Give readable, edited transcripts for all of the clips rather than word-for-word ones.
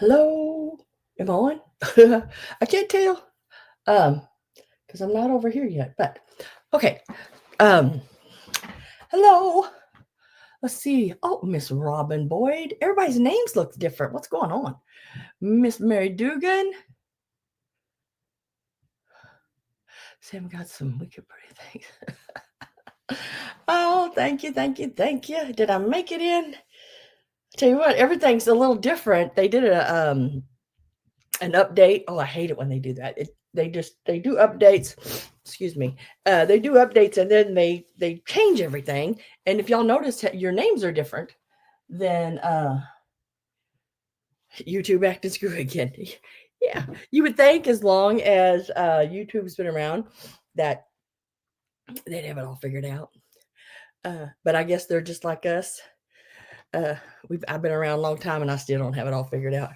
Hello? Am I on? I can't tell. Because I'm not over here yet. But okay. Um, hello. Let's see. Oh, Miss Robin Boyd. Everybody's names look different. What's going on? Miss Mary Dugan. Sam got some wicked pretty things. Oh, thank you, thank you, thank you. Did I make it in? Tell you what, everything's a little different. They did an update. Oh, I hate it when they do that. They do updates. Excuse me. They do updates and then they change everything. And if y'all notice, your names are different, then YouTube acting screw again. Yeah, you would think as long as YouTube's been around that they'd have it all figured out. But I guess they're just like us. Uh, I've been around a long time and I still don't have it all figured out.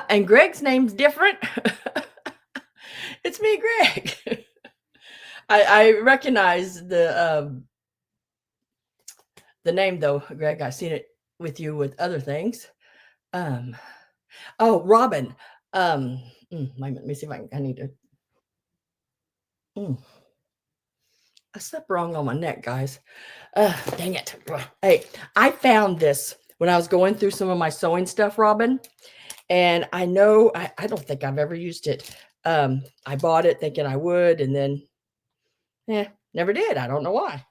And Greg's name's different. It's me, Greg. I recognize the name though, Greg. I've seen it with you with other things. Um, oh, Robin. Let me see if I need to. I slept wrong on my neck, guys. Dang it. Hey, I found this when I was going through some of my sewing stuff, Robin. And I know I don't think I've ever used it. I bought it thinking I would, and then never did. I don't know why.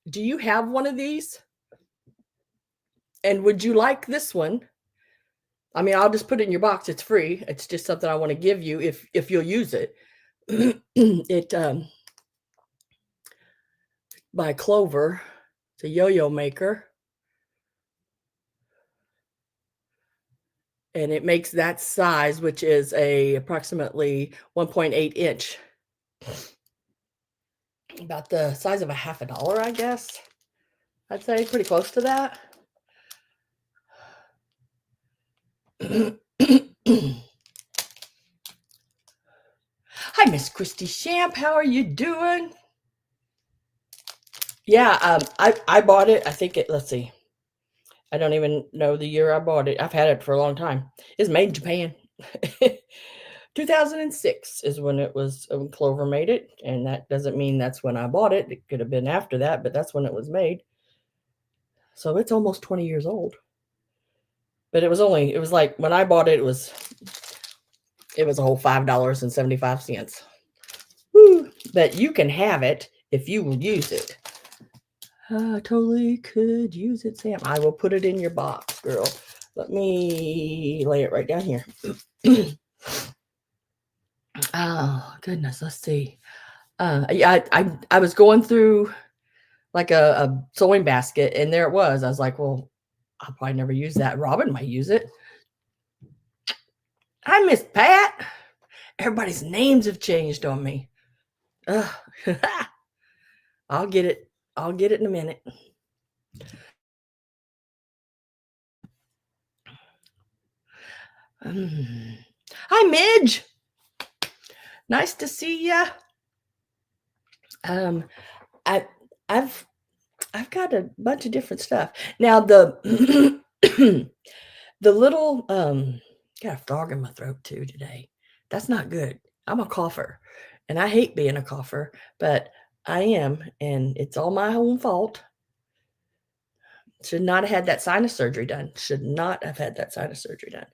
Do you have one of these? And would you like this one? I mean, I'll just put it in your box. It's free. It's just something I want to give you if you'll use it. It by Clover. It's a yo-yo maker. And it makes that size, which is a approximately 1.8 inch. About the size of a $50, I guess. I'd say pretty close to that. Hi, Miss Christy Shamp. How are you doing? Yeah, I bought it. I think let's see. I don't even know the year I bought it. I've had it for a long time. It's made in Japan. 2006 is when it was when Clover made it, and that doesn't mean that's when I bought it. It could have been after that, but that's when it was made. So it's almost 20 years old. But it was like when I bought it, it was a whole $5.75. Woo! But you can have it if you will use it. I totally could use it, Sam. I will put it in your box, girl. Let me lay it right down here. Oh goodness, let's see. I was going through like a sewing basket, and there it was. I was like, well, I'll probably never use that. Robin might use it. Hi, Miss Pat. Everybody's names have changed on me. I'll get it. I'll get it in a minute. Hi, Midge. Nice to see ya. I I've got a bunch of different stuff. Now the the little got a frog in my throat too today. That's not good. I'm a cougher, and I hate being a cougher, but I am, and it's all my own fault. Should not have had that sinus surgery done. Should not have had that sinus surgery done.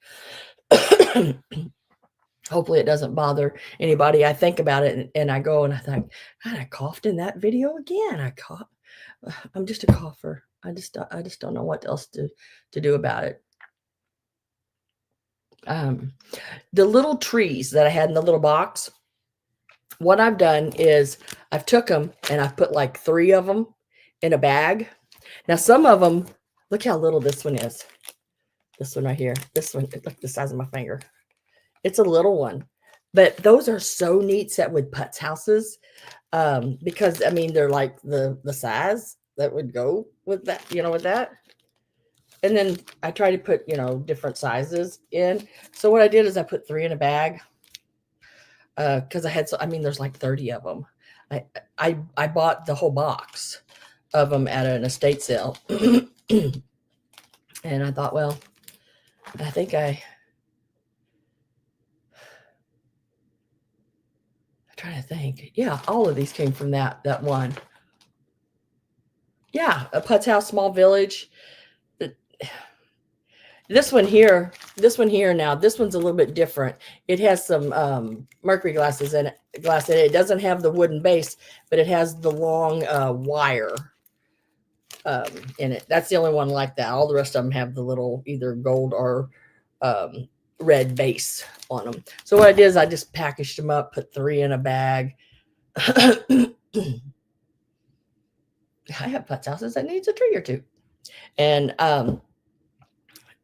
Hopefully it doesn't bother anybody. I think about it and I go and I think, God, I coughed in that video again. I cough. I'm just a cougher. I just don't know what else to do about it. The little trees that I had in the little box, what I've done is I've took them and I've put like 3 of them in a bag. Now some of them, look how little this one is. This one right here. This one, look the size of my finger. It's a little one, but those are so neat set with putz houses because I mean they're like the size that would go with that, with that. And then I try to put different sizes in. So what I did is I put 3 in a bag because I had I mean there's like 30 of them. I bought the whole box of them at an estate sale. And I thought, well, I think I'm trying to think. Yeah, all of these came from that one. Yeah, a Put's House, Small Village. This one here, now, this one's a little bit different. It has some mercury glass in it. It doesn't have the wooden base, but it has the long wire in it. That's the only one like that. All the rest of them have the little either gold or red base on them. So what I did is I just packaged them up, put 3 in a bag. I have Putz houses that needs a tree or two. And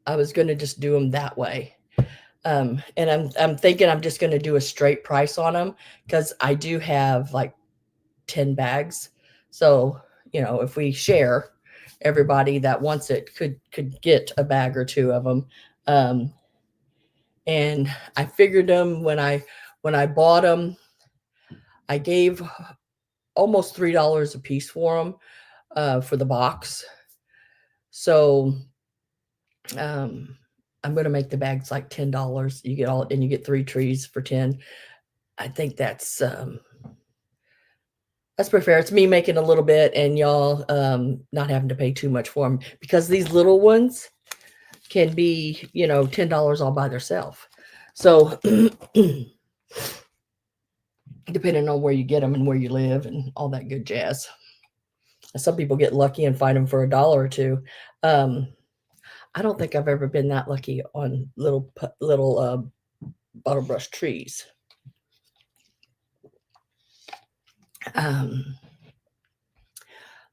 I was going to just do them that way. And I'm thinking I'm just going to do a straight price on them because I do have like 10 bags. So, if we share, everybody that wants it could get a bag or 2 of them. And I figured them when I bought them, I gave almost $3 a piece for them for the box. So I'm going to make the bags like $10. You get all, and you get 3 trees for 10. I think that's pretty fair. It's me making a little bit and y'all not having to pay too much for them because these little ones can be, $10 all by themselves. So depending on where you get them and where you live and all that good jazz. Some people get lucky and find them for $1 or 2. I don't think I've ever been that lucky on little bottle brush trees.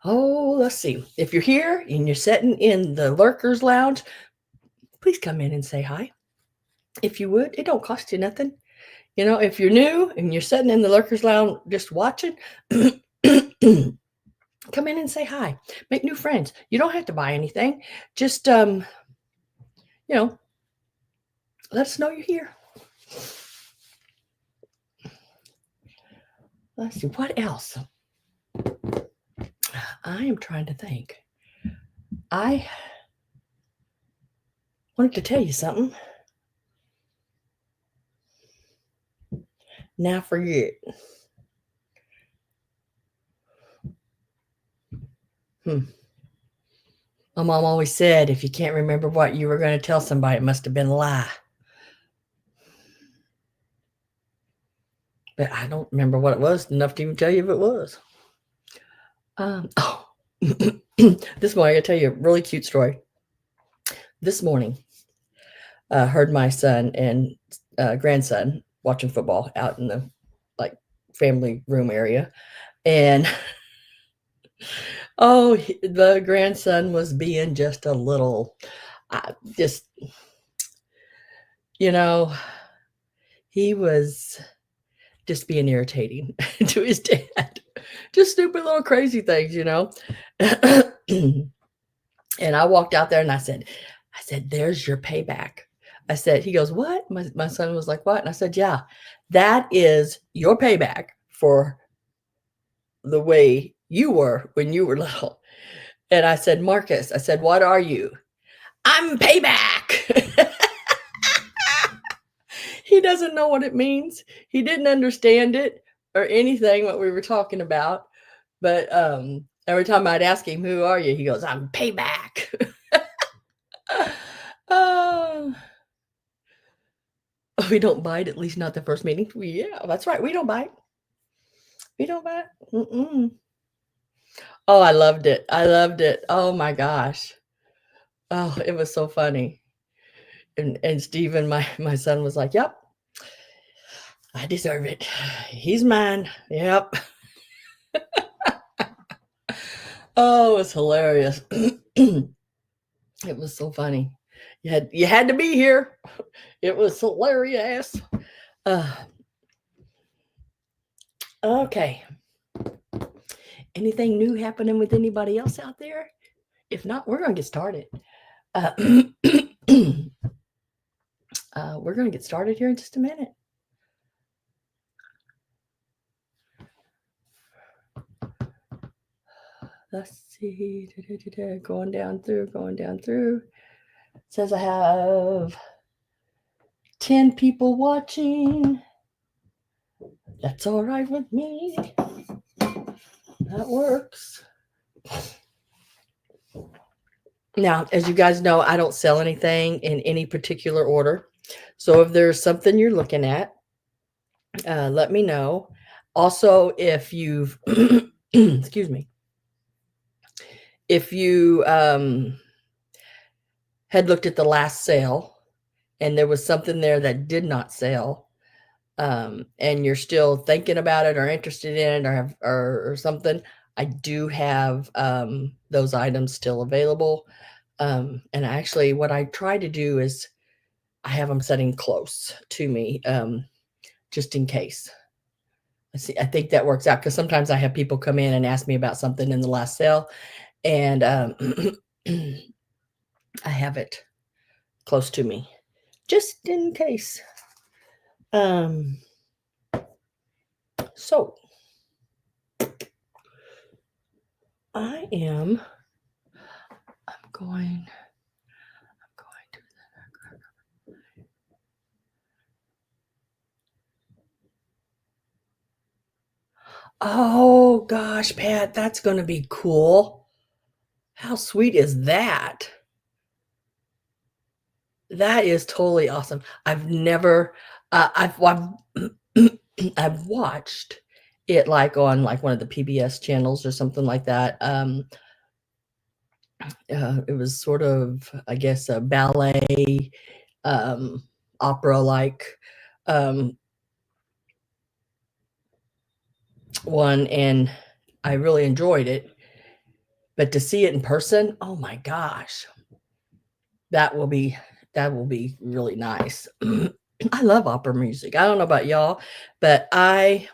Let's see. If you're here and you're sitting in the Lurkers Lounge, please come in and say hi. If you would, it don't cost you nothing. If you're new and you're sitting in the Lurkers Lounge just watching, come in and say hi. Make new friends. You don't have to buy anything. Just, let us know you're here. Let's see. What else? I am trying to think. I wanted to tell you something. Now forget. My mom always said, if you can't remember what you were going to tell somebody, it must have been a lie. But I don't remember what it was enough to even tell you if it was. This morning, I gotta tell you a really cute story. This morning, heard my son and grandson watching football out in the family room area, and the grandson was being just a little, he was just being irritating to his dad. Just stupid little crazy things, And I walked out there and I said, there's your payback. I said, he goes, what? My son was like, what? And I said, yeah, that is your payback for the way you were when you were little. And I said, Marcus, I said, what are you? I'm payback. He doesn't know what it means. He didn't understand it or anything, what we were talking about. But every time I'd ask him, who are you? He goes, I'm payback. We don't bite, at least not the first meeting. Yeah, that's right. We don't bite. Mm-mm. Oh, I loved it. Oh my gosh. Oh, it was so funny. And Steven, my son, was like, yep, I deserve it. He's mine. Yep. Oh, it was hilarious. It was so funny. You had to be here. It was hilarious. Okay. Anything new happening with anybody else out there? If not, we're going to get started. We're going to get started here in just a minute. Let's see. Going down through. It says I have 10 people watching. That's all right with me. That works. Now, as you guys know, I don't sell anything in any particular order. So if there's something you're looking at, let me know. Also, if you've, excuse me, if you had looked at the last sale and there was something there that did not sell, and you're still thinking about it or interested in it or something, I do have those items still available. And actually, what I try to do is I have them sitting close to me, just in case. I think that works out because sometimes I have people come in and ask me about something in the last sale, and I have it close to me just in case. So I'm going to. Oh gosh, Pat, that's going to be cool. How sweet is that? That is totally awesome. I've never, I've watched it like on like one of the PBS channels or something like that. It was sort of, I guess, a ballet, opera like one, and I really enjoyed it. But to see it in person, oh my gosh, that will be really nice. I love opera music. I don't know about y'all, but I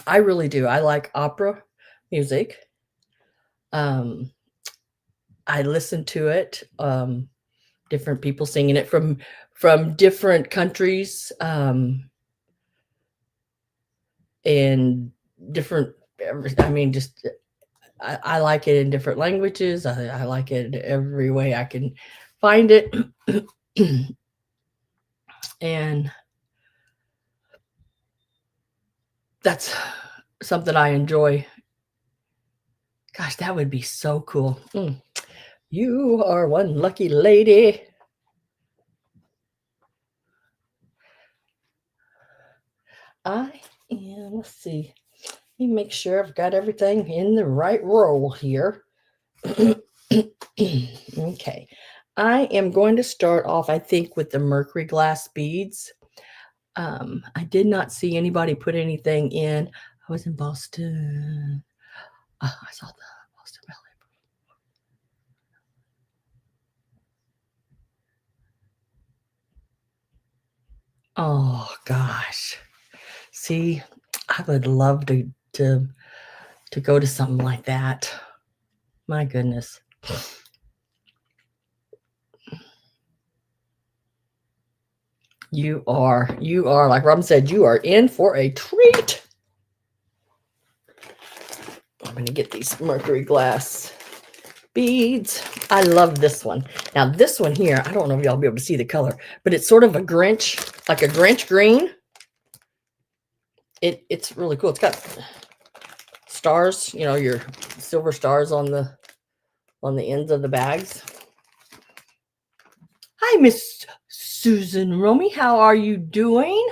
really do. I like opera music. I listen to it. Different people singing it from different countries, and different. I mean, just I like it in different languages. I like it every way I can find it, and that's something I enjoy. Gosh, that would be so cool. You are one lucky lady. I am, let's see. Let me make sure I've got everything in the right row here. Okay. I am going to start off, I think, with the mercury glass beads. I did not see anybody put anything in. I was in Boston. I saw the Boston Ballet. Oh gosh. See, I would love to go to something like that. My goodness. You are, like Robin said, you are in for a treat. I'm going to get these mercury glass beads. I love this one. Now this one here, I don't know if y'all will be able to see the color, but it's sort of a Grinch, like a Grinch green. It's really cool. It's got stars, your silver stars on the ends of the bags. Hi, Miss Susan Romy. How are you doing?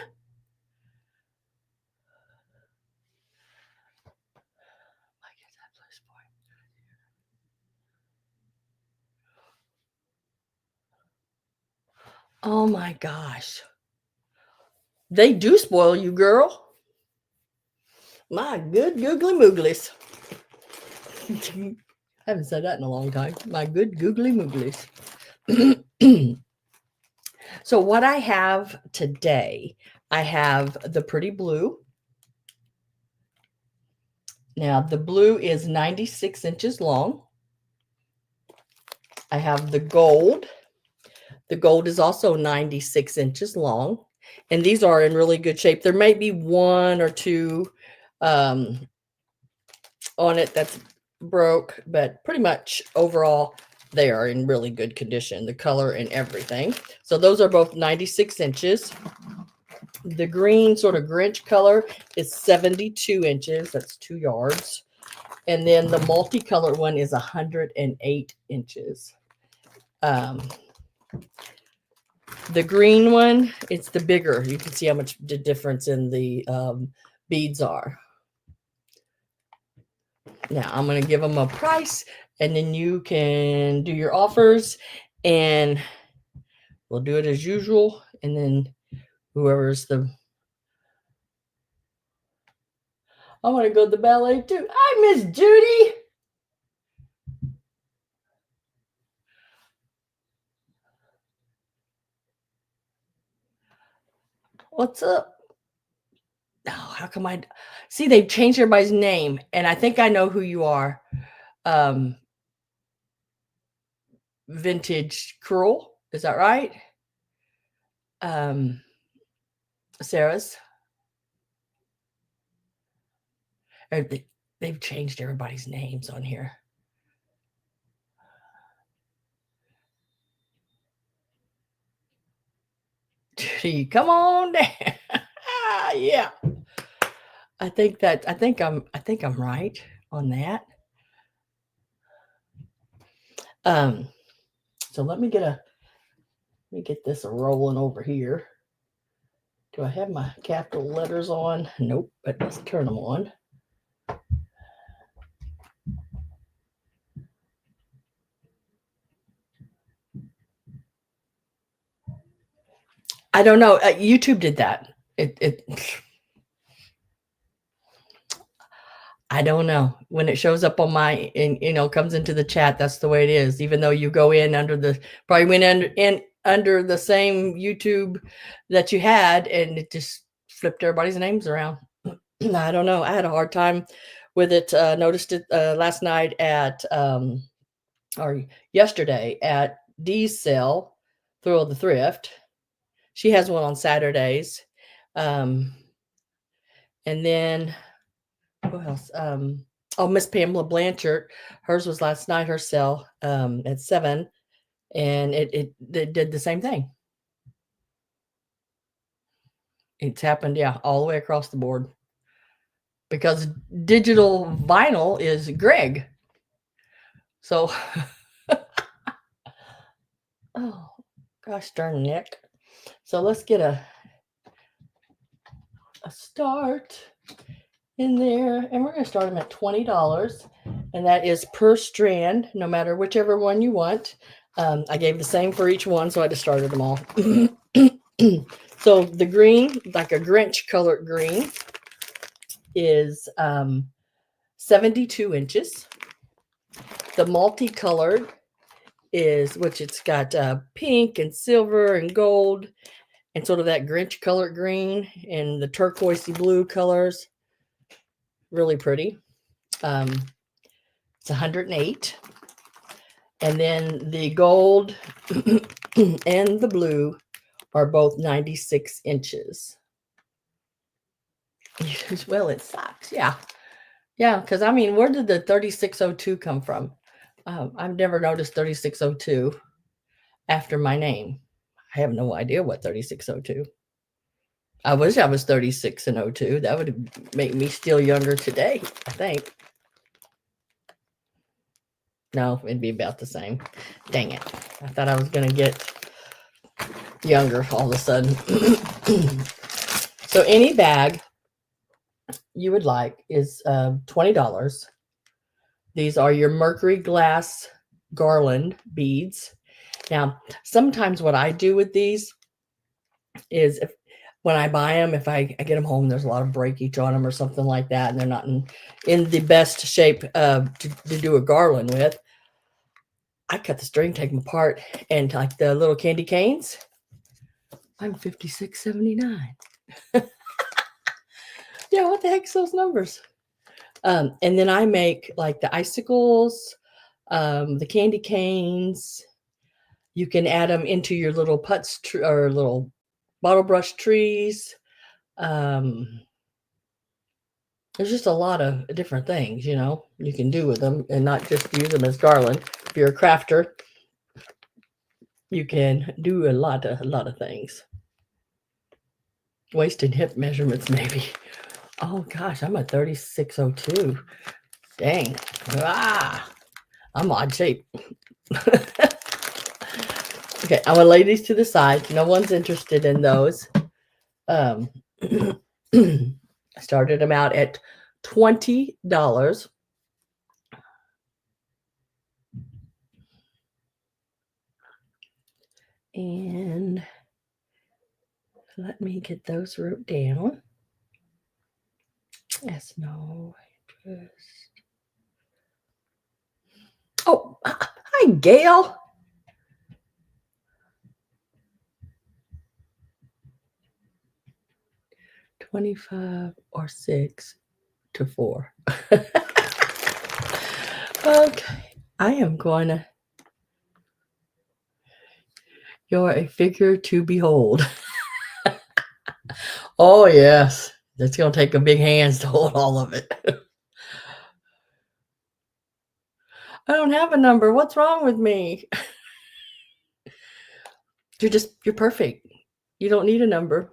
Oh my gosh. They do spoil you, girl. My good googly mooglies. I haven't said that in a long time. My good googly mooglies. So what I have today, I have the pretty blue. Now the blue is 96 inches long. I have the gold. The gold is also 96 inches long. And these are in really good shape. There may be one or two on it that's broke, but pretty much overall they are in really good condition, the color and everything. So those are both 96 inches. The green sort of Grinch color is 72 inches. That's 2 yards. And then the multicolored one is 108 inches. The green one, it's the bigger. You can see how much the difference in the beads are. Now I'm going to give them a price, and then you can do your offers, and we'll do it as usual. And then whoever's the, I want to go to the ballet too. Hi, Miss Judy. What's up? Oh, how come I see they've changed everybody's name, and I think I know who you are. Vintage Cruel, is that right? Sarah's. They've changed everybody's names on here. Judy, come on down. Yeah. I think I'm right on that. So let me get this rolling over here. Do I have my capital letters on? Nope, but let's turn them on. I don't know. YouTube did that. I don't know. When it shows up on my, and comes into the chat, that's the way it is. Even though you go in under the, probably went under the same YouTube that you had, and it just flipped everybody's names around. I don't know. I had a hard time with it. Noticed it last night or yesterday at Dee's sale, Thrill of the Thrift. She has one on Saturdays. And then who else? Miss Pamela Blanchard. Hers was last night, her sale at 7. And it did the same thing. It's happened, yeah, all the way across the board. Because digital vinyl is Greg. So, oh, gosh darn Nick. So let's get a start in there. And we're going to start them at $20. And that is per strand, no matter whichever one you want. I gave the same for each one, so I just started them all. So the green, like a Grinch colored green, is 72 inches. The multicolored is, which it's got pink and silver and gold and sort of that Grinch colored green and the turquoisey blue colors. Really pretty. It's 108. And then the gold and the blue are both 96 inches. Well, it sucks. Yeah. Yeah. Because I mean, where did the 3602 come from? I've never noticed 3602 after my name. I have no idea what 3602. I wish I was 36 and 02. That would make me still younger today, I think. No, it'd be about the same. Dang it. I thought I was going to get younger all of a sudden. So any bag you would like is $20. These are your mercury glass garland beads. Now, sometimes what I do with these is when I buy them, if I get them home, there's a lot of breakage on them or something like that, and they're not in the best shape to do a garland with, I cut the string, take them apart, and like the little candy canes, I'm $56.79. Yeah, what the heck's those numbers? And then I make like the icicles, the candy canes. You can add them into your little putts or little bottle brush trees. There's just a lot of different things, you can do with them and not just use them as garland. If you're a crafter, you can do a lot of things. Waist and hip measurements, maybe. Oh gosh, I'm at 3602. Dang. I'm odd shape. Okay, I'm gonna lay these to the side. No one's interested in those. I started them out at $20. And let me get those wrote down. Yes, no interest. Oh, hi, Gail. $25 or $6 to $4. Okay, I am going to. You're a figure to behold. Oh, yes. It's going to take a big hands to hold all of it. I don't have a number. What's wrong with me? You're perfect. You don't need a number.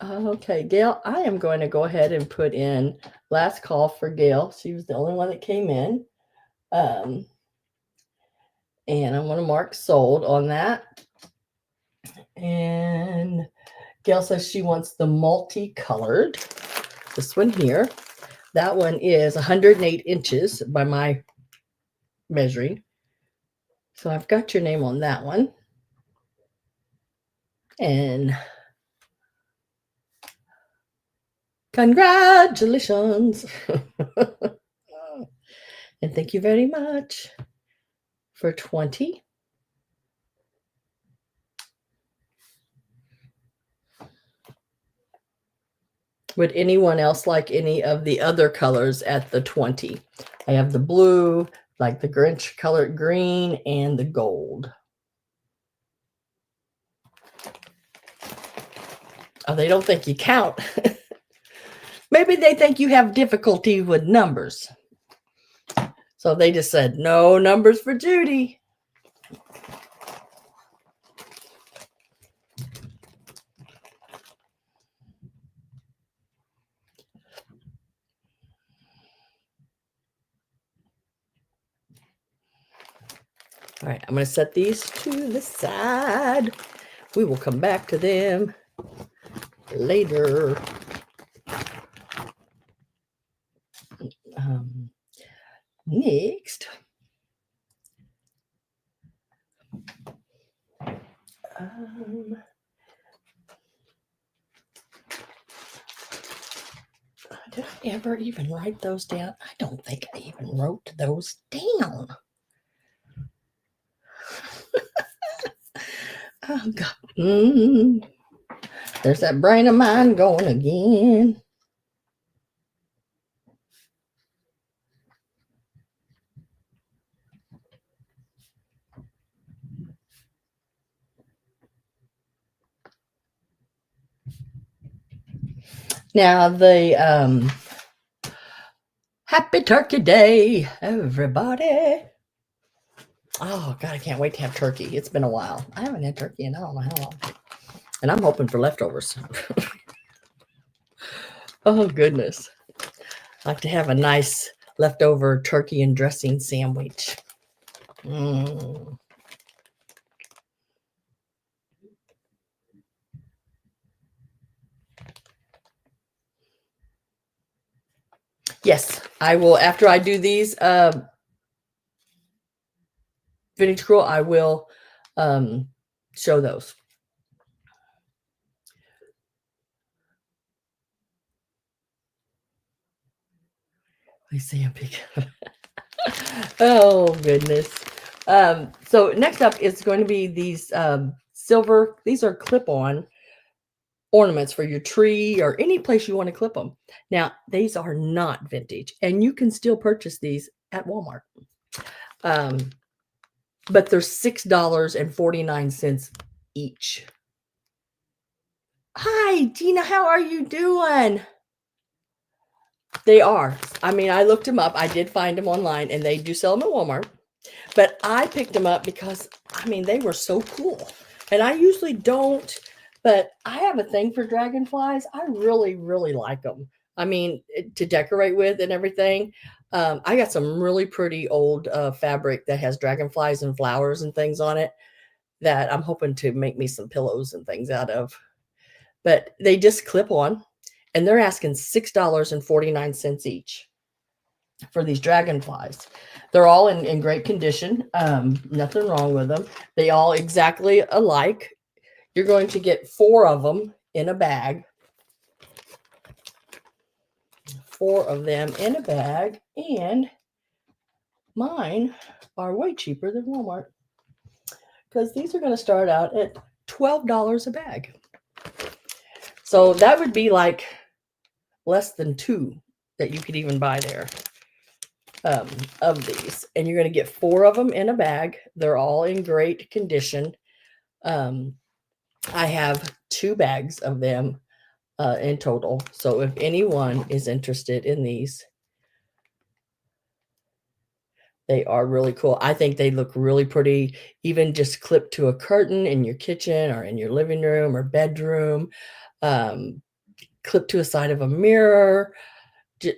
Okay, Gail, I am going to go ahead and put in last call for Gail. She was the only one that came in. And I'm going to mark sold on that. And Gail says she wants the multicolored. This one here. That one is 108 inches by my measuring. So I've got your name on that one. And congratulations. And thank you very much for 20. Would anyone else like any of the other colors at the 20? I have the blue, like the Grinch colored green, and the gold. Oh, they don't think you count. Maybe they think you have difficulty with numbers. So they just said, no numbers for Judy. All right, I'm going to set these to the side. We will come back to them later. Next, did I ever even write those down? I don't think I even wrote those down. Oh, God. There's that brain of mine going again. Now, the Happy Turkey Day, everybody. Oh, God, I can't wait to have turkey. It's been a while. I haven't had turkey in I don't know how long. And I'm hoping for leftovers. Oh, goodness. I like to have a nice leftover turkey and dressing sandwich. Yes, I will. After I do these vintage scroll, I will show those. I see a big. Oh, goodness. So next up is going to be these silver. These are clip-on ornaments for your tree or any place you want to clip them. Now, these are not vintage, and you can still purchase these at Walmart. But they're $6.49 each. Hi, Gina. How are you doing? They are. I mean, I looked them up. I did find them online, and they do sell them at Walmart. But I picked them up because, I mean, they were so cool. And I usually don't, but I have a thing for dragonflies. I really, really like them. I mean, to decorate with and everything. I got some really pretty old fabric that has dragonflies and flowers and things on it that I'm hoping to make me some pillows and things out of. But they just clip on, and they're asking $6.49 each for these dragonflies. They're all in great condition. Nothing wrong with them. They all exactly alike. You're going to get 4 of them in a bag. 4 of them in a bag, and mine are way cheaper than Walmart because these are going to start out at $12 a bag. So that would be like less than 2 that you could even buy there. Of these, and you're going to get 4 of them in a bag. They're all in great condition. I have 2 bags of them in total. So if anyone is interested in these, they are really cool. I think they look really pretty, even just clipped to a curtain in your kitchen or in your living room or bedroom, clipped to a side of a mirror,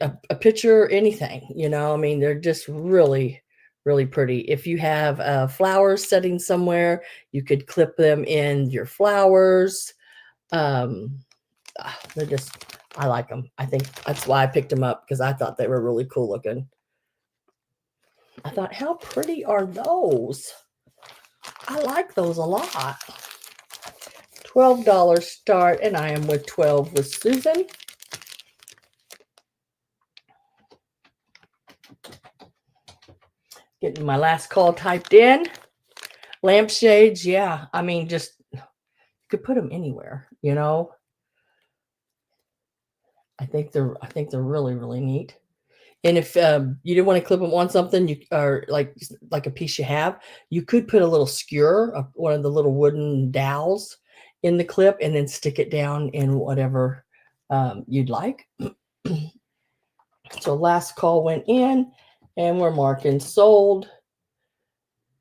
a picture, anything, you know. I mean, they're just really, really pretty. If you have flowers setting somewhere, you could clip them in your flowers. They're just, I like them. I think that's why I picked them up, because I thought they were really cool looking. I thought, how pretty are those? I like those a lot. $12 start, and I am with 12 with Susan. Getting my last call typed in. Lampshades, yeah. I mean, just you could put them anywhere, you know. I think they're really, really neat. And if you didn't want to clip them on something, you or like a piece you have, you could put a little skewer, one of the little wooden dowels, in the clip, and then stick it down in whatever you'd like. So last call went in, and we're marking sold.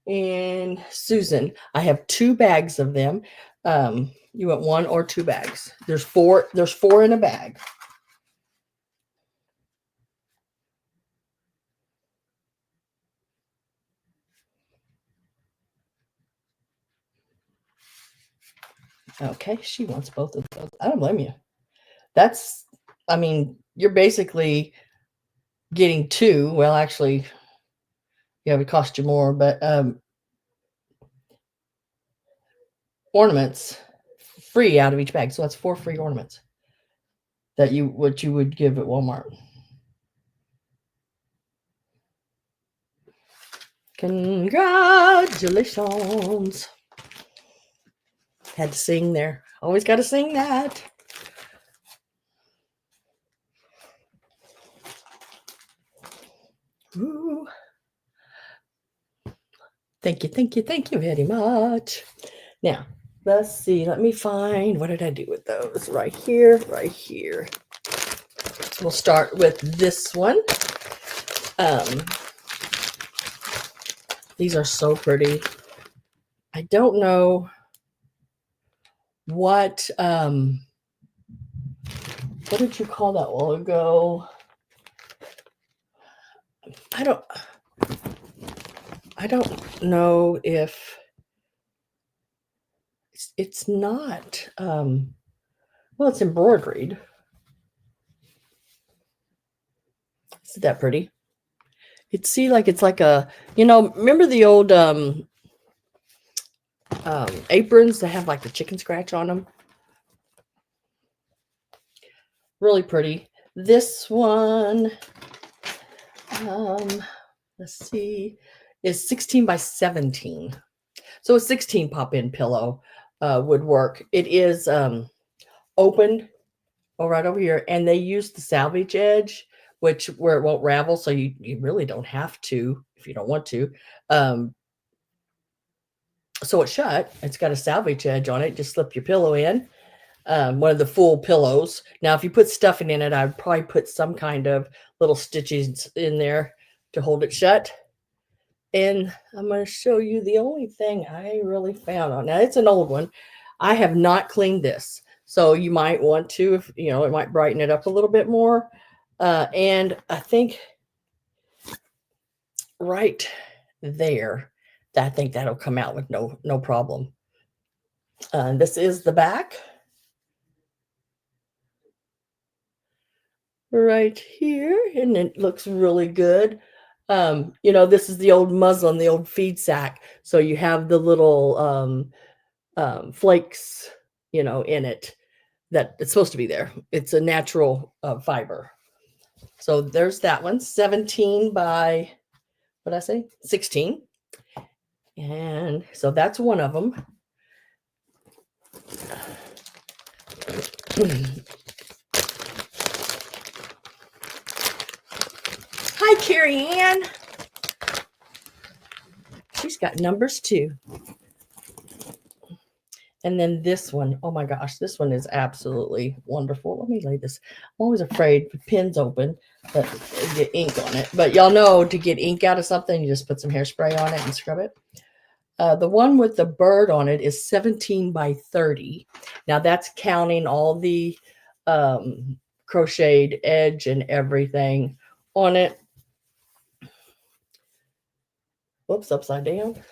And Susan, I have 2 bags of them. You want 1 or 2 bags? There's 4 in a bag. Okay, she wants both of those. I don't blame you. That's, I mean, you're basically getting 2. Well, actually, yeah, it would cost you more, but ornaments free out of each bag. So that's 4 free ornaments that you would give at Walmart. Congratulations. Had to sing there. Always got to sing that. Ooh. Thank you very much. Now, let's see. Let me find, what did I do with those? Right here. We'll start with this one. These are so pretty. I don't know what did you call that while ago? I don't know if it's not well, it's embroidered. Isn't that pretty? It's like a, remember the old aprons that have like the chicken scratch on them? Really pretty. This one, let's see, is 16 by 17. So a 16 pop-in pillow would work. It is opened right over here, and they use the salvage edge, where it won't ravel, so you really don't have to if you don't want to. So it's shut. It's got a salvage edge on it. Just slip your pillow in. one of the full pillows. Now, if you put stuffing in it, I'd probably put some kind of little stitches in there to hold it shut. And I'm going to show you the only thing I really found on. Now, it's an old one. I have not cleaned this. So you might want to, if you know, it might brighten it up a little bit more. And I think right there, I think that'll come out with no problem. This is the back. Right here, and it looks really good. You know, this is the old muslin, the old Feedsack. So you have the little flakes, you know, in it that it's supposed to be there. It's a natural fiber. So there's that one, 17 by, what did I say? 16. And so that's one of them. Hi, Carrie Ann. She's got numbers too. And then this one, oh my gosh, this one is absolutely wonderful. Let me lay this. I'm always afraid with pins open that get ink on it. But y'all know to get ink out of something, you just put some hairspray on it and scrub it. The one with the bird on it is 17 by 30. Now that's counting all the crocheted edge and everything on it. Whoops, upside down.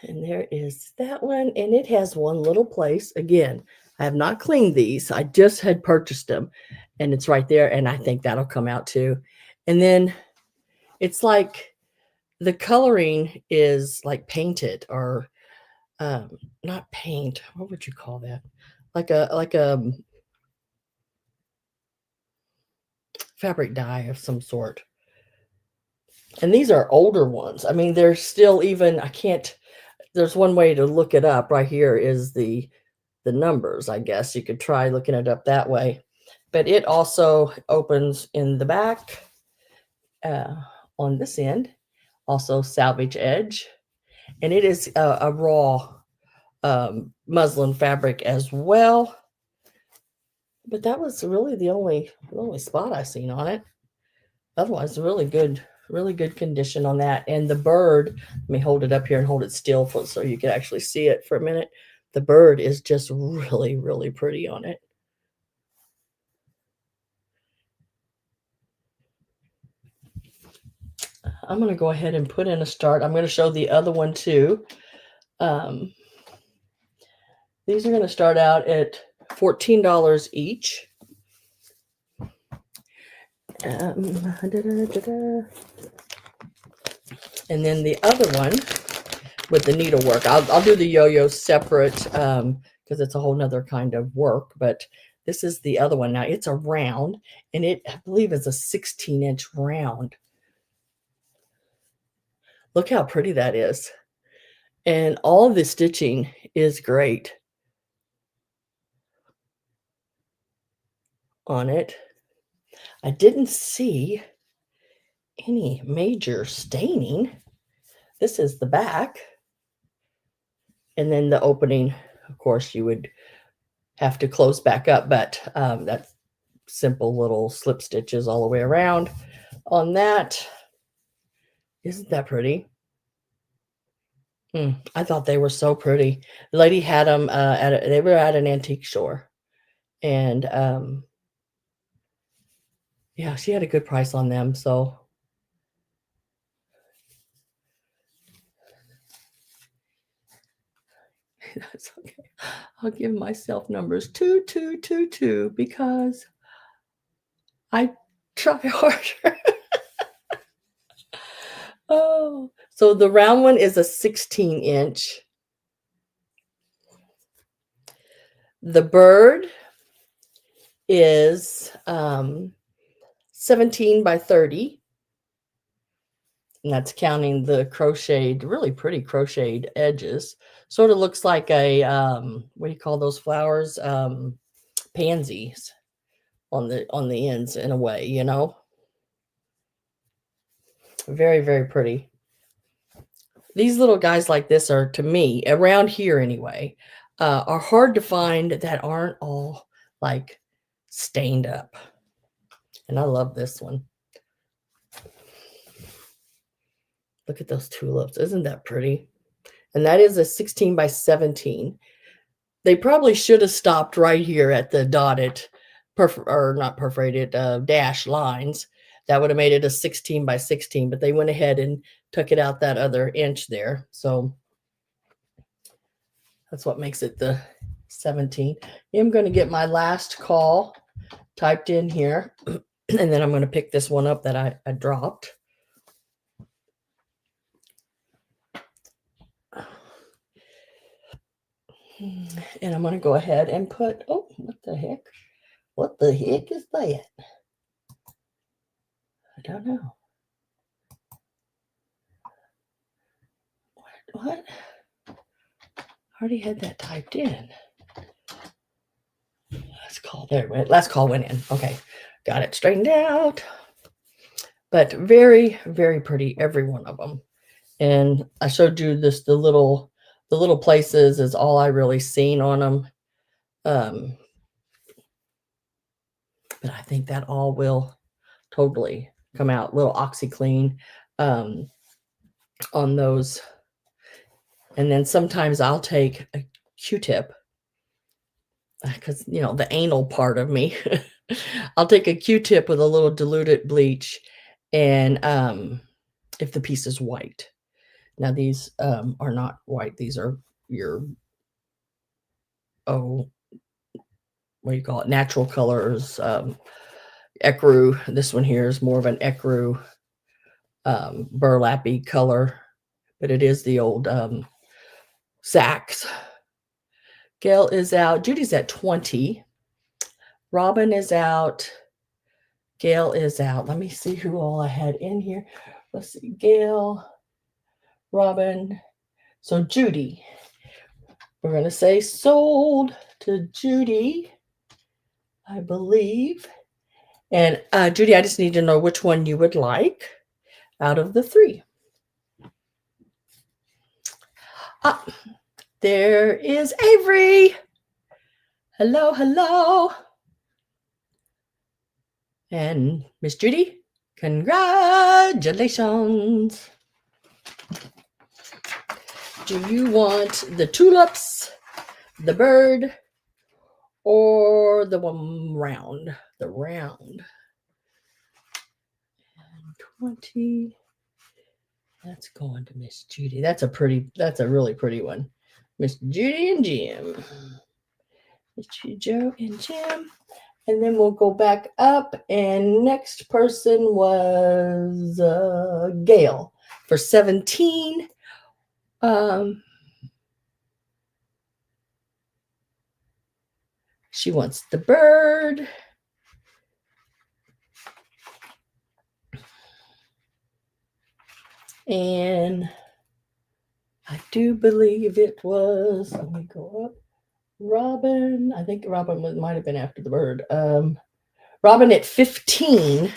And there is that one, and it has one little place. Again, I have not cleaned these. I just had purchased them, and it's right there, and I think that'll come out too. And then it's like the coloring is like painted or not paint. What would you call that? Like a fabric dye of some sort. And these are older ones. I mean, they're still even, I can't, there's one way to look it up. Right here is the numbers, I guess. You could try looking it up that way. But it also opens in the back on this end. Also salvage edge. And it is a raw muslin fabric as well. But that was really the only spot I seen on it. Otherwise, really good condition on that. And the bird, let me hold it up here and hold it still so you can actually see it for a minute. The bird is just really pretty on it. I'm going to go ahead and put in a start. I'm going to show the other one too. These are going to start out at $14 each. And then the other one with the needlework, I'll do the yo-yo separate because it's a whole nother kind of work. But this is the other one. Now it's a round, and it, I believe, is a 16-inch round. Look how pretty that is. And all the stitching is great on it. I didn't see any major staining. This is the back. And then the opening, of course, you would have to close back up, but that's simple little slip stitches all the way around on that. Isn't that pretty? I thought they were so pretty. The lady had them they were at an antique store, and yeah, she had a good price on them. So that's okay. I'll give myself numbers 2222 because I try harder. Oh, so the round one is a 16-inch. The bird is 17 by 30. And that's counting the crocheted, really pretty crocheted edges. Sort of looks like a, what do you call those flowers? Pansies on the ends in a way, you know. Very pretty. These little guys like this are, to me, around here anyway, are hard to find that aren't all like stained up. And I love this one. Look at those tulips. Isn't that pretty? And that is a 16 by 17. They probably should have stopped right here at the dotted, or not perforated, dash lines. That would have made it a 16 by 16, but they went ahead and took it out that other inch there. So that's what makes it the 17. I'm going to get my last call typed in here, and then I'm going to pick this one up that I dropped. And I'm going to go ahead and put, oh, what the heck? What the heck is that? I don't know. What? I already had that typed in. Last call, there it went. Last call went in. Okay, got it straightened out. But very, very pretty, every one of them. And I showed you this, the little places is all I really seen on them. But I think that all will totally come out. Little OxyClean on those. And then sometimes I'll take a Q-tip, because, you know, the anal part of me. I'll take a Q-tip with a little diluted bleach, and if the piece is white. Now these are not white. These are your, what do you call it? Natural colors. Ecru. This one here is more of an ecru burlappy color, but it is the old Saks. Gail is out. Judy's at 20. Robin is out. Gail is out. Let me see who all I had in here. Let's see. Gail, Robin. So Judy. We're going to say sold to Judy, I believe. And Judy, I just need to know which one you would like out of the three. There is Avery. Hello, hello. And Miss Judy, congratulations. Do you want the tulips, the bird, or the one round? The round. And 20. That's going to Miss Judy. That's a really pretty one. Miss Judy and Jim. Miss Judy, Joe and Jim. And then we'll go back up, and next person was Gail for 17. She wants the bird. And I do believe it was, let me go up, Robin. I think Robin might have been after the bird. Robin at 15.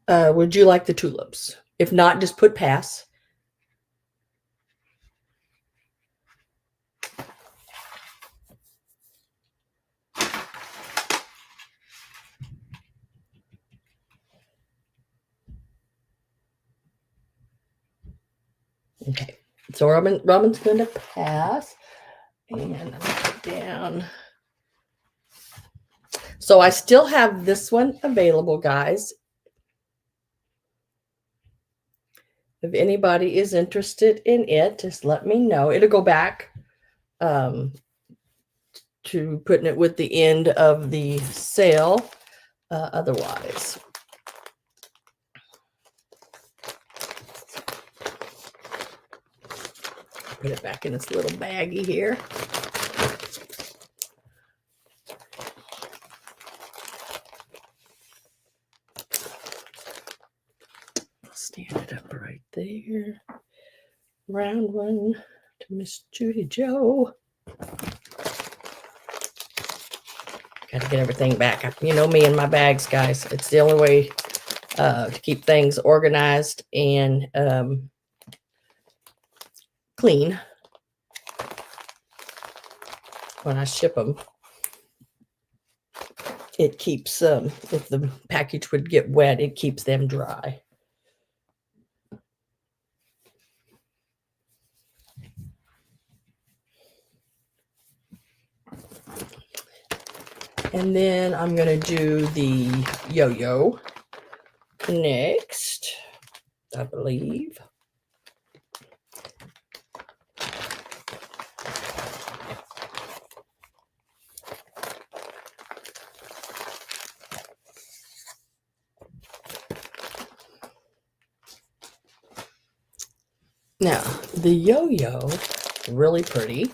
Would you like the tulips? If not, just put pass. Okay, so Robin's going to pass, and I'm going to put down. So I still have this one available, guys. If anybody is interested in it, just let me know. It'll go back to putting it with the end of the sale. Otherwise, put it back in this little baggie here. Stand it up right there. Round one to Miss Judy Joe. Got to get everything back. You know me and my bags, guys. It's the only way to keep things organized and clean when I ship them. It keeps, if the package would get wet, it keeps them dry. And then I'm going to do the yo-yo next, I believe. Now, the yo-yo, really pretty.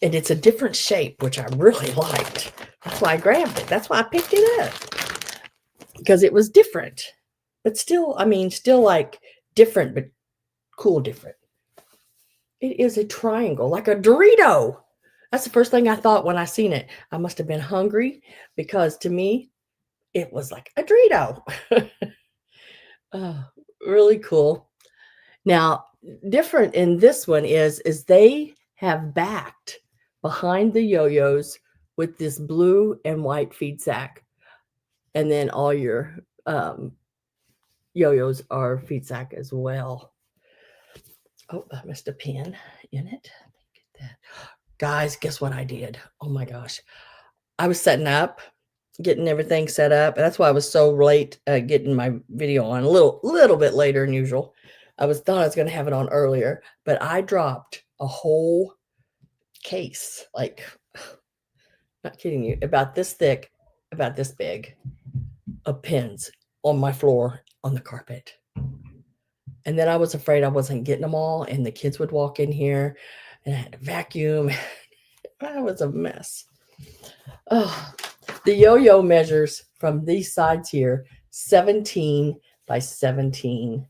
And it's a different shape, which I really liked. That's why I grabbed it. That's why I picked it up. Because it was different. But still, I mean, still like different, but cool different. It is a triangle, like a Dorito. That's the first thing I thought when I seen it. I must have been hungry because to me, it was like a Dorito. Oh, really cool. Now, different in this one is they have backed behind the yo-yos with this blue and white Feedsack. And then all your yo-yos are Feedsack as well. Oh, I missed a pin in it. Get that. Guys, guess what I did? Oh my gosh. I was setting up, getting everything set up. That's why I was so late getting my video on a little bit later than usual. I thought I was going to have it on earlier, but I dropped a whole case, like, not kidding you, about this thick, about this big, of pins on my floor on the carpet. And then I was afraid I wasn't getting them all, and the kids would walk in here, and I had to vacuum. That was a mess. Oh, the yo-yo measures from these sides here 17 by 17.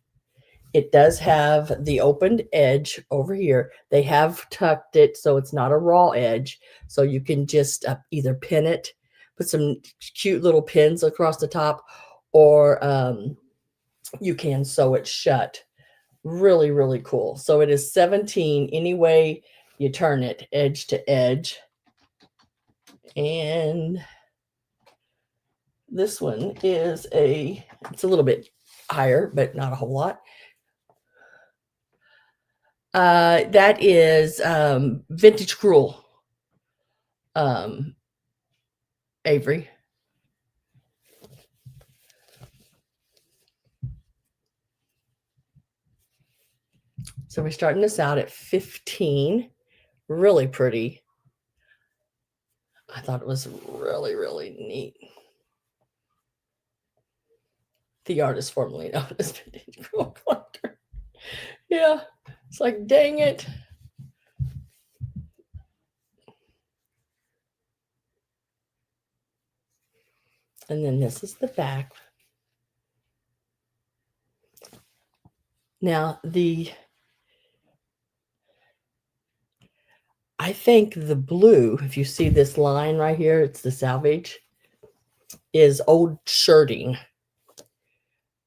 It does have the opened edge over here. They have tucked it so it's not a raw edge. So you can just either pin it, put some cute little pins across the top, or you can sew it shut. Really, really cool. So it is 17 any way you turn it, edge to edge. And this one is it's a little bit higher, but not a whole lot. That is Vintage Cruel, Avery. So we're starting this out at 15. Really pretty. I thought it was really, really neat. The artist formerly known as Vintage Cruel Collector. Yeah, it's like, dang it. And then this is the back. Now, I think the blue, if you see this line right here, it's the salvage, is old shirting.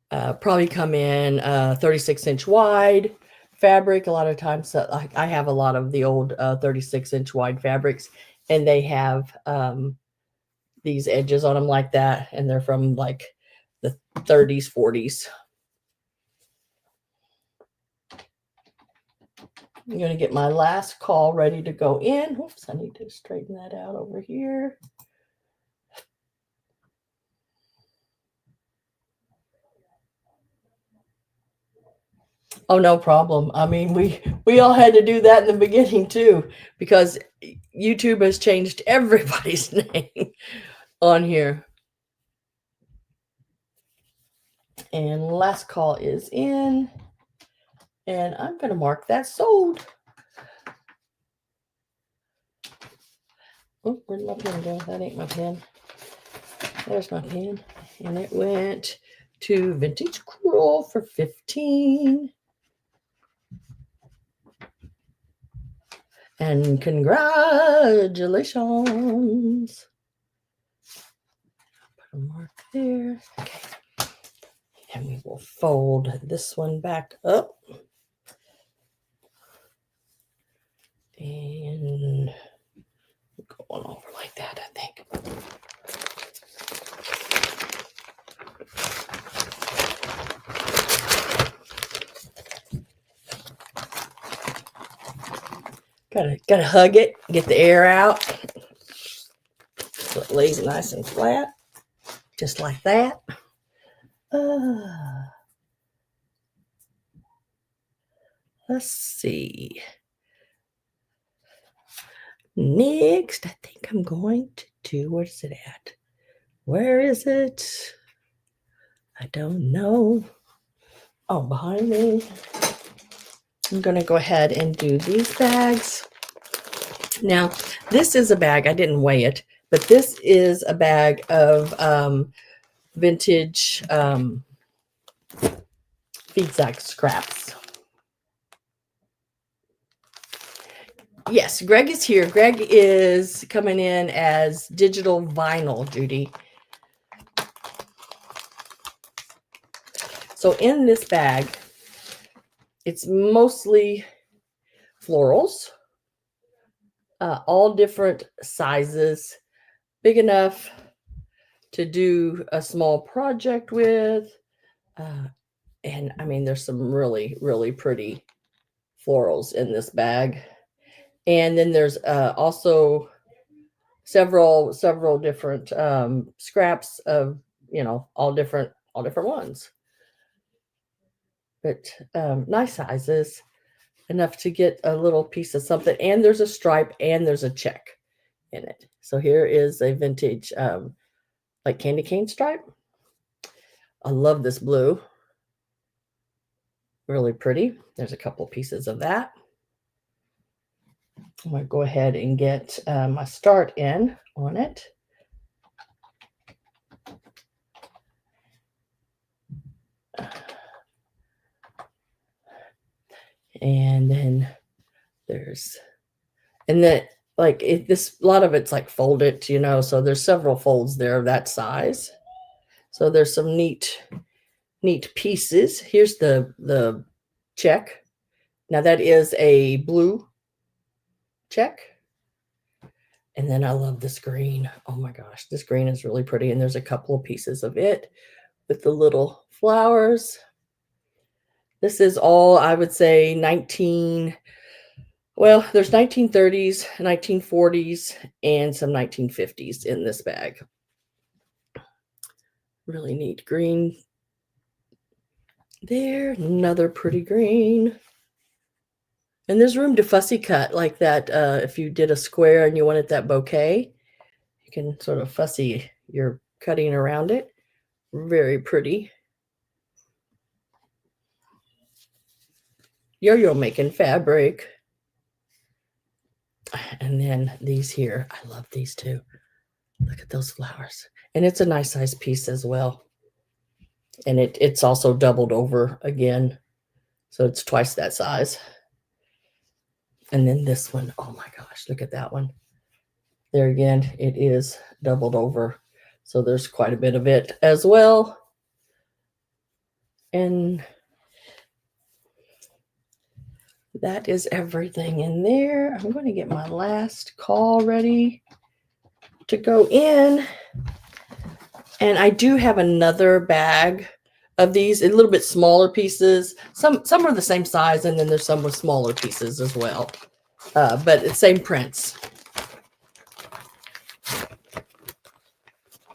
Probably come in 36-inch wide fabric. A lot of times, I have a lot of the old 36-inch wide fabrics, and they have these edges on them like that, and they're from like the 30s, 40s. I'm going to get my last call ready to go in. Whoops, I need to straighten that out over here. Oh, no problem. I mean, we all had to do that in the beginning too, because YouTube has changed everybody's name on here. And last call is in. And I'm going to mark that sold. Oh, where'd my pen go? That ain't my pen. There's my pen. And it went to Vintage Cruel for 15. And congratulations. Put a mark there. Okay. And we will fold this one back up. Gotta hug it, get the air out. So it lays nice and flat, just like that. Let's see. Next, I think I'm going to do, where's it at? Where is it? I don't know. Oh, behind me. I'm going to go ahead and do these bags. Now, this is a bag. I didn't weigh it, but this is a bag of vintage Feedsack scraps. Yes, Greg is here. Greg is coming in as digital vinyl, Judy. So in this bag, it's mostly florals, all different sizes, big enough to do a small project with. And I mean, there's some really, really pretty florals in this bag. And then there's also several different scraps of, all different ones. But nice sizes, enough to get a little piece of something. And there's a stripe and there's a check in it. So here is a vintage like candy cane stripe. I love this blue. Really pretty. There's a couple pieces of that. I'm going to go ahead and get my start in on it. And then this, a lot of it's like folded, so there's several folds there of that size. So there's some neat pieces. Here's the check. Now that is a blue check. And then I love this green. Oh my gosh, this green is really pretty. And there's a couple of pieces of it with the little flowers. This is all, I would say, there's 1930s, 1940s, and some 1950s in this bag. Really neat green there. Another pretty green. And there's room to fussy cut like that. If you did a square and you wanted that bouquet, you can sort of fussy your cutting around it. Very pretty. Yo-yo making fabric. And then these here, I love these too. Look at those flowers. And it's a nice size piece as well. And it's also doubled over again. So it's twice that size. And then this one, oh my gosh, look at that one. There again, it is doubled over. So there's quite a bit of it as well. And that is everything in there. I'm going to get my last call ready to go in. And I do have another bag of these, a little bit smaller pieces. Some are the same size, and then there's some with smaller pieces as well. But it's same prints.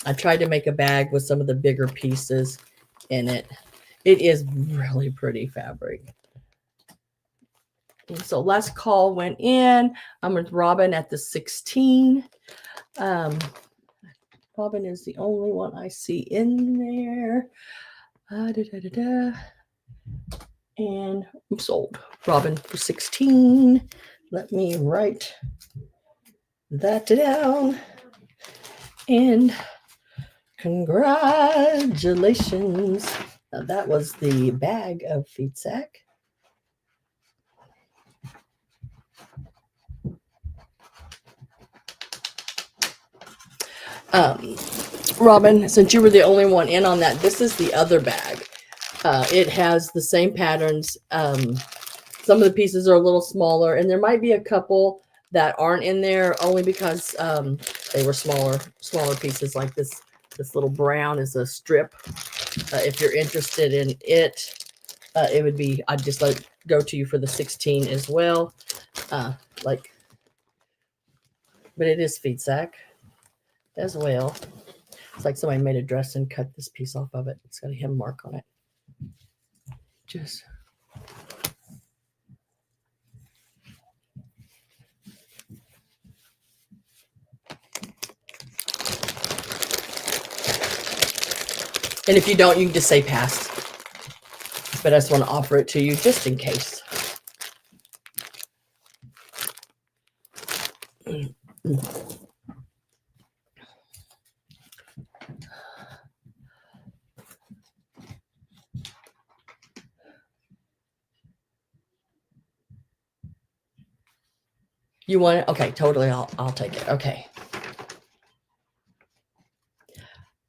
I tried to make a bag with some of the bigger pieces in it. It is really pretty fabric. And so last call went in. I'm with Robin at the 16. Robin is the only one I see in there. And I'm sold. Robin for 16. Let me write that down. And congratulations. Now that was the bag of Feedsack. Robin, since you were the only one in on that, this is the other bag. It has the same patterns. Some of the pieces are a little smaller, and there might be a couple that aren't in there only because they were smaller pieces. Like this little brown is a strip. If you're interested in it, it would be, I'd just go to you for the 16 as well. like, but it is Feedsack as well. It's like somebody made a dress and cut this piece off of it. It's got a hem mark on it. Just and if you don't, you can just say pass. But I just want to offer it to you just in case. You want it? Okay, totally. I'll take it. Okay.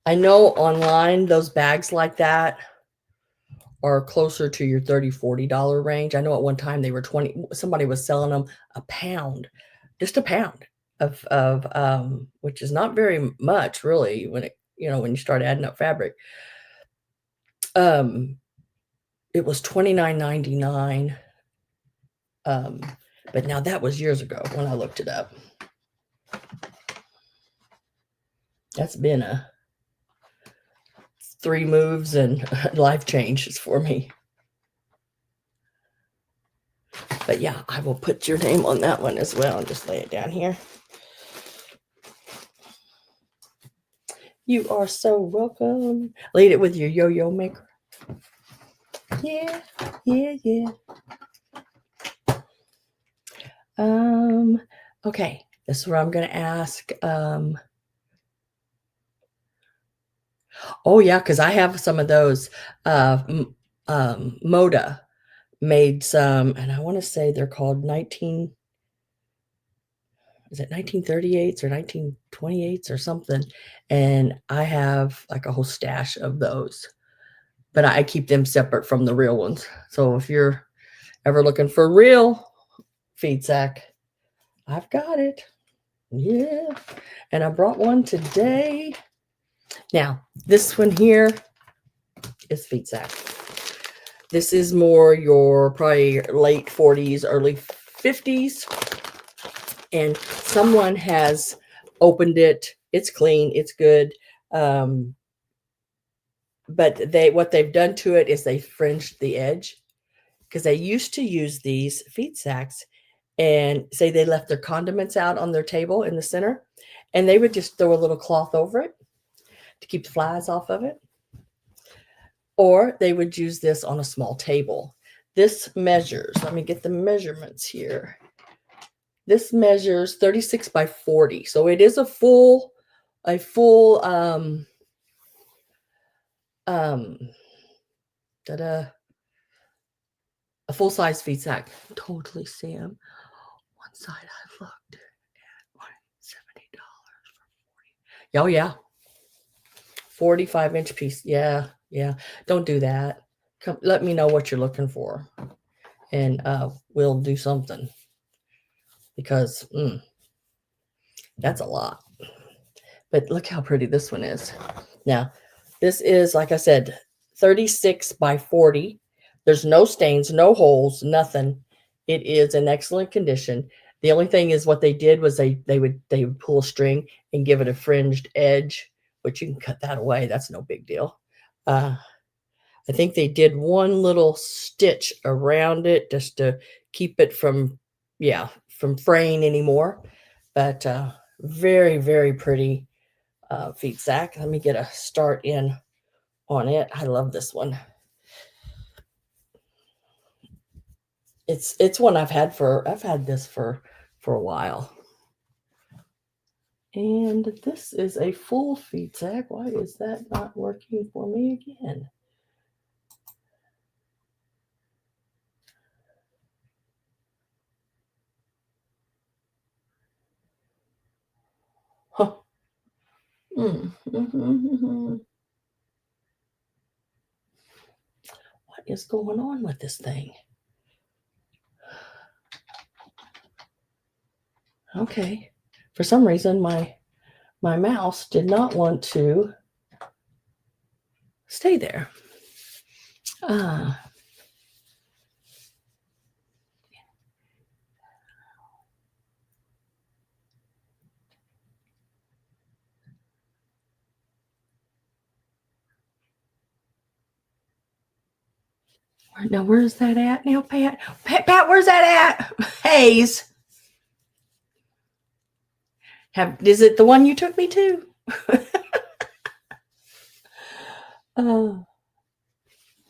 I know online those bags like that are closer to your $30-$40 range. I know at one time they were 20. Somebody was selling them a pound, just a pound of which is not very much really when it when you start adding up fabric. It was $29.99. But now that was years ago when I looked it up. That's been a 3 moves and life changes for me. But yeah, I will put your name on that one as well and just lay it down here. You are so welcome. Laid it with your yo-yo maker. Yeah. Okay. This is where I'm going to ask. Oh yeah, because I have some of those. Moda made some, and I want to say they're called 1938s or 1928s or something. And I have like a whole stash of those, but I keep them separate from the real ones. So if you're ever looking for real Feedsack, I've got it. Yeah. And I brought one today. Now, this one here is Feedsack. This is more your probably late 40s, early 50s. And someone has opened it. It's clean. It's good. But what they've done to it is they fringed the edge, because they used to use these Feedsacks and say they left their condiments out on their table in the center, and they would just throw a little cloth over it to keep the flies off of it. Or they would use this on a small table. This measures, let me get the measurements here. This measures 36 by 40. So it is a full full-size Feedsack. Totally, Sam. One side I looked at $70 for 40. Oh yeah. 45-inch piece. Yeah. Don't do that. Come, let me know what you're looking for, and we'll do something, because that's a lot. But look how pretty this one is. Now, this is, like I said, 36 by 40. There's no stains, no holes, nothing. It is in excellent condition. The only thing is what they did was they would pull a string and give it a fringed edge, which you can cut that away. That's no big deal. I think they did one little stitch around it just to keep it from fraying anymore. But very, very pretty Feedsack. Let me get a start in on it. I love this one. It's one I've had this for a while. And this is a full Feedsack. Why is that not working for me again? Huh. What is going on with this thing? Okay. For some reason, my mouse did not want to stay there. Now, where's that at now, Pat? Pat, where's that at? Hayes. Is it the one you took me to?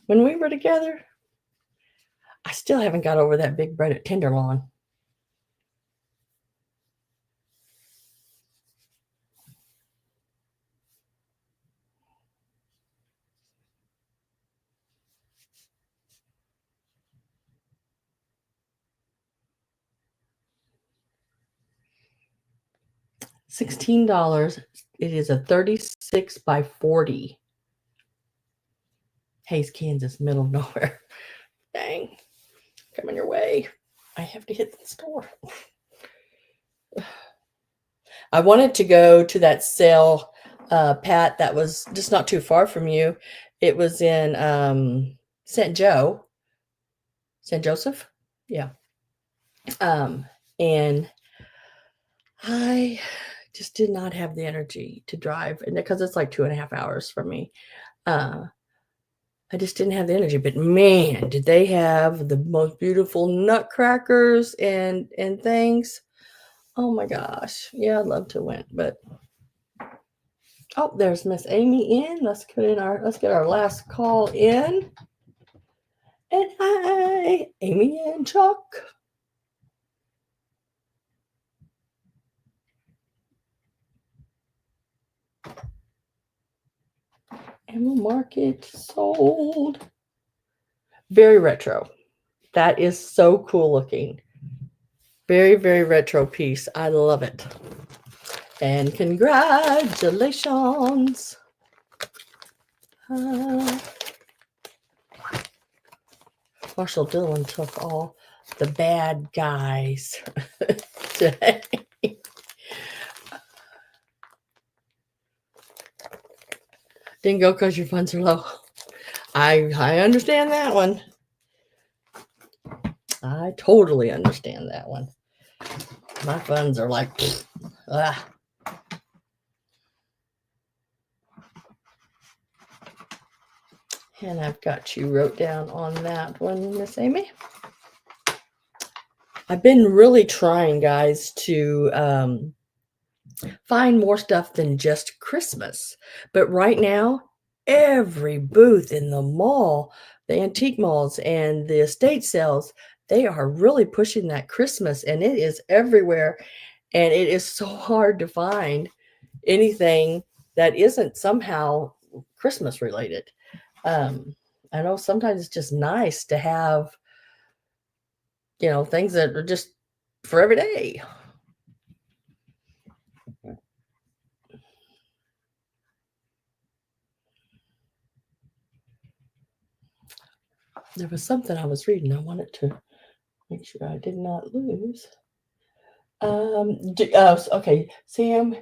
When we were together, I still haven't got over that big breaded tenderloin. $16. It is a 36 by 40. Hayes, Kansas, middle of nowhere. Dang. Coming your way. I have to hit the store. I wanted to go to that sale, Pat, that was just not too far from you. It was in St. Joseph. Yeah. And I just did not have the energy to drive, and because it's like 2.5 hours from me. I just didn't have the energy, but man, did they have the most beautiful nutcrackers and things. Oh my gosh. Yeah, I'd love to win, but oh, there's Miss Amy in. Let's get our last call in. And hi, Amy and Chuck. And we'll mark it sold. Very retro. That is so cool looking. Very, very retro piece. I love it. And congratulations. Marshall Dillon took all the bad guys today. Didn't go because your funds are low. I understand that one. I totally understand that one. My funds are like, ah. And I've got you wrote down on that one, Miss Amy. I've been really trying, guys, to find more stuff than just Christmas. But right now, every booth in the mall, the antique malls and the estate sales, they are really pushing that Christmas, and it is everywhere. And it is so hard to find anything that isn't somehow Christmas related. I know sometimes it's just nice to have, things that are just for every day. There was something I was reading. I wanted to make sure I did not lose. Okay. Sam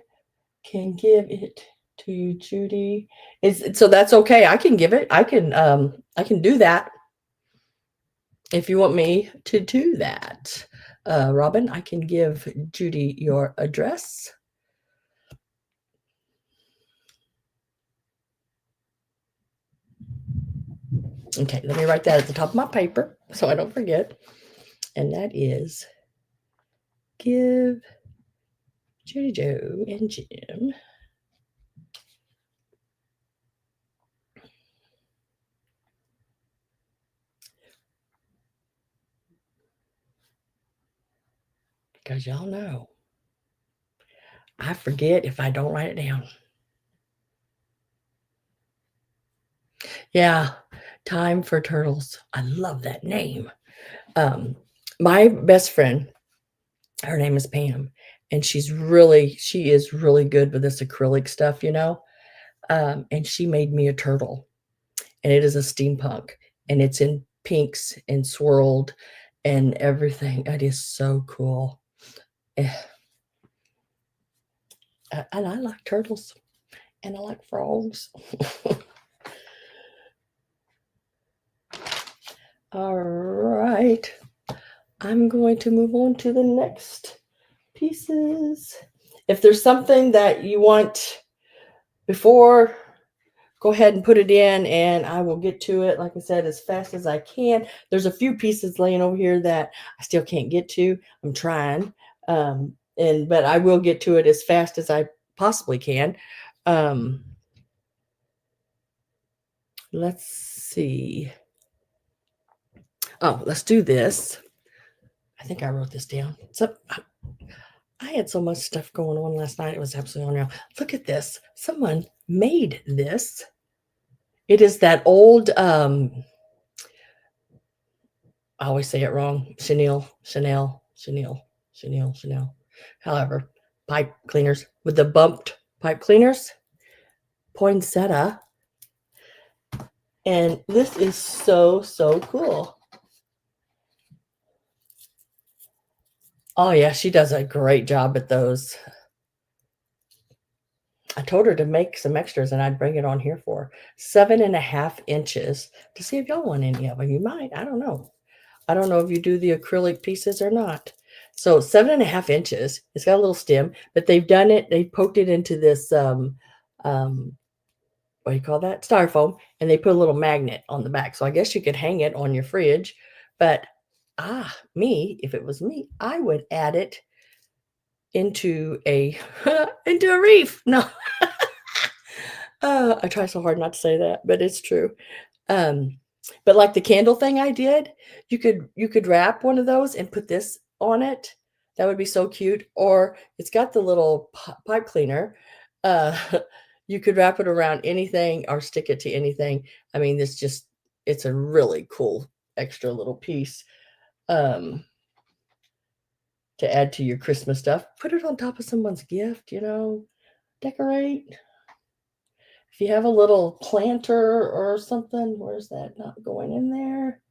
can give it to you, Judy. So that's okay. I can give it. I can do that. If you want me to do that, Robin, I can give Judy your address. Okay, let me write that at the top of my paper so I don't forget. And that is give Judy Joe and Jim because y'all know I forget if I don't write it down. Yeah, Time for Turtles. I love that name. My best friend, her name is Pam, and she is really good with this acrylic stuff, and she made me a turtle, and it is a steampunk, and it's in pinks and swirled and everything. It is so cool. And I like turtles, and I like frogs. All right. I'm going to move on to the next pieces. If there's something that you want before go ahead and put it in, and I will get to it, like I said, as fast as I can. There's a few pieces laying over here that I still can't get to. I'm trying, but I will get to it as fast as I possibly can. Um, let's see. Oh, let's do this. I think I wrote this down. So I had so much stuff going on last night. It was absolutely unreal. Look at this. Someone made this. It is that old, I always say it wrong. Chanel. However, pipe cleaners with the bumped pipe cleaners, poinsettia. And this is so, so cool. Oh, yeah, she does a great job at those. I told her to make some extras and I'd bring it on here for her. 7.5 inches to see if y'all want any of them. You might. I don't know. I don't know if you do the acrylic pieces or not. So 7.5 inches. It's got a little stem, but they've done it. They poked it into this what do you call that? Styrofoam, and they put a little magnet on the back. So I guess you could hang it on your fridge. But if it was me, I would add it into a into a reef. No, I try so hard not to say that, but it's true. Um, but like the candle thing I did, you could wrap one of those and put this on it. That would be so cute. Or it's got the little pipe cleaner. Uh, you could wrap it around anything or stick it to anything. I mean, it's a really cool extra little piece um, to add to your Christmas stuff. Put it on top of someone's gift, decorate. If you have a little planter or something, where's that not going in there?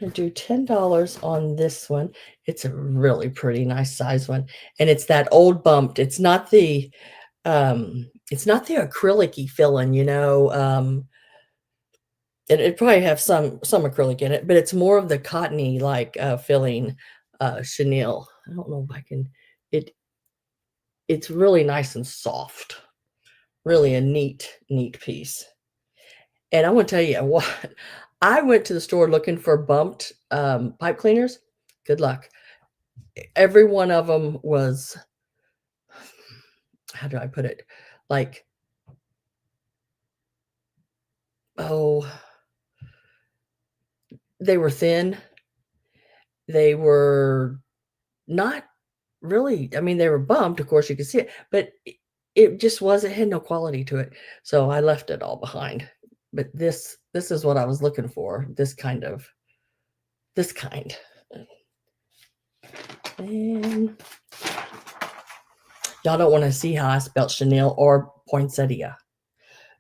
I'm gonna do $10 on this one. It's a really pretty nice size one. And it's that old bumped. It's not the acrylic-y filling, it probably have some acrylic in it, but it's more of the cottony like filling chenille. I don't know if I can it it's really nice and soft. Really a neat piece. And I want to tell you what, I went to the store looking for bumped pipe cleaners. Good luck. Every one of them was, how do I put it? Like, oh, they were thin. They were not really, I mean, they were bumped, of course you could see it, but it just wasn't, had no quality to it. So I left it all behind. But this is what I was looking for. This kind. And y'all don't want to see how I spelled chenille or poinsettia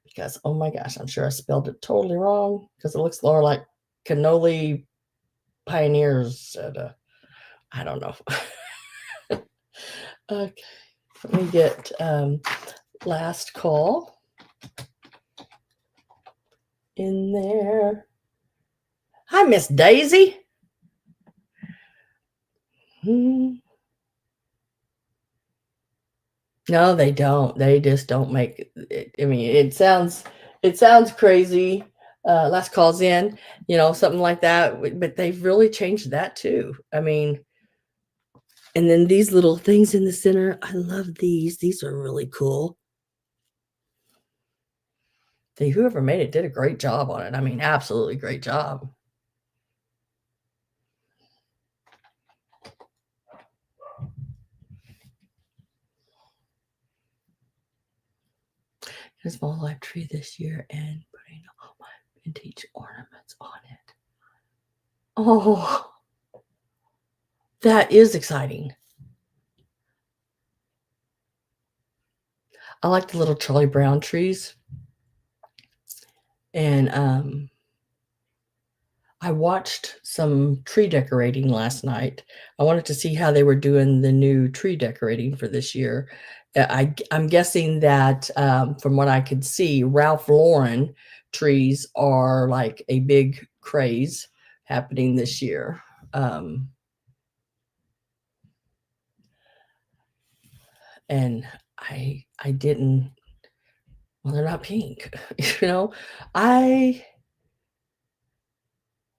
because, oh my gosh, I'm sure I spelled it totally wrong because it looks more like cannoli pioneers I don't know. Okay, let me get last call in there. Hi, Miss Daisy. No, they don't. They just don't make it. I mean, it sounds crazy. Last calls in, something like that. But they've really changed that too. I mean, and then these little things in the center, I love these. These are really cool. Whoever made it did a great job on it. I mean, absolutely great job. A small live tree this year and putting all my vintage ornaments on it. Oh, that is exciting. I like the little Charlie Brown trees. And I watched some tree decorating last night. I wanted to see how they were doing the new tree decorating for this year. I'm guessing that from what I could see, Ralph Lauren trees are like a big craze happening this year. And I didn't Well, they're not pink. You know, I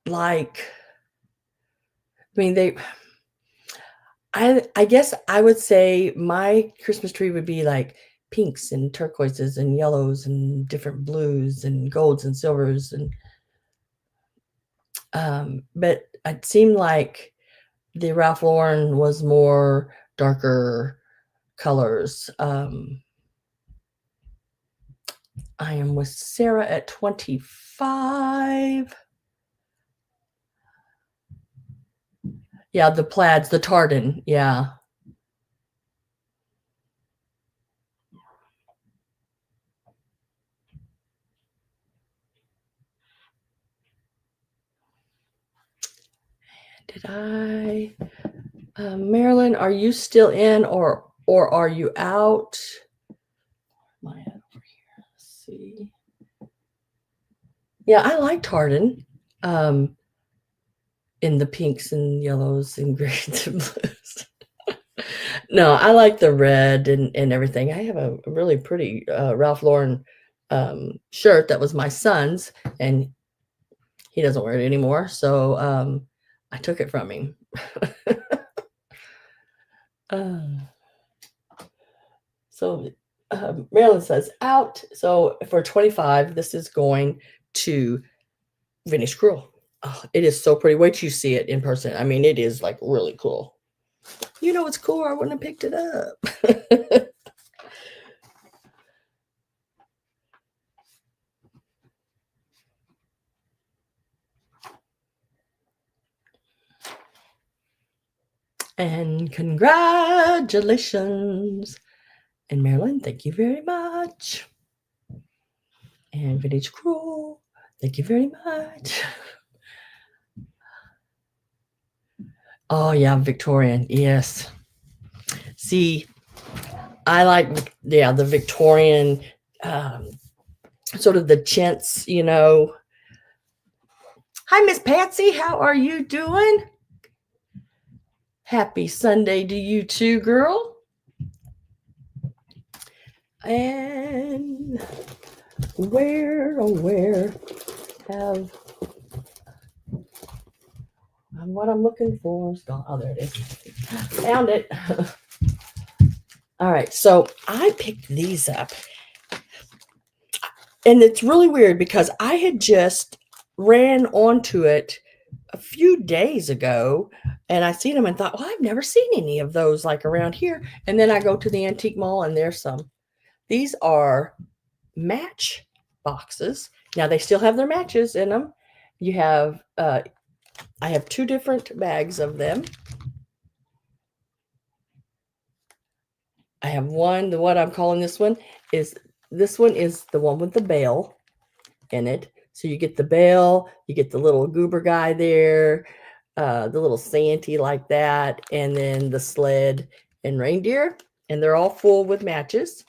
like, I mean, I guess I would say my Christmas tree would be like pinks and turquoises and yellows and different blues and golds and silvers and but it seemed like the Ralph Lauren was more darker colors. I am with Sarah at 25. Yeah, the plaids, the tartan. Yeah. Did I? Marilyn, are you still in or are you out? Where am I at over here? Let's see. Yeah, I like tartan. In the pinks and yellows and greens and blues. No, I like the red and everything. I have a really pretty Ralph Lauren shirt that was my son's, and he doesn't wear it anymore. So I took it from him. uh, so Marilyn says out. So for 25, this is going to Vintage Cruel. Oh, it is so pretty. Wait till you see it in person. I mean, it is like really cool. You know, it's cool. I wouldn't have picked it up. And congratulations. And Marilyn, thank you very much. And Vintage Cruel, thank you very much. Oh, yeah, Victorian. Yes. See, I like, yeah, the Victorian, sort of the chintz, you know. Hi, Miss Patsy. How are you doing? Happy Sunday to you too, girl. And where have what I'm looking for is gone. Oh, there it is. Found it. All right, so I picked these up. And it's really weird because I had just ran onto it a few days ago and I seen them and thought, well, I've never seen any of those like around here. And then I go to the antique mall and there's some. These are match boxes. Now they still have their matches in them. You have, I have two different bags of them. I have one, the one I'm calling this one is the one with the bell in it. So you get the bell, you get the little goober guy there, the little Santee like that, and then the sled and reindeer, and they're all full with matches.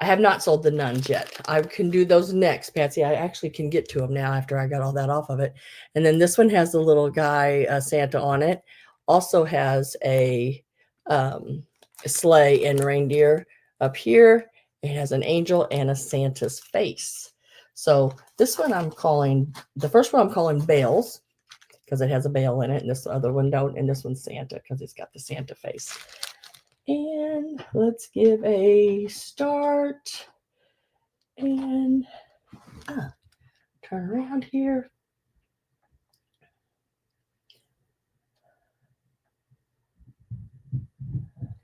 I have not sold the nuns yet. I can do those next, Patsy. I actually can get to them now after I got all that off of it. And then this one has the little guy Santa on it. Also has a sleigh and reindeer up here. It has an angel and a Santa's face. So this one I'm calling, the first one I'm calling Bales because it has a bale in it, and this other one don't, and this one's Santa because it's got the Santa face. And let's give a start and turn around here.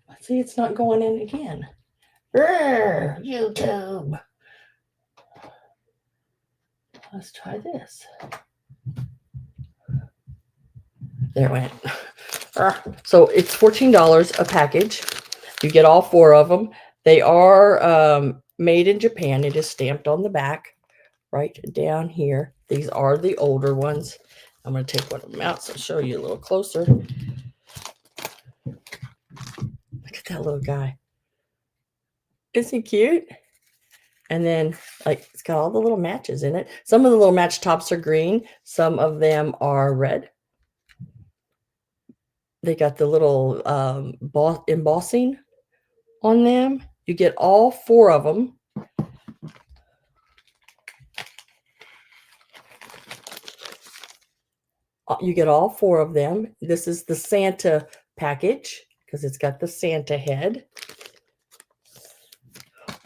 Let's see, it's not going in again. YouTube. Let's try this. There it went. So it's $14 a package. You get all four of them. They are made in Japan. It is stamped on the back right down here. These are the older ones. I'm going to take one of them out so I'll show you a little closer. Look at that little guy. Isn't he cute? And then, like, it's got all the little matches in it. Some of the little match tops are green. Some of them are red. They got the little embossing on them. You get all four of them. You get all 4 of them. This is the Santa package because it's got the Santa head.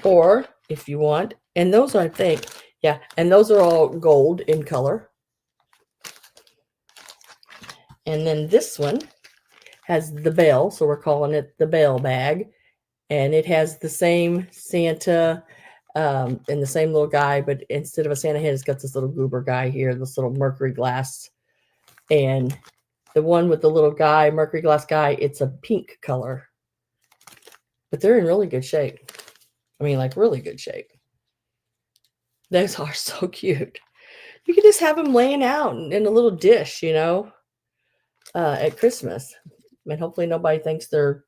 Or if you want, and those I think, yeah, and those are all gold in color. And then this one has the bell, so we're calling it the bell bag. And it has the same Santa and the same little guy, but instead of a Santa head, it's got this little goober guy here, this little mercury glass. And the one with the little guy, mercury glass guy, it's a pink color. But they're in really good shape. I mean, like really good shape. Those are so cute. You can just have them laying out in a little dish, at Christmas. And hopefully nobody thinks they're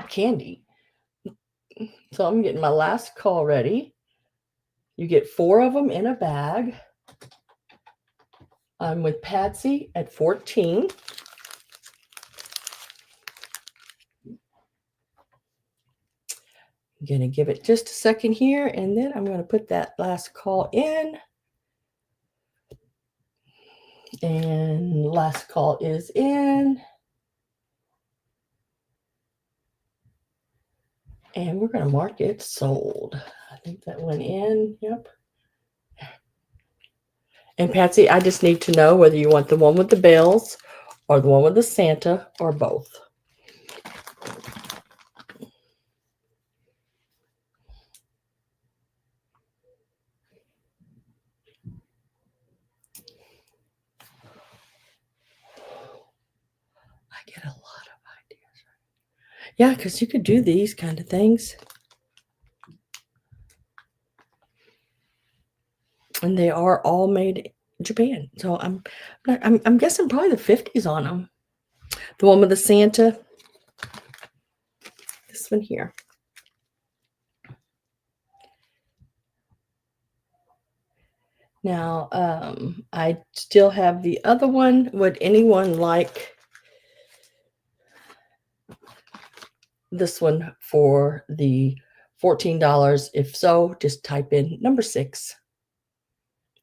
candy. So I'm getting my last call ready. You get 4 of them in a bag. I'm with Patsy at 14. I'm going to give it just a second here, and then I'm going to put that last call in. And last call is in. And we're going to mark it sold. I think that went in. Yep. And Patsy, I just need to know whether you want the one with the bells or the one with the Santa or both. I get a lot of ideas. Yeah, because you could do these kind of things. And they are all made in Japan. So I'm guessing probably the 50s on them. The one with the Santa. This one here. Now, I still have the other one. Would anyone like this one for the $14? If so, just type in number 6.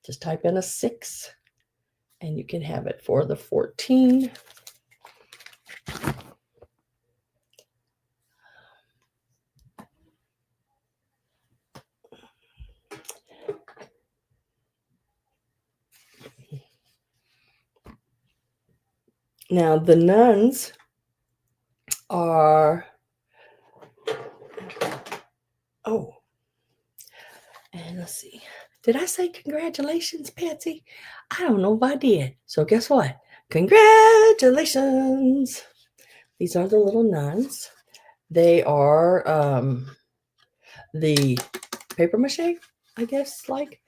Just type in a 6 and you can have it for the 14. Now the nuns are, and let's see. Did I say congratulations, Patsy? I don't know if I did. So guess what? Congratulations. These are the little nuns. They are the paper mache, I guess, like.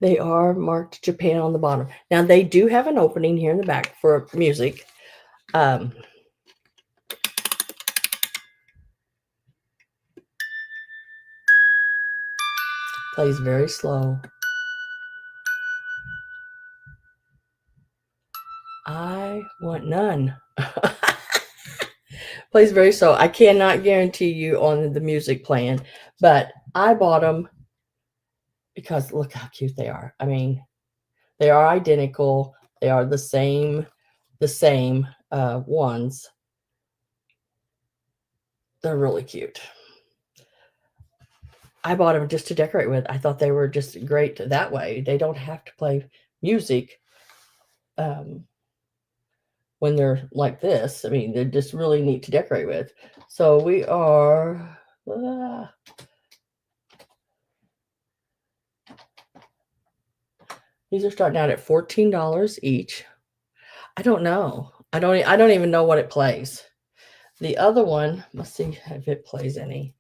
They are marked Japan on the bottom. Now, they do have an opening here in the back for music. Plays very slow. I want none. Plays very slow. I cannot guarantee you on the music playing, but I bought them because look how cute they are. I mean, they are identical. They are the same ones. They're really cute. I bought them just to decorate with. I thought they were just great that way. They don't have to play music when they're like this. I mean, they're just really neat to decorate with. So we are... these are starting out at $14 each. I don't know. I don't even know what it plays. The other one, let's see if it plays any.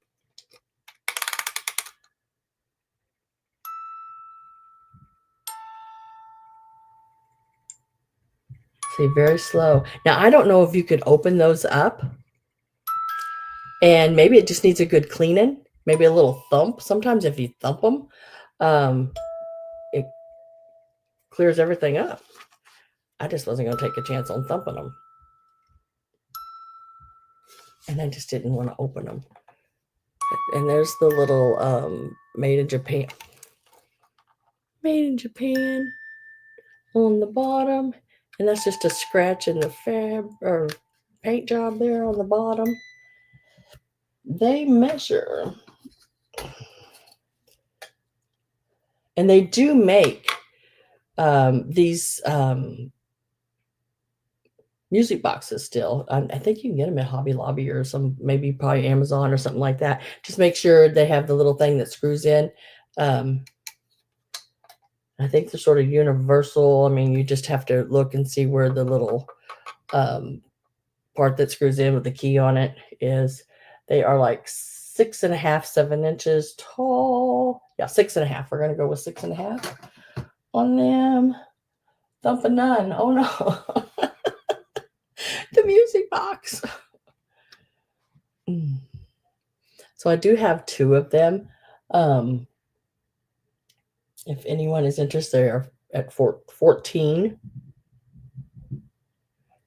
See, very slow. Now, I don't know if you could open those up. And maybe it just needs a good cleaning. Maybe a little thump. Sometimes if you thump them, it clears everything up. I just wasn't going to take a chance on thumping them. And I just didn't want to open them. And there's the little made in Japan. Made in Japan on the bottom. And that's just a scratch in the fab or paint job there on the bottom. They measure. And they do make these music boxes still. I think you can get them at Hobby Lobby or some, maybe probably Amazon or something like that. Just make sure they have the little thing that screws in. I think they're sort of universal. I mean, you just have to look and see where the little part that screws in with the key on it is. They are like 6.5, 7 inches tall. Yeah, 6.5. We're gonna go with 6.5 on them. Thump a none. Oh no. The music box. So I do have 2 of them. If anyone is interested, they are at 14.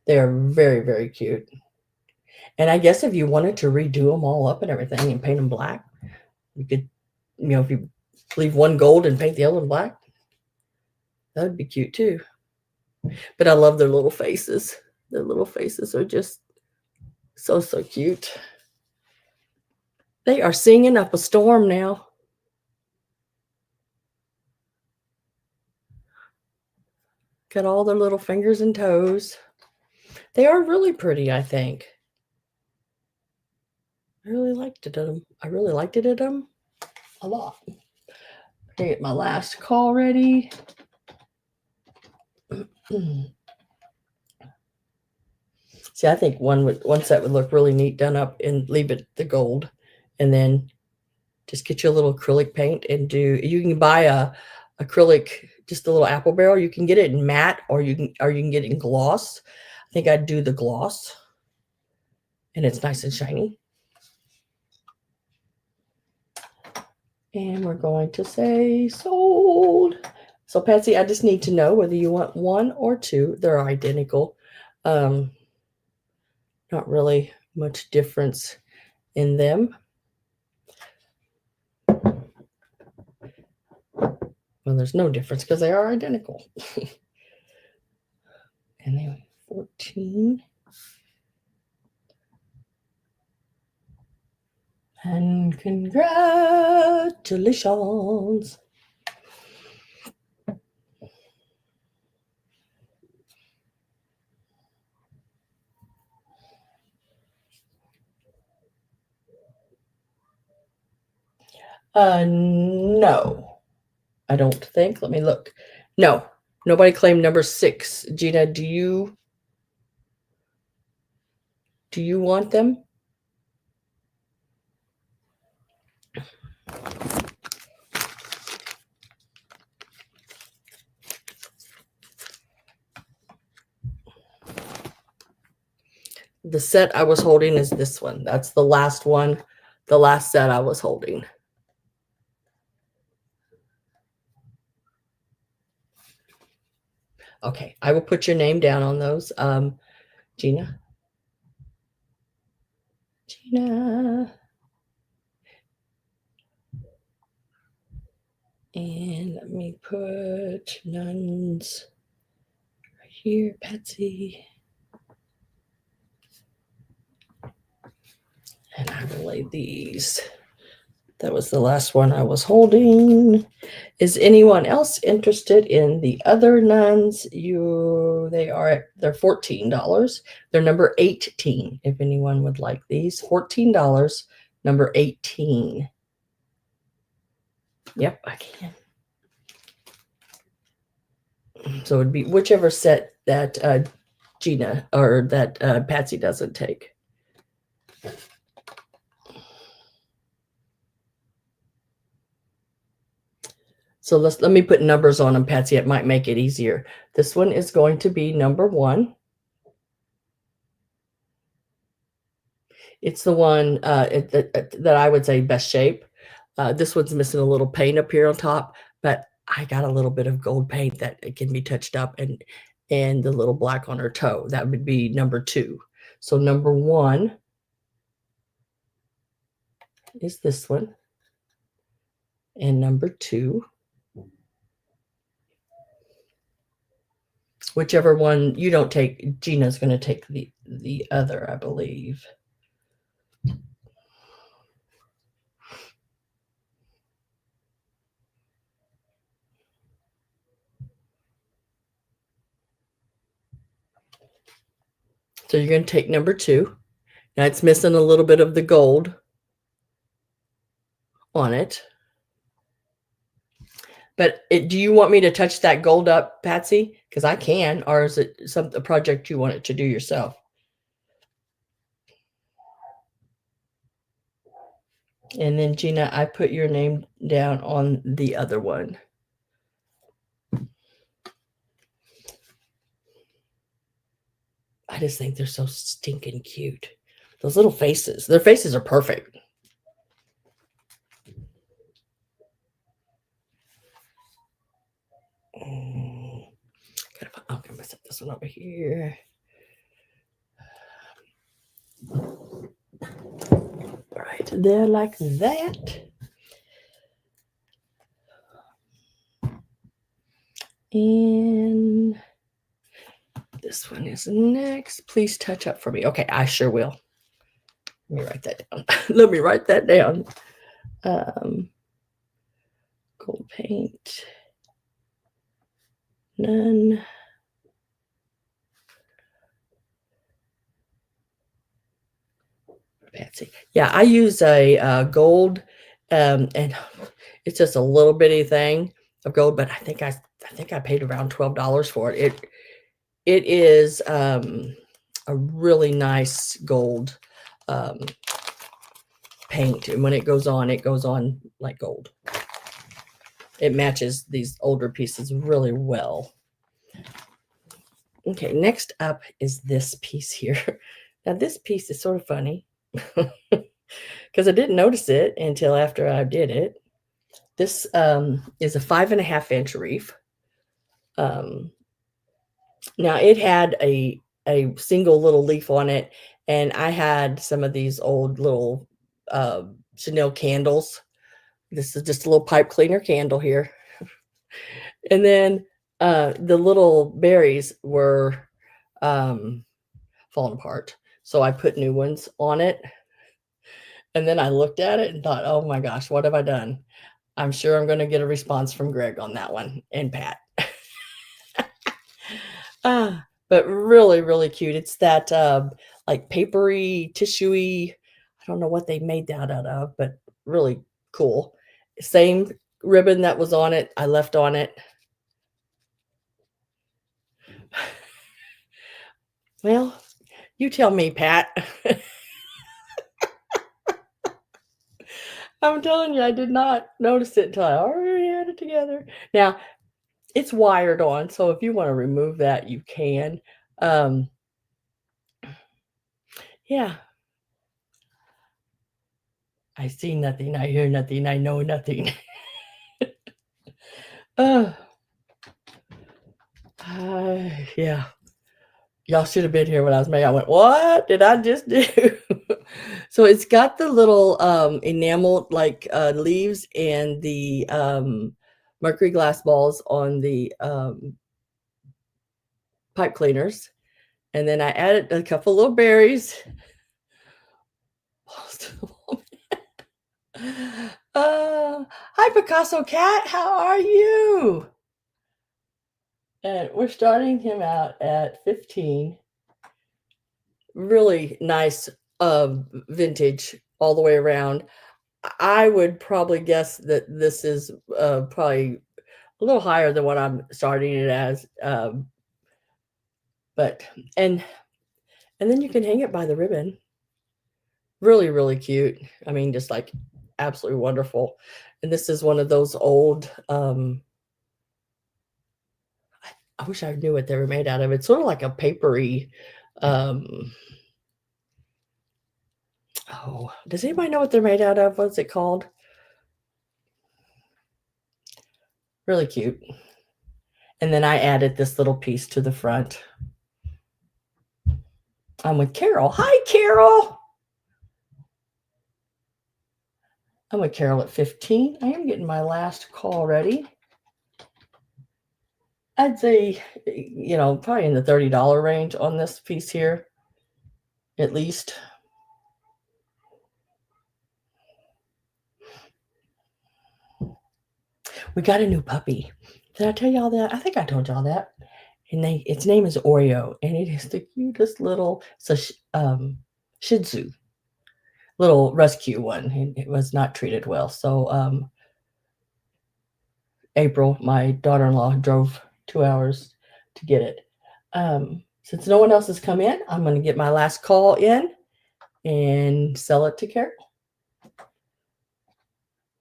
They are very, very cute. And I guess if you wanted to redo them all up and everything and paint them black, you could, if you leave one gold and paint the other one black, that would be cute too. But I love their little faces. Their little faces are just so, so cute. They are singing up a storm now. Got all their little fingers and toes. They are really pretty, I think. I really liked it at them. I really liked it at them a lot. Okay, get my last call ready. See, I think one set would look really neat done up and leave it the gold, and then just get you a little acrylic paint and you can buy a acrylic, just a little apple barrel. You can get it in matte or you can get it in gloss. I think I'd do the gloss, and it's nice and shiny. And we're going to say sold. So Patsy, I just need to know whether you want 1 or 2. They're identical. Not really much difference in them. Well, there's no difference because they are identical. And they were 14. And congratulations. No, I don't think. Let me look. No, nobody claimed number 6. Gina, do you want them? The set I was holding is this one. That's the last one, the last set I was holding. Okay, I will put your name down on those. Gina. And let me put nuns right here, Patsy. And I will lay these. That was the last one I was holding. Is anyone else interested in the other nuns? They're $14. They're number 18. If anyone would like these, $14, number 18. Yep, I can. So it'd be whichever set that Gina or that Patsy doesn't take. So let me put numbers on them, Patsy. It might make it easier. This one is going to be number 1. It's the one that I would say best shape. This one's missing a little paint up here on top, but I got a little bit of gold paint that it can be touched up, and the little black on her toe. That would be number 2. So number 1 is this one, and number 2 Whichever one you don't take, Gina's going to take the other, I believe. So you're going to take number 2. Now it's missing a little bit of the gold on it. But do you want me to touch that gold up, Patsy? Because I can, or is it a project you want it to do yourself? And then Gina, I put your name down on the other one. I just think they're so stinking cute. Those little faces. Their faces are perfect. I'm going to set this one over here. Right there like that. And this one is next. Please touch up for me. Okay, I sure will. Let me write that down. Let me write that down. Gold paint. None. Patsy. Yeah, I use a gold, and it's just a little bitty thing of gold, but I think I paid around $12 for it. It is a really nice gold paint, and when it goes on like gold. It matches these older pieces really well. Okay, next up is this piece here. Now this piece is sort of funny because I didn't notice it until after I did it. This is a 5.5-inch reef. Now it had a single little leaf on it, and I had some of these old little Chanel candles. This is just a little pipe cleaner candle here. And then the little berries were falling apart. So I put new ones on it. And then I looked at it and thought, oh my gosh, what have I done? I'm sure I'm going to get a response from Greg on that one and Pat. But really, really cute. It's that like papery, tissuey. I don't know what they made that out of, but really cool. Same ribbon that was on it, I left on it. Well, you tell me, Pat. I'm telling you, I did not notice it until I already had it together. Now, it's wired on, so if you want to remove that, you can. Yeah. I see nothing, I hear nothing, I know nothing. Yeah. Y'all should have been here when I was making. I went, what did I just do? So it's got the little enamel like leaves and the mercury glass balls on the pipe cleaners. And then I added a couple little berries. Hi, Picasso Cat. How are you? And we're starting him out at 15. Really nice vintage all the way around. I would probably guess that this is probably a little higher than what I'm starting it as. But and then you can hang it by the ribbon. Really, really cute. I mean, just like absolutely wonderful. And this is one of those old I wish I knew what they were made out of. It's sort of like a papery oh, does anybody know what they're made out of? What's it called? Really cute. And then I added this little piece to the front. I'm with Carol. Hi, Carol. I'm with Carol at 15. I am getting my last call ready. I'd say, probably in the $30 range on this piece here, at least. We got a new puppy. Did I tell y'all that? I think I told y'all that. And its name is Oreo, and it is the cutest little, it's a Shih Tzu, little rescue one. It was not treated well. So April, my daughter-in-law, drove 2 hours to get it. Since no one else has come in, I'm going to get my last call in and sell it to Carol.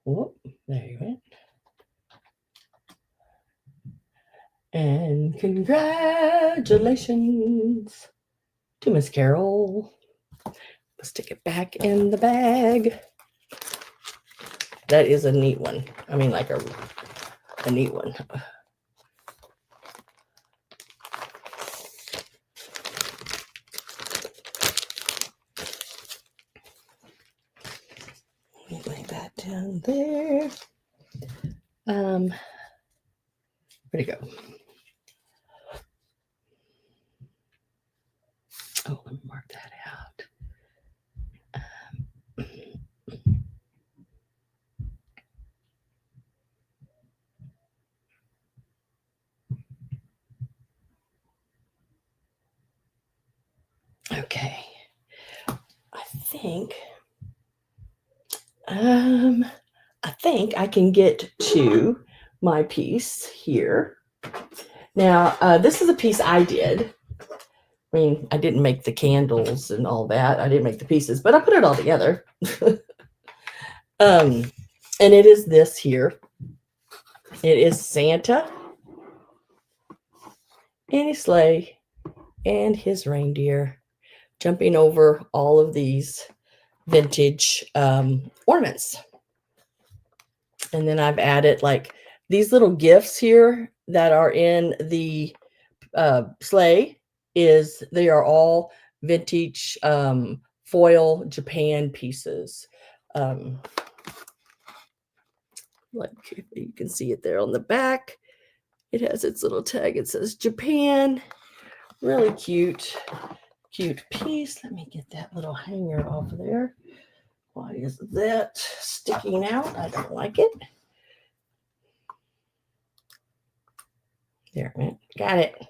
Whoop, there you went. And congratulations to Miss Carol. Let's stick it back in the bag. That is a neat one. I mean, like a neat one. Let me lay that down there. Where'd it go? Oh, let me mark that out. Okay. I think I can get to my piece here. Now, this is a piece I did. I mean, I didn't make the candles and all that. I didn't make the pieces, but I put it all together. And it is this here. It is Santa and his sleigh and his reindeer jumping over all of these vintage ornaments. And then I've added like these little gifts here that are in the sleigh. They are all vintage foil Japan pieces. Like you can see it there on the back. It has its little tag. It says Japan. Really cute piece. Let me get that little hanger off of there. Why is that sticking out? I don't like it. There, got it.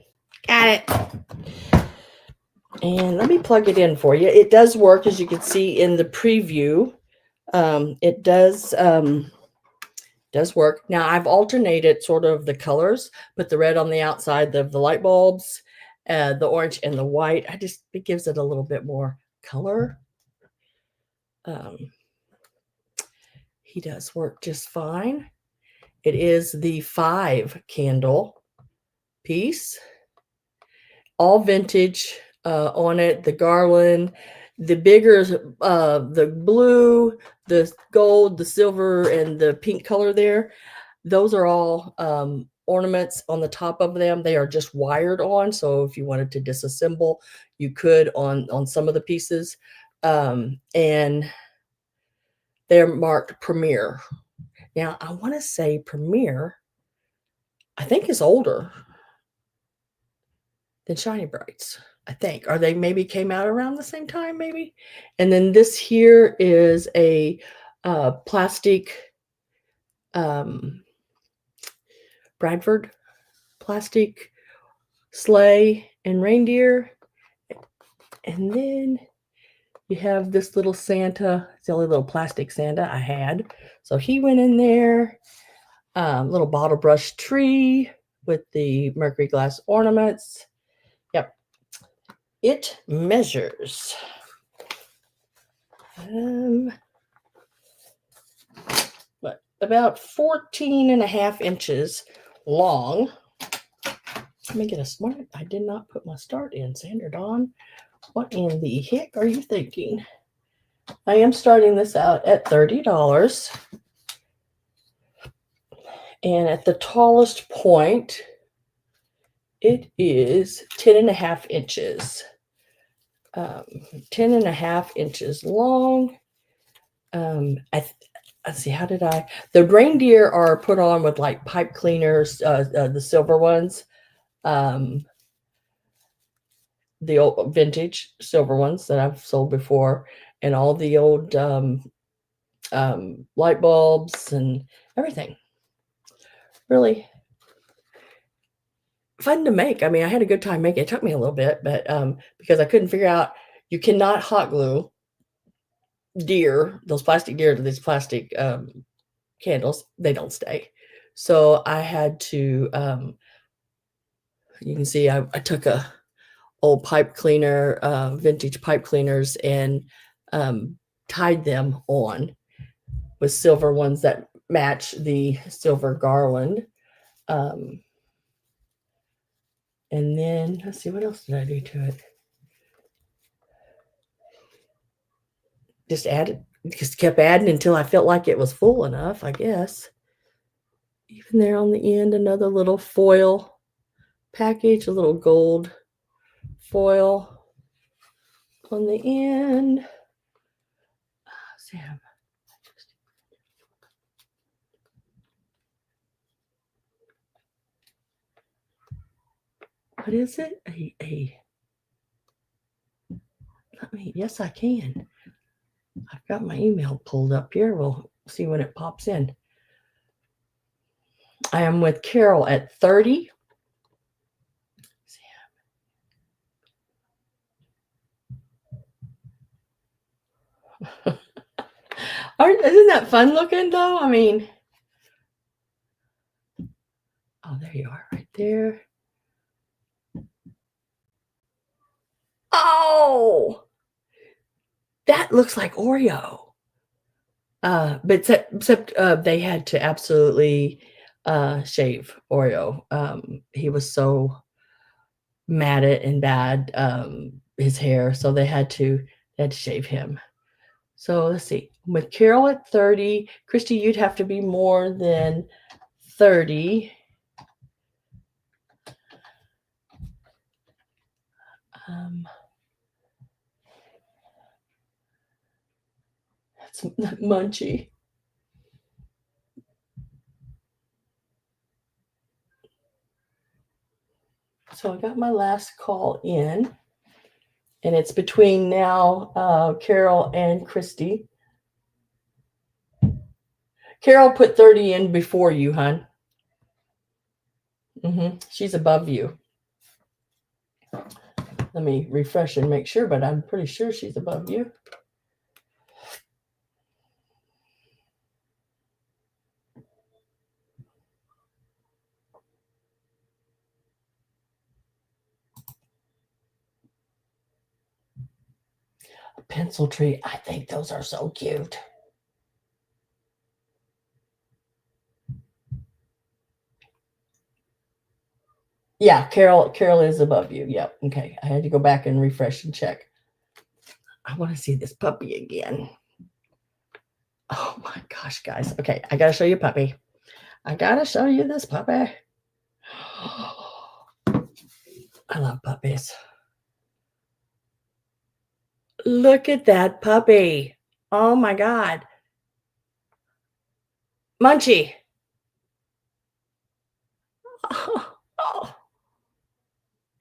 And let me plug it in for you. It does work, as you can see in the preview. It does work. Now, I've alternated sort of the colors, put the red on the outside of the light bulbs, the orange and the white. It gives it a little bit more color. He does work just fine. It is the 5 candle piece, all vintage on it. The garland, the bigger, the blue, the gold, the silver, and the pink color there. Those are all ornaments on the top of them. They are just wired on. So if you wanted to disassemble, you could on some of the pieces. And they're marked Premier. Now, I want to say Premier, I think, is older than Shiny Brights, I think. Or they maybe came out around the same time, maybe. And then this here is a plastic Bradford plastic sleigh and reindeer. And then you have this little Santa. It's the only little plastic Santa I had. So he went in there. Little bottle brush tree with the mercury glass ornaments. Yep. It measures about 14.5 inches long. Let me get a smart. I did not put my start in, Sandra Dawn. What in the heck are you thinking? I am starting this out at $30. And at the tallest point, it is 10.5 inches. 10.5 inches long. Let's see, how did the reindeer are put on with like pipe cleaners, the silver ones. the old vintage silver ones that I've sold before, and all the old light bulbs and everything. Really fun to make. I mean, I had a good time making it. It took me a little bit, but because I couldn't figure out, you cannot hot glue those plastic deer to these plastic candles. They don't stay. So I had to, you can see I took a old pipe cleaner, vintage pipe cleaners, and tied them on with silver ones that match the silver garland. And then let's see, what else did I do to it? Just kept adding until I felt like it was full enough, I guess. Even there on the end, another little foil package, a little gold foil on the end. Sam. What is it? Yes, I can. I've got my email pulled up here. We'll see when it pops in. I am with Carol at 30. Isn't that fun looking though? I mean, oh, there you are right there. Oh, that looks like Oreo. But except they had to absolutely shave Oreo. He was so matted and bad, his hair, so they had to shave him. So let's see. With Carol at 30, Christy, you'd have to be more than 30. That's Munchie. So I got my last call in, and it's between now Carol and Christy. Carol put 30 in before you, hon. She's above you. Let me refresh and make sure, but I'm pretty sure she's above you. A pencil tree. I think those are so cute. Yeah, Carol is above you. Yep. Okay. I had to go back and refresh and check. I want to see this puppy again. Oh my gosh, guys. Okay, I gotta show you puppy. I gotta show you this puppy. I love puppies. Look at that puppy. Oh my God. Munchie. Oh.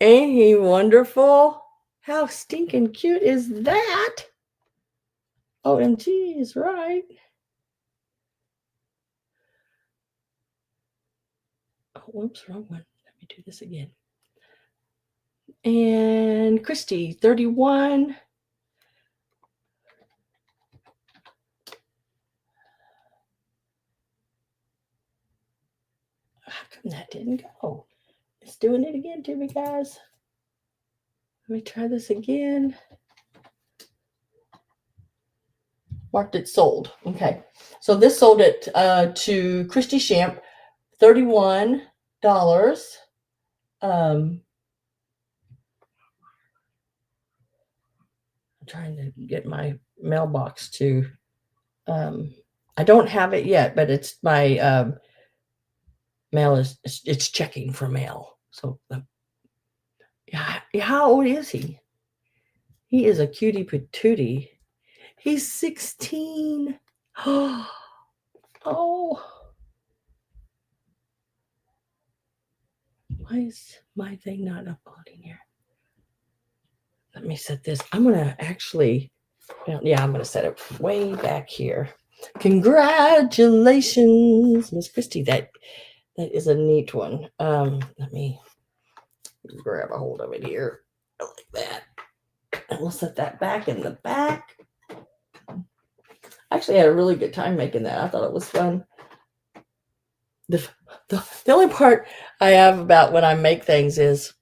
Ain't he wonderful? How stinking cute is that? OMG is right. Oh, whoops, wrong one. Let me do this again. And Christy, 31. How come that didn't go? It's doing it again to me, guys. Let me try this again. Marked it sold. Okay. So this sold it to Christy Shamp, $31. I'm trying to get my mailbox to, I don't have it yet, but it's my mail it's checking for mail. So yeah, how old is he? He is a cutie patootie. He's 16. Oh, Why is my thing not uploading here? Let me set this. I'm going to actually, yeah, I'm going to set it way back here. Congratulations, Miss Christie. That is a neat one. Let me grab a hold of it here like that. And we'll set that back in the back. I actually had a really good time making that. I thought it was fun. The only part I have about when I make things is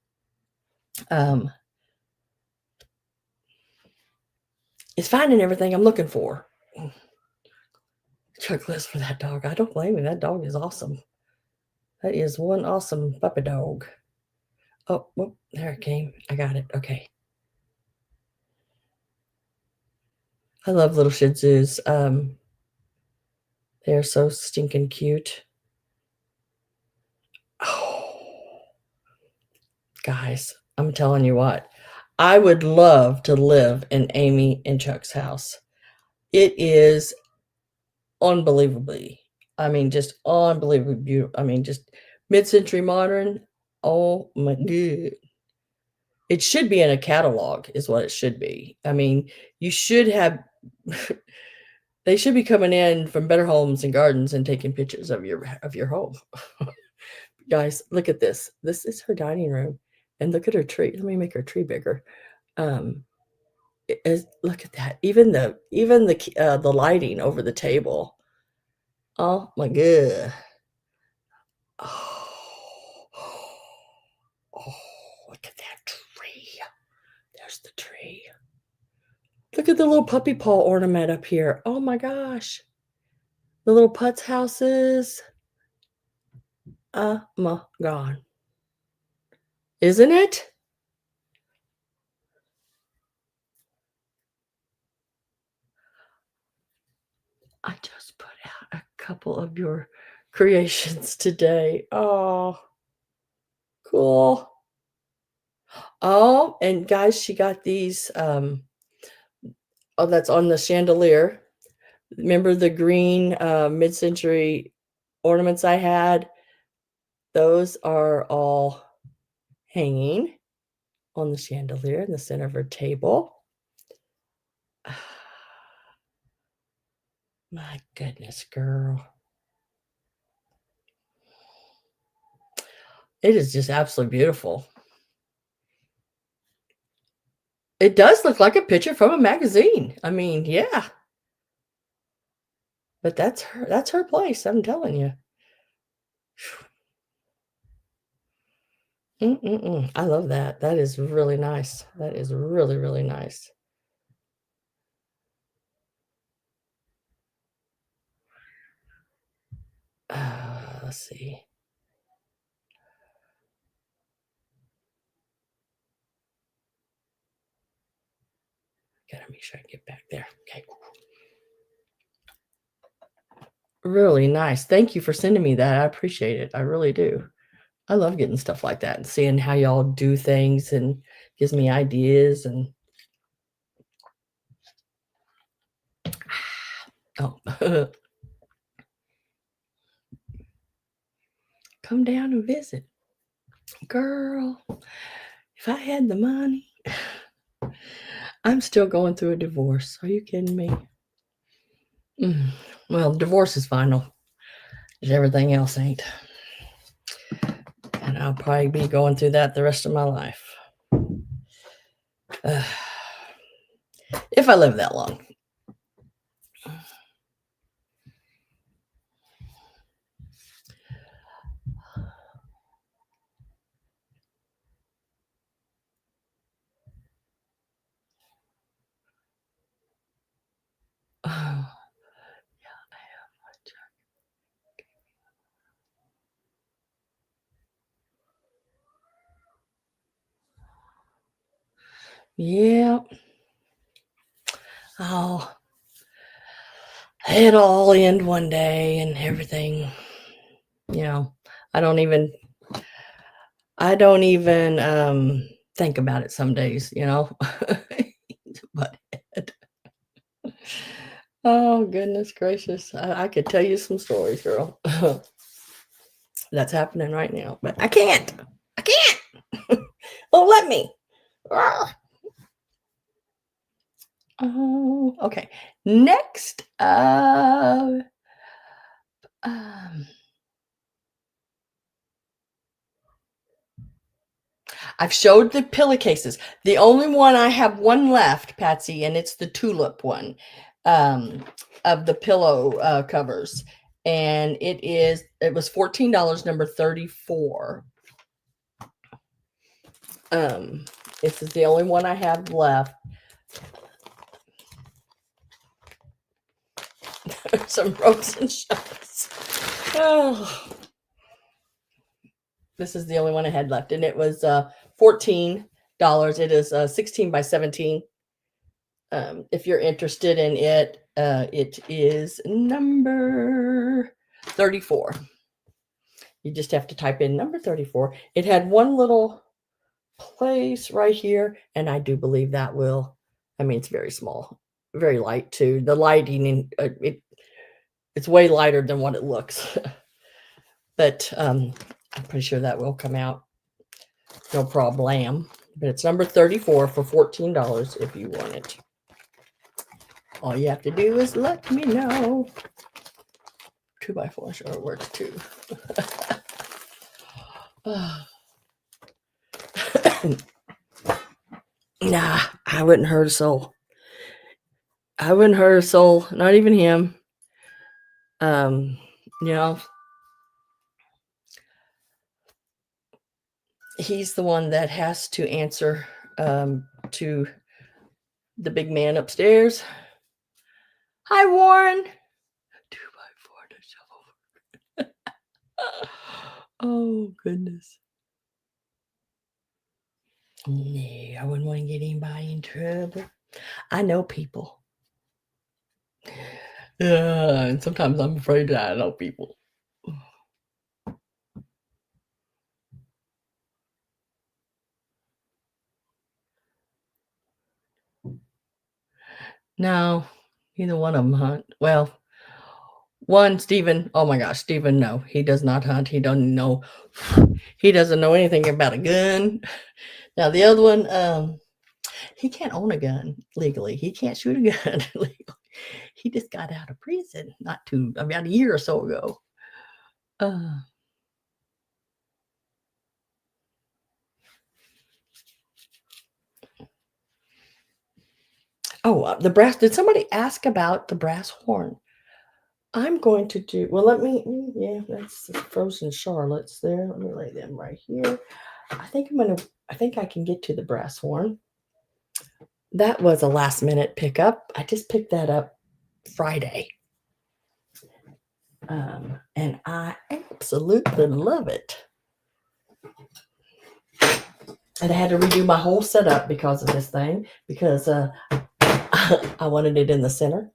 it's finding everything I'm looking for. Checklist for that dog. I don't blame him. That dog is awesome. That is one awesome puppy dog. Oh, whoop, there it came. I got it. Okay. I love little Shih Tzus. They're so stinking cute. Oh, guys, I'm telling you what. I would love to live in Amy and Chuck's house. It is unbelievably, just unbelievably beautiful. Just mid-century modern. Oh my god. It should be in a catalog is what it should be. You should have they should be coming in from Better Homes and Gardens and taking pictures of your home. Guys, look at this. This is her dining room. And look at her tree. Let me make her tree bigger. Look at that. Even the lighting over the table. Oh my god. Oh, look at that tree. There's the tree. Look at the little puppy paw ornament up here. Oh my gosh. The little putz houses. Oh my god. Isn't it? I just put out a couple of your creations today. Oh, cool. Oh, and guys, she got these. That's on the chandelier. Remember the green mid-century ornaments I had? Those are all hanging on the chandelier in the center of her table. My goodness, girl. It is just absolutely beautiful. It does look like a picture from a magazine. Yeah. But that's her place, I'm telling you. I love that. That is really nice. That is really, really nice. Let's see. Gotta make sure I get back there. Okay. Really nice. Thank you for sending me that. I appreciate it. I really do. I love getting stuff like that and seeing how y'all do things and gives me ideas and oh come down and visit. Girl, if I had the money, I'm still going through a divorce. Are you kidding me? Well, divorce is final. Everything else ain't. And I'll probably be going through that the rest of my life. If I live that long. Yeah. Oh, it'll all end one day and everything. I don't even think about it some days, But oh goodness gracious. I could tell you some stories, girl. That's happening right now, but I can't. Oh, okay. Next up, um, I've showed the pillowcases. The only one I have one left, Patsy, and it's the tulip one um, of the pillow covers. And it was $14, number 34. This is the only one I have left. Some ropes and shovels. Oh, this is the only one I had left, and it was $14. It is 16 by 17. If you're interested in it, it is number 34. You just have to type in number 34. It had one little place right here, and I do believe that will, I mean, it's very small, very light too. The lighting, it's way lighter than what it looks. But I'm pretty sure that will come out no problem. But it's number 34 for $14 if you want it. All you have to do is let me know. 2x4 sure works too. Nah, I wouldn't hurt a soul. I wouldn't hurt a soul, not even him. You know, he's the one that has to answer to the big man upstairs. Hi, Warren. 2x4 to shovel. Oh, goodness. No, I wouldn't want to get anybody in trouble. I know people. Yeah, and sometimes I'm afraid that I know people. No, neither one of them hunt. Well, one, Stephen, oh my gosh, Stephen, no, he does not hunt. He doesn't know. He doesn't know anything about a gun. Now, the other one, he can't own a gun legally. He can't shoot a gun legally. He just got out of prison about a year or so ago. The brass. Did somebody ask about the brass horn? I'm going to do, well, that's the frozen Charlottes there. Let me lay them right here. I think I can get to the brass horn. That was a last minute pickup. I just picked that up Friday. And I absolutely love it. And I had to redo my whole setup because of this thing, because I wanted it in the center.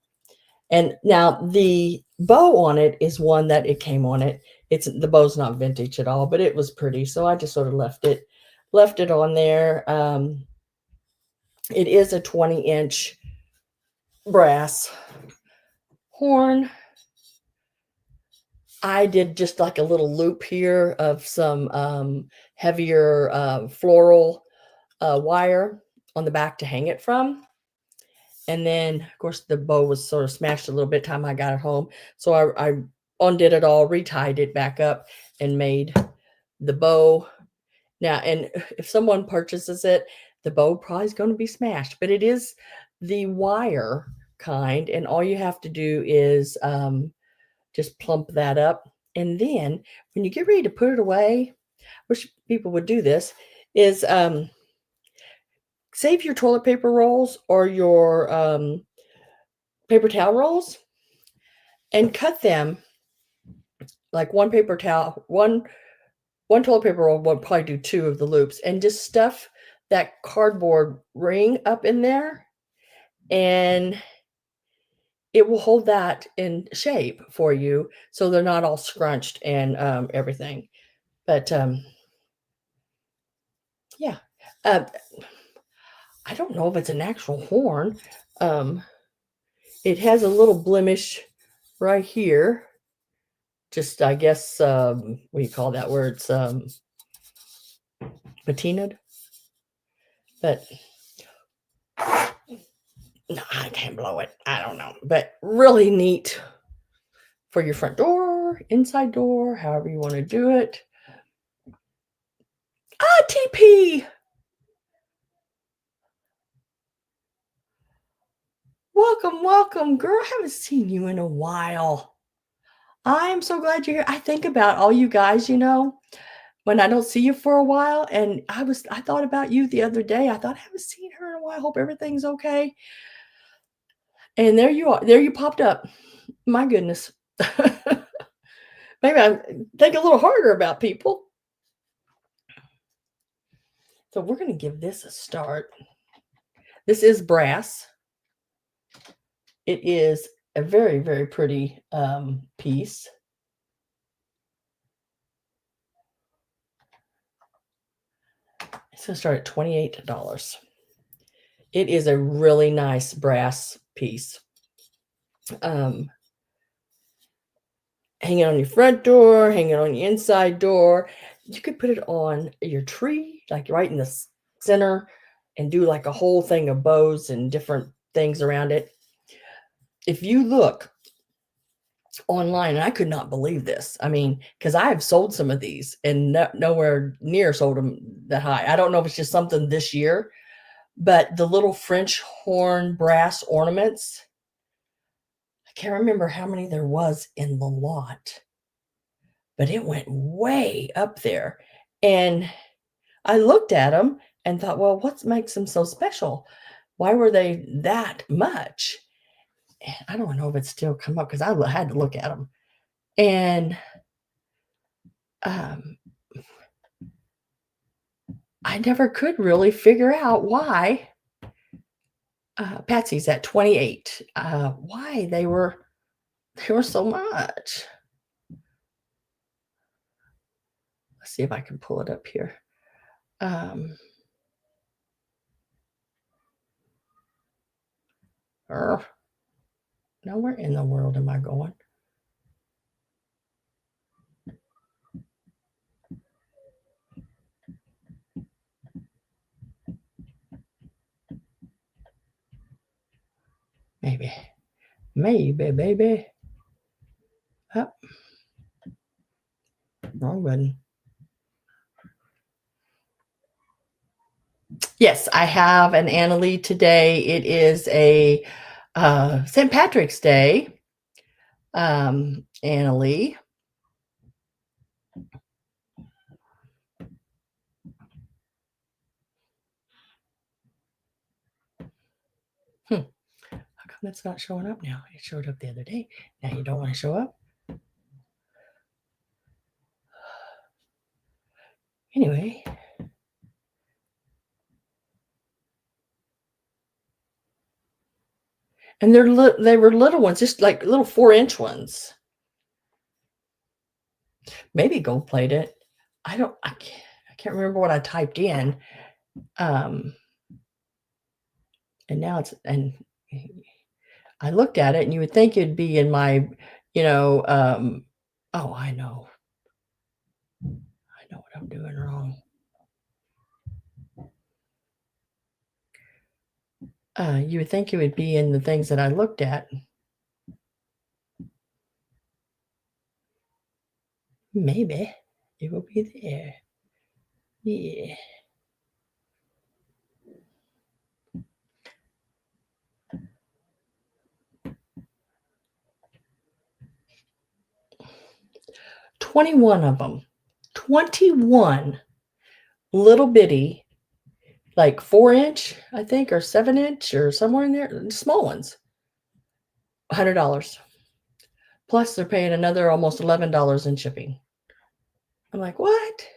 And now the bow on it is one that it came on it. The bow's not vintage at all, but it was pretty. So I just sort of left it on there. It is a 20-inch brass horn. I did just like a little loop here of some heavier floral wire on the back to hang it from. And then, of course, the bow was sort of smashed a little bit time I got it home. So I undid it all, retied it back up, and made the bow. Now, and if someone purchases it, the bow probably is going to be smashed. But it is the wire kind, and all you have to do is just plump that up. And then when you get ready to put it away, which people would do this, is save your toilet paper rolls or your paper towel rolls and cut them like one paper towel, one toilet paper roll will probably do 2 of the loops, and just stuff that cardboard ring up in there, and it will hold that in shape for you so they're not all scrunched and everything. But yeah, I don't know if it's an actual horn. It has a little blemish right here. Just, I guess, what do you call that, where it's patinaed? But No, I can't blow it. I don't know, but really neat for your front door, inside door, however you want to do it. Ah, TP. Welcome, welcome, girl. I haven't seen you in a while. I am so glad you're here. I think about all you guys, when I don't see you for a while. And I thought about you the other day. I thought I haven't seen her in a while. I hope everything's okay. And there you are. There you popped up. My goodness. Maybe I think a little harder about people. So we're going to give this a start. This is brass. It is a very, very pretty piece. It's going to start at $28. It is a really nice brass piece. Hang it on your front door, hang it on your inside door. You could put it on your tree, like right in the center, and do like a whole thing of bows and different things around it. If you look online, and I could not believe this. I mean, because I have sold some of these and nowhere near sold them that high. I don't know if it's just something this year, but the little French horn brass ornaments, I can't remember how many there was in the lot, but it went way up there. And I looked at them and thought, well, what makes them so special? Why were they that much? And I don't know if it's still come up because I had to look at them. And I never could really figure out why. Patsy's at 28. Why they were so much. Let's see if I can pull it up here. Now where in the world am I going? Maybe, baby. Oh, wrong button. Yes, I have an Annalie today. It is a St. Patrick's Day. Annalie. How come that's not showing up now? It showed up the other day. Now you don't want to show up? Anyway. And they were little ones, just like little 4-inch ones. Maybe gold plated. I can't remember what I typed in. And now and I looked at it and you would think it'd be in my, oh, I know. I know what I'm doing wrong. You would think it would be in the things that I looked at. Maybe it will be there. Yeah. $21 of them. 21 little bitty, like 4-inch, I think, or 7-inch, or somewhere in there, small ones. $100. Plus, they're paying another almost $11 in shipping. I'm like, what?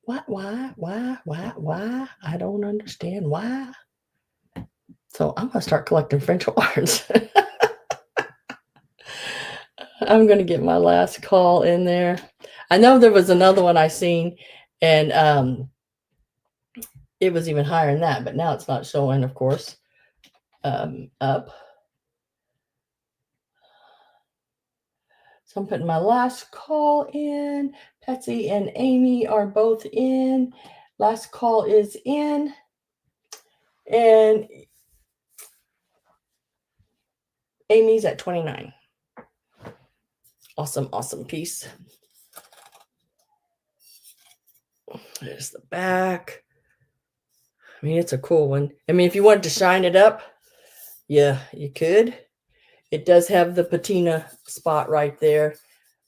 What? Why? I don't understand why. So I'm gonna start collecting French horns. I'm gonna get my last call in there. I know there was another one I seen, and it was even higher than that, but now it's not showing, of course, up. So I'm putting my last call in. Patsy and Amy are both in. Last call is in. And Amy's at $29. Awesome, awesome piece. There's the back. I mean, it's a cool one. I mean, if you wanted to shine it up, yeah, you could. It does have the patina spot right there.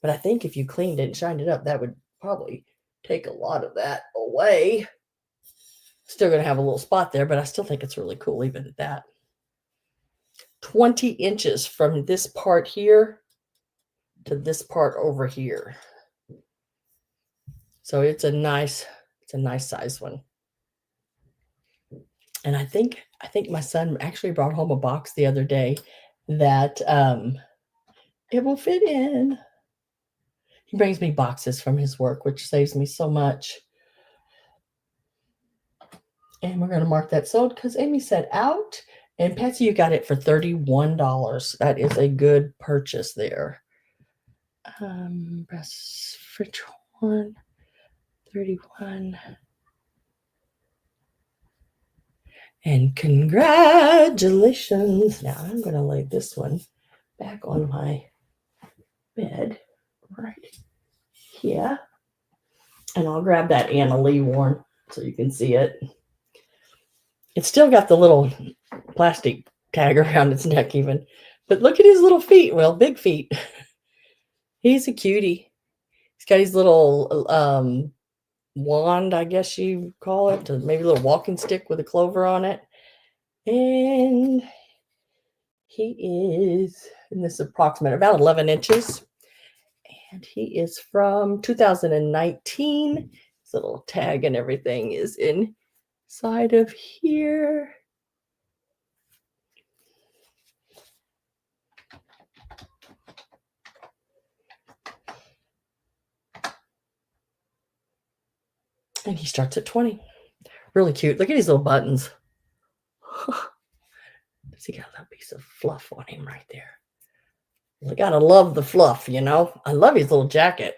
But I think if you cleaned it and shined it up, that would probably take a lot of that away. Still going to have a little spot there, but I still think it's really cool even at that. 20 inches from this part here to this part over here. So it's a nice size one. And I think my son actually brought home a box the other day that it will fit in. He brings me boxes from his work, which saves me so much. And we're going to mark that sold because Amy said out. And Patsy, you got it for $31. That is a good purchase there. Brass fridge horn, 31. And congratulations. Now I'm going to lay this one back on my bed right here. And I'll grab that Anna Lee one so you can see it. It's still got the little plastic tag around its neck even. But look at his little feet. Well, big feet. He's a cutie. He's got his little wand, I guess you call it. Maybe a little walking stick with a clover on it. And he is, in this approximate, about 11 inches. And he is from 2019. His little tag and everything is inside of here. And he starts at 20. Really cute. Look at these little buttons. Does he got a little piece of fluff on him right there? I gotta love the fluff, you know. I love his little jacket.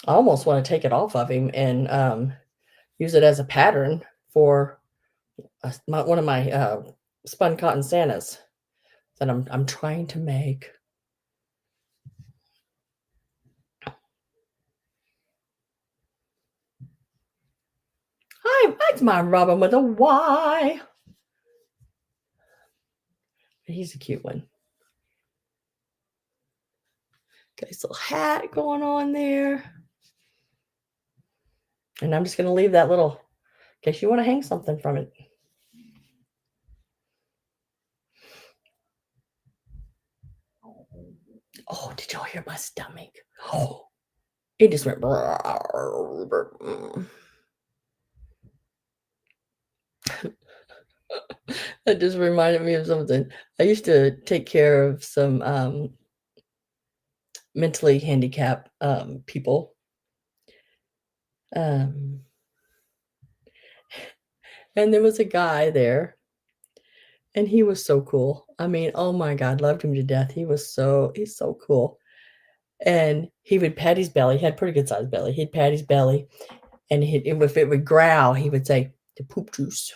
I almost want to take it off of him and use it as a pattern for one of my spun cotton Santas that I'm trying to make. Hi, that's my Robin with a Y. He's a cute one. Got his little hat going on there. And I'm just going to leave that little, in case you want to hang something from it. Oh, did y'all hear my stomach? Oh, it just went. That just reminded me of something. I used to take care of some mentally handicapped people. And there was a guy there, and he was so cool. I mean, oh my God, loved him to death. He's so cool. And he would pat his belly. He had a pretty good sized belly. He'd pat his belly, and if it would growl, he would say, "The poop juice."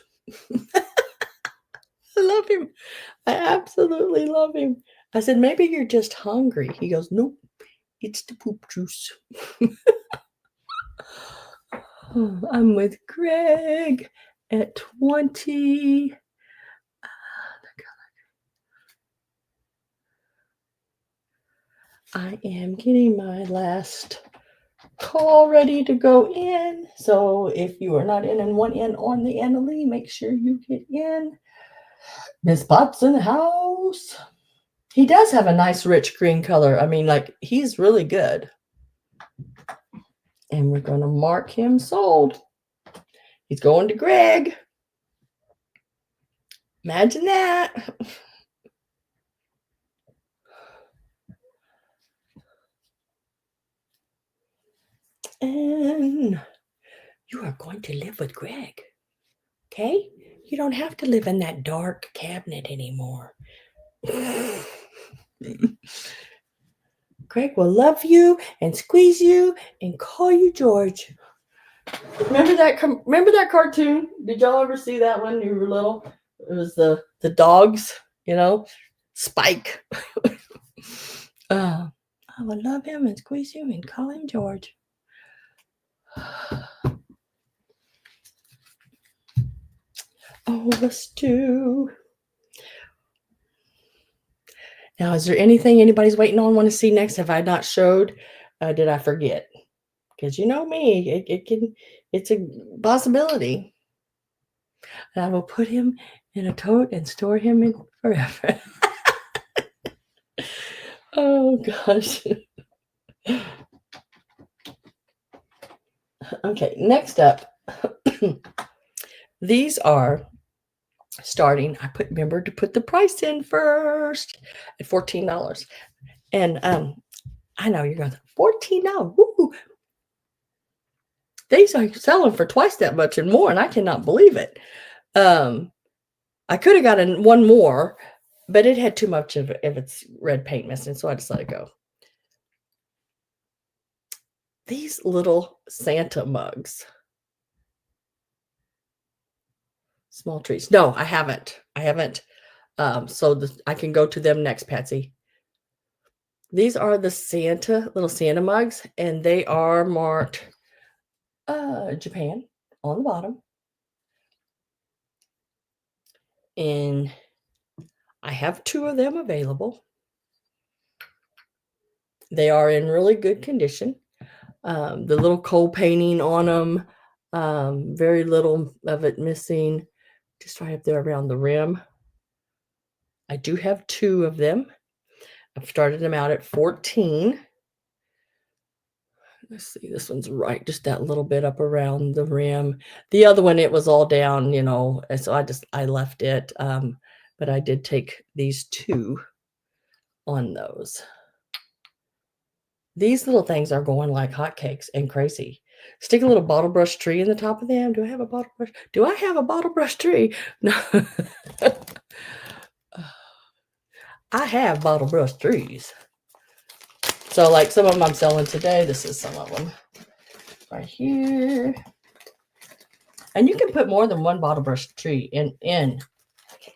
I love him. I absolutely love him. I said, maybe you're just hungry. He goes, nope, it's the poop juice. I'm with Greg at 20. I am getting my last call ready to go in. So if you are not in and want in on the Anna Lee, make sure you get in. Miss Potts in the house. He does have a nice rich green color. I mean, like, he's really good. And we're going to mark him sold. He's going to Greg. Imagine that. And you are going to live with Greg. Okay? You don't have to live in that dark cabinet anymore. Greg will love you and squeeze you and call you George. Remember that cartoon? Did y'all ever see that when you were little? It was the dogs, you know, Spike. I would love him and squeeze him and call him George. Oh, the stew. Now, is there anything anybody's waiting on, want to see next? Have I not showed? Did I forget? Because you know me, it's a possibility. And I will put him in a tote and store him in forever. Oh, gosh. Okay, next up. These are starting. Remember to put the price in first at $14. And I know you're going to $14. Woo! These are selling for twice that much and more, and I cannot believe it. I could have gotten one more, but it had too much of its red paint missing, so I just let it go. These little Santa mugs. Small trees. No, I haven't. So I can go to them next, Patsy. These are the little Santa mugs, and they are marked Japan on the bottom. And I have 2 of them available. They are in really good condition. The little coal painting on them, very little of it missing, just right up there around the rim. I do have 2 of them. I've started them out at 14. Let's see, this one's right, just that little bit up around the rim. The other one, it was all down, and so I left it. But I did take these 2 on those. These little things are going like hotcakes and crazy. Stick a little bottle brush tree in the top of them. Do I have a bottle brush? Do I have a bottle brush tree? No. I have bottle brush trees. So like some of them I'm selling today. This is some of them right here. And you can put more than one bottle brush tree in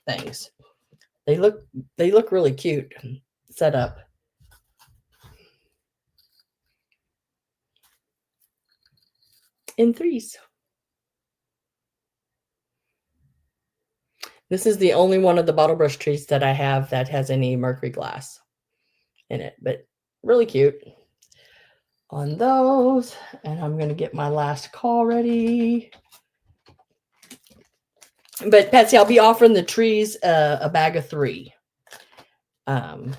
things. They look really cute set up. In threes. This is the only one of the bottle brush trees that I have that has any mercury glass in it, but really cute on those. And I'm going to get my last call ready. But Patsy, I'll be offering the trees a bag of 3. And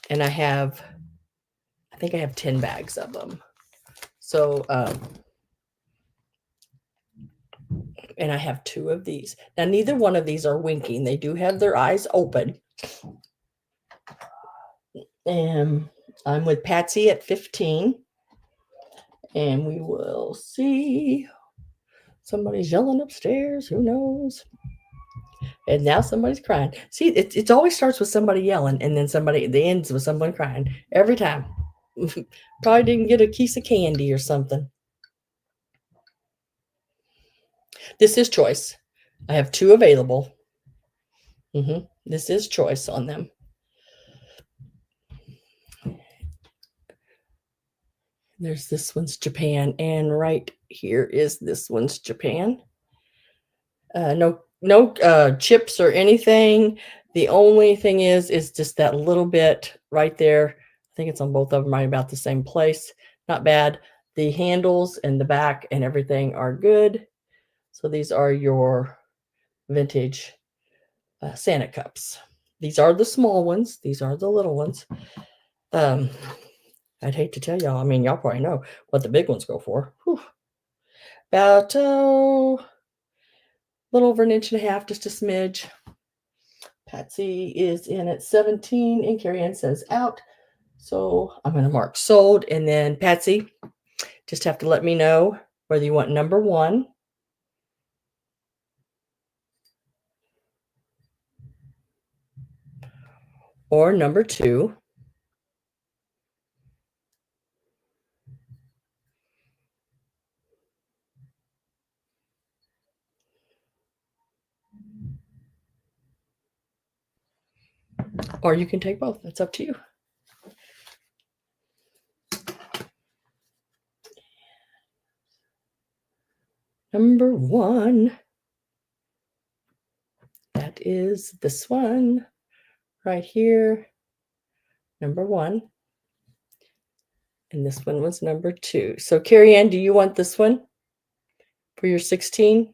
I think I have 10 bags of them. So, and I have 2 of these. Now, neither one of these are winking. They do have their eyes open. And I'm with Patsy at 15. And we will see. Somebody's yelling upstairs. Who knows? And now somebody's crying. See, it always starts with somebody yelling, and then it ends with someone crying. Every time. Probably didn't get a piece of candy or something. This is choice. I have 2 available. This is choice on them. There's this one's Japan, and right here is this one's Japan. No chips or anything. The only thing is just that little bit right there. I think it's on both of them right about the same place. Not bad. The handles and the back and everything are good. So these are your vintage Santa cups. These are the small ones. These are the little ones. I'd hate to tell y'all. I mean, y'all probably know what the big ones go for. Whew. About a little over 1.5 inches, just a smidge. Patsy is in at 17 and Carrie Ann says out. So I'm going to mark sold. And then Patsy, just have to let me know whether you want number 1 or number 2. Or you can take both. That's up to you. Number 1. That is this one right here. Number 1. And this one was number 2. So Carrie Ann, do you want this one for your 16?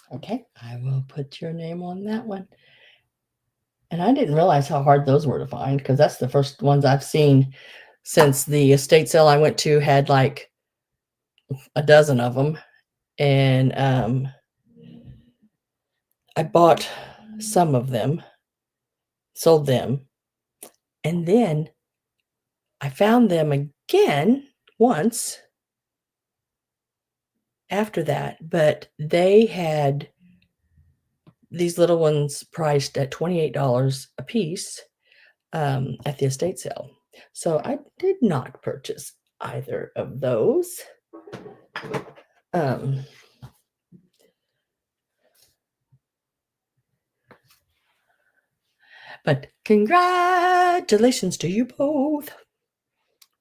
Okay, I will put your name on that one. And I didn't realize how hard those were to find, because that's the first ones I've seen since the estate sale I went to had like a dozen of them. And I bought some of them, sold them, and then I found them again once after that, but they had these little ones priced at $28 a piece at the estate sale. So I did not purchase either of those. But congratulations to you both.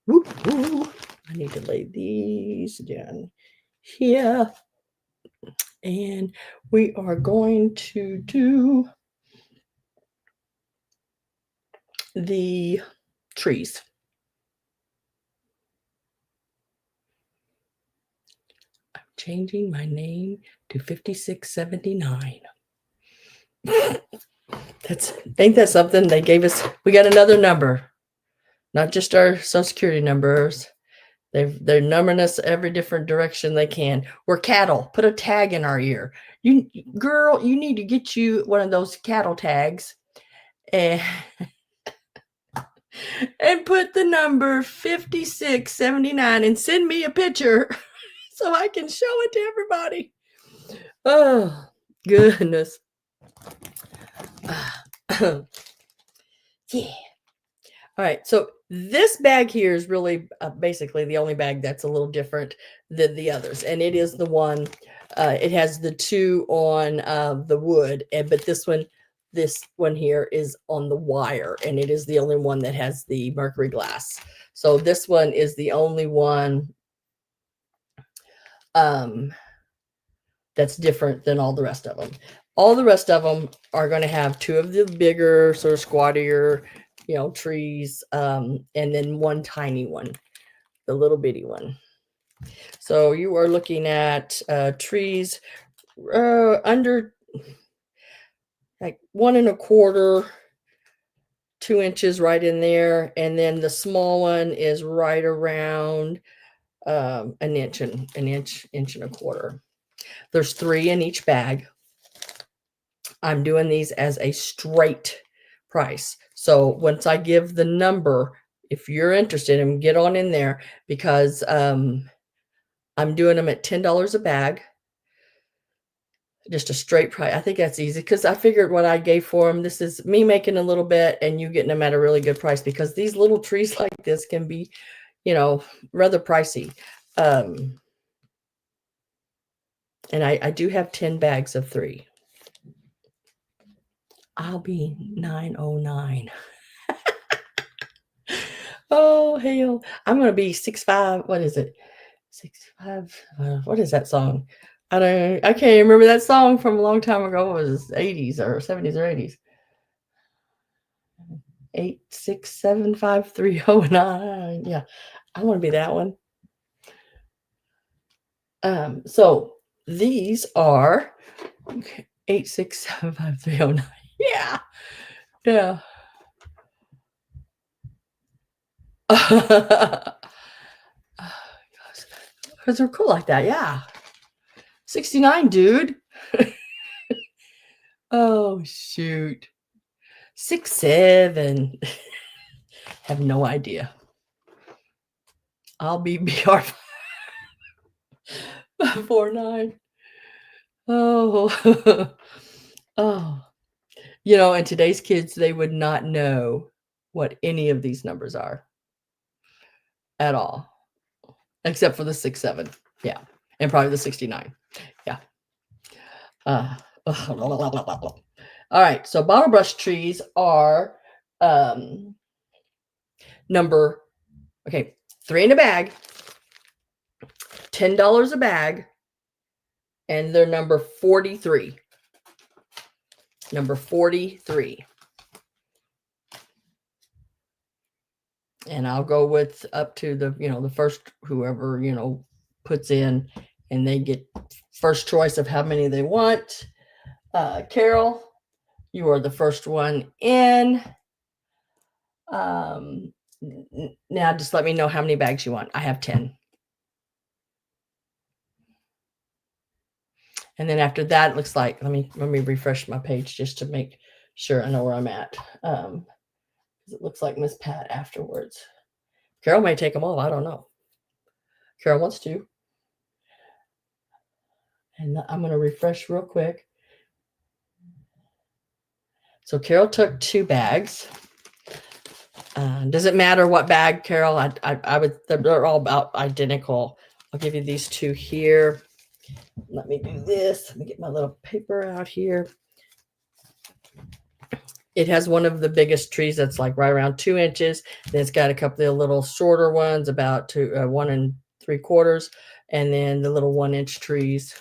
Woo-hoo. I need to lay these down here. And we are going to do the trees. I'm changing my name to 5679. Ain't that something? They gave us, we got another number, not just our social security numbers. They're numbering us every different direction they can. We're cattle. Put a tag in our ear. You girl, you need to get you one of those cattle tags and put the number 5679 and send me a picture so I can show it to everybody. Oh, goodness. Yeah. All right. So this bag here is really basically the only bag that's a little different than the others. And it is the one, it has the 2 on the wood, but this one here is on the wire, and it is the only one that has the mercury glass. So this one is the only one that's different than all the rest of them. All the rest of them are going to have 2 of the bigger, sort of squattier, trees, and then one tiny one, the little bitty one. So you are looking at trees under like 1 1/4, 2 inches right in there, and then the small one is right around an inch and 1/4. There's 3 in each bag. I'm doing these as a straight price. So once I give the number, if you're interested, and get on in there, because I'm doing them at $10 a bag. Just a straight price. I think that's easy because I figured what I gave for them. This is me making a little bit and you getting them at a really good price, because these little trees like this can be, rather pricey. And I do have 10 bags of 3. I'll be 909. Oh, hell. I'm going to be 6'5". What is it? 6'5". What is that song? I can't remember that song from a long time ago. It was 80s or 70s or 80s. 8675309. Yeah, I want to be that one. So these are 8675309. Yeah. Because they're cool like that. Yeah. 69, dude. Oh, shoot. 67. Have no idea. I'll be BR 49. Oh. Oh. And today's kids, they would not know what any of these numbers are at all, except for the 67. Yeah. And probably the 69. Yeah. All right. So bottle brush trees are number, okay, 3 in a bag, $10 a bag, and they're number 43. Number 43. And I'll go with up to the, the first, whoever, puts in, and they get first choice of how many they want. Carol, you are the first one in. Now just let me know how many bags you want. I have 10. And then after that, it looks like, let me refresh my page just to make sure I know where I'm at. It looks like Miss Pat afterwards. Carol may take them all. I don't know. Carol wants to. And I'm going to refresh real quick. So Carol took 2 bags. Does it matter what bag, Carol? I would. They're all about identical. I'll give you these 2 here. Let me do this. Let me get my little paper out here. It has one of the biggest trees that's like right around 2 inches. Then it's got a couple of little shorter ones, about 1 3/4, and then the little 1-inch trees.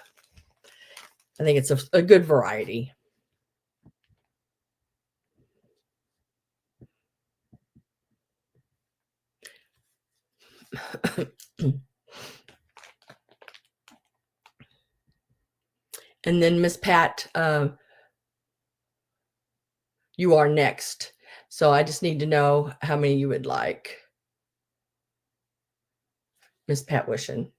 I think it's a good variety. And then Miss Pat, you are next. So I just need to know how many you would like. Miss Pat Wishing.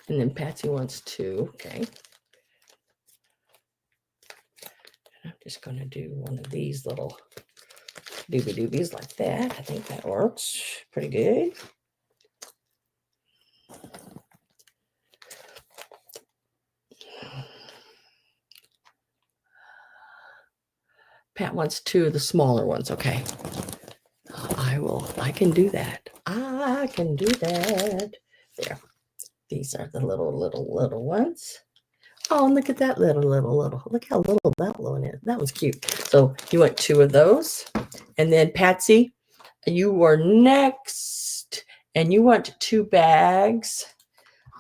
And then Patsy wants 2. Okay. I'm just going to do one of these little doobie-doobies like that. I think that works pretty good. Pat wants 2 of the smaller ones. Okay. I can do that. I can do that. There. These are the little ones. Oh, and look at that little. Look how little that one is. That was cute. So you want 2 of those. And then Patsy, you are next. And you want 2 bags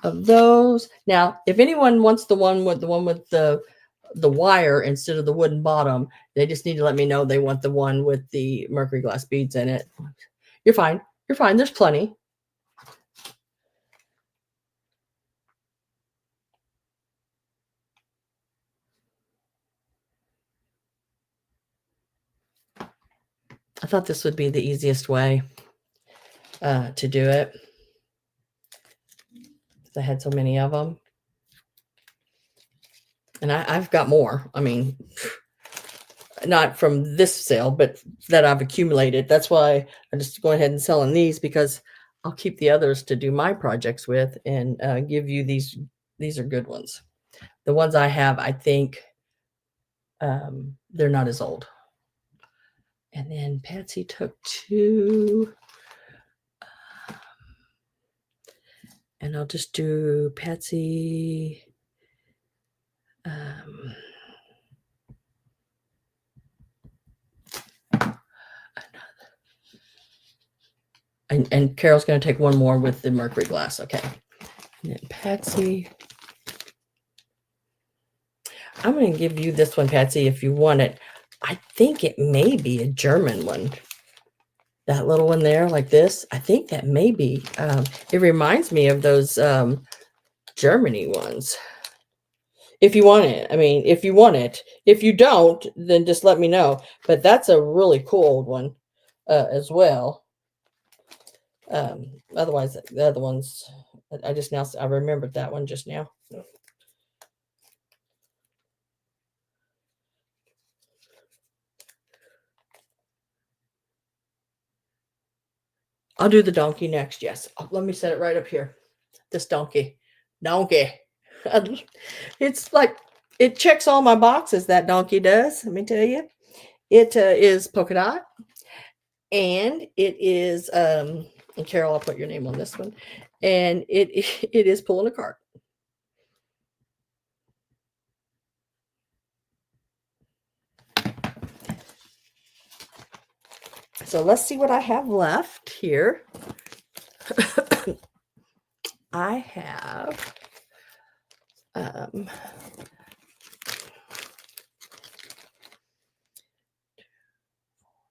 of those. Now, if anyone wants the one with the wire instead of the wooden bottom, they just need to let me know they want the one with the mercury glass beads in it. You're fine. You're fine. There's plenty. I thought this would be the easiest way to do it. I had so many of them. And I've got more. I mean, not from this sale, but that I've accumulated. That's why I just go ahead and selling these, because I'll keep the others to do my projects with and give you these. These are good ones. The ones I have, I think they're not as old. And then Patsy took 2. And I'll just do Patsy. And Carol's going to take 1 more with the mercury glass. Okay. And then Patsy. I'm going to give you this one, Patsy, if you want it. I think it may be a German one. That little one there, like this. I think that may be. It reminds me of those Germany ones. If you want it. I mean, if you want it. If you don't, then just let me know. But that's a really cool old one as well. Otherwise, the other ones, I remembered that one just now. I'll do the donkey next. Yes. Let me set it right up here. This donkey. It's like it checks all my boxes. That donkey does. Let me tell you, it is polka dot, and it is. And Carol, I'll put your name on this one, and it it is pulling a cart. So let's see what I have left here. I have um,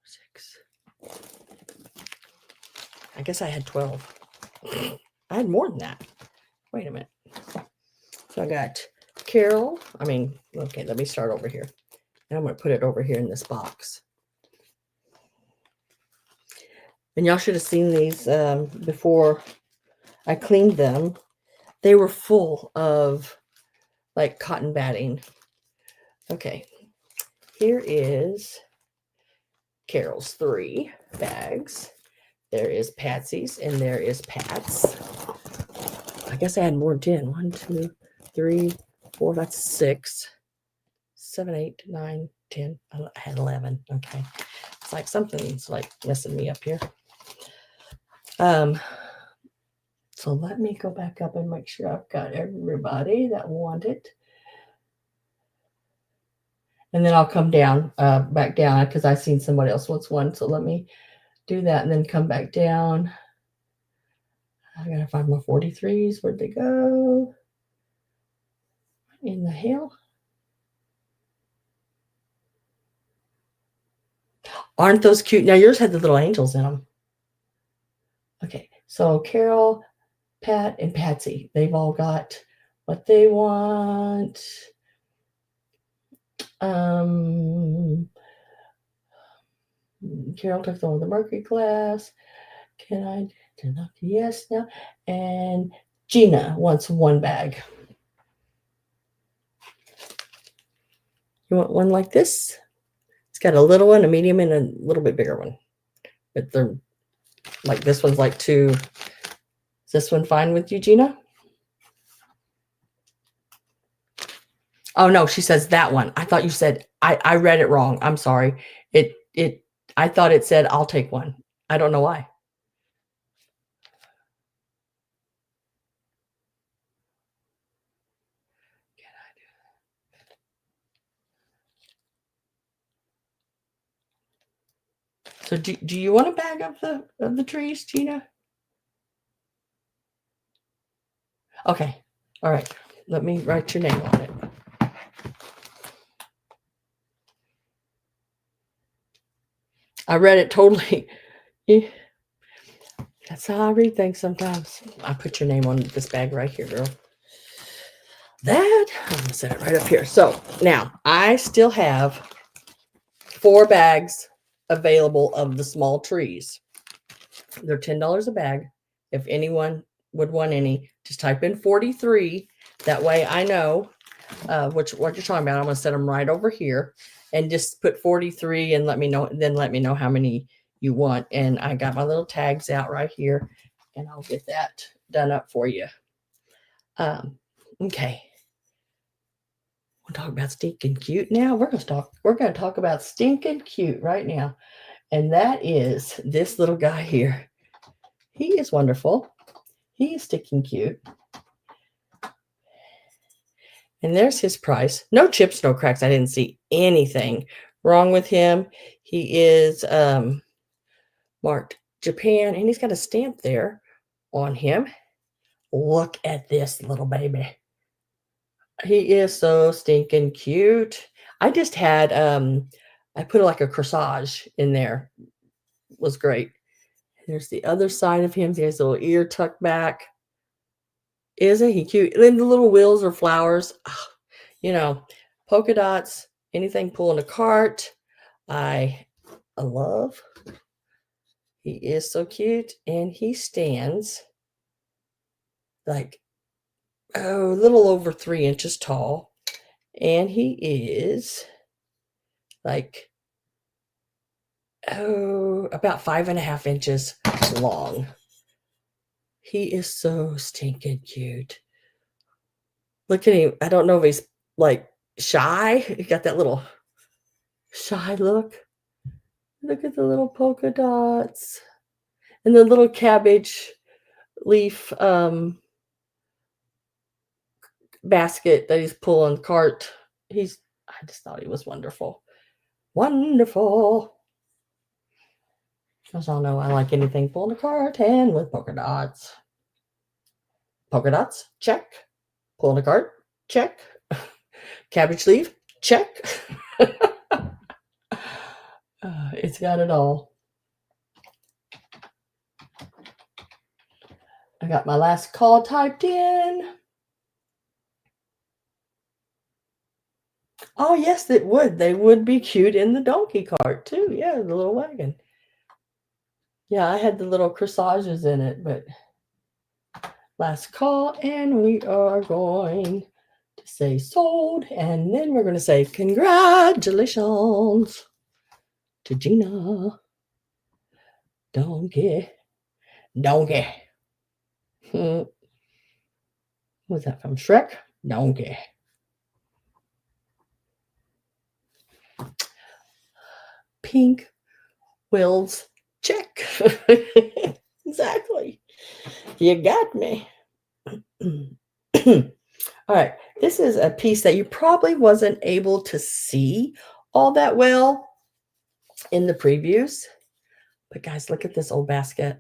6. I guess I had 12. I had more than that. Wait a minute. So I got Carol. Okay, let me start over here. And I'm going to put it over here in this box. And y'all should have seen these before I cleaned them. They were full of like cotton batting. Okay, here is Carol's 3 bags. There is Patsy's and there is Pat's. I guess I had more than 10. 1, 2, 3, 4, that's 6, 7, 8, 9, 10. I had 11. Okay. It's like something's like messing me up here. So let me go back up and make sure I've got everybody that want it. And then I'll come down, back down, because I've seen somebody else wants one. So let me do that and then come back down. I gotta find my 43s. Where'd they go? In the hell? Aren't those cute? Now yours had the little angels in them. Okay, so Carol, Pat, and Patsy, they've all got what they want. Carol took on the Mercury class. Can I turn off? Yes now. And Gina wants 1 bag. You want one like this? It's got a little one, a medium, and a little bit bigger one. But they're like this one's like 2. Is this one fine with you, Gina? Oh no, she says that one. I thought you said I read it wrong. I'm sorry. I thought it said I'll take one. I don't know why. So do you want a bag of the trees, Gina? Okay. All right. Let me write your name on it. I read it totally. That's how I read things sometimes. I put your name on this bag right here, girl. I'm gonna set it right up here. So now I still have 4 bags available of the small trees. They're $10 a bag. If anyone would want any, just type in 43. That way I know what you're talking about. I'm going to set them right over here and just put 43 and let me know how many you want. And I got my little tags out right here and I'll get that done up for you. Okay. We'll talk about stinking cute now. We're going to talk about stinking cute right now. And that is this little guy here. He is wonderful. He is stinking cute. And there's his price. No chips, no cracks. I didn't see anything wrong with him. He is marked Japan, and he's got a stamp there on him. Look at this little baby. He is so stinking cute. I just had I put like a corsage in there. It was great. There's the other side of him. There's a little ear tucked back. Isn't he cute? And then the little wheels are flowers. Polka dots, anything pulling a cart. I love. He is so cute. And he stands like, a little over 3 inches tall. And he is like, about 5.5 inches long. He is so stinking cute. Look at him. I don't know if he's like shy. He got that little shy look. Look at the little polka dots and the little cabbage leaf basket that he's pulling cart. I just thought he was wonderful. Wonderful. As y'all know, I like anything pulling a cart and with polka dots. Polka dots, check. Pulling a cart, check. Cabbage leaf, check. It's got it all. I got my last call typed in. Oh, yes, it would. They would be cute in the donkey cart, too. Yeah, the little wagon. Yeah, I had the little corsages in it, but last call, and we are going to say sold, and then we're going to say congratulations to Gina. Donkey. Was that from Shrek? Donkey. Pink Wills, check. Exactly. You got me. All right. This is a piece that you probably wasn't able to see all that well in the previews. But guys, look at this old basket.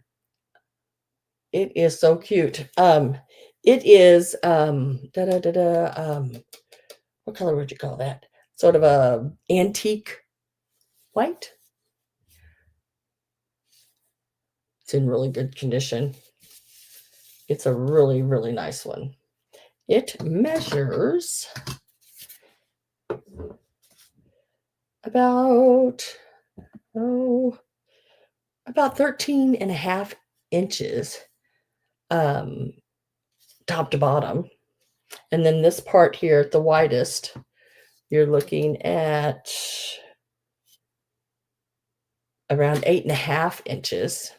It is so cute. It is what color would you call that? Sort of a antique white. It's in really good condition. It's a really, really nice one. It measures about 13 and a half inches top to bottom. And then this part here at the widest, you're looking at around 8.5 inches.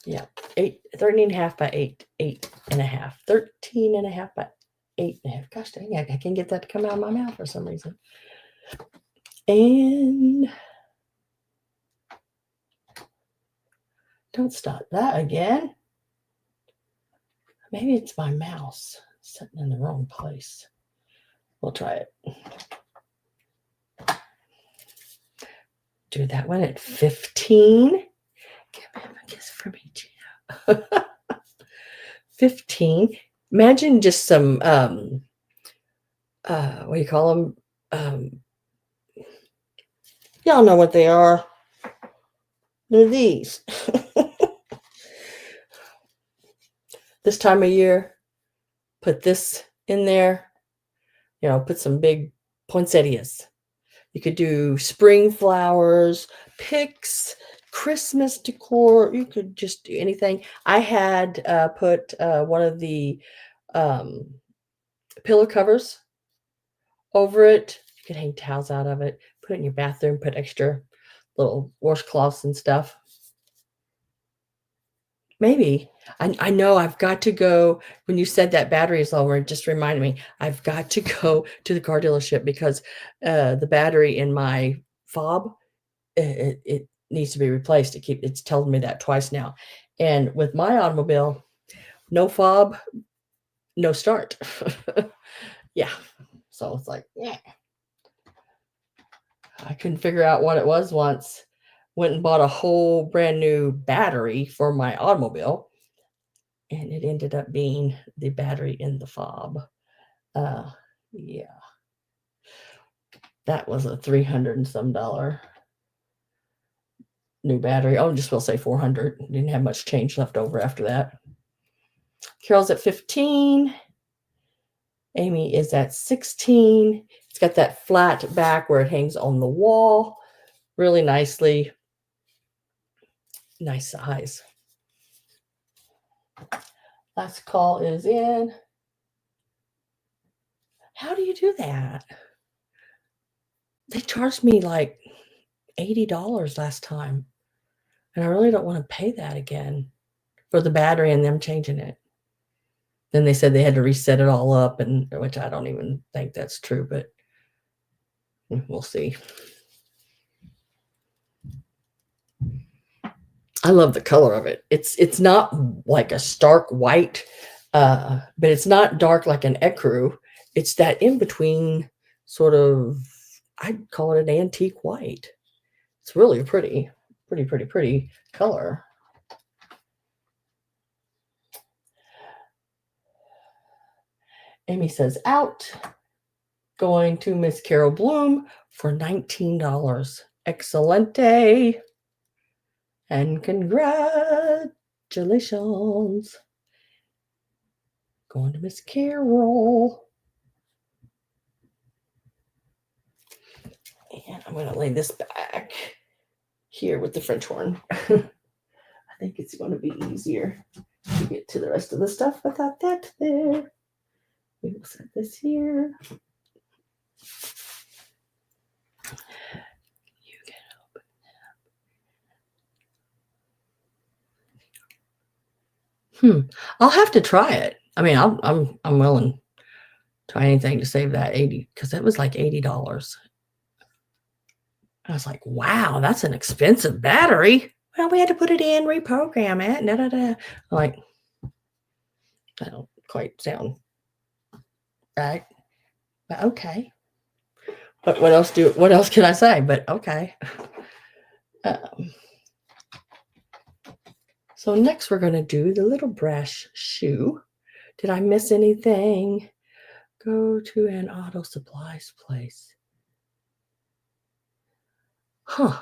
Yeah, 13.5 by 8.5. 13.5 by 8.5. Gosh dang it, I can't get that to come out of my mouth for some reason. And don't start that again. Maybe it's my mouse sitting in the wrong place. We'll try it. Do that one at 15. Give him a kiss for me, Gina. 15. Imagine just some what do you call them? Y'all know what they are. They're these. This time of year, put this in there. You know, put some big poinsettias. You could do spring flowers, picks, Christmas decor. You could just do anything. I had put one of the pillow covers over it. You could hang towels out of it. Put it in your bathroom. Put extra little washcloths and stuff. Maybe. I know I've got to go. When you said that battery is low, it just reminded me, I've got to go to the car dealership because the battery in my fob, it needs to be replaced. It's telling me that twice now. And with my automobile, no fob, no start. Yeah. So it's like, yeah. I couldn't figure out what it was once. Went and bought a whole brand new battery for my automobile. And it ended up being the battery in the fob. Yeah. That was a $300 and some new battery. Oh, just will say 400. Didn't have much change left over after that. Carol's at 15. Amy is at 16. It's got that flat back where it hangs on the wall really nicely. Nice size. Last call is in. How do you do that? They charged me like $80 last time. And I really don't want to pay that again for the battery and them changing it. Then they said they had to reset it all up, and which I don't even think that's true, but we'll see. I love the color of it. It's not like a stark white, but it's not dark like an ecru. It's that in between sort of, I'd call it an antique white. It's really pretty color. Amy says, out. Going to Miss Carol Bloom for $19. Excelente. And congratulations. Going to Miss Carol. And I'm going to lay this back here with the French horn. I think it's going to be easier to get to the rest of the stuff without that there. We will set this here. You can open it. I'll have to try it. I mean, I'm willing to try anything to save that 80, because it was like $80. I was like, wow, that's an expensive battery. Well, we had to put it in, reprogram it. I'm like, I don't quite sound right, but okay. But what else can I say? But okay. So next we're going to do the little brass shoe. Did I miss anything? Go to an auto supplies place. Huh.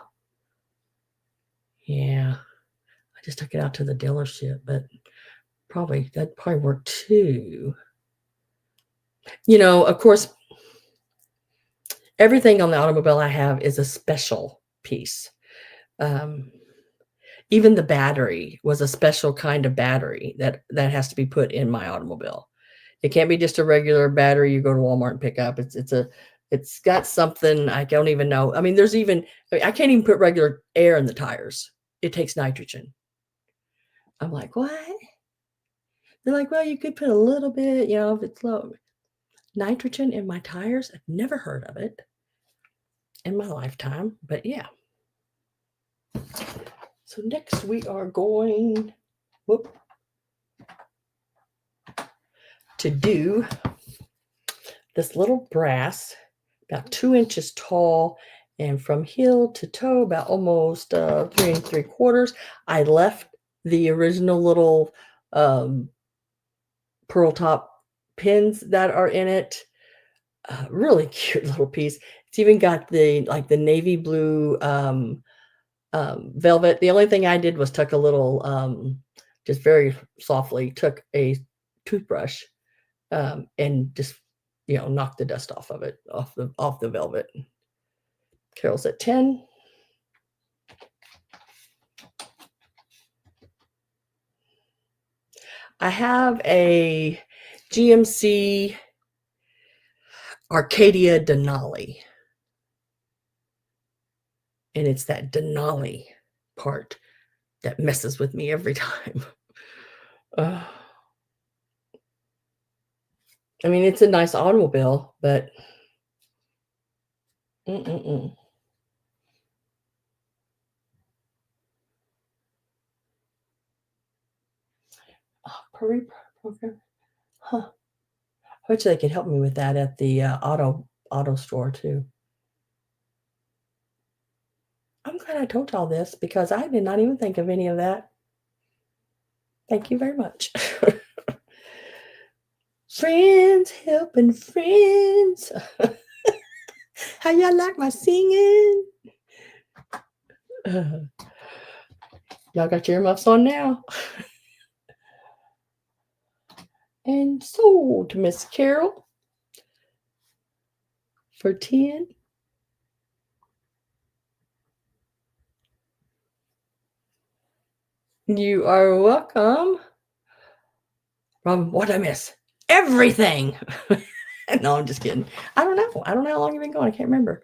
Yeah. I just took it out to the dealership, but that'd probably work too. You know, of course, everything on the automobile I have is a special piece. Even the battery was a special kind of battery that has to be put in my automobile. It can't be just a regular battery you go to Walmart and pick up. It's got something I don't even know. I mean, I can't even put regular air in the tires. It takes nitrogen. I'm like, what? They're like, well, you could put a little bit, if it's low. Nitrogen in my tires? I've never heard of it in my lifetime, but yeah. So next we are going to do this little brass, about 2 inches tall, and from heel to toe about almost 3 3/4. I left the original little pearl top pins that are in it. Really cute little piece. It's even got the navy blue velvet. The only thing I did was tuck a little, just very softly, took a toothbrush and just knock the dust off of it, off the velvet. Carol's at 10. I have a GMC Arcadia Denali, and it's that Denali part that messes with me every time. I mean, it's a nice automobile, but program. Huh. I bet you they could help me with that at the auto store too. I'm glad I told y'all this, because I did not even think of any of that. Thank you very much. Friends helping friends. How y'all like my singing? Y'all got your earmuffs on now. And sold to Miss Carol for 10. You are welcome. Robin, what'd I miss? Everything. No, I'm just kidding. I don't know how long you've been going. I can't remember.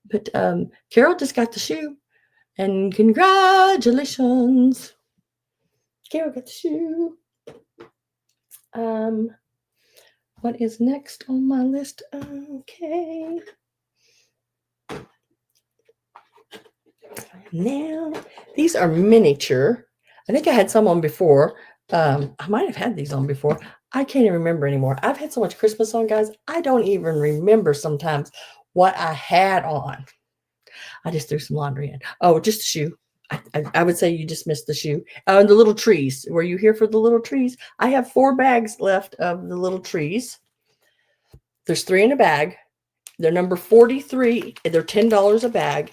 But Carol just got the shoe. And congratulations. Carol got the shoe. What is next on my list? Okay. Now, these are miniature. I think I had some on before. I might have had these on before. I can't even remember anymore. I've had so much Christmas on, guys. I don't even remember sometimes what I had on. I just threw some laundry in. Oh, just a shoe. I would say you just missed the shoe. The little trees. Were you here for the little trees? I have 4 bags left of the little trees. There's 3 in a bag. They're number 43. They're $10 a bag.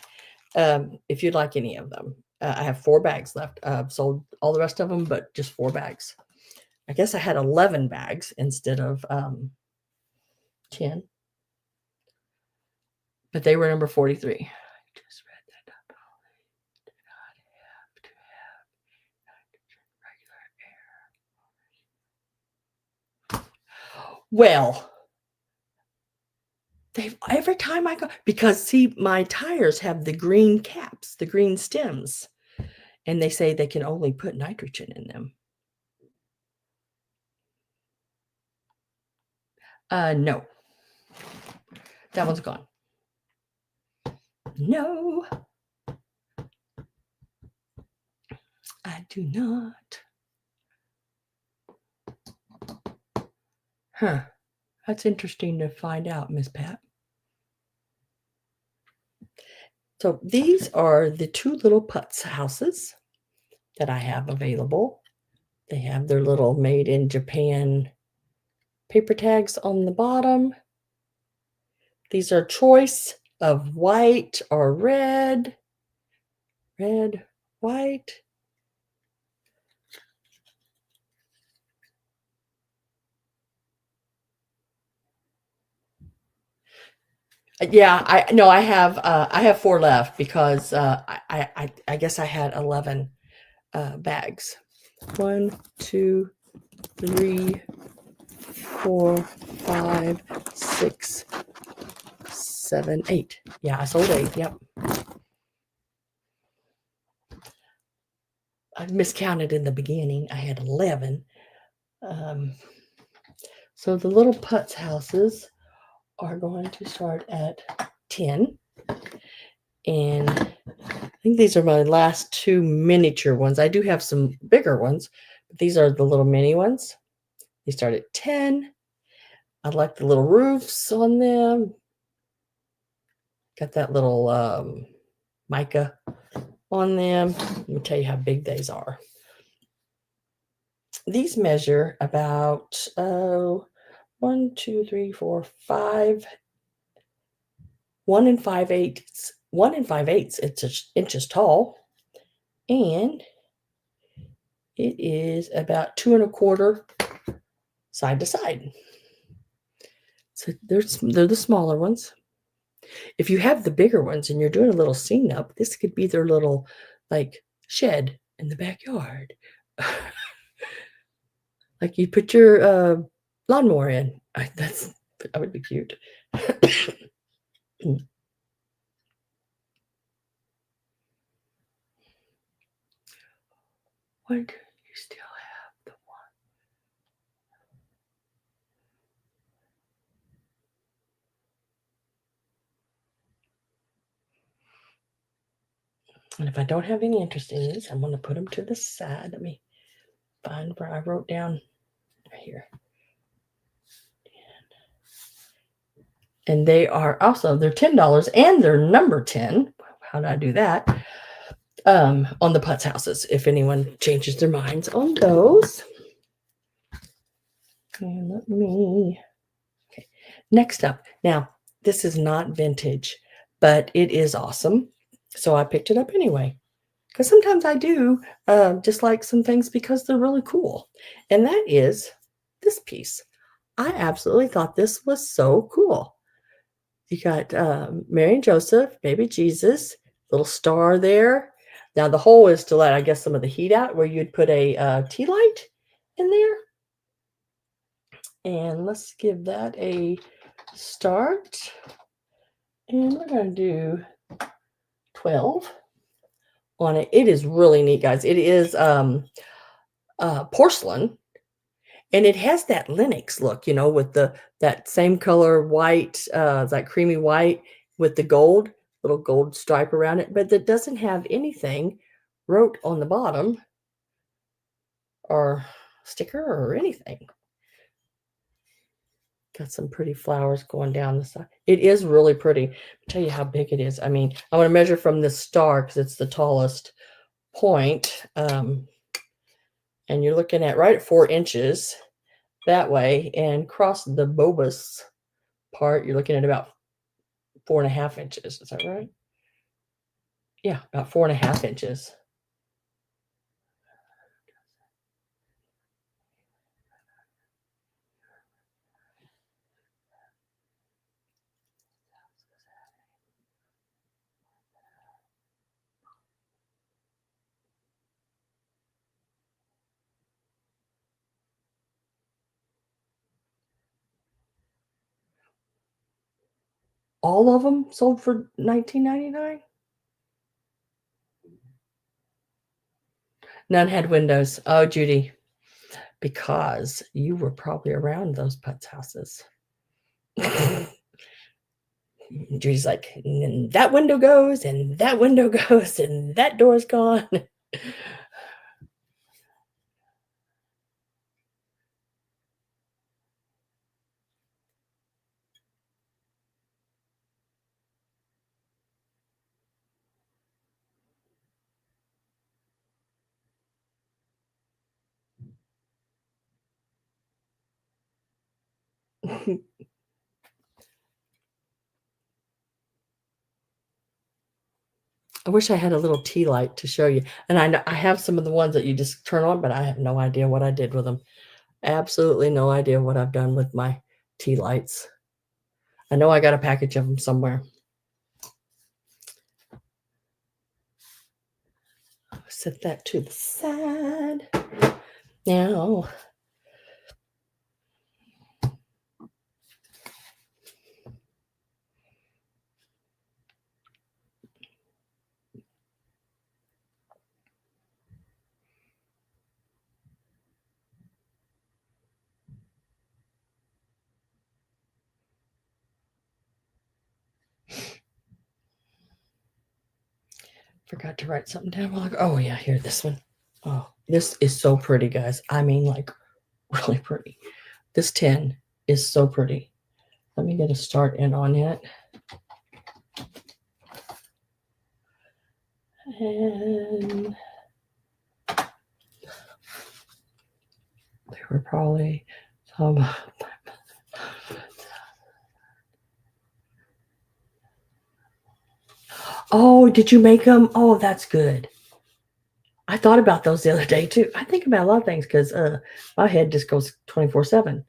If you'd like any of them. I have 4 bags left. Sold all the rest of them, but just 4 bags. I guess I had 11 bags instead of 10. But they were number 43. I just read that up. Do not have to have nitrogen regular air. Well, every time I go, because see, my tires have the green caps, the green stems, and they say they can only put nitrogen in them. No. That one's gone. No. I do not. Huh. That's interesting to find out, Miss Pat. So these are the 2 little putz houses that I have available. They have their little made in Japan paper tags on the bottom. These are choice of white or red. Red, white. Yeah, I have 4 left because I guess I had 11 bags. 1, 2, 3, 4, 5, 6, 7, 8. Yeah, I sold 8. Yep. I miscounted in the beginning. I had 11. So the little putz houses are going to start at 10. And I think these are my last 2 miniature ones. I do have some bigger ones, but these are the little mini ones. They start at 10. I like the little roofs on them. Got that little mica on them. Let me tell you how big these are. These measure about 1, 2, 3, 4, 5. 1 and 5/8. 1 and 5/8 inches tall, and it is about 2 1/4 side to side. So they're the smaller ones. If you have the bigger ones and you're doing a little scene up, this could be their little like shed in the backyard. Like you put your lawnmower in. That would be cute. Why do you still have the one? And if I don't have any interest in these, I'm going to put them to the side. Let me find where I wrote down right here. And they are also, they're $10 and they're number 10. How did I do that? On the putz houses, if anyone changes their minds on those. And let me, okay. Next up, now this is not vintage, but it is awesome. So I picked it up anyway. Because sometimes I do just like some things because they're really cool. And that is this piece. I absolutely thought this was so cool. You got Mary and Joseph, baby Jesus, little star there. Now the hole is to let, I guess, some of the heat out where you'd put a tea light in there. And let's give that a start. And we're going to do 12 on it. It is really neat, guys. It is porcelain. And it has that Linux look, with that same color white, that creamy white with the little gold stripe around it, but that doesn't have anything wrote on the bottom or sticker or anything. Got some pretty flowers going down the side. It is really pretty. I'll tell you how big it is. I mean, I want to measure from this star because it's the tallest point. And you're looking at right at 4 inches that way, and across the bulbous part, you're looking at about 4.5 inches. Is that right? Yeah, about 4.5 inches. All of them sold for $19.99. None had windows. Oh, Judy, because you were probably around those putz houses. Judy's like, and that window goes, and that window goes, and that door's gone. I wish I had a little tea light to show you. And I know I have some of the ones that you just turn on, but I have no idea what I did with them. Absolutely no idea what I've done with my tea lights. I know I got a package of them somewhere. I'll set that to the side. Now, forgot to write something down. Oh, yeah, here, this one. Oh, this is so pretty, guys. I mean, like, really pretty. This tin is so pretty. Let me get a start in on it. And there were probably some. Oh, did you make them? Oh, that's good. I thought about those the other day too. I think about a lot of things because my head just goes 24/7.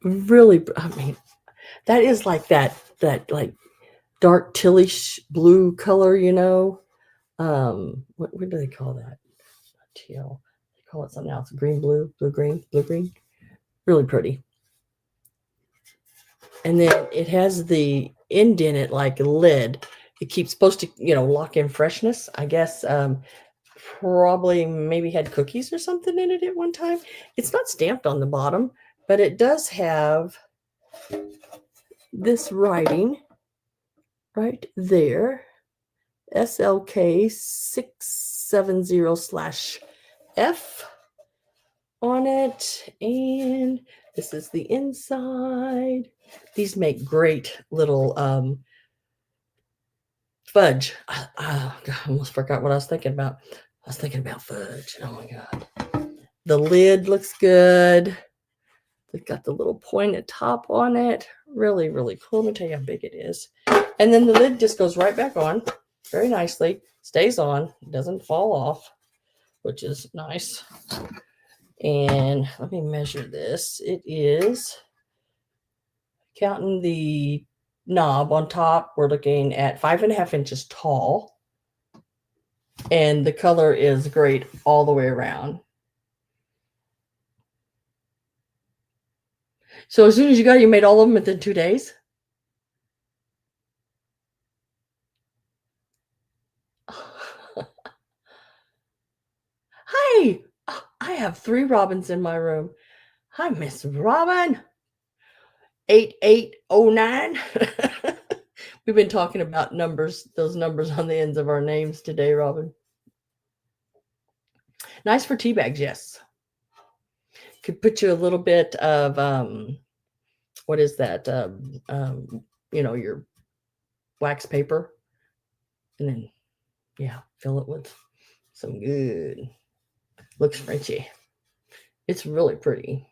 Really, I mean, that is like that like dark tillish blue color, what do they call that? Teal. They call it something else. Green, blue, blue, green, blue, green. Really pretty. And then it has the end in it like a lid. It keeps supposed to, lock in freshness. I guess probably maybe had cookies or something in it at one time. It's not stamped on the bottom, but it does have this writing right there. SLK 670/F on it. And this is the inside. These make great little fudge. I almost forgot what I was thinking about. I was thinking about fudge. Oh my God. The lid looks good. It's got the little pointed top on it. Really, really cool. Let me tell you how big it is. And then the lid just goes right back on very nicely. Stays on. Doesn't fall off, which is nice. And let me measure this. It is, counting the knob on top, we're looking at 5.5 inches tall. And the color is great all the way around. So as soon as you got it, you made all of them within 2 days? Hey, I have 3 Robins in my room. Hi, Miss Robin. 8809. We've been talking about numbers, those numbers on the ends of our names today, Robin. Nice for tea bags, yes. Could put you a little bit of what is that? Your wax paper, and then fill it with some good. Looks Frenchy. It's really pretty.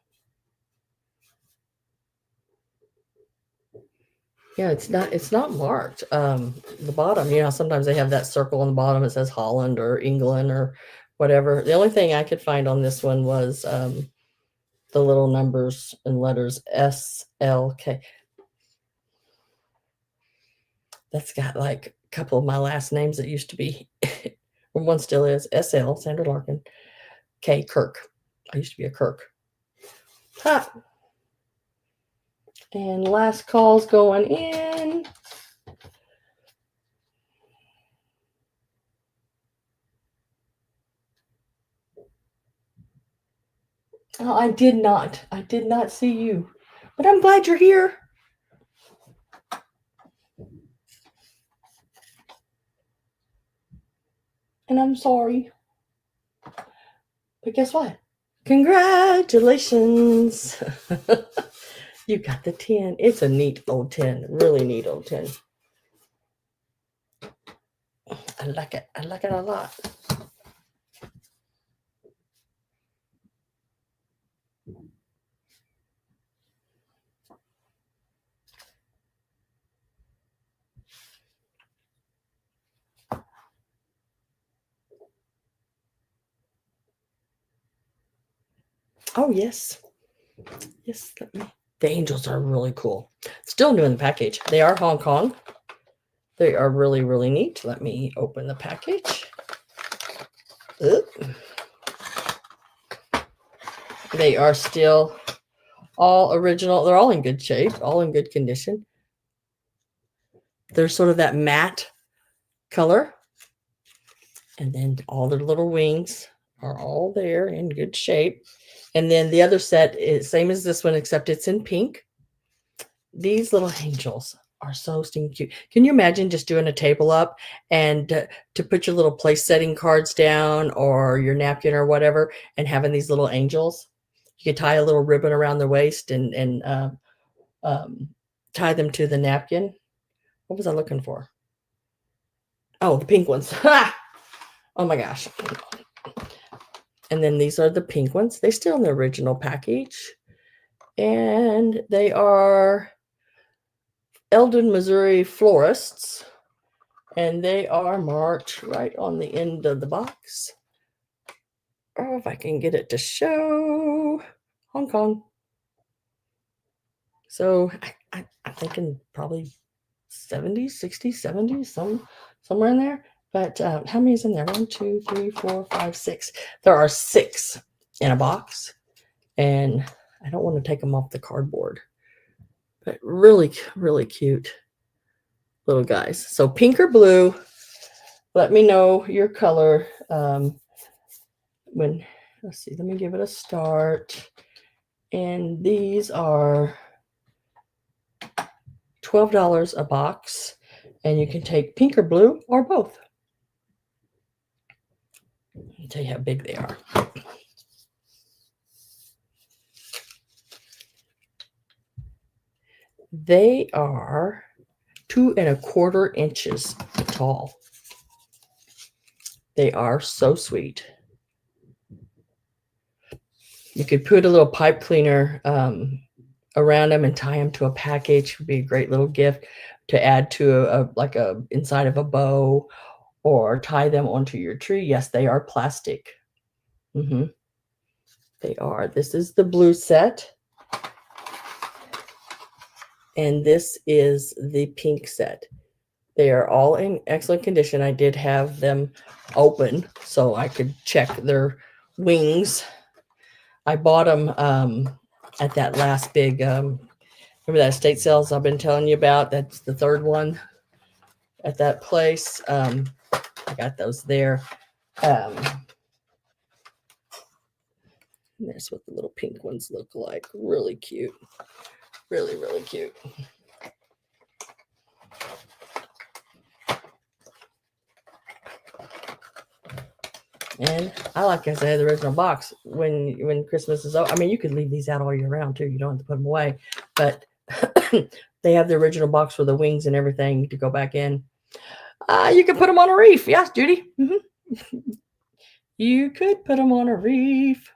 Yeah, it's not marked. The bottom, sometimes they have that circle on the bottom. It says Holland or England or whatever. The only thing I could find on this one was the little numbers and letters SLK. That's got like a couple of my last names that used to be, or one still is, SL, Sandra Larkin, K, Kirk. I used to be a Kirk. Ha! And last call's going in. Oh, I did not. I did not see you. But I'm glad you're here. And I'm sorry. But guess what? Congratulations. You got the 10. It's a neat old 10. Really neat old 10. I like it. I like it a lot. Oh, yes. Yes. The angels are really cool. Still new in the package. They are Hong Kong. They are really, really neat. Let me open the package. Oop. They are still all original. They're all in good shape, all in good condition. They're sort of that matte color. And then all their little wings are all there in good shape. And then the other set is same as this one, except it's in pink. These little angels are so stinking cute. Can you imagine just doing a table up and to put your little place setting cards down or your napkin or whatever and having these little angels? You could tie a little ribbon around their waist and tie them to the napkin. What was I looking for? Oh, the pink ones. Oh my gosh. And then these are the pink ones. They're still in the original package. And they are Eldon, Missouri florists. And they are marked right on the end of the box. Oh, if I can get it to show. Hong Kong. So I'm thinking probably 70s, 60s, 70s, somewhere in there. But how many is in there? 1, 2, 3, 4, 5, 6. There are 6 in a box. And I don't want to take them off the cardboard. But really, really cute little guys. So pink or blue. Let me know your color. Let's see, let me give it a start. And these are $12 a box. And you can take pink or blue or both. I'll tell you how big they are. They are 2 1/4 inches tall. They are so sweet. You could put a little pipe cleaner around them and tie them to a package. Would be a great little gift to add to a inside of a bow, or tie them onto your tree. Yes, they are plastic. They are. This is the blue set. And this is the pink set. They are all in excellent condition. I did have them open so I could check their wings. I bought them at that last big, remember that estate sales I've been telling you about? That's the third one at that place. I got those there. And that's what the little pink ones look like. Really cute. Really, really cute. And I like I said, the original box when Christmas is over. I mean, you could leave these out all year round too. You don't have to put them away, but they have the original box with the wings and everything to go back in. You can put them on a reef. Yes, Judy. You could put them on a reef.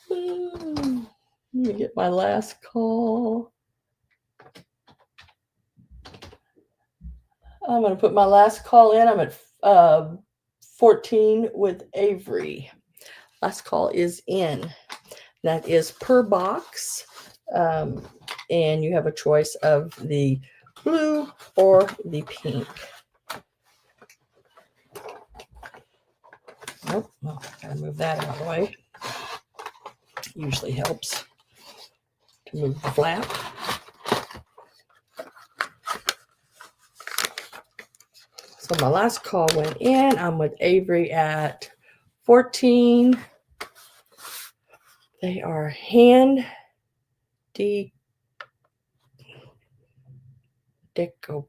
Let me get my last call. I'm going to put my last call in. I'm at 14 with Avery. Last call is in. That is per box. And you have a choice of the blue or the pink. Nope. Well, gotta move that out of the way. Usually helps to move the flap. So my last call went in. I'm with Avery at 14. They are hand deco padded.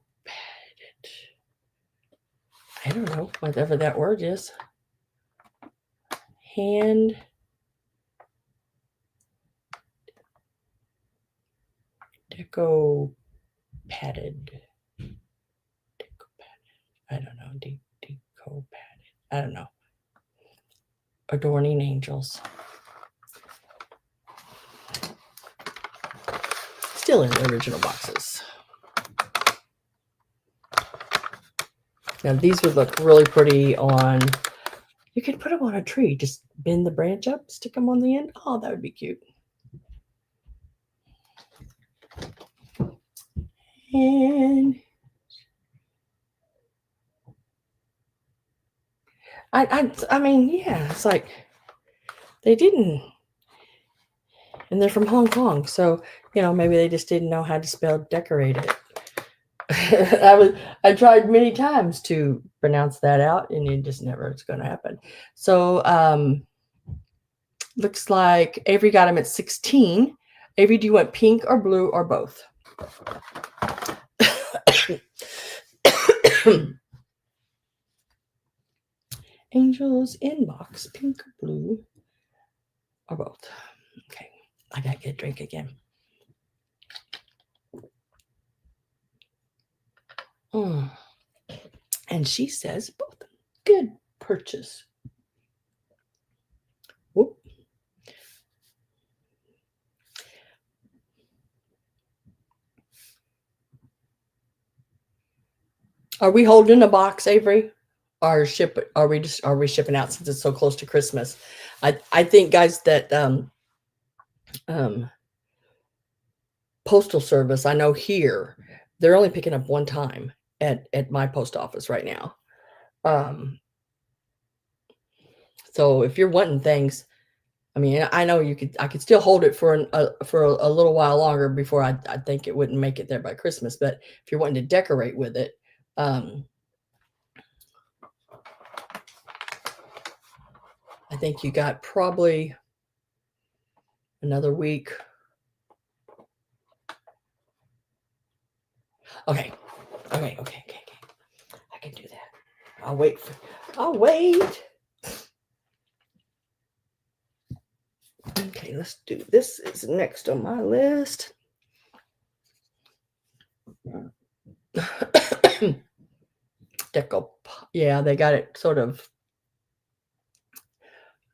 I don't know, whatever that word is. Hand deco padded. Deco padded. I don't know. Deco padded. I don't know. Adorning angels. Still in the original boxes. Now these would look really pretty on, you could put them on a tree. Just bend the branch up, stick them on the end. Oh, that would be cute. And I mean, yeah, it's like they didn't, and they're from Hong Kong, so you know maybe they just didn't know how to spell decorate it. I tried many times to pronounce that out, and it just never is going to happen. So looks like Avery got him at 16. Avery, do you want pink or blue or both? Angels inbox, pink or blue or both? Okay, I gotta get a drink again. And she says both. Good purchase. Whoop. Are we holding a box, Avery? Are we shipping out since it's so close to Christmas? I think, guys, that postal service, I know here they're only picking up one time at my post office right now. So if you're wanting things, I mean, I know I could still hold it for a little while longer before I think it wouldn't make it there by Christmas. But if you're wanting to decorate with it, I think you got probably another week. Okay. I can do that. I'll wait. Okay, let's do this. Is next on my list. Deco. Yeah, they got it sort of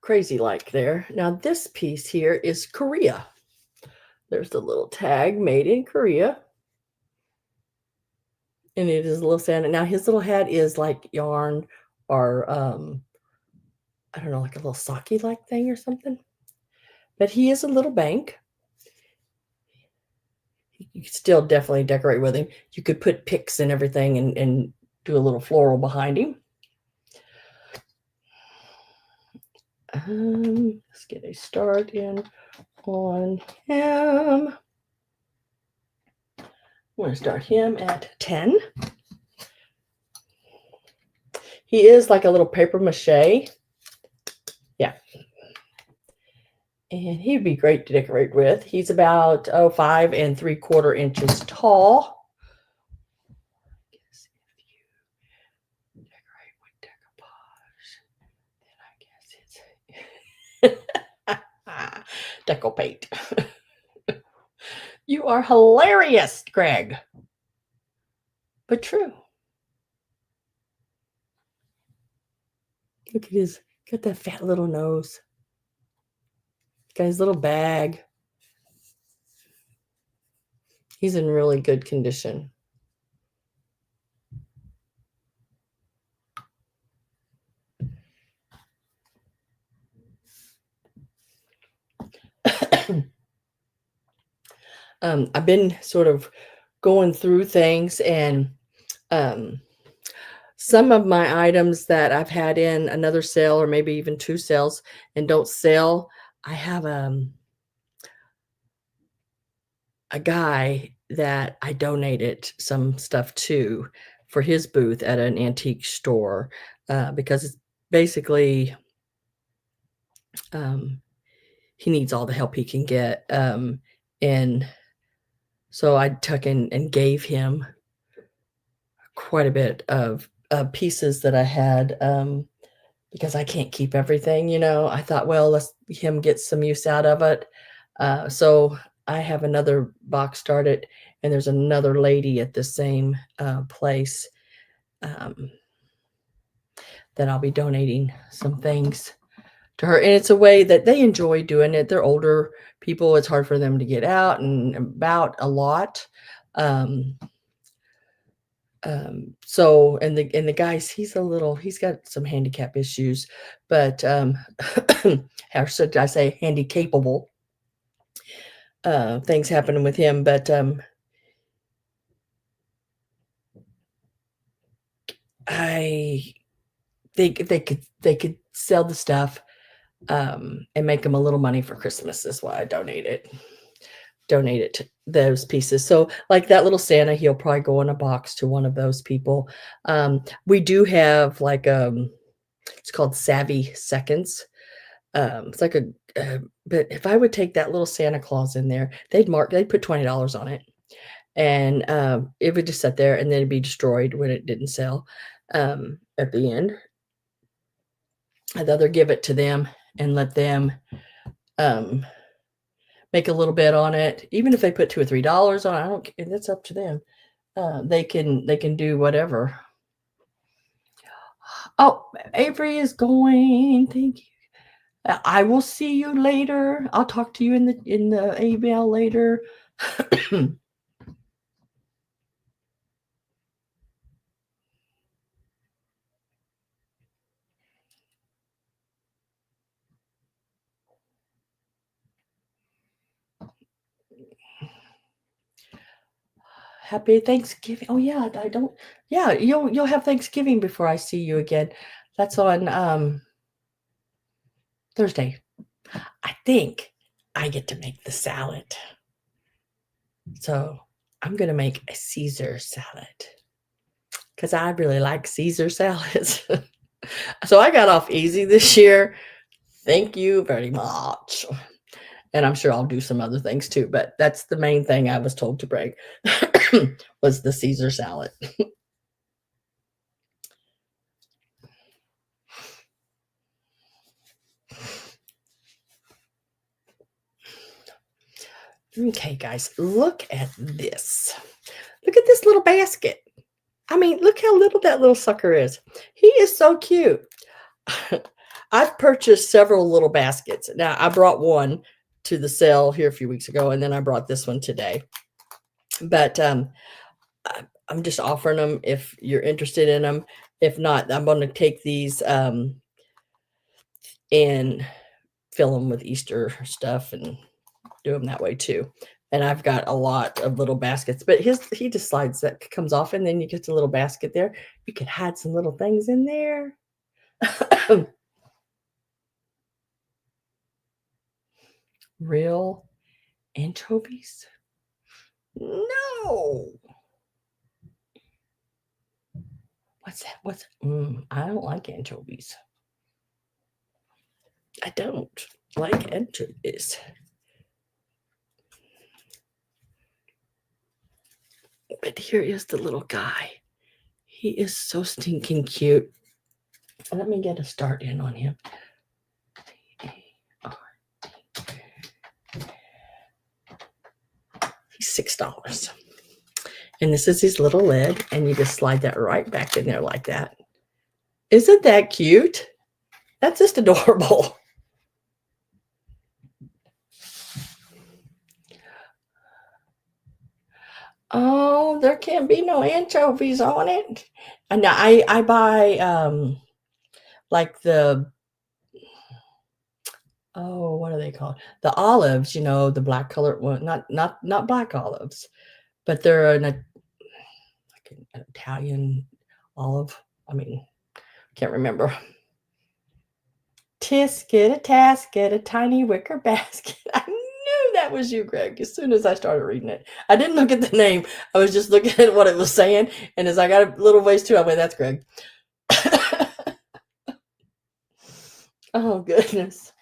crazy like there. Now this piece here is Korea. There's the little tag, made in Korea. And it is a little Santa. Now his little hat is like yarn or I don't know, like a little sake like thing or something. But he is a little bank. You could still definitely decorate with him. You could put picks and everything and do a little floral behind him. Let's get a start in on him. I'm going to start him at 10. He is like a little paper mache. And he'd be great to decorate with. He's about 5 3/4 inches tall. I guess if you decorate with decoupage, then I guess it's decopate. You are hilarious, Greg. But true. Look at his, got that fat little nose. Got his little bag. He's in really good condition. I've been sort of going through things, and some of my items that I've had in another sale or maybe even 2 sales and don't sell, I have a guy that I donated some stuff to for his booth at an antique store, because it's basically, um, he needs all the help he can get, and so I took and gave him quite a bit of pieces that I had, because I can't keep everything, you know. I thought, well, let's him get some use out of it. So I have another box started, and there's another lady at the same place, um, that I'll be donating some things to her. And it's a way that they enjoy doing it. They're older people. It's hard for them to get out and about a lot. Um, so and the guys, he's got some handicap issues, but how should I say, handy capable, things happening with him, but I they could sell the stuff, and make them a little money for Christmas. Is why I donate it to those pieces. So like that little Santa, he'll probably go in a box to one of those people. We do have like, it's called Savvy Seconds. It's like but if I would take that little Santa Claus in there, they'd put $20 on it, and it would just sit there, and then it'd be destroyed when it didn't sell, at the end. I'd rather give it to them and let them, um, make a little bit on it, even if they put $2 or $3 on it. I don't. That's up to them. They can do whatever. Oh, Avery is going. Thank you. I will see you later. I'll talk to you in the email later. Happy Thanksgiving. Oh yeah, I don't. Yeah, you'll have Thanksgiving before I see you again. That's on Thursday. I think I get to make the salad. So I'm gonna make a Caesar salad because I really like Caesar salads. So I got off easy this year. Thank you very much. And I'm sure I'll do some other things too, but that's the main thing I was told to bring was the Caesar salad. Okay, guys, look at this. Look at this little basket. I mean, look how little that little sucker is. He is so cute. I've purchased several little baskets. Now, I brought one to the sale here a few weeks ago, and then I brought this one today. But I'm just offering them if you're interested in them. If not, I'm going to take these, and fill them with Easter stuff and do them that way too. And I've got a lot of little baskets, but he just slides, that comes off, and then you get the little basket there. You could hide some little things in there. Real anchovies? No. What's that? I don't like anchovies. I don't. like entries. But here is the little guy. He is so stinking cute. Let me get a start in on him. He's $6. And this is his little leg, and you just slide that right back in there like that. Isn't that cute? That's just adorable. Oh, there can't be no anchovies on it. And I buy like the, oh, what are they called? The olives, the black colored one, not black olives, but they're like an Italian olive. I mean, can't remember. Tisket, a tasket, a tiny wicker basket. I knew that was you, Greg, as soon as I started reading it. I didn't look at the name. I was just looking at what it was saying. And as I got a little ways too, I went, that's Greg. Oh, goodness.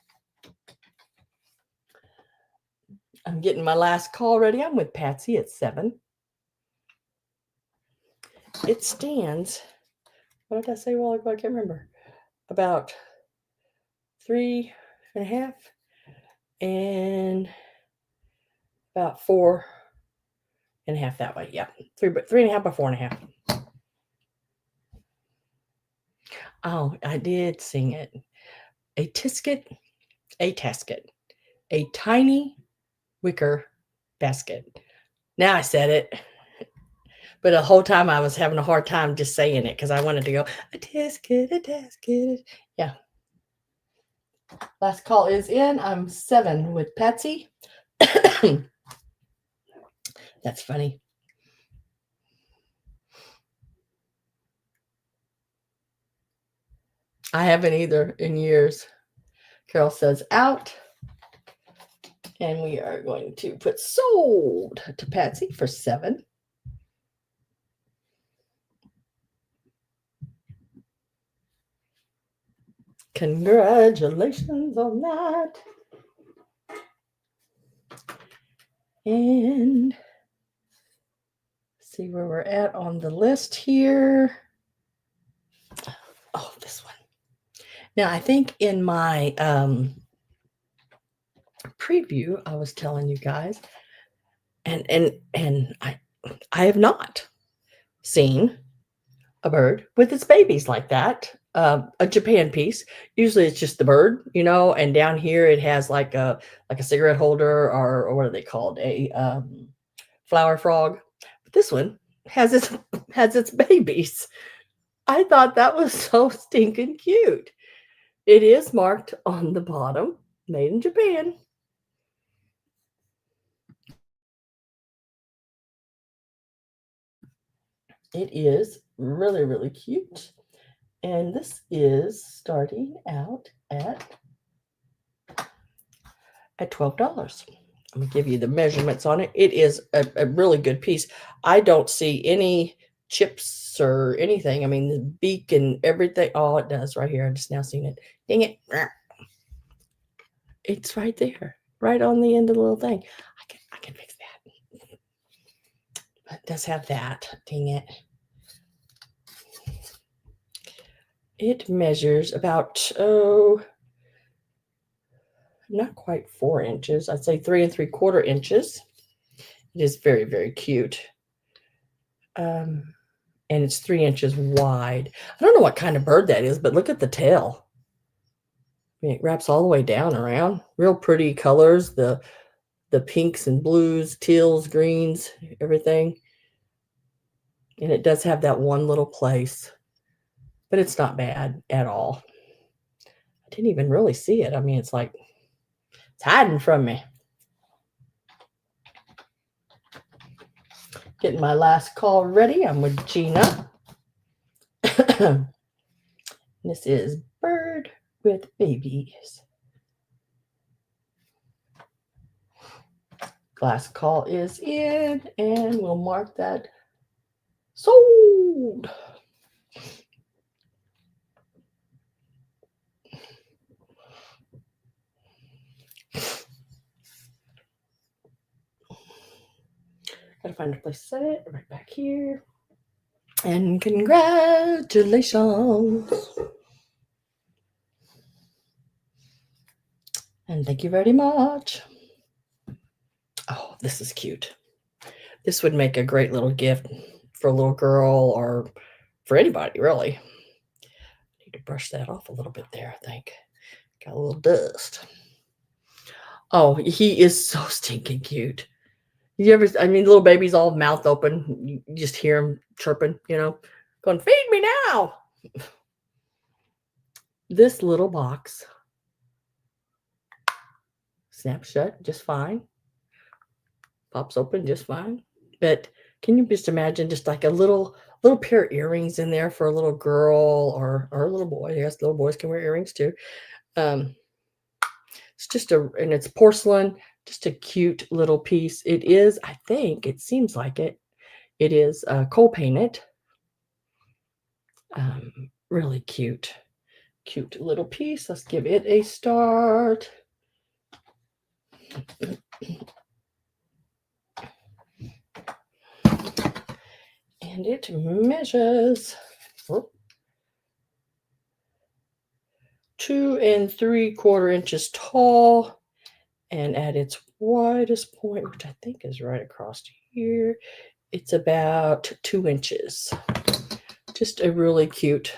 I'm getting my last call ready. I'm with Patsy at 7. It stands, what did I say a while ago? I can't remember. About 3.5 and about 4.5 that way. Yeah, 3.5 by 4.5. Oh, I did sing it. A tisket, a tasket, a tiny wicker basket. Now I said it, but the whole time I was having a hard time just saying it because I wanted to go a tisket, a tasket. Yeah. Last call is in. I'm 7 with Patsy. That's funny. I haven't either in years. Carol says out. And we are going to put sold to Patsy for 7. Congratulations on that. And see where we're at on the list here. Oh, this one. Now, I think in my preview, I was telling you guys, and I have not seen a bird with its babies like that. A Japan piece. Usually it's just the bird, and down here it has like a cigarette holder or what are they called? A flower frog. But this one has its babies. I thought that was so stinking cute. It is marked on the bottom, made in Japan. It is really, really cute. And this is starting out at $12. I'm going to give you the measurements on it. It is a really good piece. I don't see any chips or anything. I mean, the beak and everything. Oh, it does right here. I just now seen it. Dang it. It's right there, right on the end of the little thing. I can fix that. It does have that. Dang it. It measures about, not quite 4 inches. I'd say 3 3/4 inches. It is very, very cute. And it's 3 inches wide. I don't know what kind of bird that is, but look at the tail. I mean, it wraps all the way down around. Real pretty colors, the pinks and blues, teals, greens, everything. And it does have that one little place, but it's not bad at all. I didn't even really see it. I mean, it's like it's hiding from me. Getting my last call ready. I'm with Gina. This is Bird with Babies. Last call is in, and we'll mark that sold. Gotta find a place to set it right back here. And congratulations. And thank you very much. Oh, this is cute. This would make a great little gift for a little girl or for anybody, really. I need to brush that off a little bit there, I think. Got a little dust. Oh, he is so stinking cute. You ever, I mean, little baby's all mouth open. You just hear him chirping, going, feed me now. This little box snaps shut just fine. Pops open just fine. But can you just imagine just like a little pair of earrings in there for a little girl or a little boy? Yes, little boys can wear earrings too. It's just and it's porcelain, just a cute little piece. It is, I think, it seems like it is coal painted. Really cute little piece. Let's give it a start. And it measures 2 3/4 inches tall, and at its widest point, which I think is right across here, it's about 2 inches. Just a really cute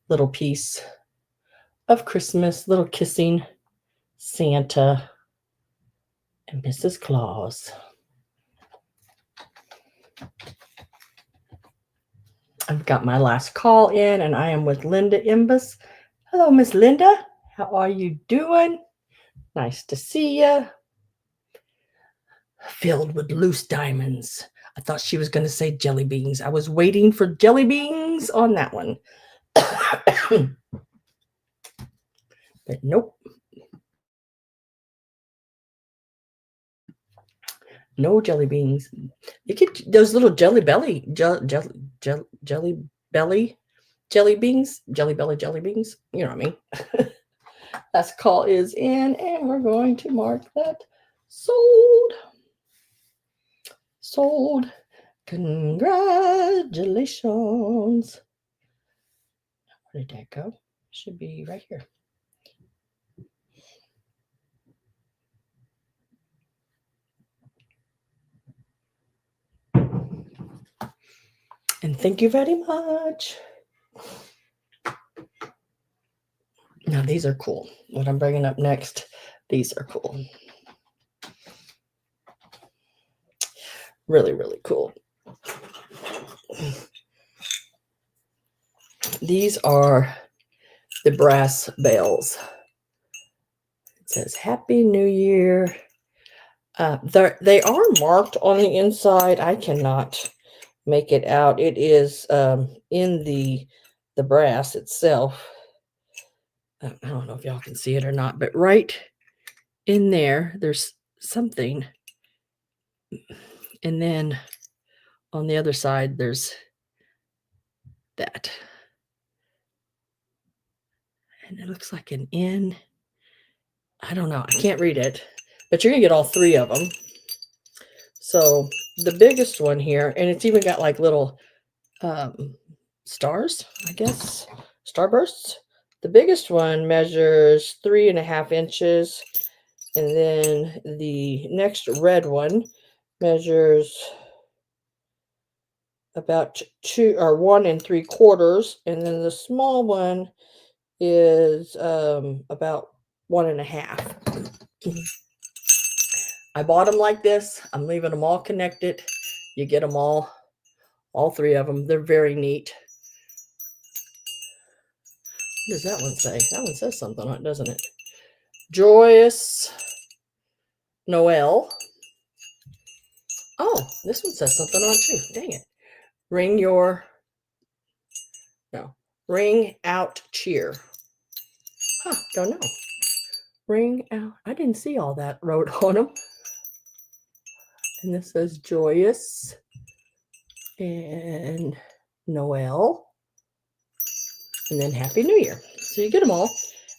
little piece of Christmas, little kissing Santa and Mrs. Claus. I've got my last call in, and I am with Linda Imbus. Hello, Miss Linda. How are you doing? Nice to see you. Filled with loose diamonds. I thought she was going to say jelly beans. I was waiting for jelly beans on that one. But nope. No jelly beans. You get those little jelly belly beans. You know what I mean? Last call is in, and we're going to mark that sold. Sold. Congratulations. Where did that go? Should be right here. And thank you very much. Now, these are cool. What I'm bringing up next, these are cool. Really, really cool. These are the brass bells. It says Happy New Year. They are marked on the inside. I cannot make it out. It is in the brass itself. I don't know if y'all can see it or not, but right in there's something. And then on the other side, there's that. And it looks like an N. I don't know. I can't read it, but you're going to get all 3 of them. So the biggest one here, and it's even got like little stars, I guess, starbursts. The biggest one measures 3.5 inches. And then the next red one measures about 1 3/4. And then the small one is about 1.5. I bought them like this. I'm leaving them all connected. You get them all 3 of them. They're very neat. What does that one say? That one says something on it, doesn't it? Joyous Noel. Oh, this one says something on it too. Dang it. Ring out cheer. Huh, don't know. Ring out. I didn't see all that wrote on them. And this says joyous and Noel. And then Happy New Year. So you get them all.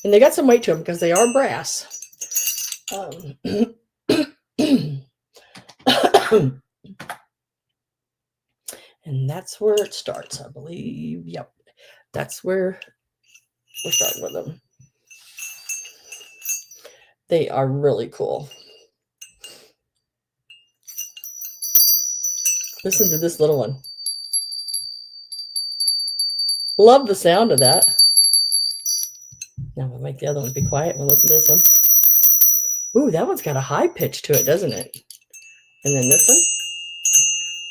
And they got some weight to them because they are brass. And that's where it starts, I believe. Yep. That's where we're starting with them. They are really cool. Listen to this little one. Love the sound of that. Now we'll make the other one be quiet. We'll listen to this one. Ooh, that one's got a high pitch to it, doesn't it? And then this one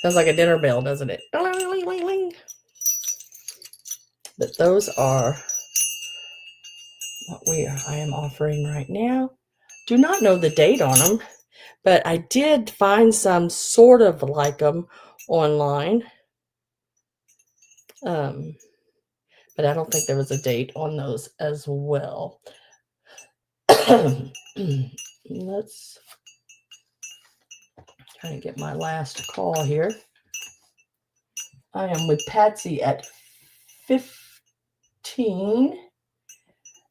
sounds like a dinner bell, doesn't it? But those are what I am offering right now. Do not know the date on them, but I did find some sort of like them online. But I don't think there was a date on those as well. Let's try and get my last call here. I am with Patsy at 15,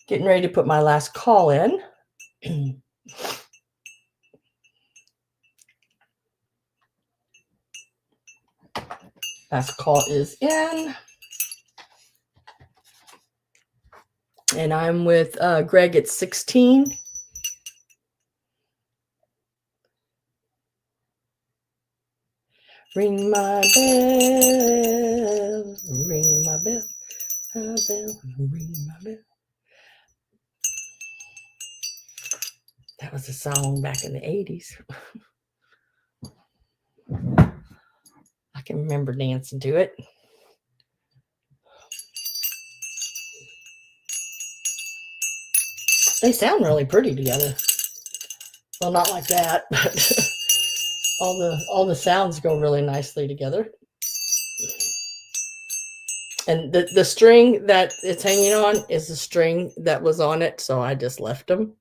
getting ready to put my last call in. Last call is in. And I'm with Greg at 16. Ring my bell, ring my bell, my bell, ring my bell. That was a song back in the 80s. I can remember dancing to it. They sound really pretty together. Well, not like that, but all the sounds go really nicely together. And the string that it's hanging on is the string that was on it, so I just left them.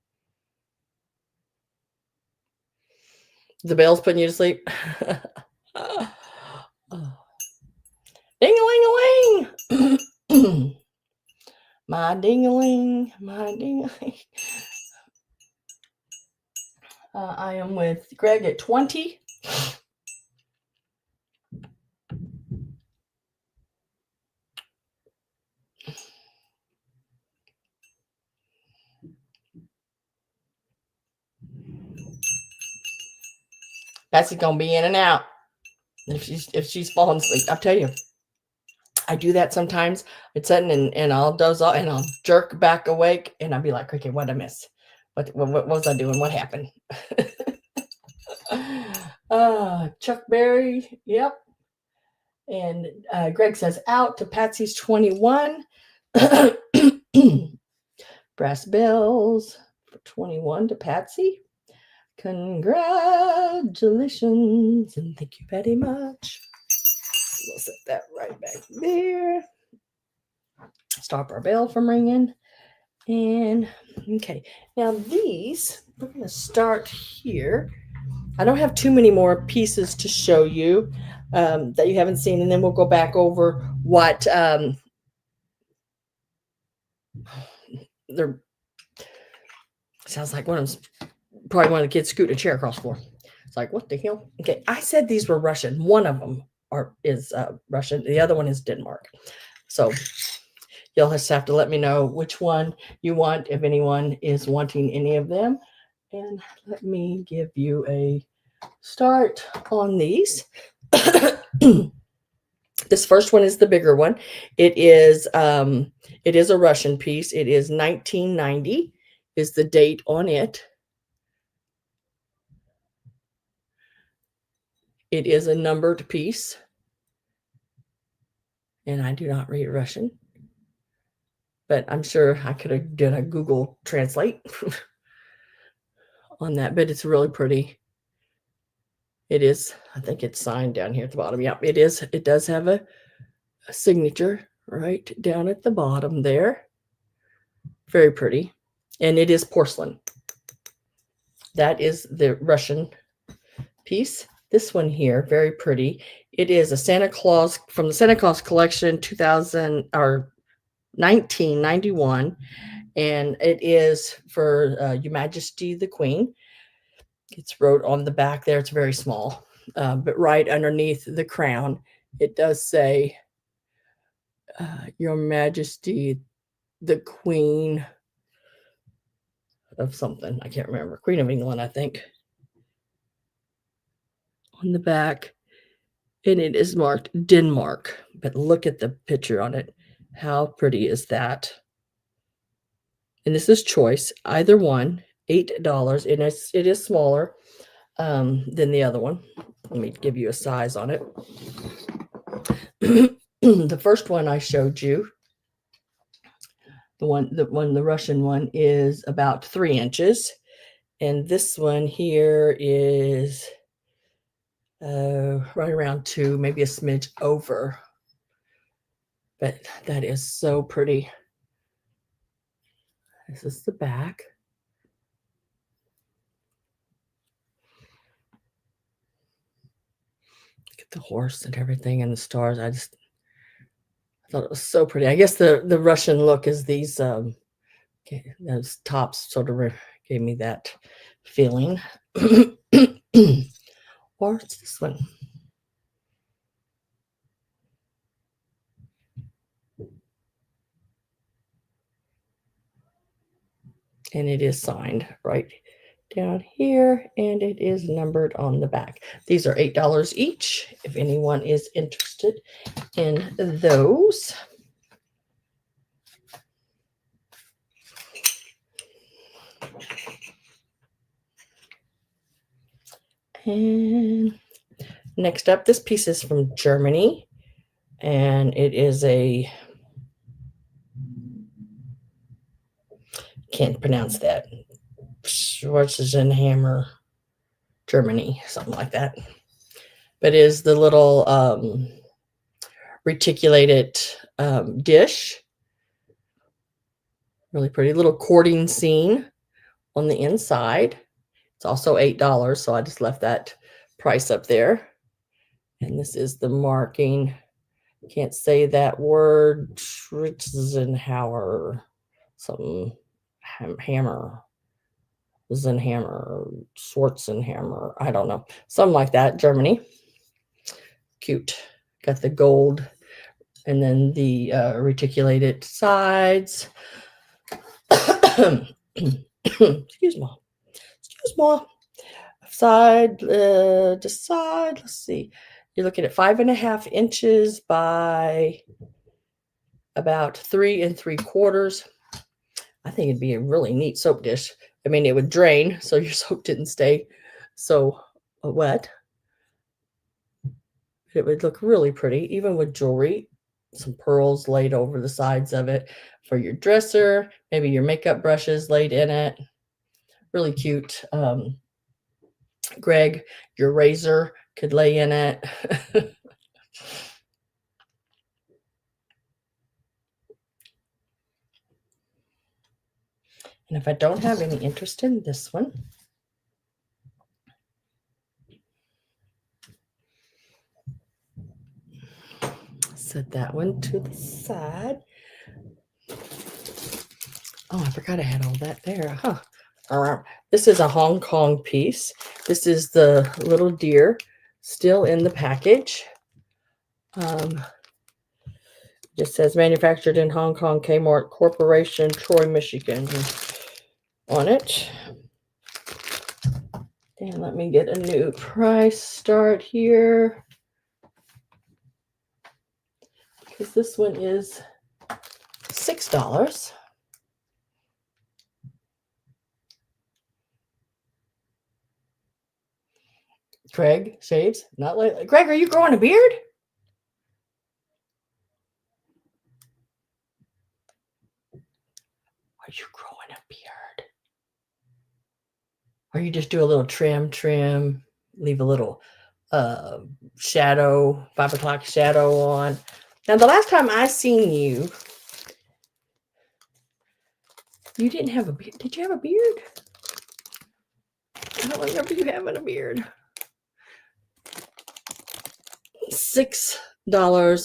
The bell's putting you to sleep. Ding-a-ling-a-ling. My ding-a-ling, my ding-a-ling. I am with Greg at 20. That's gonna be in and out. If she's falling asleep, I'll tell you. I do that sometimes. I'd sit and I'll doze off and I'll jerk back awake and I'll be like, okay, what did I miss? What was I doing? What happened? Chuck Berry, yep. And Greg says out to Patsy's 21. Brass bells for 21 to Patsy. Congratulations and thank you very much. We'll set that right back there. Stop our bell from ringing. And okay, now these, we're going to start here. I don't have too many more pieces to show you that you haven't seen, and then we'll go back over what they're. Sounds like probably one of the kids scooting a chair across the floor. It's like, what the hell? Okay, I said these were Russian. One of them is Russian. The other one is Denmark. So you'll just have to let me know which one you want, if anyone is wanting any of them. And let me give you a start on these. This first one is the bigger one. It is a Russian piece. It is 1990 is the date on it. It is a numbered piece. And I do not read Russian. But I'm sure I could have done a Google Translate on that. But it's really pretty. It is, I think it's signed down here at the bottom. Yep, it is. It does have a signature right down at the bottom there. Very pretty. And it is porcelain. That is the Russian piece. This one here, very pretty. It is a Santa Claus from the Santa Claus collection 1991. And it is for Your Majesty the Queen. It's wrote on the back there. It's very small. but right underneath the crown, it does say, Your Majesty, the Queen of something. I can't remember. Queen of England, I think. On the back. And it is marked Denmark. But look at the picture on it. How pretty is that? And this is choice. Either one, $8. And it is smaller than the other one. Let me give you a size on it. The first one I showed you, the Russian one, is about 3 inches. And this one here is right around 2, maybe a smidge over. But that is so pretty. This is the back. Look at the horse and everything and the stars. I thought it was so pretty. I guess the Russian look is these those tops sort of gave me that feeling. Or it's this one. And it is signed right down here, and it is numbered on the back. These are $8 each if anyone is interested in those. And next up, this piece is from Germany, and it is can't pronounce that, Schwarzenhammer, Germany, something like that. But it is the little reticulated dish. Really pretty little courting scene on the inside. It's also $8, so I just left that price up there. And this is the marking. Can't say that word. Schwarzenhammer, something. Hammer, Schwarzenhammer, I don't know, something like that. Germany, cute. Got the gold, and then the reticulated sides. Excuse me. Side to side. Let's see. You're looking at 5.5 inches by about 3 3/4. I think it'd be a really neat soap dish. I mean, it would drain, so your soap didn't stay so wet. It would look really pretty, even with jewelry. Some pearls laid over the sides of it for your dresser. Maybe your makeup brushes laid in it. Really cute. Greg, your razor could lay in it. And if I don't have any interest in this one, set that one to the side. Oh, I forgot I had all that there. This is a Hong Kong piece. This is the little deer still in the package. Just says manufactured in Hong Kong, Kmart Corporation, Troy, Michigan on it. And let me get a new price start here, because this one is $6. Craig shaves, not lately. Greg, are you growing a beard? Are you growing a beard? Or you just do a little trim, leave a little shadow, 5 o'clock shadow on. Now, the last time I seen you, you didn't have a beard. Did you have a beard? I don't remember you having a beard. $6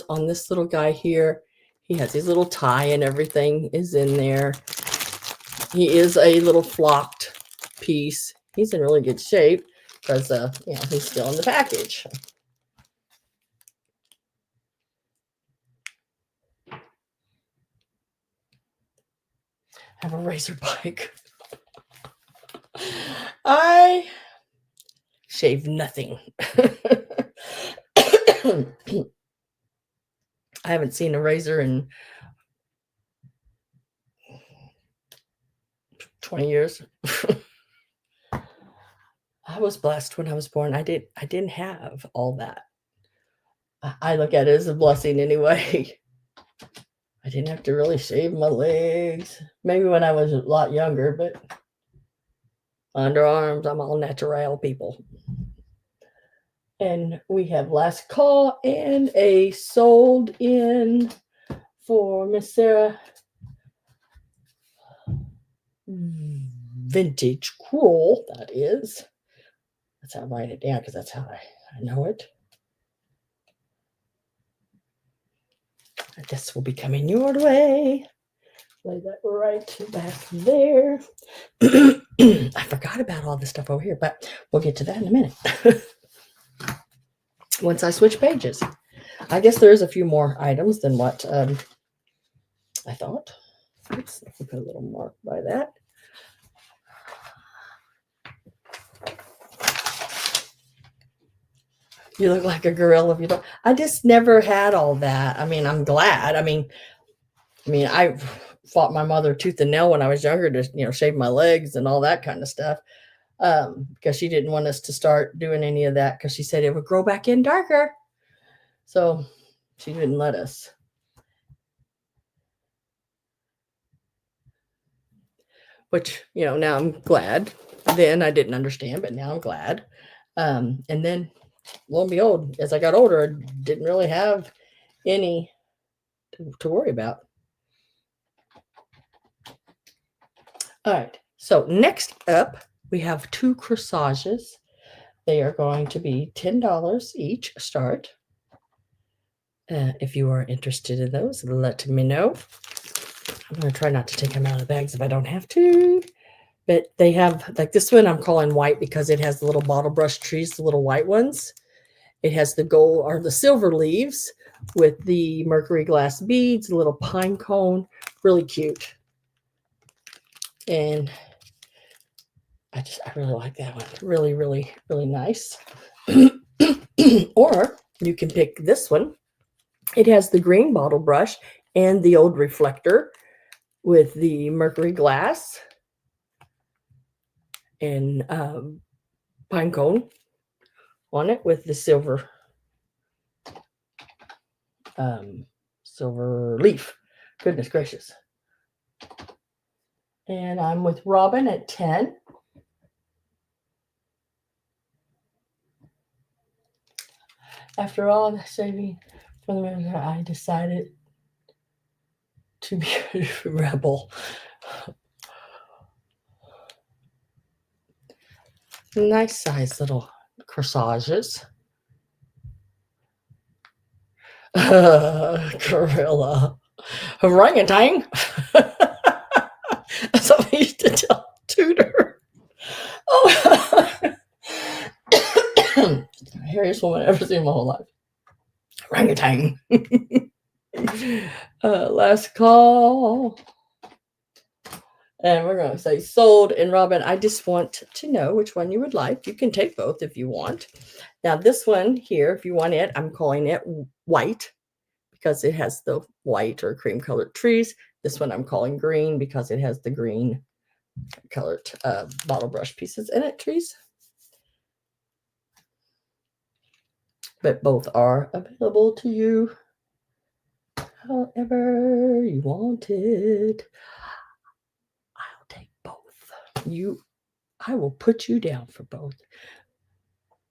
on this little guy here. He has his little tie and everything is in there. He is a little flocked piece. He's in really good shape. because, he's still in the package. I have a razor bike. I shave nothing. I haven't seen a razor in 20 years. I was blessed when I was born. I didn't have all that. I look at it as a blessing anyway. I didn't have to really shave my legs. Maybe when I was a lot younger, but underarms, I'm all natural people. And we have last call and a sold in for Miss Sarah. Vintage Cruel, that is. That's how I write it down because that's how I know it. This will be coming your way. Lay that right back there. I forgot about all this stuff over here, but we'll get to that in a minute. Once I switch pages. I guess there's a few more items than what I thought. Oops, let me put a little mark by that. You look like a gorilla if you don't. I just never had all that. I mean, I'm glad. I mean, I fought my mother tooth and nail when I was younger to, shave my legs and all that kind of stuff. Because she didn't want us to start doing any of that because she said it would grow back in darker. So she didn't let us. Which, now I'm glad. Then I didn't understand, but now I'm glad. And then, lo and behold, as I got older, I didn't really have any to worry about. All right. So next up, we have 2 corsages. They are going to be $10 each start. If you are interested in those, let me know. I'm going to try not to take them out of the bags if I don't have to. But they have, like this one I'm calling white because it has the little bottle brush trees, the little white ones. It has the gold or the silver leaves with the mercury glass beads, a little pine cone, really cute. And I really like that one. Really, really, really nice. Or you can pick this one. It has the green bottle brush and the old reflector with the mercury glass and pine cone on it with the silver leaf. Goodness gracious. And I'm with Robin at 10. After all the saving for the movie, I decided to be a rebel. Nice size little corsages. Gorilla. Orangutan. That's what we used to tell Tudor. Oh. Hairiest woman I've ever seen in my whole life. Orangutan. Last call. And we're going to say sold. And Robin, I just want to know which one you would like. You can take both if you want. Now, this one here, if you want it, I'm calling it white because it has the white or cream colored trees. This one I'm calling green because it has the green colored bottle brush pieces in it, trees. But both are available to you however you want it. I'll take both. I will put you down for both.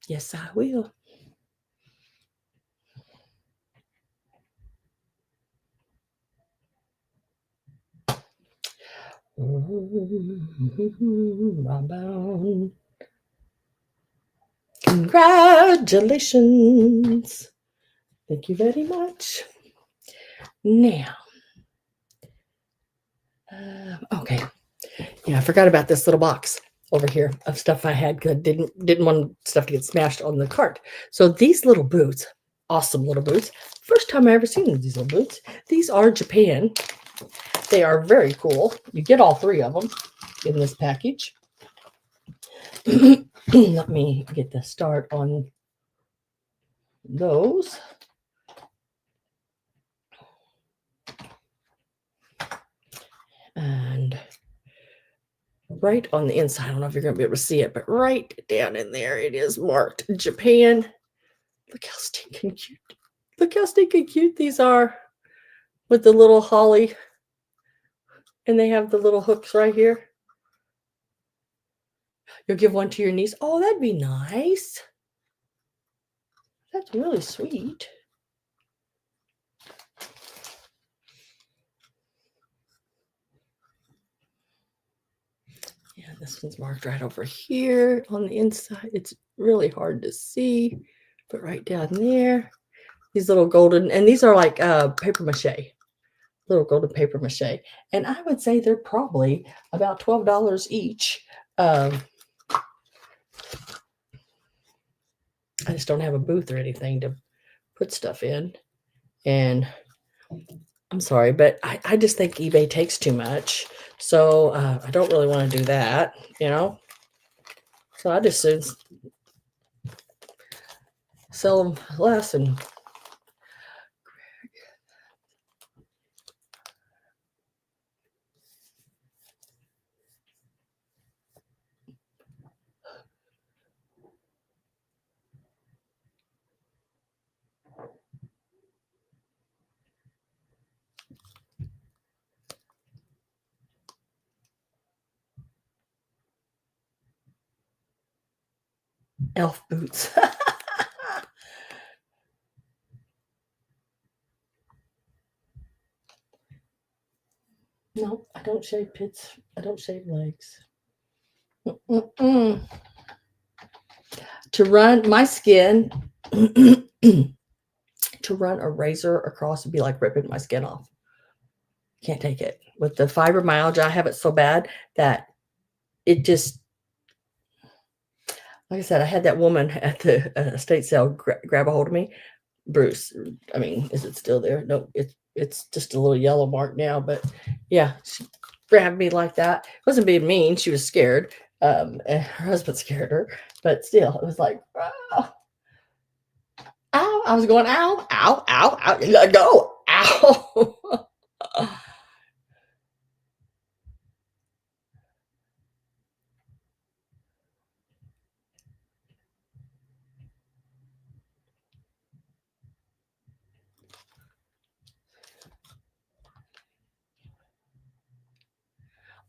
Yes, I will. Robin. Congratulations. Thank you very much. Now, okay. Yeah, I forgot about this little box. over here of stuff I had because didn't want stuff to get smashed on the cart. So these little boots, awesome little boots. First time I ever seen these little boots. These are Japan. They are very cool. You get all three of them in this package. Let me get the start on those. And right on the inside, I don't know if you're going to be able to see it, but right down in there, it is marked Japan. Look how stinking cute. Look how stinking cute these are with the little holly. And they have the little hooks right here. You'll give one to your niece. Oh, that'd be nice. That's really sweet. Yeah, this one's marked right over here on the inside. It's really hard to see, but right down there, these little golden, and these are like paper mache, little golden paper mache. And I would say they're probably about $12 each. I just don't have a booth or anything to put stuff in. And I'm sorry, but I just think eBay takes too much. So I don't really want to do that, you know. So I just soon sell them less and elf boots. No, I don't shave pits. I don't shave legs. Mm-mm. To run my skin, to run a razor across would be like ripping my skin off. Can't take it. With the fibromyalgia, I have it so bad that it just, like I said, I had that woman at the estate sale grab a hold of me. Bruce, I mean, is it still there? No, it's just a little yellow mark now, but yeah, she grabbed me like that. It wasn't being mean. She was scared. And her husband scared her, but still, it was like, oh, ow. I was going, ow, ow, ow, ow. Let go, ow.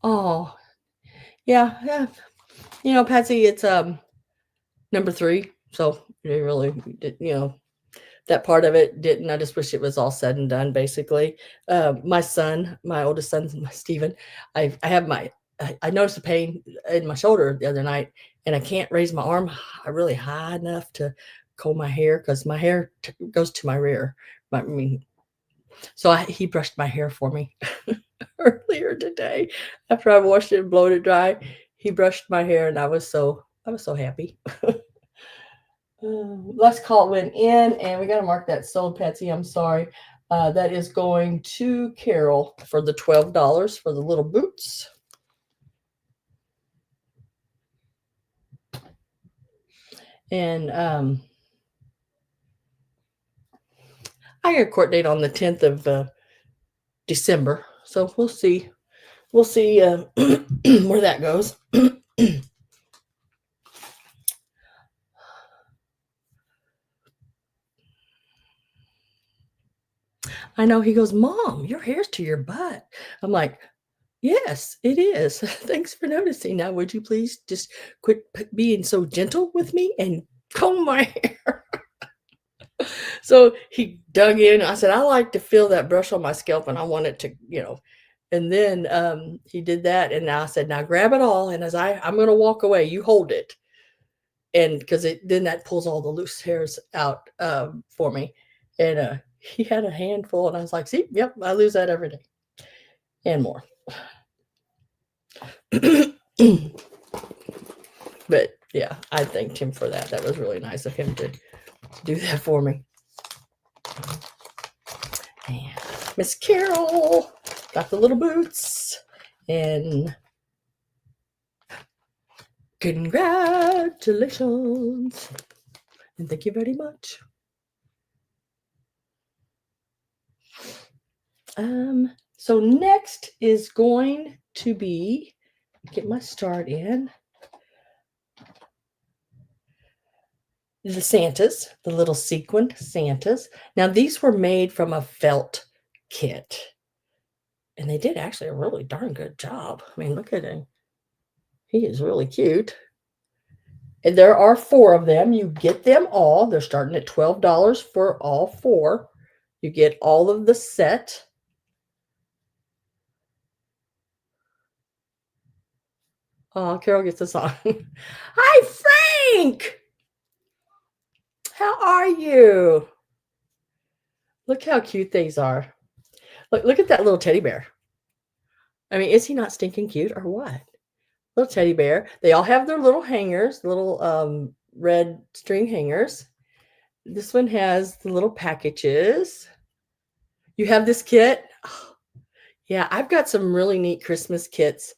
Oh, yeah, yeah. You know, Patsy, it's number 3. So you really, you know, that part of it didn't. I just wish it was all said and done. Basically, my son, my oldest son, Stephen, I have my. I noticed a pain in my shoulder the other night, and I can't raise my arm really high enough to comb my hair because my hair goes to my rear. I mean, so he brushed my hair for me earlier today after I washed it and blowed it dry. He brushed my hair, and I was so happy. Let's call went in, and we got to mark that sold, Patsy. I'm sorry. That is going to Carol for the $12 for the little boots. And I got a court date on the 10th of December, so we'll see. We'll see where that goes. I know. He goes, Mom, your hair's to your butt. I'm like, yes, it is. Thanks for noticing. Now, would you please just quit being so gentle with me and comb my hair? So he dug in. I said, I like to feel that brush on my scalp, and I want it to, you know. And then he did that, and I said, now grab it all, and as I'm going to walk away, you hold it, and because then that pulls all the loose hairs out for me. And he had a handful, and I was like, see, yep, I lose that every day, and more. But yeah, I thanked him for that. That was really nice of him to do that for me. And Miss Carol got the little boots. And congratulations. And thank you very much. So next is going to be, get my start in, the Santas, the little sequined Santas. Now these were made from a felt kit. And they did actually a really darn good job. I mean, look at him. He is really cute. And there are 4 of them. You get them all. They're starting at $12 for all 4. You get all of the set. Oh, Carol gets us on. Hi, Frank! How are you? Look how cute these are. Look at that little teddy bear. I mean, is he not stinking cute or what? Little teddy bear. They all have their little hangers, little red string hangers. This one has the little packages. You have this kit? Oh, yeah, I've got some really neat Christmas kits.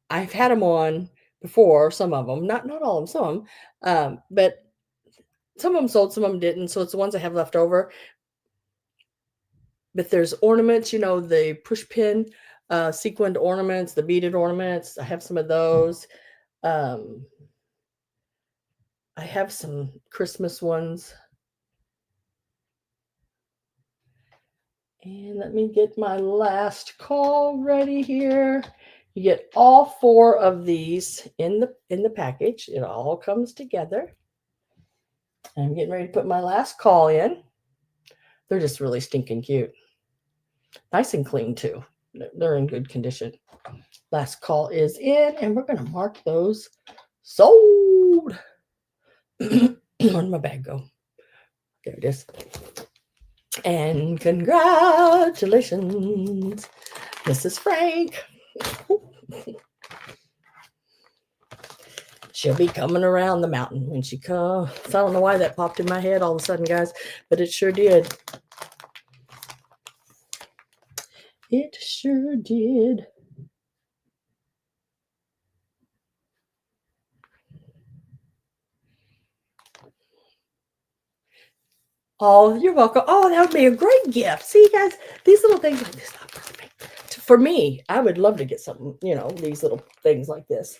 I've had them on before, some of them, not all of them, some of them, but some of them sold, some of them didn't. So it's the ones I have left over. But there's ornaments, you know, the push pin sequined ornaments, the beaded ornaments. I have some of those. I have some Christmas ones. And let me get my last call ready here. You get all 4 of these in the package. It all comes together. I'm getting ready to put my last call in. They're just really stinking cute. Nice and clean too. They're in good condition. Last call is in, and we're going to mark those sold. Where'd my bag go? There it is. And congratulations, Mrs. Frank. She'll be coming around the mountain when she comes. I don't know why that popped in my head all of a sudden, guys, but it sure did. It sure did. Oh, you're welcome. Oh, that would be a great gift. See, guys, these little things like this are perfect. For me, I would love to get something, you know, these little things like this.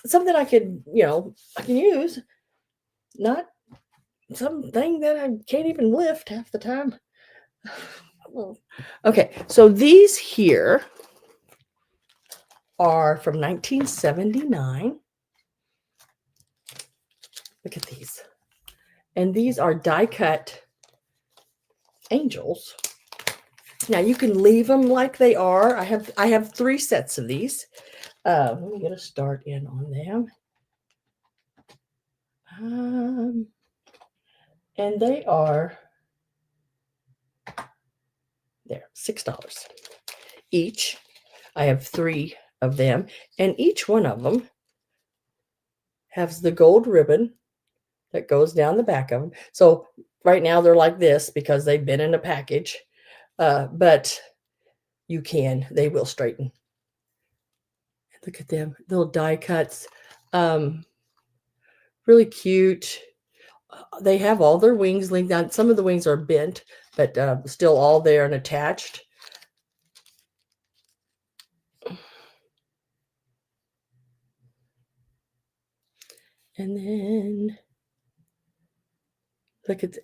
Something I could, you know, I can use. Not something that I can't even lift half the time. Okay, so these here are from 1979. Look at these. And these are die-cut angels. Now you can leave them like they are. I have 3 sets of these. Let me get a start in on them. And they are there, $6 each. I have 3 of them, and each one of them has the gold ribbon that goes down the back of them. So right now they're like this because they've been in a package, but they will straighten. Look at them, little die cuts. Really cute. They have all their wings linked down. Some of the wings are bent, but still all there and attached. And then look at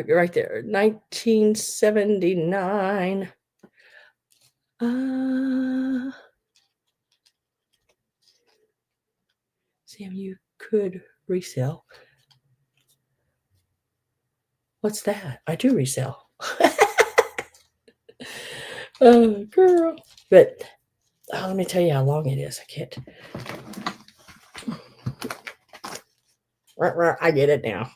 right there, 1979. Sam, you could resell. What's that? I do resell. Oh, girl. But let me tell you how long it is. I can't. I get it now.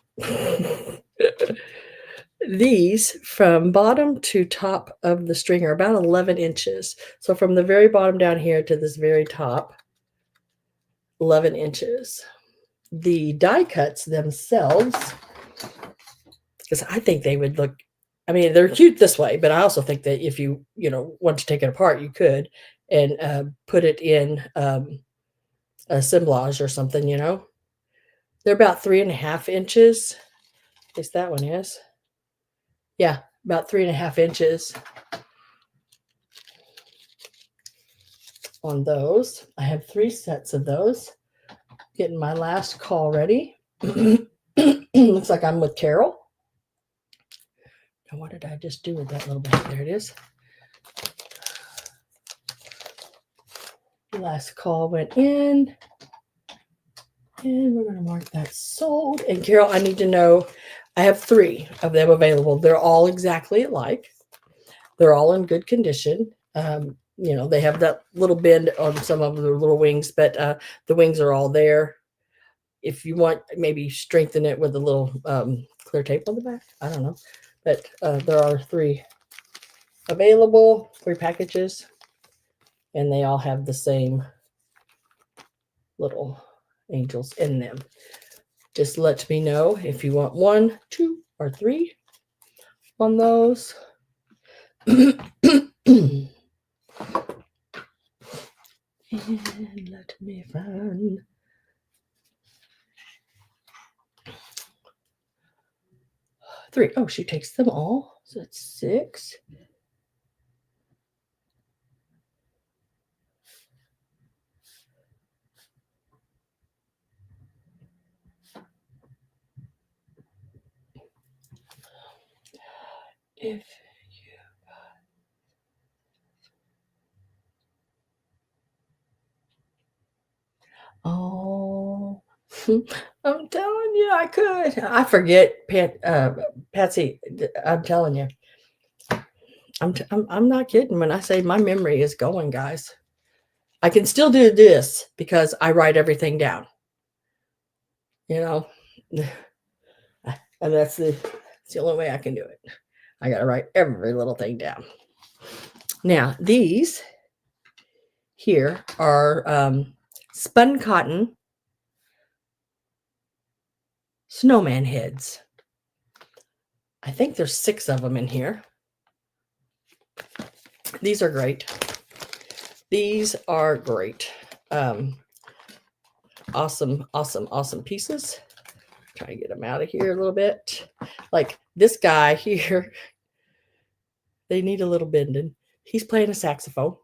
These from bottom to top of the string are about 11 inches. So from the very bottom down here to this very top, 11 inches. The die cuts themselves, because I think they would look, I mean, they're cute this way, but I also think that if you want to take it apart, you could and put it in assemblage or something, They're about 3.5 inches. At least that one is. Yeah, about 3.5 inches on those. I have 3 sets of those. Getting my last call ready. Looks like I'm with Carol. Now, what did I just do with that little bit? There it is. The last call went in. And we're going to mark that sold. And Carol, I need to know, I have 3 of them available. They're all exactly alike. They're all in good condition. They have that little bend on some of their little wings, but the wings are all there. If you want, maybe strengthen it with a little clear tape on the back. I don't know. But there are 3 available, 3 packages. And they all have the same little angels in them. Just let me know if you want 1, 2, or 3 on those. And let me find. Three. Oh, she takes them all. So that's 6. If you I'm telling you, I could. I forget, Patsy. I'm telling you, I'm not kidding when I say my memory is going, guys. I can still do this because I write everything down. And that's the only way I can do it. I got to write every little thing down. Now, these here are spun cotton snowman heads. I think there's 6 of them in here. These are great. These are great. Awesome pieces. Try to get them out of here a little bit. Like this guy here, they need a little bending. He's playing a saxophone.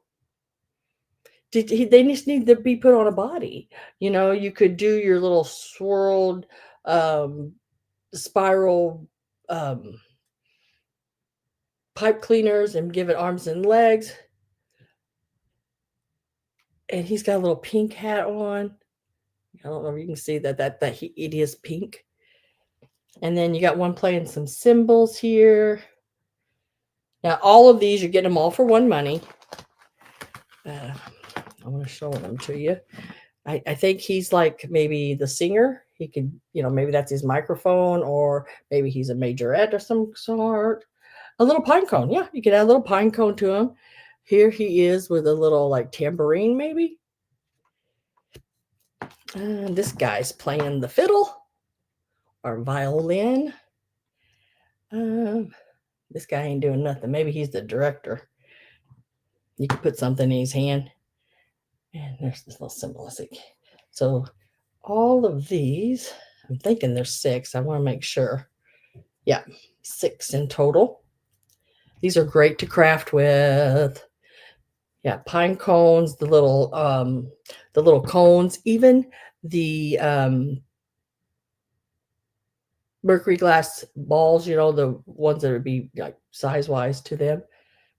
They just need to be put on a body. You could do your little swirled spiral pipe cleaners and give it arms and legs. And he's got a little pink hat on. I don't know if you can see that it is pink. And then you got one playing some cymbals here. Now, all of these, you're getting them all for one money. I want to show them to you. I think he's like maybe the singer. He could, maybe that's his microphone, or maybe he's a majorette of some sort. A little pine cone. Yeah, you could add a little pine cone to him. Here he is with a little like tambourine, maybe. And this guy's playing the fiddle or violin. This guy ain't doing nothing. Maybe he's the director. You could put something in his hand. And there's this little symbolistic. So all of these, I'm thinking there's 6. I want to make sure. Yeah, 6 in total. These are great to craft with. Yeah, pine cones, the little cones, even the mercury glass balls, the ones that would be like size-wise to them.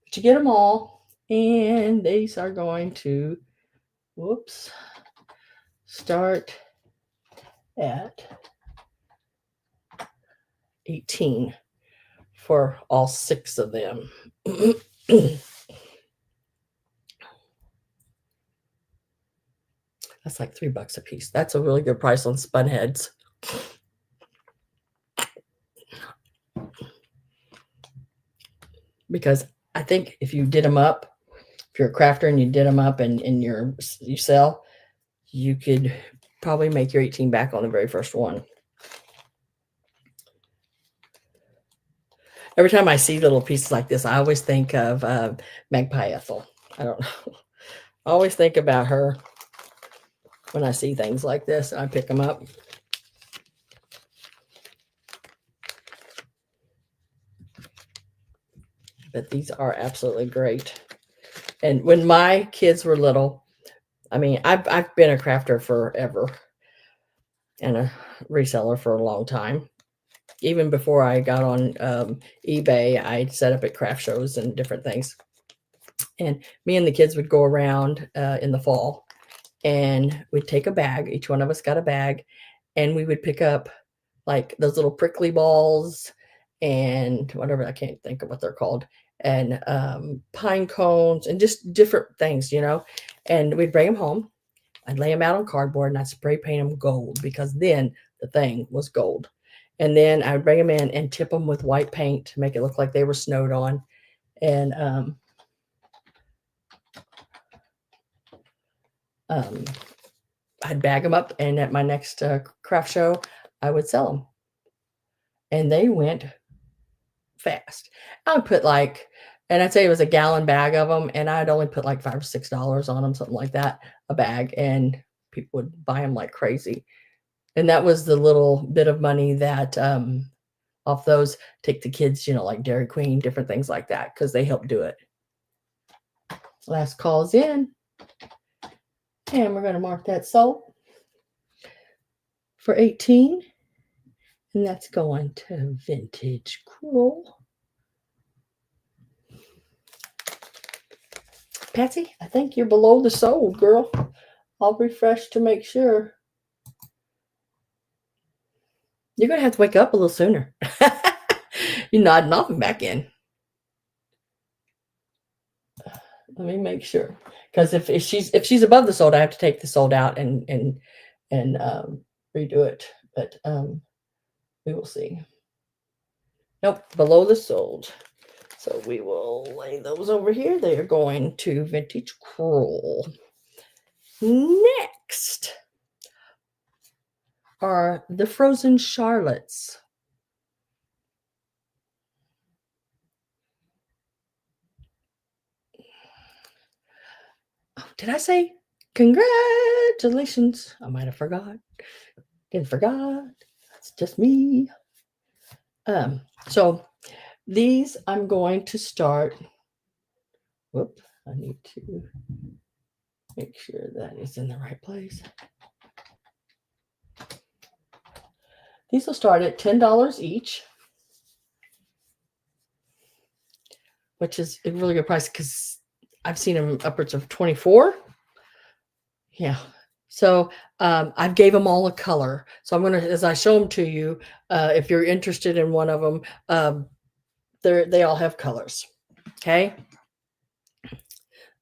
But you get them all, and these are going to, start at 18 for all 6 of them. That's like $3 a piece. That's a really good price on spun heads. Because I think if you did them up, if you're a crafter and you did them up and you sell, you could probably make your 18 back on the very first one. Every time I see little pieces like this, I always think of Magpie Ethel. I don't know. I always think about her when I see things like this. I pick them up. But these are absolutely great. And when my kids were little, I mean, I've been a crafter forever and a reseller for a long time. Even before I got on eBay, I set up at craft shows and different things. And me and the kids would go around in the fall, and we'd take a bag. Each one of us got a bag, and we would pick up like those little prickly balls and whatever, I can't think of what they're called, and pine cones and just different things, and we'd bring them home. I'd lay them out on cardboard and I'd spray paint them gold, because then the thing was gold. And then I would bring them in and tip them with white paint to make it look like they were snowed on. And I'd bag them up, and at my next craft show, I would sell them. And they went fast. I would put and I'd say it was a gallon bag of them, and I'd only put like $5 or $6 on them, something like that, a bag, and people would buy them like crazy. And that was the little bit of money that off those, take the kids, like Dairy Queen, different things like that, because they help do it. Last call's in, and we're going to mark that sold for 18, and that's going to Vintage Cool. Patsy, I think you're below the sold, girl. I'll refresh to make sure. You're going to have to wake up a little sooner. You're nodding off and back in. Let me make sure, because if she's above the sold, I have to take the sold out and redo it. But we will see. Nope, below the sold. So we will lay those over here. They are going to Vintage Cruel. Next are the Frozen Charlottes. Oh, did I say congratulations? I might have forgot. Didn't forgot. It's just me. So these I'm going to start. Whoop, I need to make sure that is in the right place. These will start at $10 each, which is a really good price, because I've seen them upwards of 24. Yeah. So I gave them all a color. So I'm going to, as I show them to you, if you're interested in one of them, they all have colors. Okay.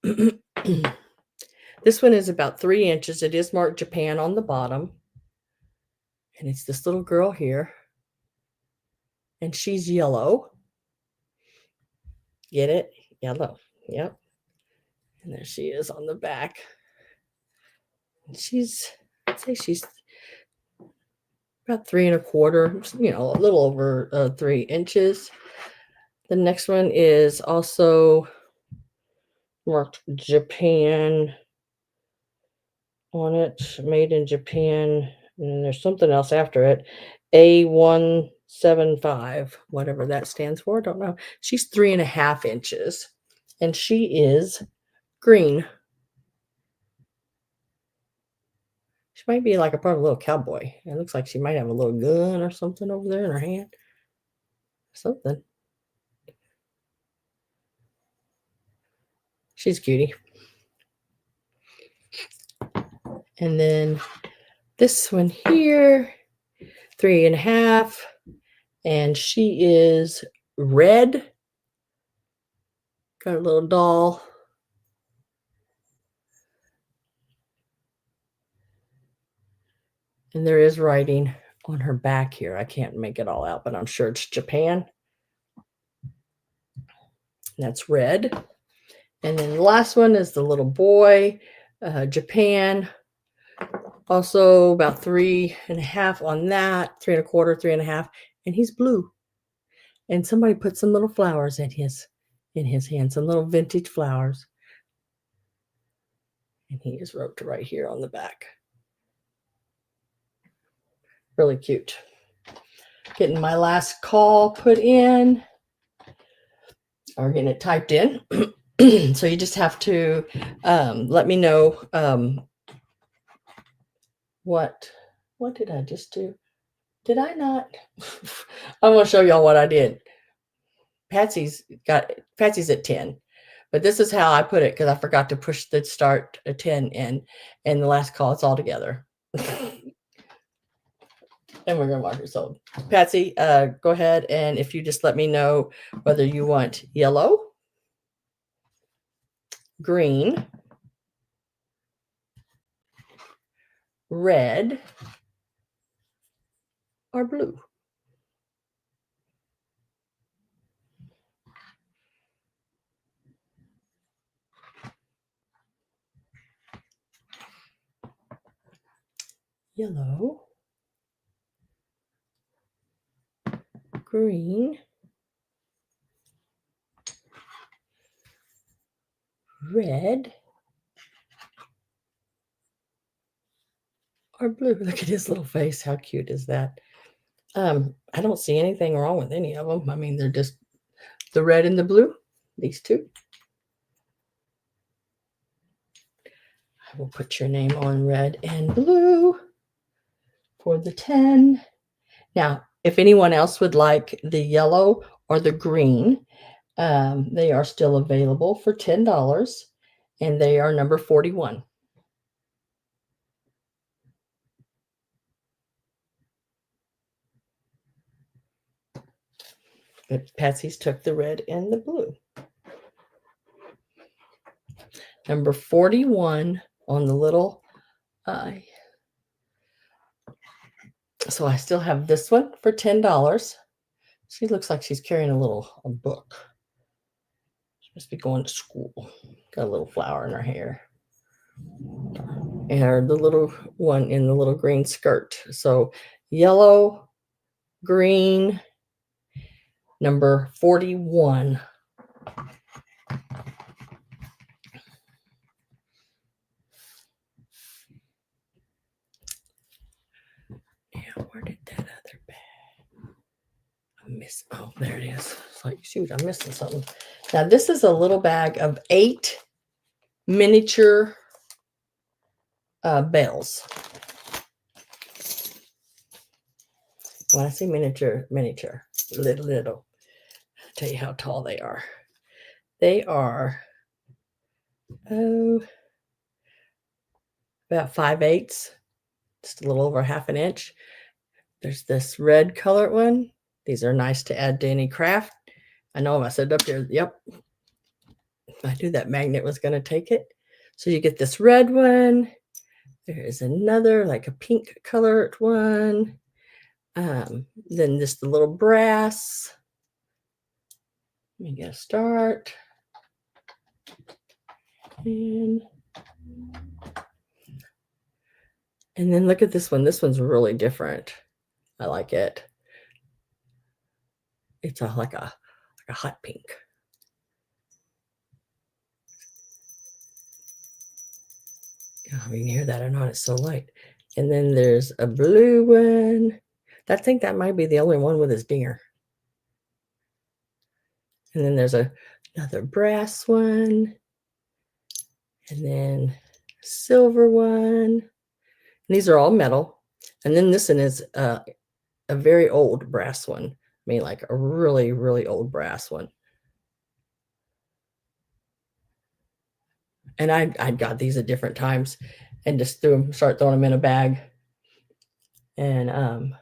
This one is about 3 inches. It is marked Japan on the bottom. And it's this little girl here. And she's yellow. Get it? Yellow. Yep. And there she is on the back. And I'd say she's about 3 1/4, a little over 3 inches. The next one is also marked Japan on it, made in Japan. And there's something else after it, A175, whatever that stands for. I don't know. She's 3 1/2 inches, and she is green. She might be like a part of a little cowboy. It looks like she might have a little gun or something over there in her hand. Something. She's cutie. And then this one here, 3 1/2, and she is red. Got a little doll. And there is writing on her back here. I can't make it all out, but I'm sure it's Japan. That's red. And then the last one is the little boy, Japan. Also about 3.5 on that, 3.25, 3.5, and he's blue. And somebody put some little flowers in his hand, some little vintage flowers. And he is wrote right here on the back. Really cute. Getting my last call put in, or getting it typed in. So you just have to let me know what did I just do? Did I not? I'm going to show y'all what I did. Patsy's at 10. But this is how I put it because I forgot to push the start a 10 in, and the last call, it's all together. And we're going to mark it sold. Patsy, go ahead, and if you just let me know whether you want yellow, green, red, or blue. Yellow, green, red, or blue. Look at his little face. How cute is that? I don't see anything wrong with any of them. I mean, they're just the red and the blue, these two. I will put your name on red and blue for the 10. Now, if anyone else would like the yellow or the green, they are still available for $10, and they are number 41. But Patsy's took the red and the blue. Number 41 on the little so I still have this one for $10. She looks like she's carrying a book. She must be going to school. Got a little flower in her hair. And the little one in the little green skirt. So yellow, green, number 41. Yeah, where did that other bag? Oh, there it is. It's like, shoot, I'm missing something. Now, this is a little bag of 8 miniature bells. When I say miniature, little. I'll tell you how tall they are. They are, about 5/8, just a little over half an inch. There's this red colored one. These are nice to add to any craft. I know if I said it up there, yep. I knew that magnet was going to take it. So you get this red one. There is another, like a pink colored one. Then just the little brass. Let me get a start. And then look at this one. This one's really different. I like it. It's like a hot pink. Oh, you can hear that or not? It's so light. And then there's a blue one. I think that might be the only one with his dinger. And then there's another brass one. And then a silver one. And these are all metal. And then this one is a very old brass one. I mean, like a really, really old brass one. And I got these at different times and just start throwing them in a bag. And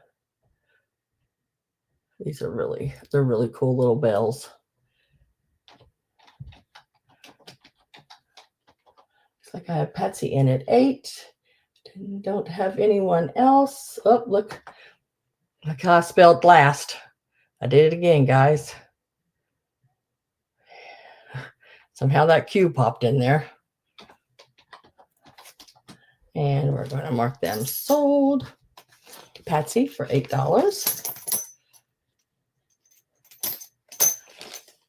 these are they're really cool little bells. Looks like I have Patsy in at 8. Don't have anyone else. Oh, look how I spelled last. I did it again, guys. Somehow that Q popped in there. And we're going to mark them sold. Patsy for $8.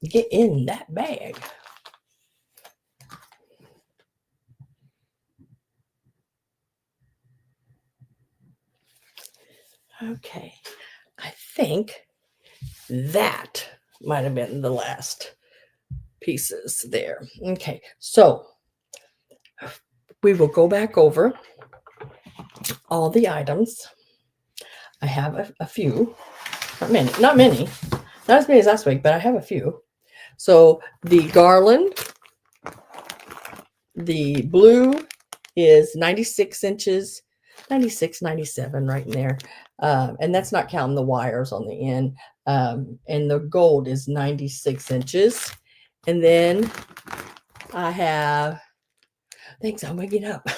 Get in that bag. Okay, I think that might have been the last pieces there. Okay, so we will go back over all the items. I have a few, not many, not as many as last week, but I have a few. So the garland, the blue is 96 inches, 96, 97 right in there. And that's not counting the wires on the end. And the gold is 96 inches. And then I have, thanks, I'm waking up.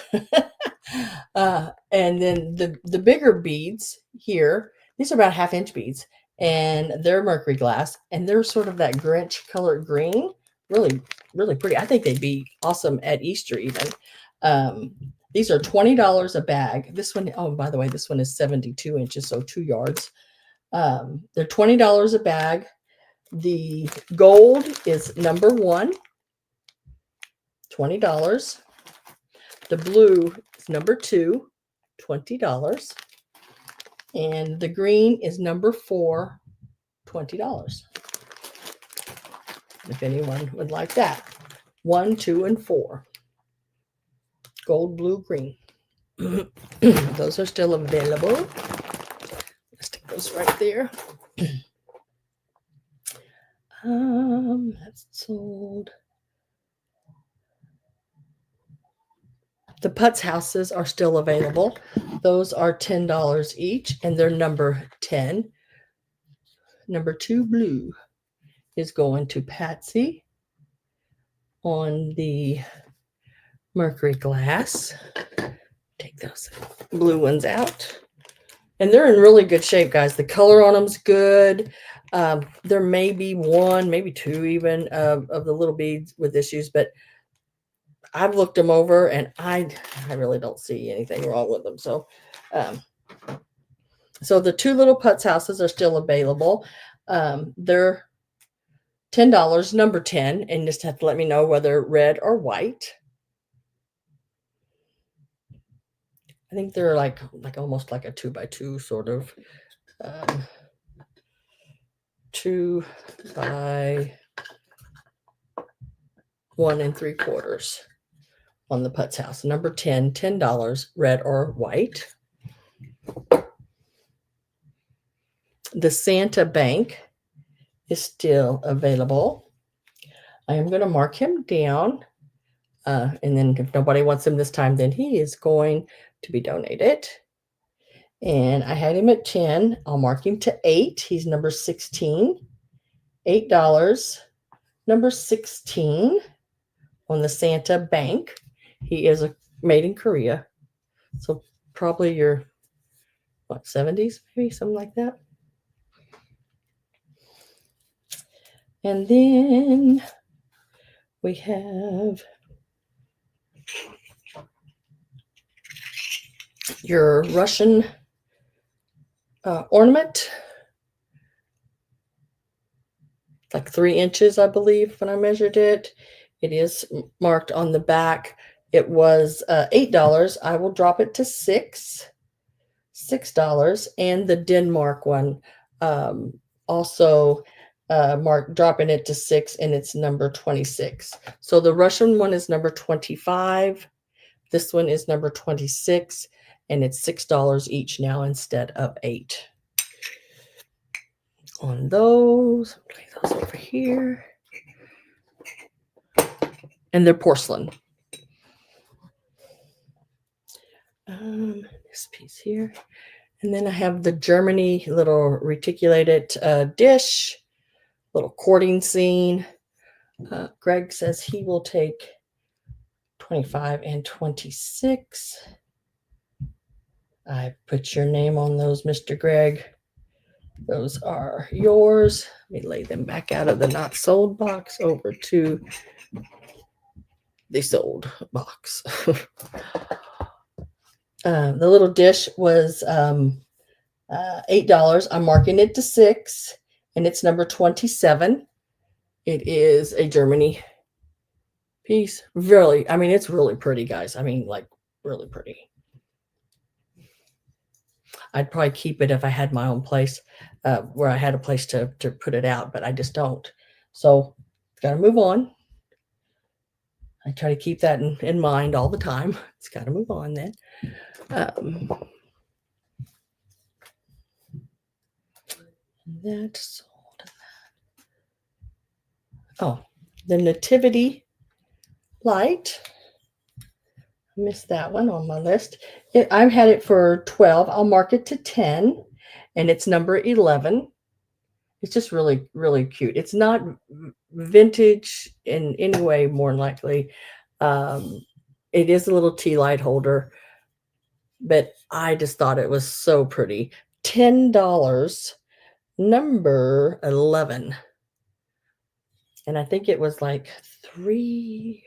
And then the bigger beads here, these are about 1/2 inch beads, and they're mercury glass, and they're sort of that Grinch colored green. Really, really pretty. I think they'd be awesome at Easter even. These are $20 a bag. This one, oh, by the way, this one is 72 inches, so 2 yards. They're $20 a bag. The gold is number 1, $20. The blue is number 2, $20. And the green is number 4, $20. If anyone would like that. 1, 2, and 4. Gold, blue, green. Those are still available. Let's stick those right there. That's sold. The Putz houses are still available. Those are $10 each, and they're number 10. Number 2 blue is going to Patsy on the mercury glass. Take those blue ones out. And they're in really good shape, guys. The color on them's good. There may be 1, maybe 2 even of the little beads with issues, but I've looked them over, and I really don't see anything wrong with them. So, so the 2 little Putz houses are still available. They're $10, number 10, and just have to let me know whether red or white. I think they're like almost like a 2x2 sort of. 2 by 1 3/4 on the Putz house. Number 10, $10, red or white. The Santa Bank is still available. I am going to mark him down. And then if nobody wants him this time, then he is going to be donated. And I had him at 10. I'll mark him to 8. He's number 16. $8. Number 16 on the Santa Bank. He is made in Korea. So probably your, 70s, maybe something like that. And then we have your Russian ornament. Like 3 inches, I believe, when I measured it. It is marked on the back. It was $8. I will drop it to $6. And the Denmark one also dropping it to $6, and it's number 26. So the Russian one is number 25. This one is number 26, and it's $6 each now instead of $8. On those, lay those over here. And they're porcelain. This piece here. And then I have the Germany little reticulated dish, little courting scene. Greg says he will take 25 and 26. I put your name on those, Mr. Greg. Those are yours. Let me lay them back out of the not sold box over to the sold box. The little dish was $8. I'm marking it to 6, and it's number 27. It is a Germany piece. Really, I mean, it's really pretty, guys. I mean, like, really pretty. I'd probably keep it if I had my own place, where I had a place to put it out, but I just don't. So, got to move on. I try to keep that in mind all the time. It's got to move on then. That's oh, the nativity light. I missed that one on my list. I've had it for 12. I'll mark it to 10, and it's number 11. It's just really, really cute. It's not vintage in any way, more than likely. It is a little tea light holder, but I just thought it was so pretty. $10, number 11. And I think it was like 3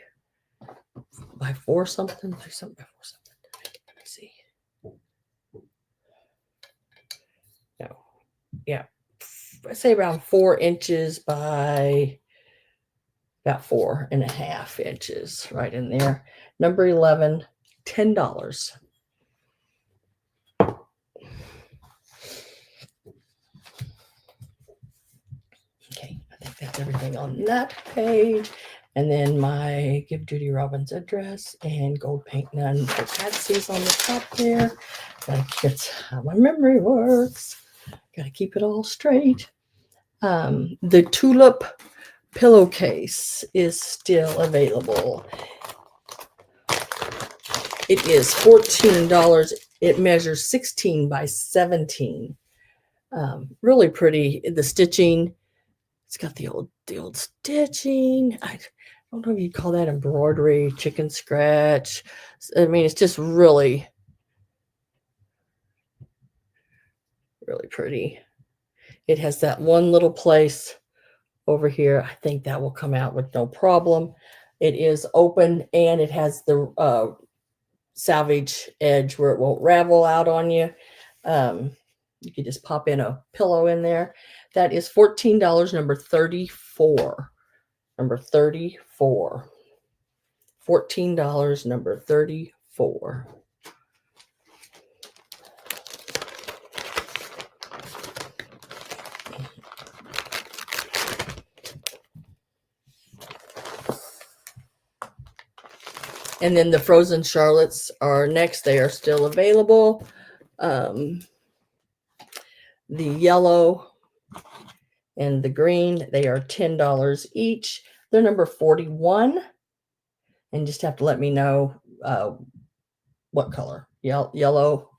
by 4 something, 3 something by 4 something. Let me see. No, yeah, I say around 4 inches by about 4.5 inches, right in there. Number 11, $10. Okay, I think that's everything on that page. And then my Give Judy Robbins address and gold paint none for Patsy's on the top there. That's how my memory works. Got to keep it all straight. The tulip pillowcase is still available. It is $14. It measures 16 by 17. Really pretty. The stitching, it's got the old stitching. I don't know if you'd call that embroidery, chicken scratch. I mean, it's just really, really pretty. It has that one little place over here. I think that will come out with no problem. It is open, and it has the salvage edge where it won't ravel out on you. You could just pop in a pillow in there. That is $14, number 34. Number 34. $14, number 34. And then the frozen Charlottes are next. They are still available. The yellow and the green, they are $10 each. They're number 41. And just have to let me know what color. Yellow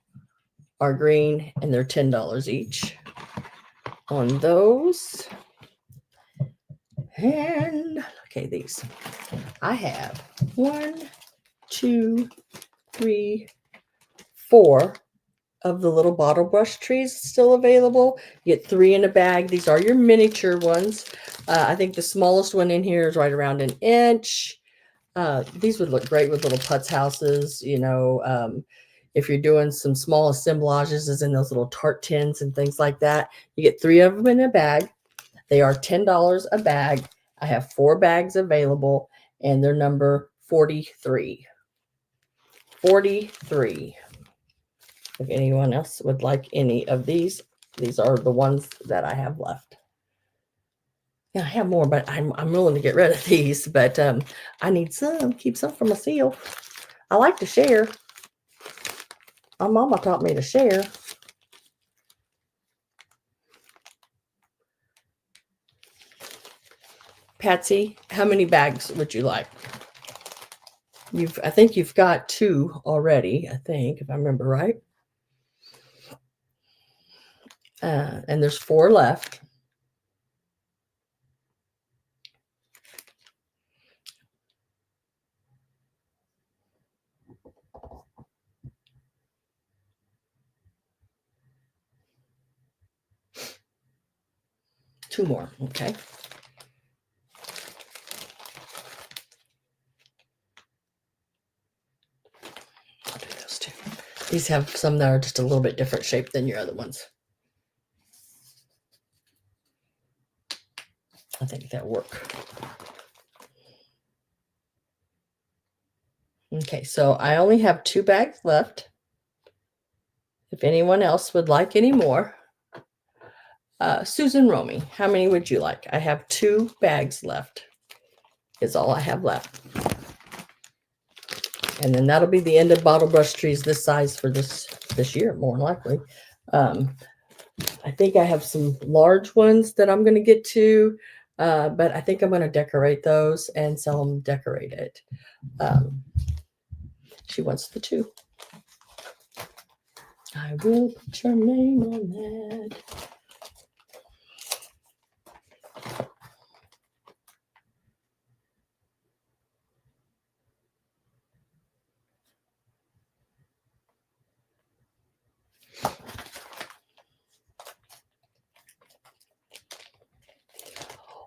or green, and they're $10 each on those. And okay, these. I have 1, 2, 3, 4 of the little bottle brush trees still available. You get 3 in a bag. These are your miniature ones. I think the smallest one in here is right around an inch. These would look great with little putz houses, if you're doing some small assemblages, as in those little tart tins and things like that. You get 3 of them in a bag. They are $10 a bag. I have 4 bags available, and they're number 43. 43. If anyone else would like any of these are the ones that I have left. Yeah, I have more, but I'm willing to get rid of these. But I need some. Keep some for myself. I like to share. My mama taught me to share. Patsy, how many bags would you like? I think you've got 2 already, I think, if I remember right. And there's 4 left. Two more, okay. I'll do those 2. These have some that are just a little bit different shape than your other ones. I think that'll work. Okay, so I only have 2 bags left. If anyone else would like any more, Susan Romy, how many would you like? I have 2 bags left. Is all I have left. And then that'll be the end of bottle brush trees this size for this year, more than likely. I think I have some large ones that I'm going to get to, but I think I'm going to decorate those and sell them decorated. She wants the 2. I will put your name on that.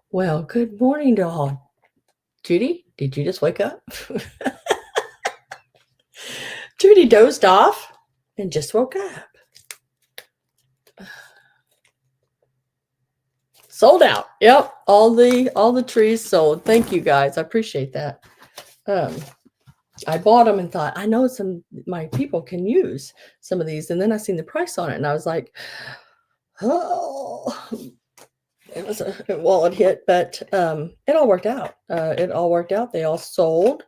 Well, good morning to all. Judy, did you just wake up? Judy dozed off and just woke up. Sold out. Yep, all the trees sold. Thank you guys. I appreciate that. I bought them and thought, I know my people can use some of these, and then I seen the price on it, and I was like, oh, it was a wallet hit, but it all worked out. They all sold,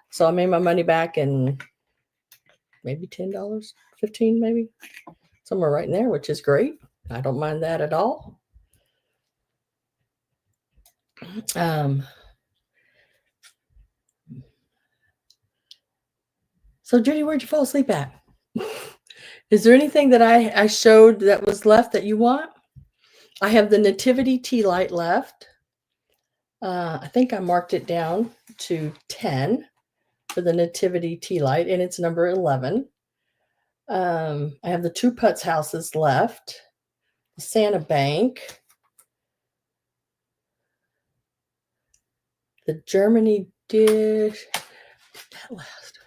so I made my money back in maybe $10, $15, maybe somewhere right in there, which is great. I don't mind that at all. So Judy, where'd you fall asleep at? Is there anything that I showed that was left that you want? I have the nativity tea light left. I think I marked it down to 10 for the nativity tea light, and it's number 11. I have the 2 Putz houses left, the Santa bank, the Germany dish. That last.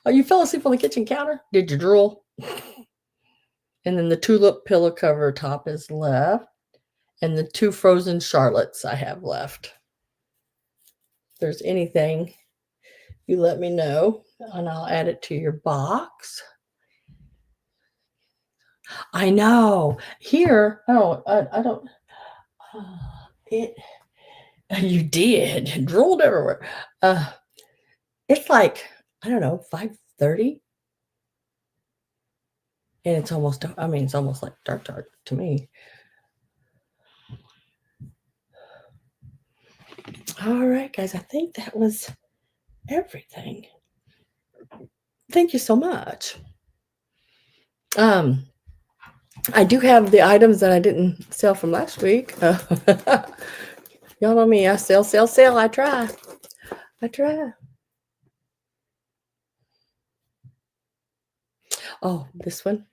Oh, you fell asleep on the kitchen counter? Did you drool? And then the tulip pillow cover top is left. And the 2 frozen Charlottes I have left. If there's anything, you let me know, and I'll add it to your box. I know. Here, I don't. You did. Drooled everywhere. It's like, I don't know, 5:30. And it's almost like dark to me. All right, guys, I think that was everything. Thank you so much. I do have the items that I didn't sell from last week. Y'all know me. I sell. I try. Oh, this one.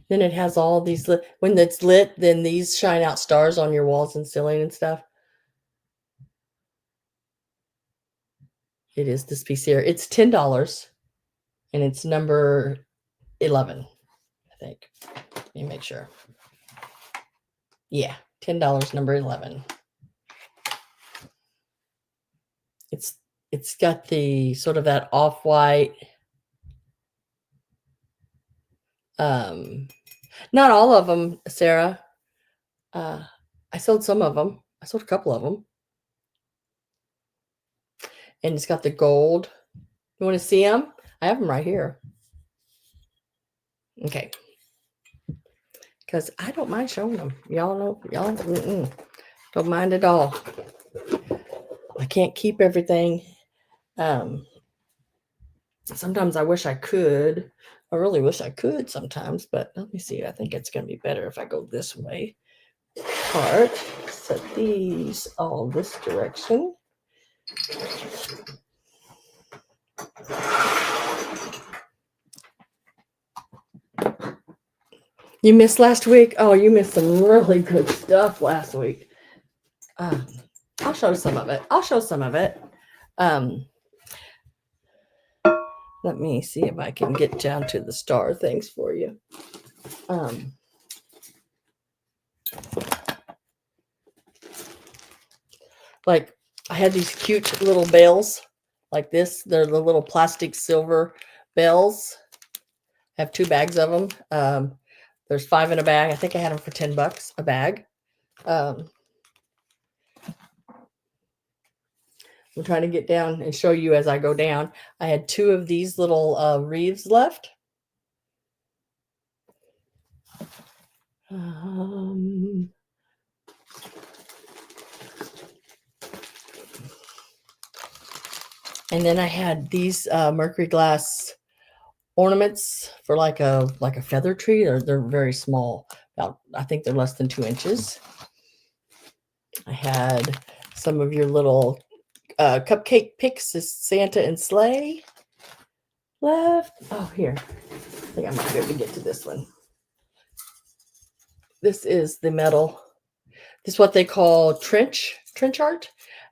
Then it has all these, when it's lit, then these shine out stars on your walls and ceiling and stuff. It is this piece here. It's $10, and it's number 11, I think. Let me make sure. Yeah, $10, number 11. It's got the sort of that off-white. Not all of them, Sarah. I sold some of them. I sold a couple of them. And it's got the gold. You want to see them? I have them right here. Okay. Because I don't mind showing them. Y'all know, don't mind at all. I can't keep everything. Sometimes I wish I could. I really wish I could sometimes, but let me see. I think it's going to be better if I go this way. Set these all this direction. You missed last week? Oh, you missed some really good stuff last week. I'll show some of it. Let me see if I can get down to the star things for you. Like I had these cute little bells like this. They're the little plastic silver bells. I have 2 bags of them. There's 5 in a bag. I think I had them for $10 a bag. I'm trying to get down and show you as I go down. I had 2 of these little wreaths left. And then I had these mercury glass ornaments for like a feather tree. They're very small. About, I think they're less than 2 inches. I had some of your little cupcake picks, Santa and sleigh left. Oh, here. I think I might be able to get to this one. This is the metal. This is what they call trench art.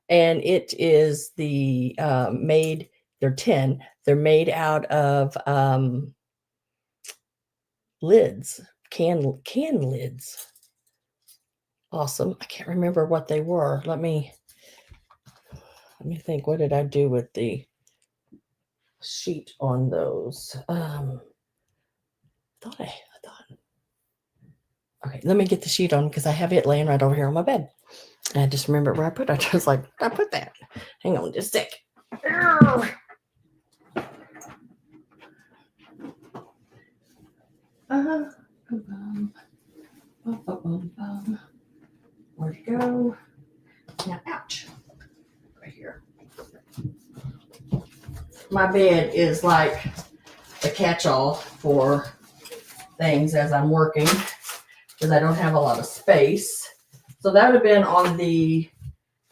And it is the made, they're tin. They're made out of lids, can lids. Awesome. I can't remember what they were. Let me think. What did I do with the sheet on those? I thought. Okay, let me get the sheet on because I have it laying right over here on my bed. And I just remember where I put it. I just like, I put that. Hang on just a sec. Where'd it go? Now, ouch. Right here. My bed is like a catch-all for things as I'm working because I don't have a lot of space. So that would have been on the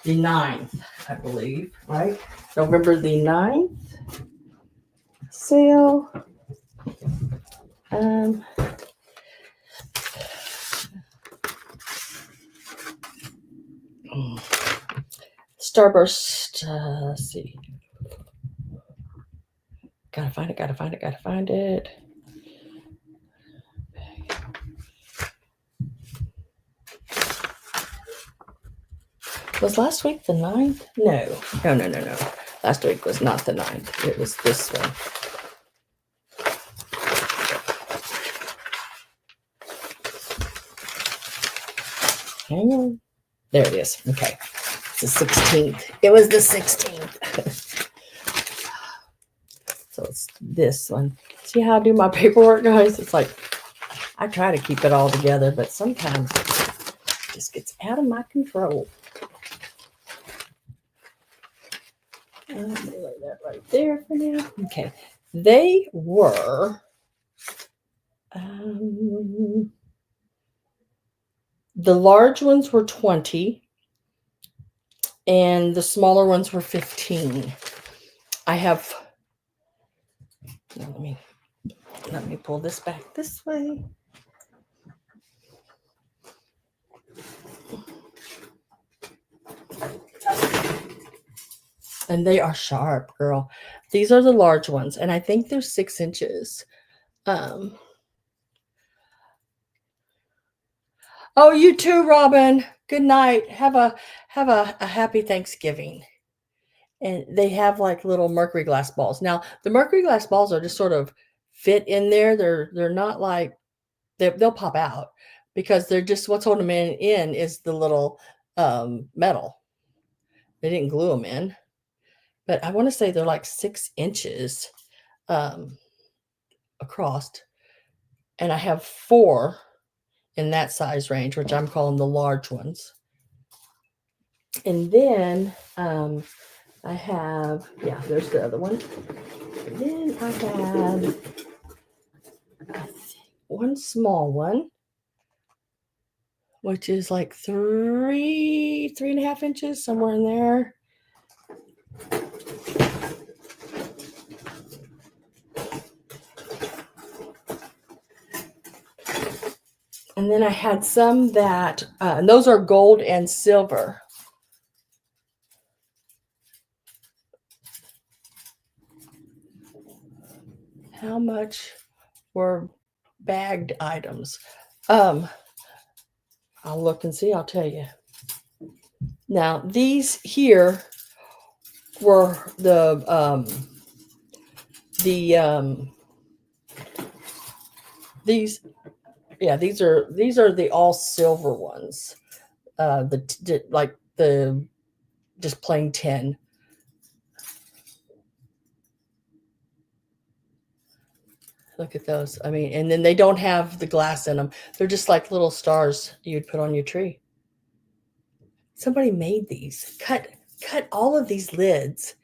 9th, I believe, right? November the 9th. Sale. Starburst. Let's see. Gotta find it. Was last week the 9th? No. Last week was not the 9th. It was this one. Hang on. There it is. Okay. It's the 16th. It was the 16th. So it's this one. See how I do my paperwork, guys? It's like, I try to keep it all together, but sometimes it just gets out of my control. Let me lay that right there for now. Okay. They were the large ones were 20 and the smaller ones were 15. I have, let me pull this back this way. And they are sharp, girl. These are the large ones, and I think they're 6 inches. Oh, you too, Robin. Good night. Have a happy Thanksgiving. And they have like little mercury glass balls. Now, the mercury glass balls are just sort of fit in there. They're not like they'll pop out because they're just what's holding them in is the little metal. They didn't glue them in. But I want to say they're like 6 inches across. And I have 4 in that size range, which I'm calling the large ones. And then I have, there's the other one. And then I have one small one, which is like 3.5 inches, somewhere in there. And then I had some that, and those are gold and silver. much were bagged items? I'll look and see. I'll tell you. Now, these here were these are the all silver ones. Like the just plain tin. Look at those. I mean, and then they don't have the glass in them. They're just like little stars you'd put on your tree. Somebody made these. Cut all of these lids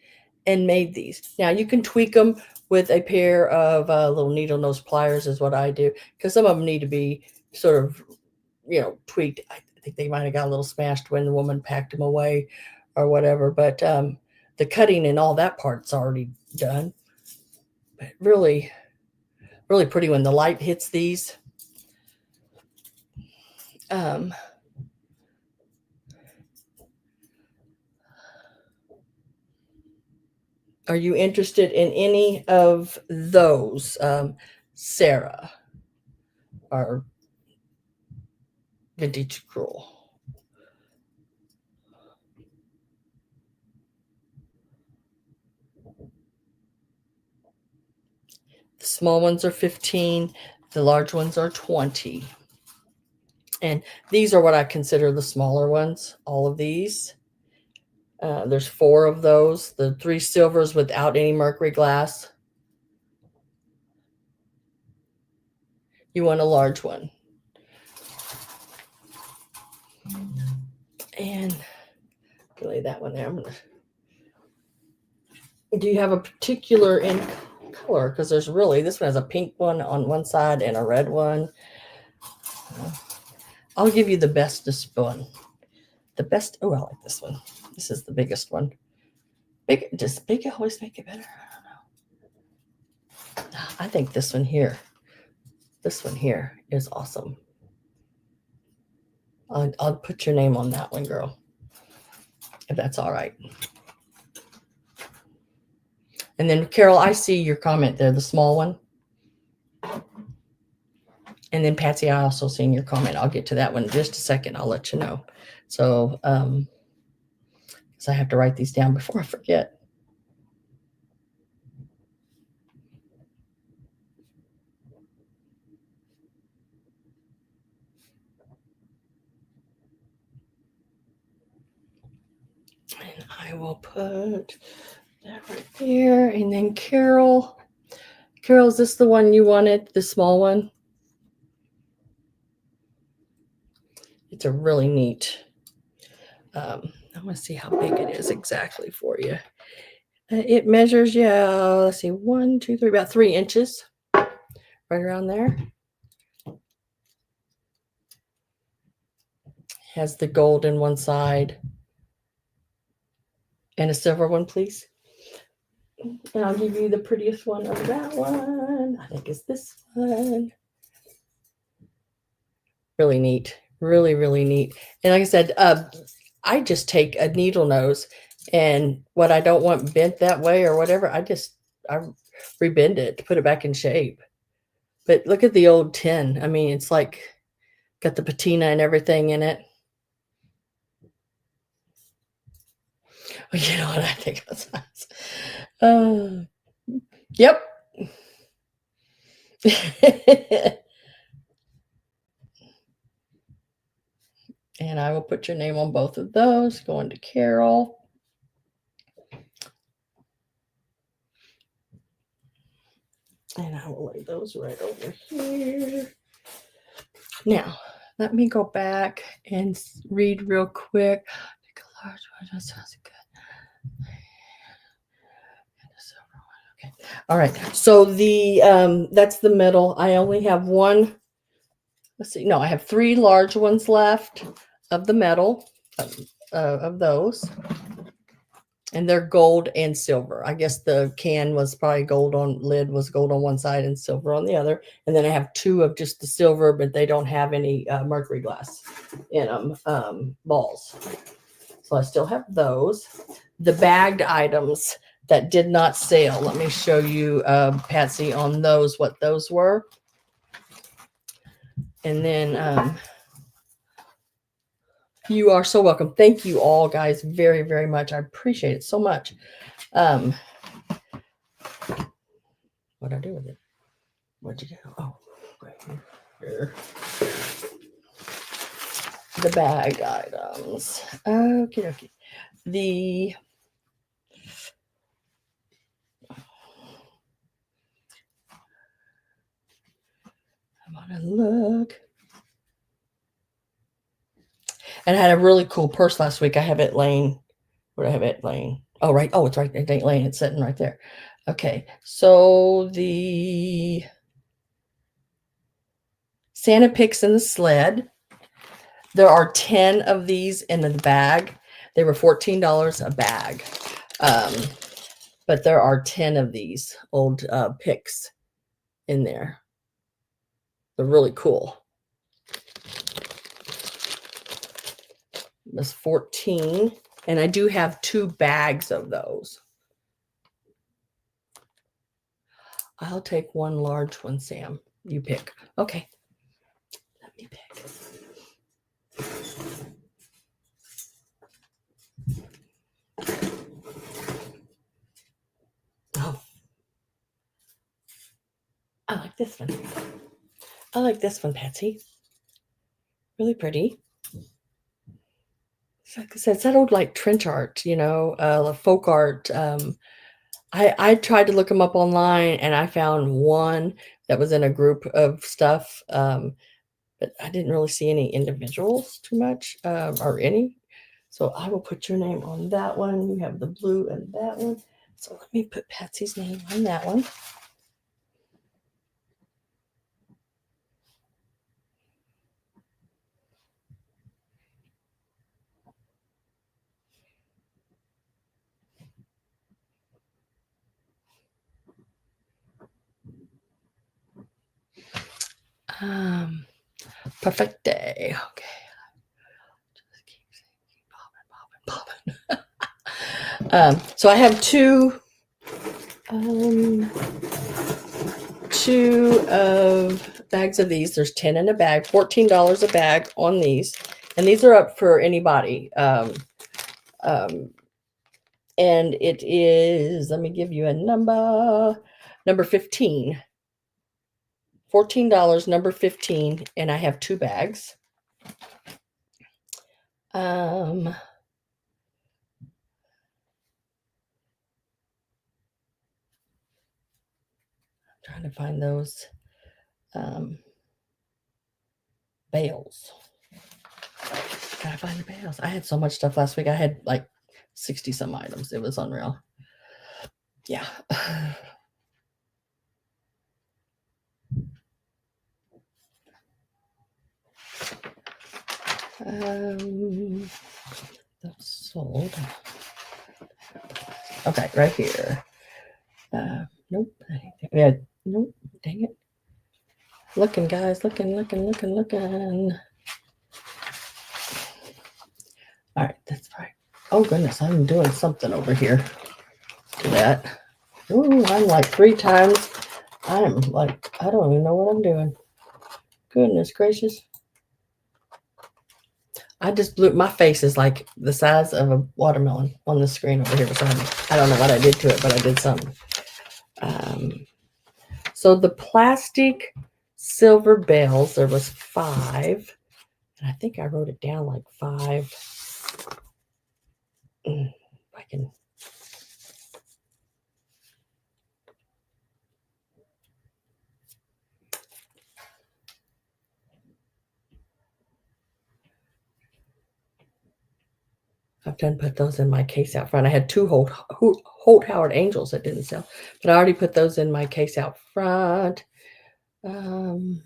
and made these. Now you can tweak them with a pair of little needle nose pliers is what I do, because some of them need to be sort of, tweaked. I think they might have got a little smashed when the woman packed them away or whatever, but the cutting and all that part's already done. But really, really pretty when the light hits these. Are you interested in any of those, Sarah or Vintage Cruel? The small ones are 15. The large ones are 20. And these are what I consider the smaller ones, all of these. There's 4 of those. The 3 silvers without any mercury glass. You want a large one. And lay that one there. Do you have a particular in color? Because there's really, this one has a pink one on one side and a red one. I'll give you the bestest one. The best. Oh, I like this one. This is the biggest one. Big always make it better. I don't know. I think this one here is awesome. I'll put your name on that one, girl, if that's all right. And then, Carol, I see your comment there, the small one. And then, Patsy, I also seen your comment. I'll get to that one in just a second. I'll let you know. So, because I have to write these down before I forget. And I will put that right there. And then Carol, is this the one you wanted, the small one? It's a really neat. I want to see how big it is exactly for you. It measures, let's see, 1, 2, 3, about 3 inches, right around there. Has the gold in one side and a silver one, please. And I'll give you the prettiest one of that one. I think it's this one. Really neat. Really, really neat. And like I said, I just take a needle nose, and what I don't want bent that way or whatever, I rebend it to put it back in shape. But look at the old tin. I mean, it's like got the patina and everything in it. Well, you know what I think of size. Yep. And I will put your name on both of those. Going to Carol. And I will lay those right over here. Now, let me go back and read real quick. That sounds good. Okay. All right. So that's the middle. I only have one. Let's see. No, I have 3 large ones left of the metal of those. And they're gold and silver. I guess the can was probably lid was gold on one side and silver on the other. And then I have 2 of just the silver, but they don't have any mercury glass in them, balls. So I still have those. The bagged items, that did not sell. Let me show you, Patsy, on those, what those were. And then you are so welcome. Thank you all, guys, very, very much. I appreciate it so much. What'd I do with it? Where'd you go? Oh, right here. The bag items. Okay, okay. I want to look. And I had a really cool purse last week. I have it laying. Where do I have it laying? Oh, right. Oh, it's right. It ain't laying. It's sitting right there. Okay. So the Santa picks in the sled. There are 10 of these in the bag. They were $14 a bag. But there are 10 of these old picks in there. They're really cool. That's 14. And I do have 2 bags of those. I'll take one large one, Sam. You pick. Okay. Let me pick. Oh. I like this one. I like this one, Patsy. Really pretty. Like I said, it's that old like trench art, folk art. I tried to look them up online and I found one that was in a group of stuff, but I didn't really see any individuals too much, or any. So I will put your name on that one. You have the blue and that one. So let me put Patsy's name on that one. Perfect day. Okay. Just keep popping. So I have two of bags of these. There's 10 in a bag, $14 a bag on these, and these are up for anybody. And it is, let me give you a number 15. $14, number 15, and I have 2 bags. I'm trying to find those bales. Gotta find the bales. I had so much stuff last week. I had like 60 some items. It was unreal. Yeah. That's sold. Okay, right here. Nope. Yeah, nope. Dang it. Looking, guys. Looking. All right, that's right. Oh, goodness. I'm doing something over here to that. Ooh, I'm like 3 times. I'm like, I don't even know what I'm doing. Goodness gracious. I just blew, my face is like the size of a watermelon on the screen over here beside me. I don't know what I did to it, but I did something. So the plastic silver bales, there was 5. And I think I wrote it down like 5. If I can. I've done put those in my case out front. I had 2 Holt Howard Angels that didn't sell, but I already put those in my case out front. Okay,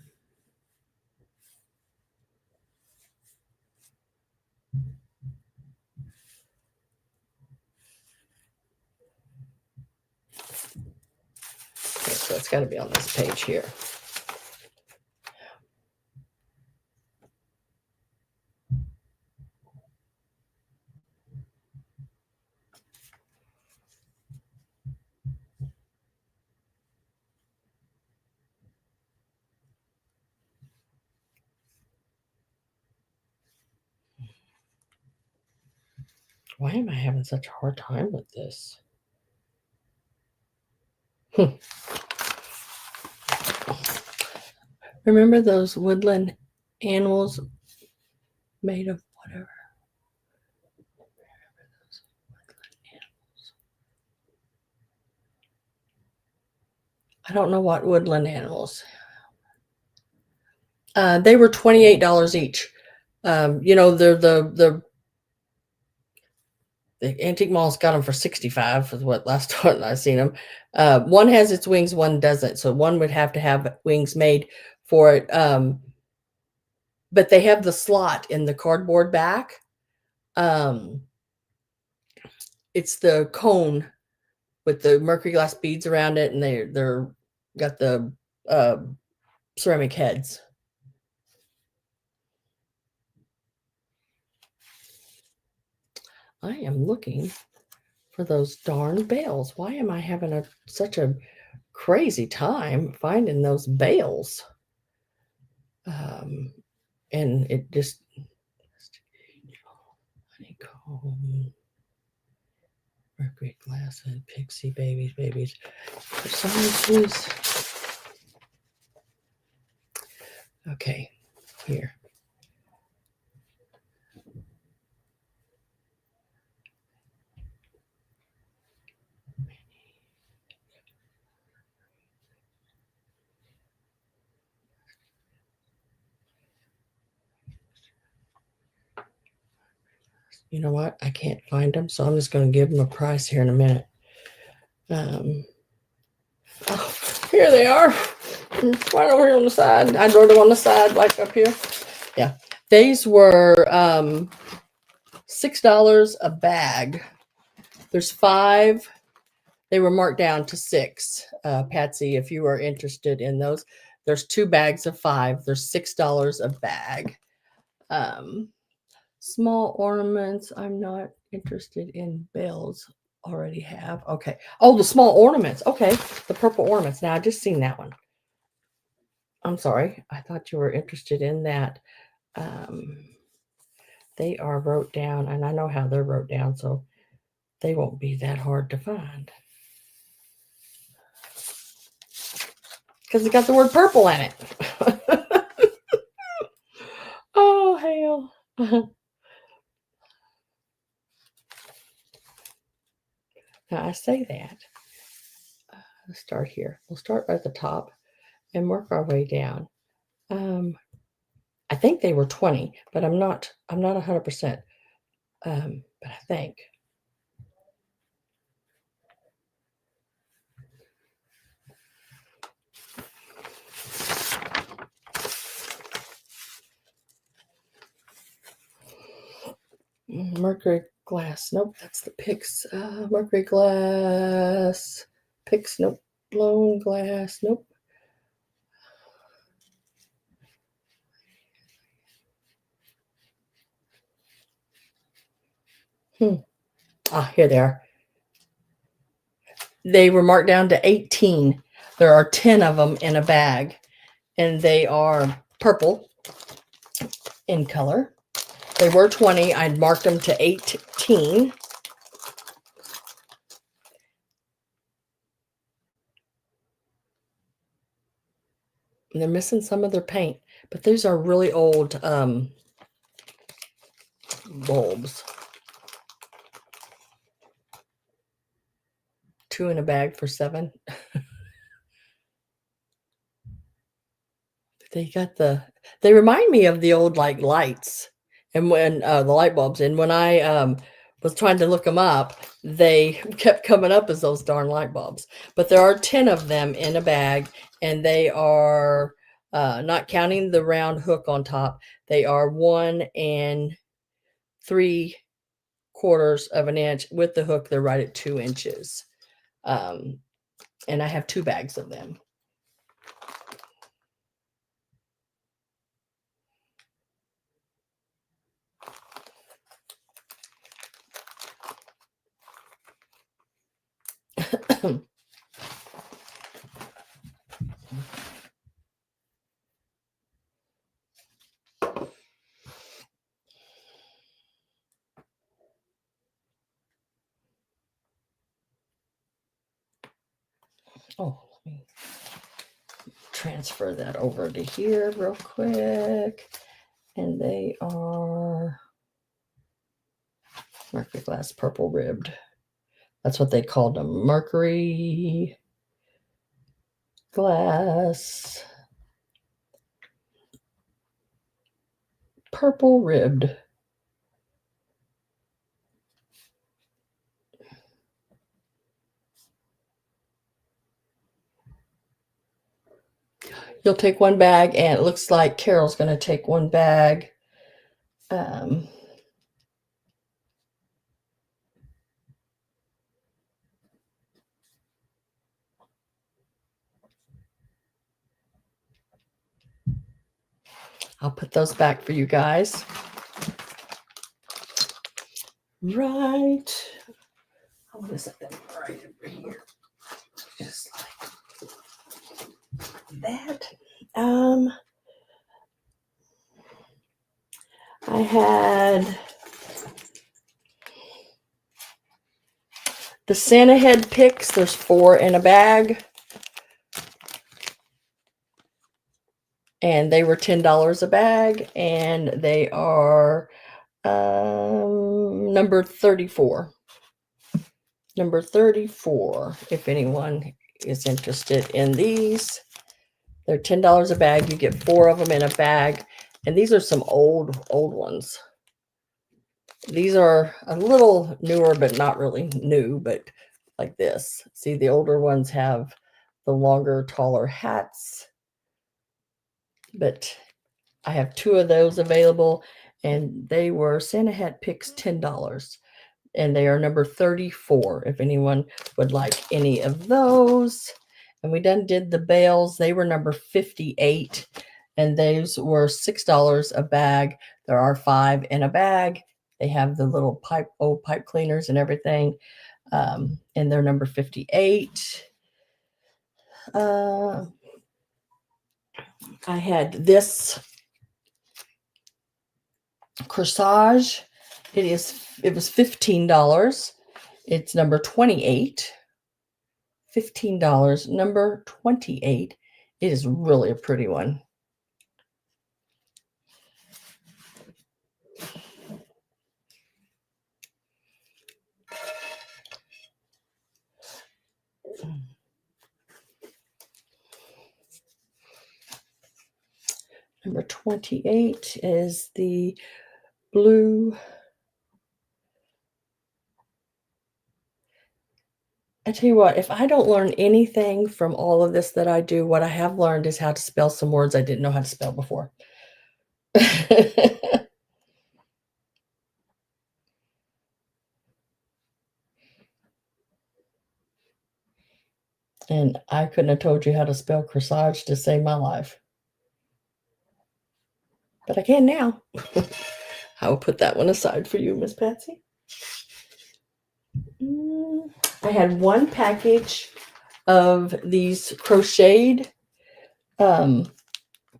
so it's got to be on this page here. Why am I having such a hard time with this? Remember those woodland animals made of whatever? I don't know what woodland animals. They were $28 each. They're the antique malls got them for 65 is what last time I seen them. One has its wings, one doesn't. So one would have to have wings made for it. But they have the slot in the cardboard back. It's the cone with the mercury glass beads around it, and they're got the ceramic heads. I am looking for those darn bales. Why am I having such a crazy time finding those bales? And it just honeycomb, mercury glass, and pixie babies. For some reason, okay, here. You know what? I can't find them, so I'm just going to give them a price here in a minute. Oh, here they are. Right over here on the side. I wrote them on the side, like up here. Yeah. These were $6 a bag. There's 5. They were marked down to 6. Patsy, if you are interested in those, there's 2 bags of 5. There's $6 a bag. Small ornaments. I'm not interested in bells. Already have. Okay. Oh, the small ornaments. Okay. The purple ornaments. Now I just seen that one. I'm sorry. I thought you were interested in that. They are wrote down, and I know how they're wrote down, so they won't be that hard to find. Because it got the word purple in it. Oh, hell. Now, I say that. Let's start here. We'll start at the top and work our way down. I think they were 20, but I'm not 100%. But I think. Mercury glass. Nope, that's the picks. Mercury glass. Picks. Nope. Blown glass. Nope. Here they are. They were marked down to 18. There are 10 of them in a bag, and they are purple in color. They were 20. I'd marked them to 18. And they're missing some of their paint, but these are really old bulbs. 2 in a bag for $7. They remind me of the old like lights, and when the light bulbs, and when I was trying to look them up, they kept coming up as those darn light bulbs. But there are 10 of them in a bag, and they are not counting the round hook on top. They are 1 3/4 of an inch with the hook. They're right at 2 inches, and I have 2 bags of them. Oh, let me transfer that over to here real quick. And they are Mercury glass purple ribbed. That's what they called them. Mercury glass purple ribbed. You'll take one bag, and it looks like Carol's going to take one bag. I'll put those back for you guys. Right. I'll just set them right over here. Just like that. I had the Santa head picks. There's 4 in a bag. And they were $10 a bag. And they are number 34. Number 34, if anyone is interested in these. They're $10 a bag. You get 4 of them in a bag. And these are some old ones. These are a little newer, but not really new, but like this. See, the older ones have the longer, taller hats. But I have 2 of those available, and they were Santa hat picks $10. And they are number 34, if anyone would like any of those. And we done did the bales. They were number 58, and those were $6 a bag. There are 5 in a bag. They have the little old pipe cleaners and everything. And they're number 58. I had this corsage. It was $15. It's number 28. $15. Number 28. It is really a pretty one. Number 28 is the blue. I tell you what, if I don't learn anything from all of this that I do, what I have learned is how to spell some words I didn't know how to spell before. And I couldn't have told you how to spell corsage to save my life. But I can now. I will put that one aside for you, Miss Patsy. I had one package of these crocheted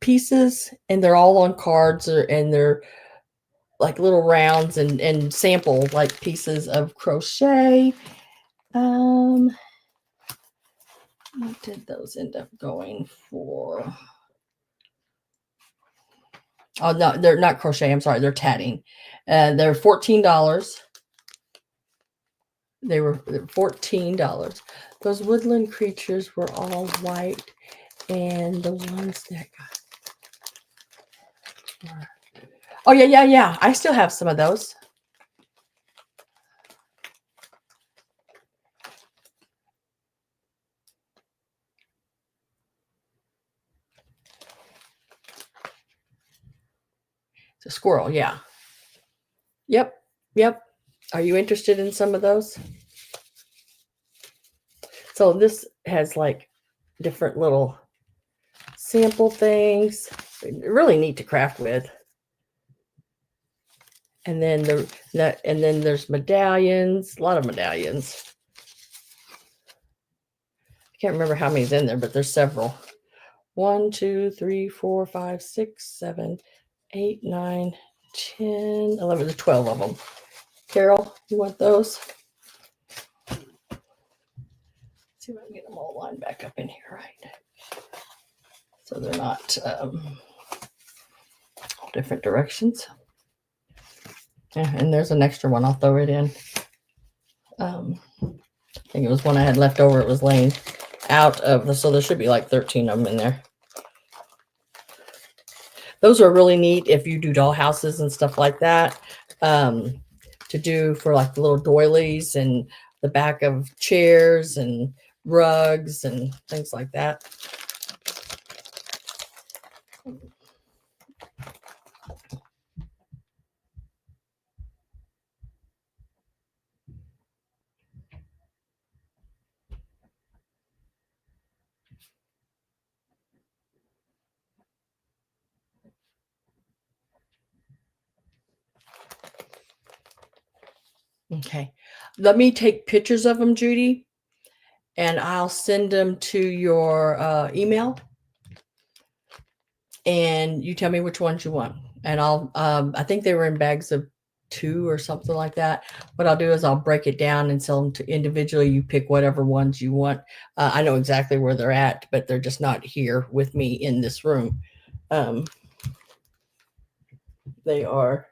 pieces, and they're all on cards, and they're like little rounds and sample like pieces of crochet. What did those end up going for? Oh, no, they're not crochet. I'm sorry. They're tatting. They're $14. They were $14. Those woodland creatures were all white. And the ones that got... Oh, yeah. I still have some of those. It's a squirrel, yeah. Yep. Are you interested in some of those? So this has like different little sample things. Really neat to craft with. And then there's medallions, a lot of medallions. I can't remember how many's in there, but there's several. 1, 2, 3, 4, 5, 6, 7, 8, 9, 10, 11, there's 12 of them. Carol, you want those? Let's see see if I can get them all lined back up in here, right? So they're not different directions. Yeah, and there's an extra one. I'll throw it in. I think it was one I had left over. It was laying out of the, so there should be like 13 of them in there. Those are really neat if you do doll houses and stuff like that, to do for like the little doilies and the back of chairs and rugs and things like that. Okay, let me take pictures of them, Judy, and I'll send them to your email, and you tell me which ones you want. And I'll, I think they were in bags of 2 or something like that. What I'll do is I'll break it down and sell them to individually. You pick whatever ones you want. I know exactly where they're at, but they're just not here with me in this room. They are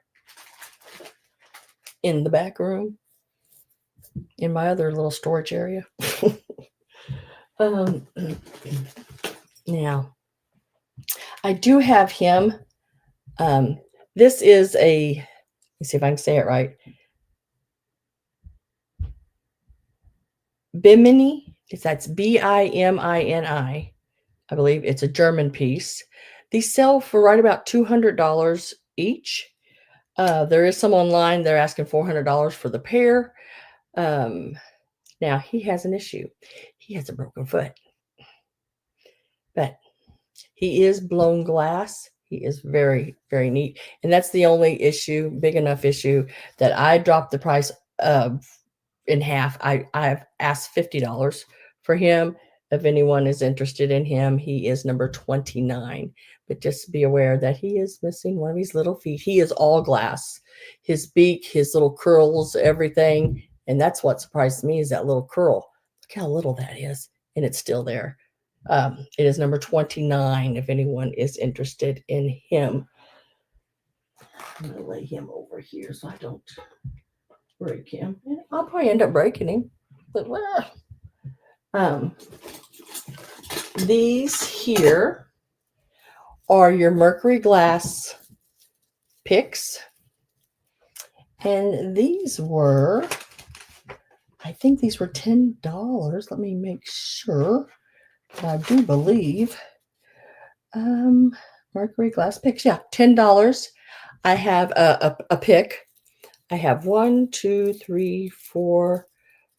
in the back room in my other little storage area. Now, I do have him. This is a, let's see if I can say it right. Bimini. That's Bimini. I believe it's a German piece. These sell for right about $200 each. There is some online. They're asking $400 for the pair. Now he has an issue. He has a broken foot, but he is blown glass. He is very, very neat. And that's the only issue, big enough issue, that I dropped the price in half. I've asked $50 for him. If anyone is interested in him, he is number 29. But just be aware that he is missing one of his little feet. He is all glass. His beak, his little curls, everything. And that's what surprised me is that little curl. Look how little that is. And it's still there. It is number 29 if anyone is interested in him. I'm going to lay him over here so I don't break him. I'll probably end up breaking him. But these here are your mercury glass picks. And these were, I think these were $10. Let me make sure. I do believe mercury glass picks. Yeah, $10. I have a pick. I have 1, 2, 3, 4,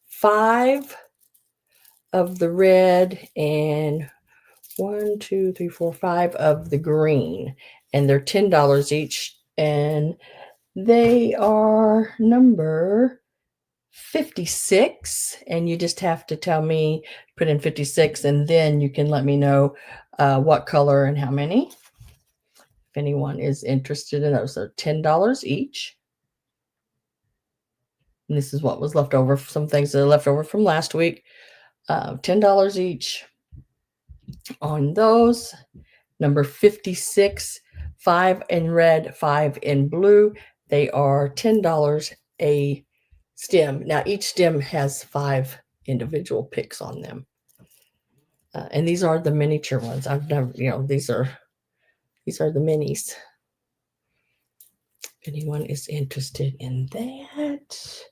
5 of the red and 1, 2, 3, 4, 5 of the green, and they're $10 each, and they are number 56. And you just have to tell me, put in 56, and then you can let me know what color and how many. If anyone is interested in those, they're $10 each. And this is what was left over. Some things that are left over from last week. $10 each on those. Number 56, 5 in red, 5 in blue. They are $10 a stem. Now each stem has 5 individual picks on them. And these are the miniature ones. I've never, these are the minis. If anyone is interested in that.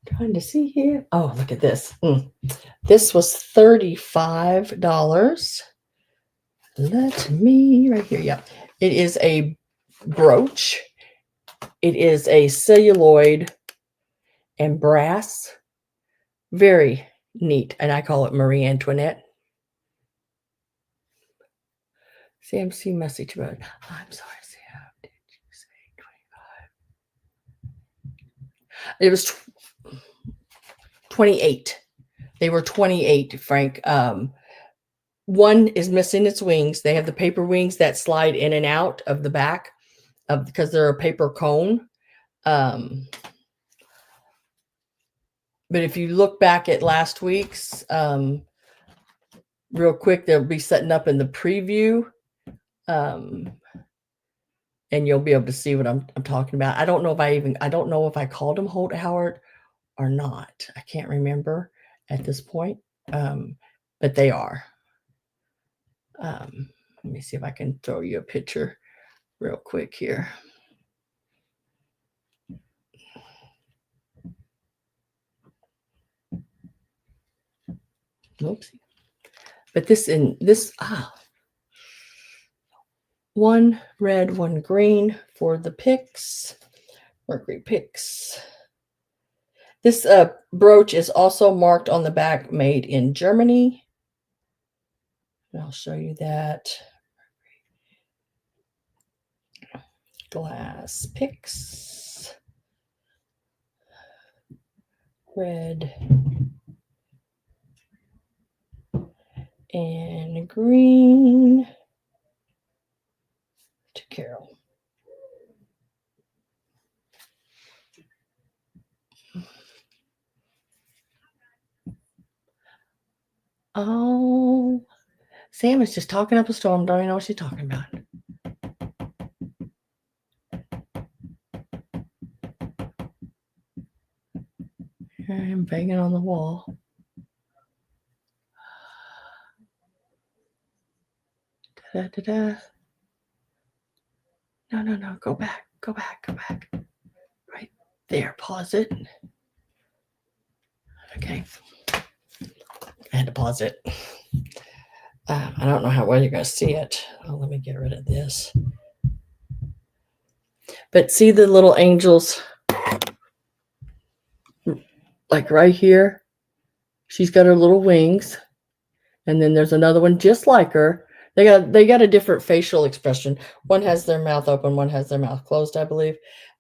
Trying to see here. Oh, look at this. This was $35. Let me, right here. Yep. It is a brooch. It is a celluloid and brass. Very neat. And I call it Marie Antoinette. CMC message about it. I'm sorry, Sam. Did you say 25? It was 28. They were 28, Frank. One is missing its wings. They have the paper wings that slide in and out of the back because they're a paper cone. But if you look back at last week's, real quick, they'll be setting up in the preview. And you'll be able to see what I'm talking about. I don't know if I called them Holt Howard or not. I can't remember at this point. But they are. Let me see if I can throw you a picture real quick here. Oopsie. But one red, one green for the picks, Mercury picks. This brooch is also marked on the back, made in Germany. And I'll show you that. Glass picks. Red and green to Carol. Oh, Sam is just talking up a storm. Don't even know what she's talking about. I'm banging on the wall. Da-da-da-da. No. Go back. Right there. Pause it. Okay. I had to pause it. I don't know how well you're going to see it. Oh, let me get rid of this. But see the little angels, like right here? She's got her little wings. And then there's another one just like her. They got a different facial expression. One has their mouth open, one has their mouth closed, I believe.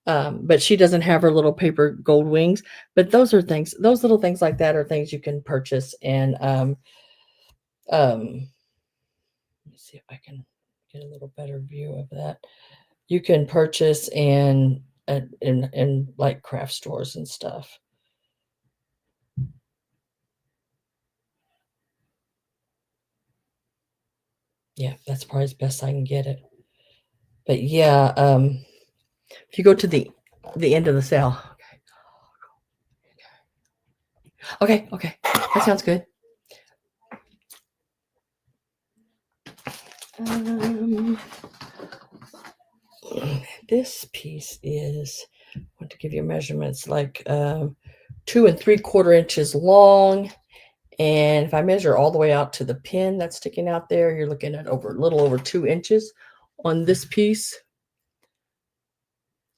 But she doesn't have her little paper gold wings. But those little things like that are things you can purchase. And let me see if I can get a little better view of that. You can purchase in like craft stores and stuff. Yeah, that's probably as best I can get it. But yeah, if you go to the end of the sale. Okay. That sounds good. This piece is, I want to give you measurements, like 2 3/4 inches long. And if I measure all the way out to the pin that's sticking out there, you're looking at a little over 2 inches on this piece.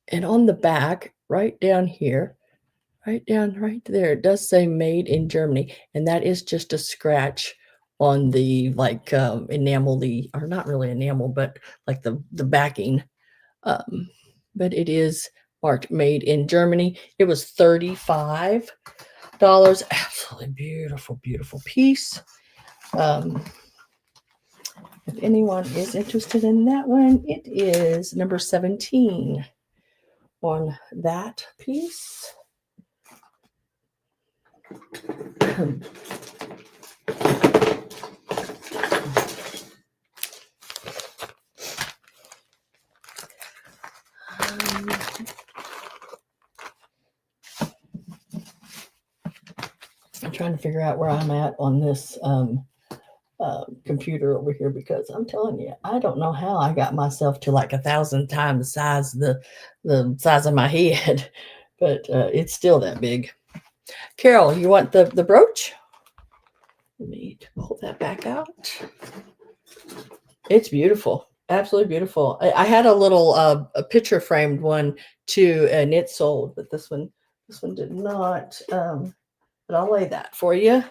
And on the back, right down here, right there, it does say made in Germany. And that is just a scratch on the enamel, or not really enamel, but like the backing. But it is marked made in Germany. It was $35. Absolutely beautiful piece. If anyone is interested in that one, it is number 17 on that piece. I'm trying to figure out where I'm at on this computer over here, because I'm telling you, I don't know how I got myself to like 1,000 times the size of my head, but it's still that big. Carol, you want the brooch? Let me pull that back out. It's beautiful. Absolutely beautiful. I had a little a picture framed one too, and it sold, but this one did not. But I'll lay that for you.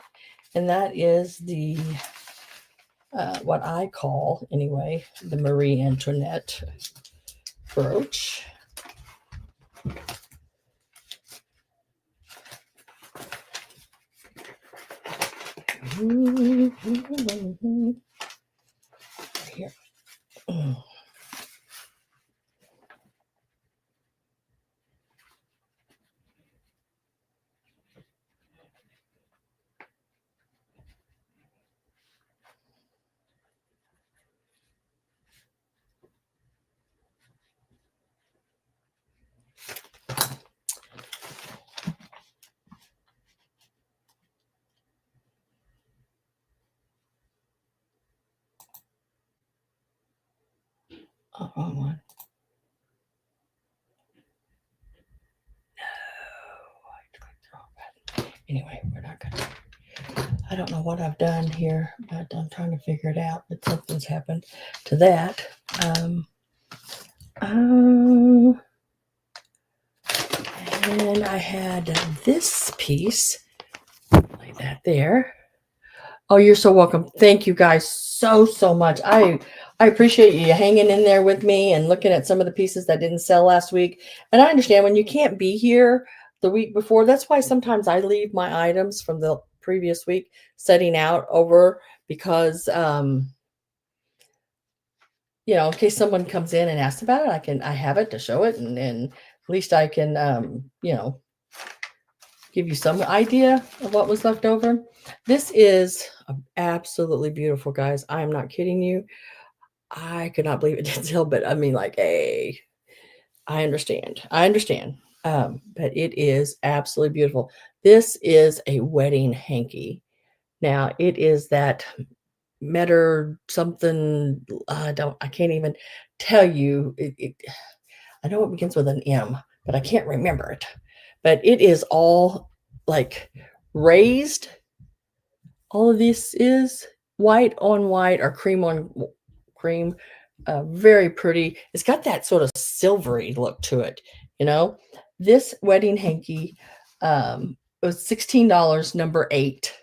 And that is the what I call, anyway, the Marie Antoinette brooch. Here. Oh, wrong one. No. Anyway, we're not going to. I don't know what I've done here, but I'm trying to figure it out. But something's happened to that. And I had this piece, like that there. Oh, you're so welcome. Thank you guys so much. I appreciate you hanging in there with me and looking at some of the pieces that didn't sell last week. And I understand when you can't be here the week before, that's why sometimes I leave my items from the previous week setting out over because in case someone comes in and asks about it, I have it to show it and at least I can give you some idea of what was left over. This is absolutely beautiful, guys. I'm not kidding you. I could not believe it didn't sell, but I mean, like, hey, I understand. But it is absolutely beautiful. This is a wedding hanky. Now, it is that meter something. I can't even tell you. I know it begins with an M, but I can't remember it. But it is all like raised. All of this is white on white or cream on cream. Very pretty. It's got that sort of silvery look to it. This wedding hanky was $16, number 8.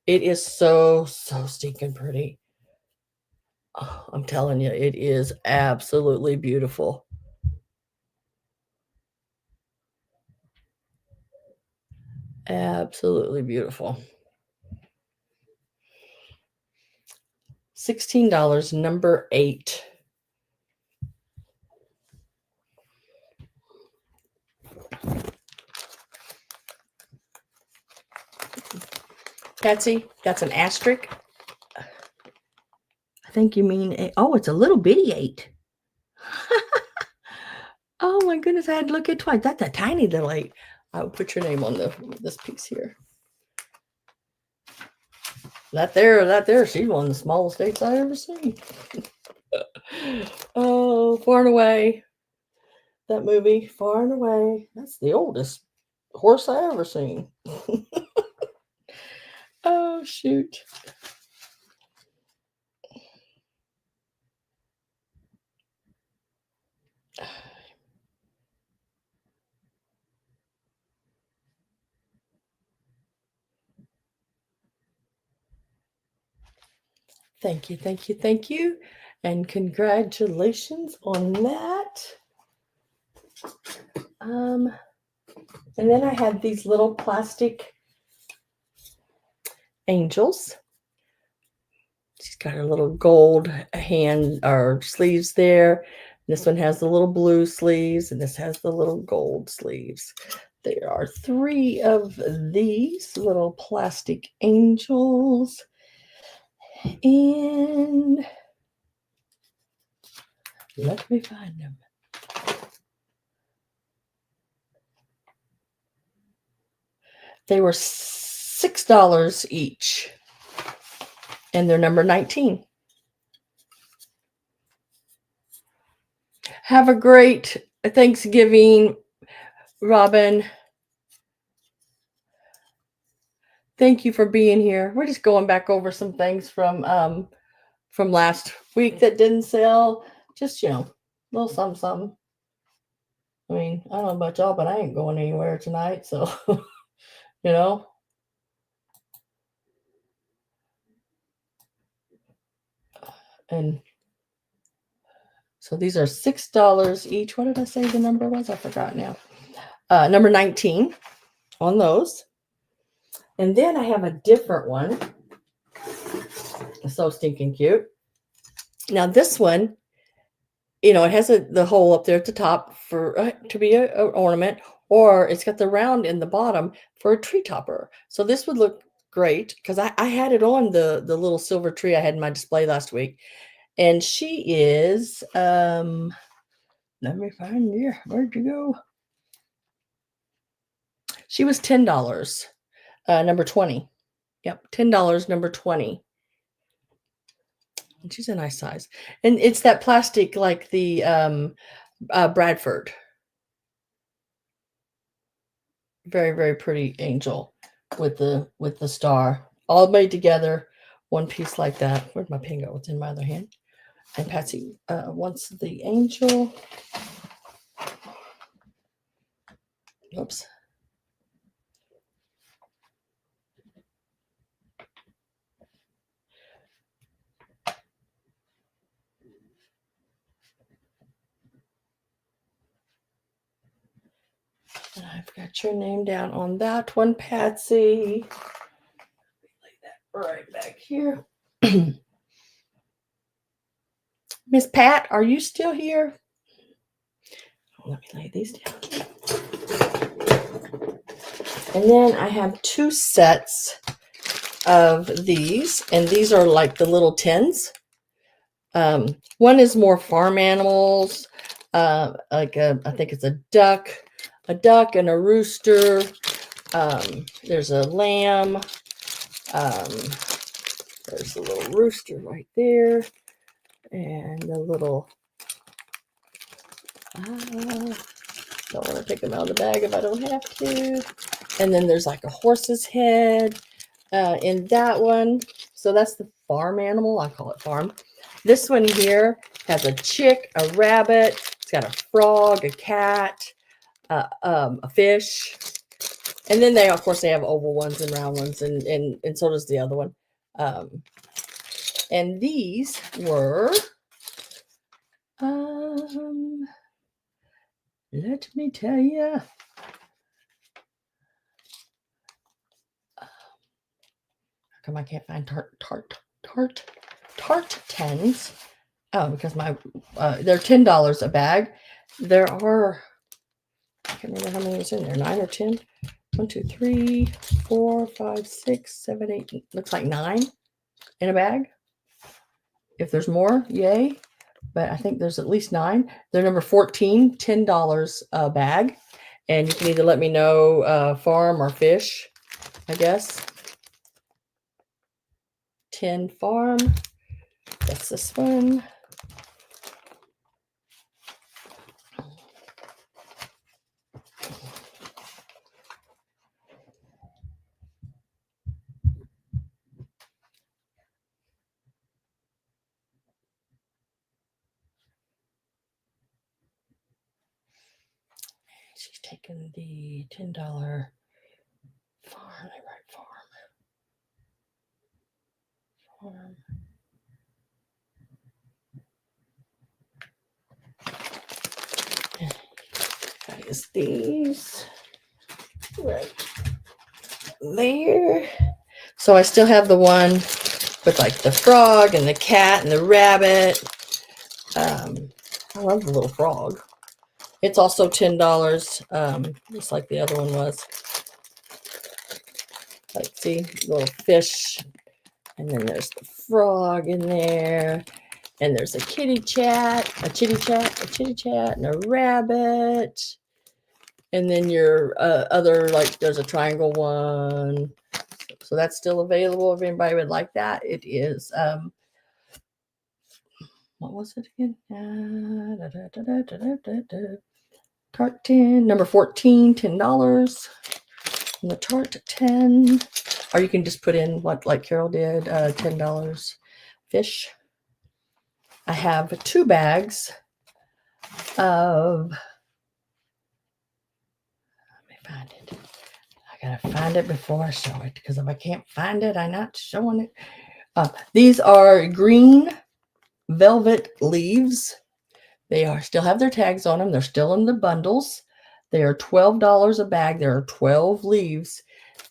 It is so stinking pretty. Oh, I'm telling you, it is absolutely beautiful. Absolutely beautiful. $16, number 8. Patsy, that's an asterisk. I think you mean it's a little bitty 8. Oh my goodness, I had to look at twice. That's a tiny little 8. I'll put your name on this piece here. That there, she's one of the smallest 8s I ever seen. Oh, Far and Away. That movie, Far and Away. That's the oldest horse I ever seen. Oh, shoot. Thank you. And congratulations on that. And then I had these little plastic angels. She's got her little gold hand or sleeves there. This one has the little blue sleeves, and this has the little gold sleeves. There are 3 of these little plastic angels. And let me find them. They were $6 each. And they're number 19. Have a great Thanksgiving, Robin. Thank you for being here. We're just going back over some things from last week that didn't sell. Just, little something. I mean, I don't know about y'all, but I ain't going anywhere tonight. So, And so these are $6 each. What did I say the number was? I forgot now. Number 19 on those. And then I have a different one. So stinking cute. Now this one, it has the hole up there at the top for to be an ornament, or it's got the round in the bottom for a tree topper. So this would look great because I had it on the little silver tree I had in my display last week. And she is, let me find you. Where'd you go? She was $10, number 20. Yep, $10, number 20. And she's a nice size. And it's that plastic like the Bradford. Very, very pretty angel with the star. All made together, one piece like that. Where'd my pin go? It's in my other hand. And Patsy wants the angel. Oops. And I've got your name down on that one, Patsy. Lay that right back here. Miss Pat, are you still here? Let me lay these down. And then I have 2 sets of these, and these are like the little tins. One is more farm animals, I think it's a duck and a rooster. There's a lamb. There's a little rooster right there, and a little. Don't want to take them out of the bag if I don't have to. And then there's like a horse's head in that one. So that's the farm animal. I call it farm. This one here has a chick, a rabbit. It's got a frog, a cat, a fish. And then they, of course, they have oval ones and round ones, and so does the other one. And these were, let me tell you. How come I can't find tart tens? Oh, because they're $10 a bag. There are, I can't remember how many is in there, 9 or 10. 1, 2, 3, 4, 5, 6, 7, 8. Looks like 9 in a bag. If there's more, yay. But I think there's at least 9. They're number 14, $10 a bag. And you can either let me know farm or fish, I guess. 10 farm. That's this one. She's taking the $10 farm. I write farm. That is these right there. So I still have the one with like the frog and the cat and the rabbit. I love the little frog. It's also $10, just like the other one was. Like, see, little fish, and then there's the frog in there, and there's a kitty cat, a chitty chat, and a rabbit, and then your other, like, there's a triangle one. So that's still available if anybody would like that. It is, what was it again? Tart 10, number 14, $10. And the tart 10, or you can just put in what, like Carol did, $10 fish. I have 2 bags of, let me find it. I gotta find it before I show it, because if I can't find it, I'm not showing it. These are green velvet leaves. They still have their tags on them. They're still in the bundles. They are $12 a bag. There are 12 leaves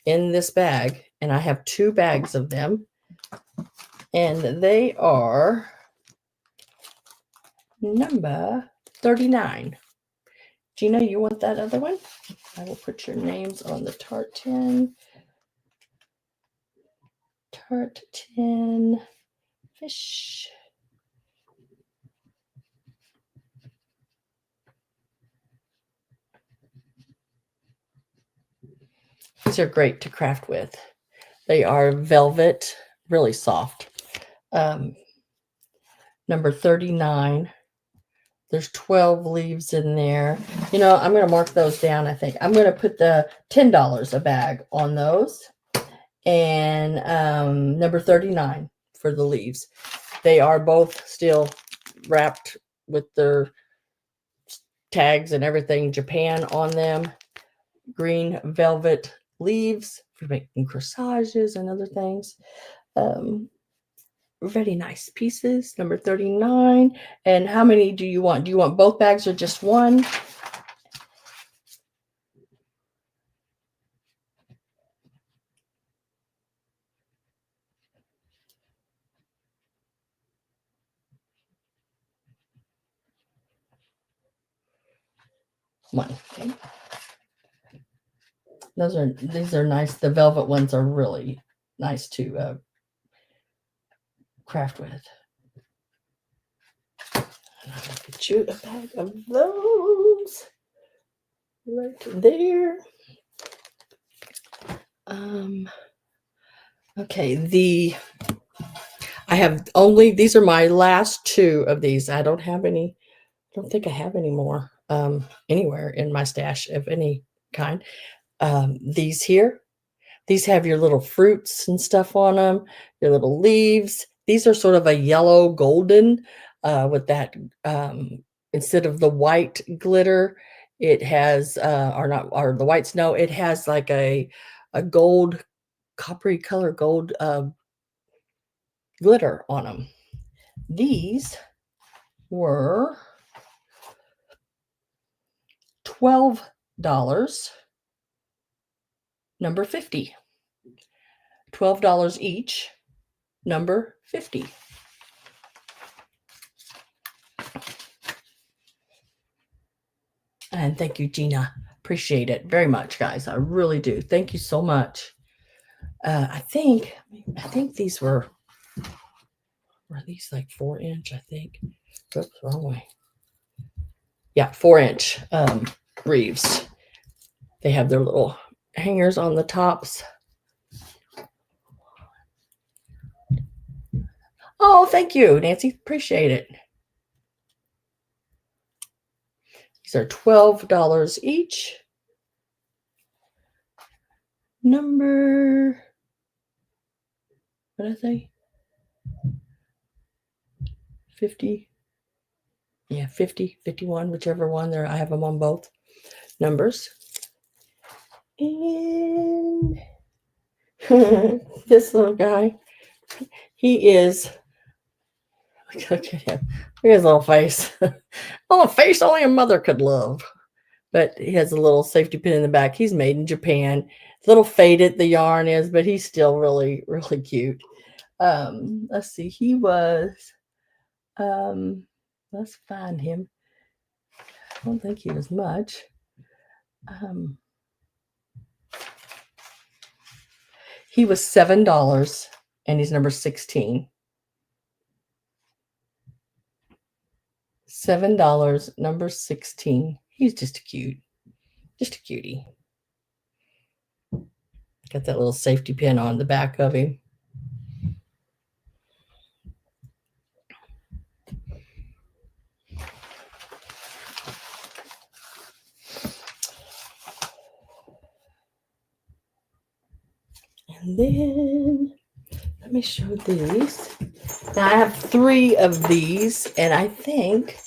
in this bag, and I have 2 bags of them, and they are number 39. Gina, you want that other one? I will put your names on the tart tin. Tart tin fish. These are great to craft with. They are velvet, really soft. number 39. There's 12 leaves in there. You know, I'm going to mark those down, I think. I'm going to put the $10 a bag on those. And number 39 for the leaves. They are both still wrapped with their tags and everything, Japan on them. Green velvet leaves for making corsages and other things. Very nice pieces. Number 39. And how many do you want? Do you want both bags or just one? One. Okay. These are nice. The velvet ones are really nice to craft with. And I'll get you a bag of those right there. Okay, I have only, these are my last two of these. I don't have any, I don't think I have any more anywhere in my stash of any kind. These here, these have your little fruits and stuff on them, your little leaves. These are sort of a yellow golden with that, instead of the white glitter, it has, or the white snow, it has like a gold, coppery color gold glitter on them. These were $12, number 50. $12 each, number 50. And thank you, Gina. Appreciate it very much, guys. I really do. Thank you so much. I think these were these like 4-inch, I think. Oops, wrong way. Yeah, 4-inch reeves. They have their little hangers on the tops. Oh, thank you, Nancy. Appreciate it. These are $12 each. Number, what did I say? 50. Yeah, 50, 51, whichever one there. I have them on both numbers. And this little guy, he is, look at him. Look at his little face. Oh, a face only a mother could love. But he has a little safety pin in the back. He's made in Japan. A little faded, the yarn is, but he's still really, really cute. Let's see. He was, let's find him. I don't think he was much. He was $7, and he's number 16. $7, number 16. He's just a cutie. Got that little safety pin on the back of him. And then let me show these. Now I have 3 of these, and I think,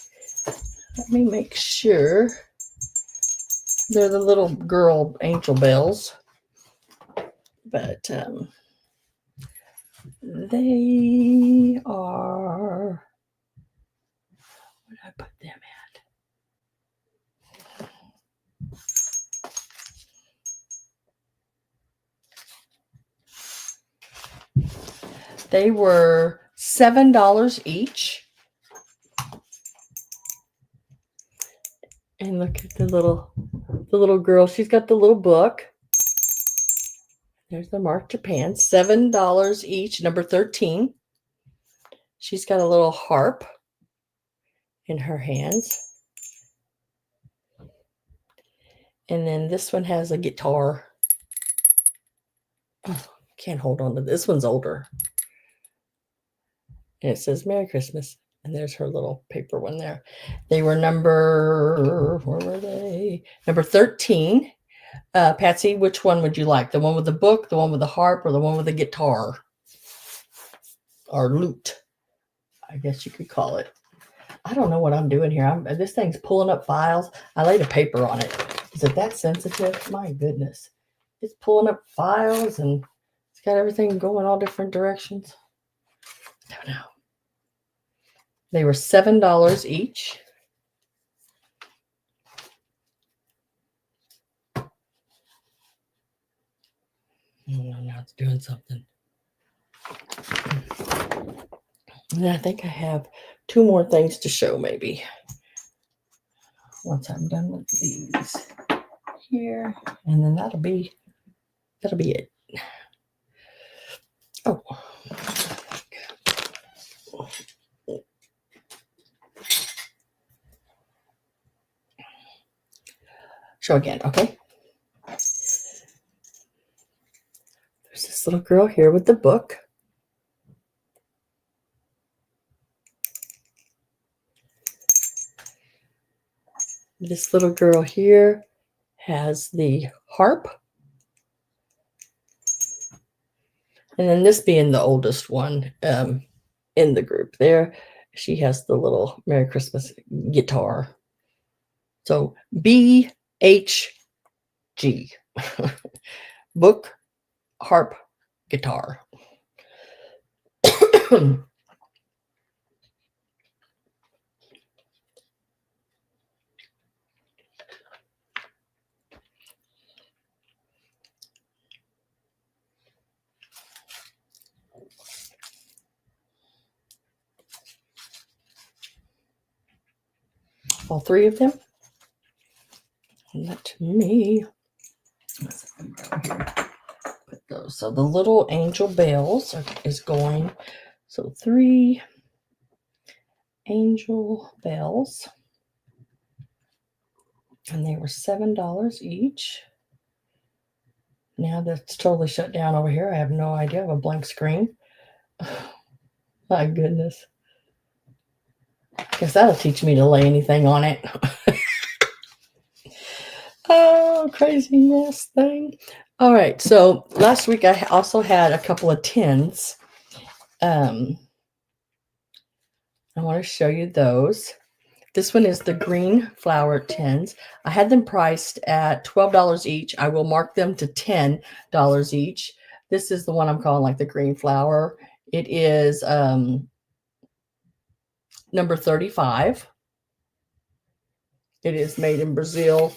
let me make sure, they're the little girl angel bells. But they are, where did I put them at? They were $7 each. And look at the little girl. She's got the little book. There's the mark Japan. $7 each, number 13. She's got a little harp in her hands. And then this one has a guitar. Oh, can't hold on to this one's older. And it says Merry Christmas. And there's her little paper one there. They were where were they? Number 13. Patsy, which one would you like? The one with the book, the one with the harp, or the one with the guitar? Or lute, I guess you could call it. I don't know what I'm doing here. This thing's pulling up files. I laid a paper on it. Is it that sensitive? My goodness. It's pulling up files and it's got everything going all different directions. I don't know. They were $7 each. Now it's doing something. And I think I have 2 more things to show maybe. Once I'm done with these here. And then that'll be it. Oh. Show again, okay? There's this little girl here with the book. This little girl here has the harp. And then this being the oldest one in the group there, she has the little Merry Christmas guitar. So BHG. Book, harp, guitar. All 3 of them. Let me put those. So the little angel bells is going. So 3 angel bells. And they were $7 each. Now that's totally shut down over here. I have no idea. I have a blank screen. My goodness. Guess that'll teach me to lay anything on it. Oh, craziness thing. All right. So last week I also had a couple of tins. I want to show you those. This one is the green flower tins. I had them priced at $12 each. I will mark them to $10 each. This is the one I'm calling like the green flower. It is number 35. It is made in Brazil.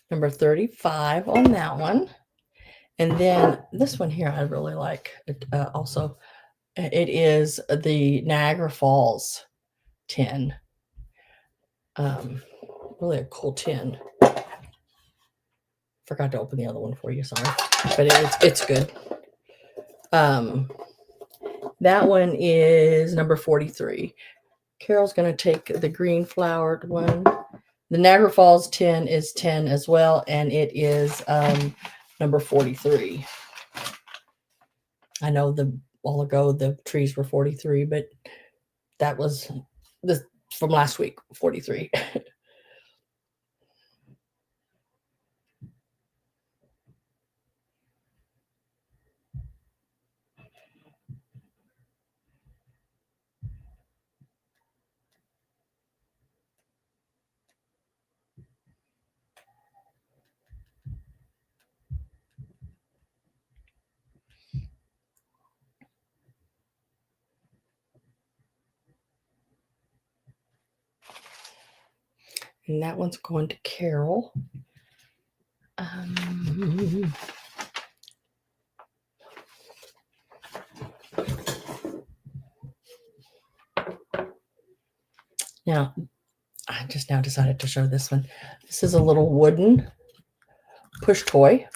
Number 35 on that one. And then this one here I really like it, also. It is the Niagara Falls tin. Really a cool tin. Forgot to open the other one for you, sorry. But it's good. That one is number 43. Carol's going to take the green flowered one. The Niagara Falls tin is 10 as well, and it is number 43. I know while ago the trees were 43, but that was from last week, 43. And that one's going to Carol. Now, I just now decided to show this one. This is a little wooden push toy.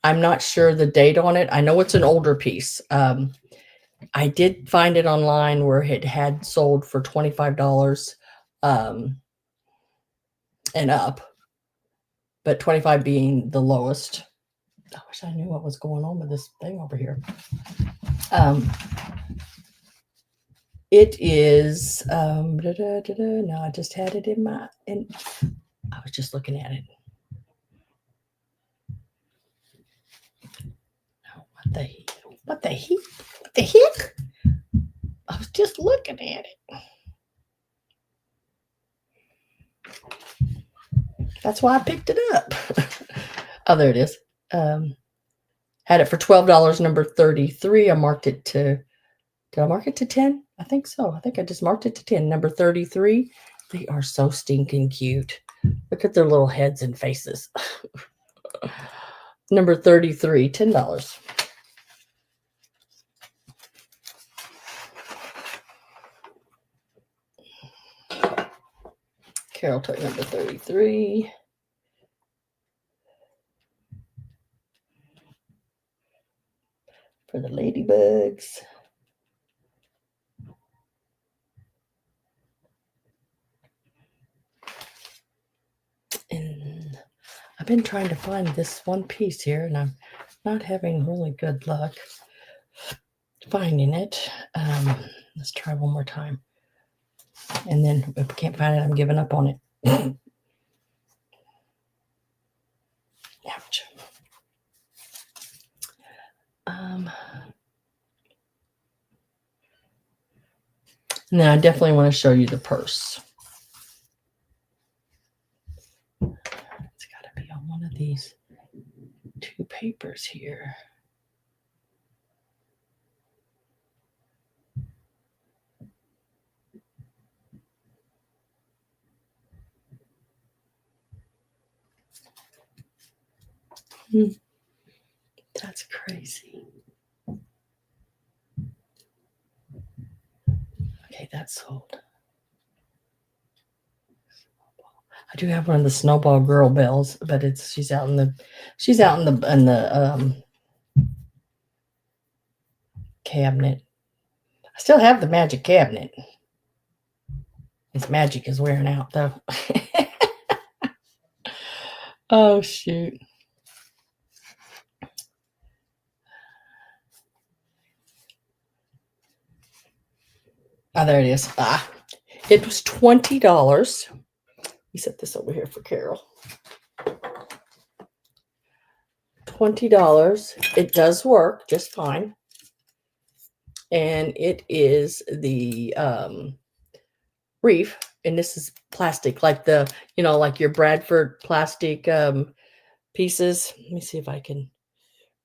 I'm not sure the date on it. I know it's an older piece. I did find it online where it had sold for $25 and up. but 25 being the lowest. I wish I knew what was going on with this thing over here. It is, no, I just had it I was just looking at it. What the heck? I was just looking at it. That's why I picked it up. Oh, there it is. Had it for $12, number 33. I marked it to, did I mark it to 10? I think so. I think I just marked it to 10. Number 33. They are so stinking cute. Look at their little heads and faces. Number 33, $10. Carol took number 33. For the ladybugs. And I've been trying to find this one piece here, and I'm not having really good luck finding it. Let's try one more time. And then if I can't find it, I'm giving up on it. Ouch. Now I definitely want to show you the purse. It's got to be on one of these two papers here. That's crazy. Okay, that's sold. I do have one of the Snowball Girl bells, but she's out in the cabinet. I still have the magic cabinet. Its magic is wearing out though. Oh shoot. Oh, there it is. It was $20. We set this over here for Carol. $20. It does work just fine. And it is the reef, and this is plastic, like the, like your Bradford plastic pieces. Let me see if I can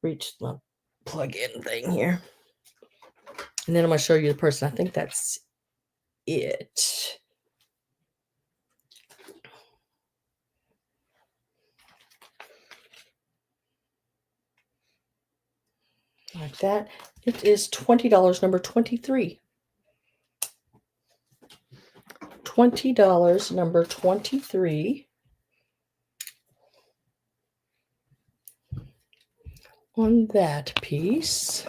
reach the plug-in thing here. And then I'm going to show you the person. I think that's it. Like that. It is $20, number 23. $20, number 23. On that piece.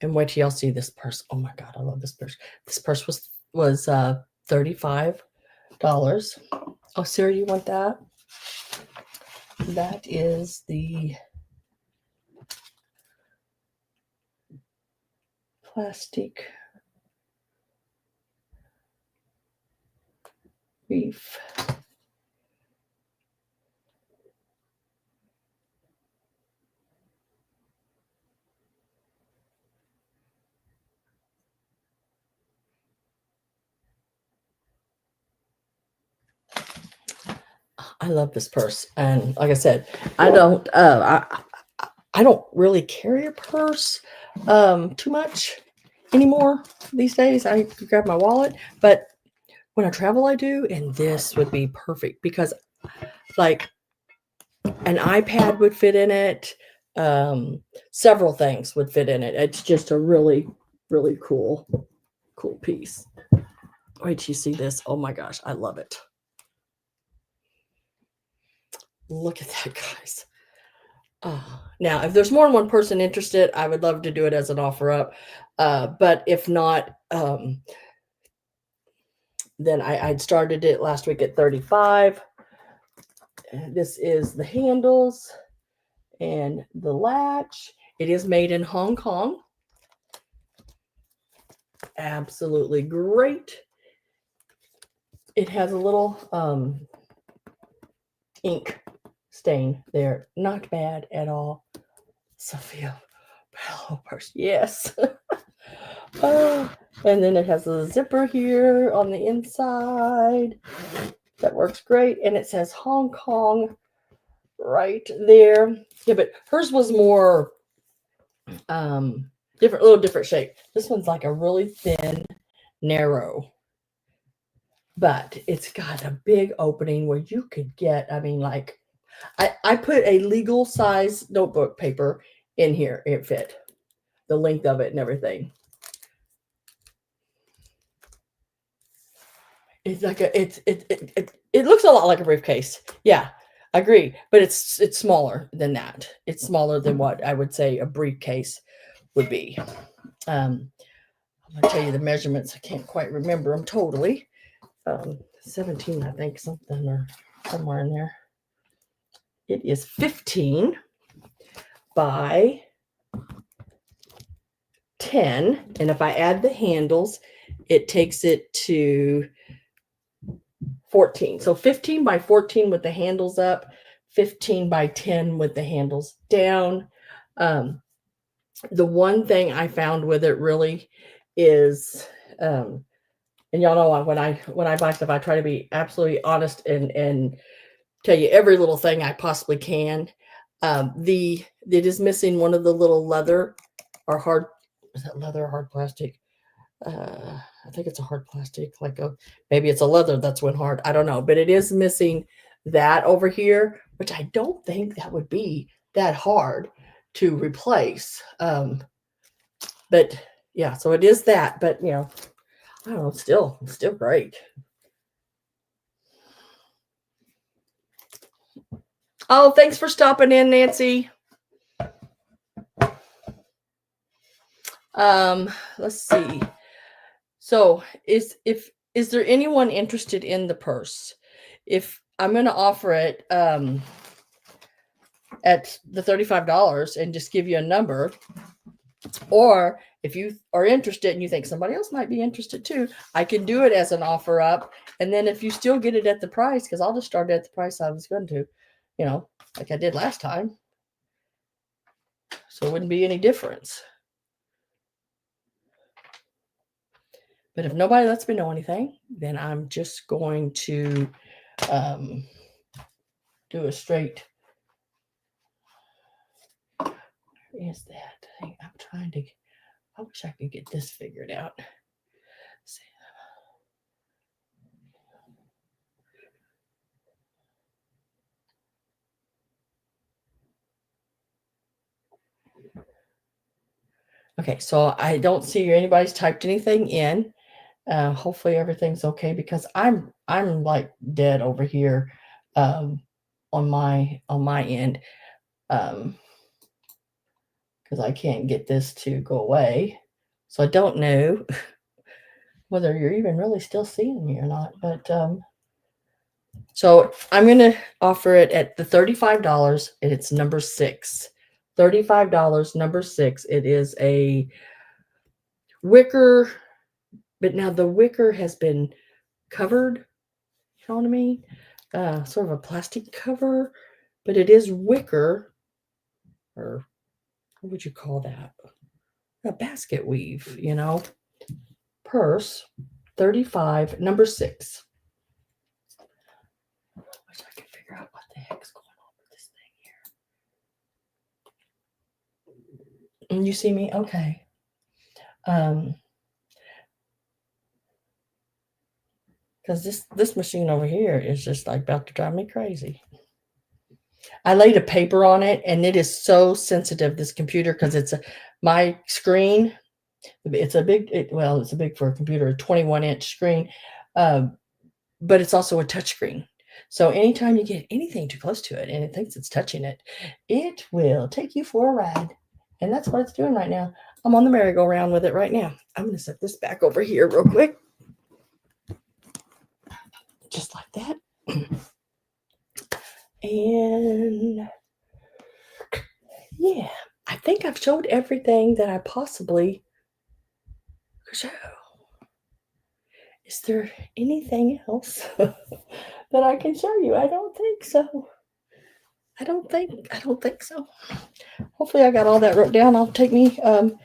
And wait till y'all see this purse. Oh my God, I love this purse. This purse was $35. Oh, Sarah, you want that? That is the plastic reef. I love this purse, and like I said, I don't really carry a purse too much anymore these days. I grab my wallet, but when I travel, I do, and this would be perfect because, like, an iPad would fit in it. Several things would fit in it. It's just a really, really cool piece. Wait till you see this. Oh my gosh, I love it. Look at that, guys. Now, if there's more than one person interested, I would love to do it as an offer up. But if not, then I'd started it last week at $35. this is the handles and the latch. It is made in Hong Kong. Absolutely great. It has a little ink stain there. Not bad at all. Sophia, hello, purse. Yes. And then it has a zipper here on the inside. That works great. And it says Hong Kong right there. Yeah, but hers was more different, little different shape. This one's like a really thin, narrow, but it's got a big opening where you could get, I mean, like, I put a legal size notebook paper in here. It fit the length of it and everything. It's like it looks a lot like a briefcase. Yeah, I agree. But it's smaller than that. It's smaller than what I would say a briefcase would be. I'm gonna tell you the measurements. I can't quite remember them totally. 17, I think, something or somewhere in there. It is 15 by 10. And if I add the handles, it takes it to 14. So 15 by 14 with the handles up, 15 by 10 with the handles down. The one thing I found with it really is, and y'all know when I buy stuff, I try to be absolutely honest and tell you every little thing I possibly can. It is missing one of the little leather or hard, is that leather or hard plastic? I think it's a hard plastic, like maybe it's a leather that's went hard. I don't know, but it is missing that over here, which I don't think that would be that hard to replace. But yeah, so it is that, but you know, I don't know, still great. Oh, thanks for stopping in, Nancy. Let's see. So is there anyone interested in the purse? If I'm going to offer it at the $35 and just give you a number, or if you are interested and you think somebody else might be interested too, I can do it as an offer up. And then if you still get it at the price, because I'll just start at the price I was going to, you know, like I did last time. So it wouldn't be any difference. But if nobody lets me know anything, then I'm just going to do a straight. Where is that? I'm trying to, I wish I could get this figured out. See. Okay, so I don't see anybody's typed anything in. Hopefully everything's okay because I'm like dead over here on my end because I can't get this to go away. So I don't know whether you're even really still seeing me or not, but so I'm going to offer it at the $35 and it's number 6. $35, number 6. It is a wicker, but now the wicker has been covered. You know what I mean? Sort of a plastic cover, but it is wicker, or what would you call that? A basket weave, you know. Purse, 35, number 6. Wish I could figure out what the heck's going on with this thing here. And you see me? Okay. Because this machine over here is just like about to drive me crazy. I laid a paper on it, and it is so sensitive, this computer, because it's my screen. It's a big, it's a big for a computer, a 21-inch screen, but it's also a touch screen. So anytime you get anything too close to it and it thinks it's touching it, it will take you for a ride. And that's what it's doing right now. I'm on the merry-go-round with it right now. I'm going to set this back over here real quick. Just like that. And yeah, I think I've showed everything that I possibly could show. Is there anything else that I can show you? I don't think so. I don't think so. Hopefully I got all that wrote down. I'll take me um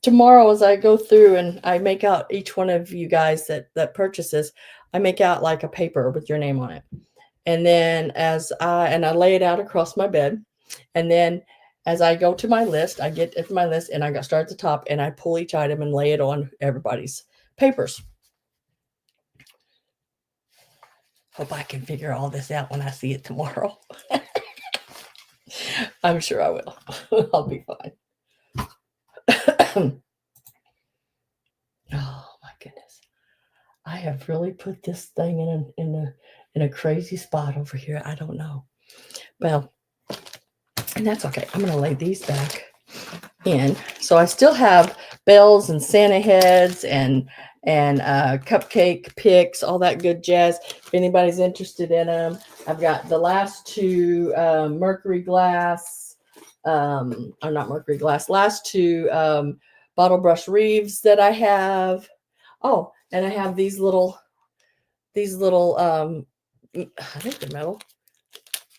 tomorrow as I go through and I make out each one of you guys that purchases, I make out like a paper with your name on it. And then I lay it out across my bed. And then as I go to my list, I get to my list and I got start at the top and I pull each item and lay it on everybody's papers. Hope I can figure all this out when I see it tomorrow. I'm sure I will. I'll be fine. Oh my goodness. I have really put this thing in a crazy spot over here. I don't know. Well, and that's okay. I'm going to lay these back in. So I still have bells and Santa heads and cupcake picks, all that good jazz. If anybody's interested in them, I've got the last two mercury glass, or not mercury glass, last two bottle brush Reeves that I have. Oh, and I have these little I think they're metal.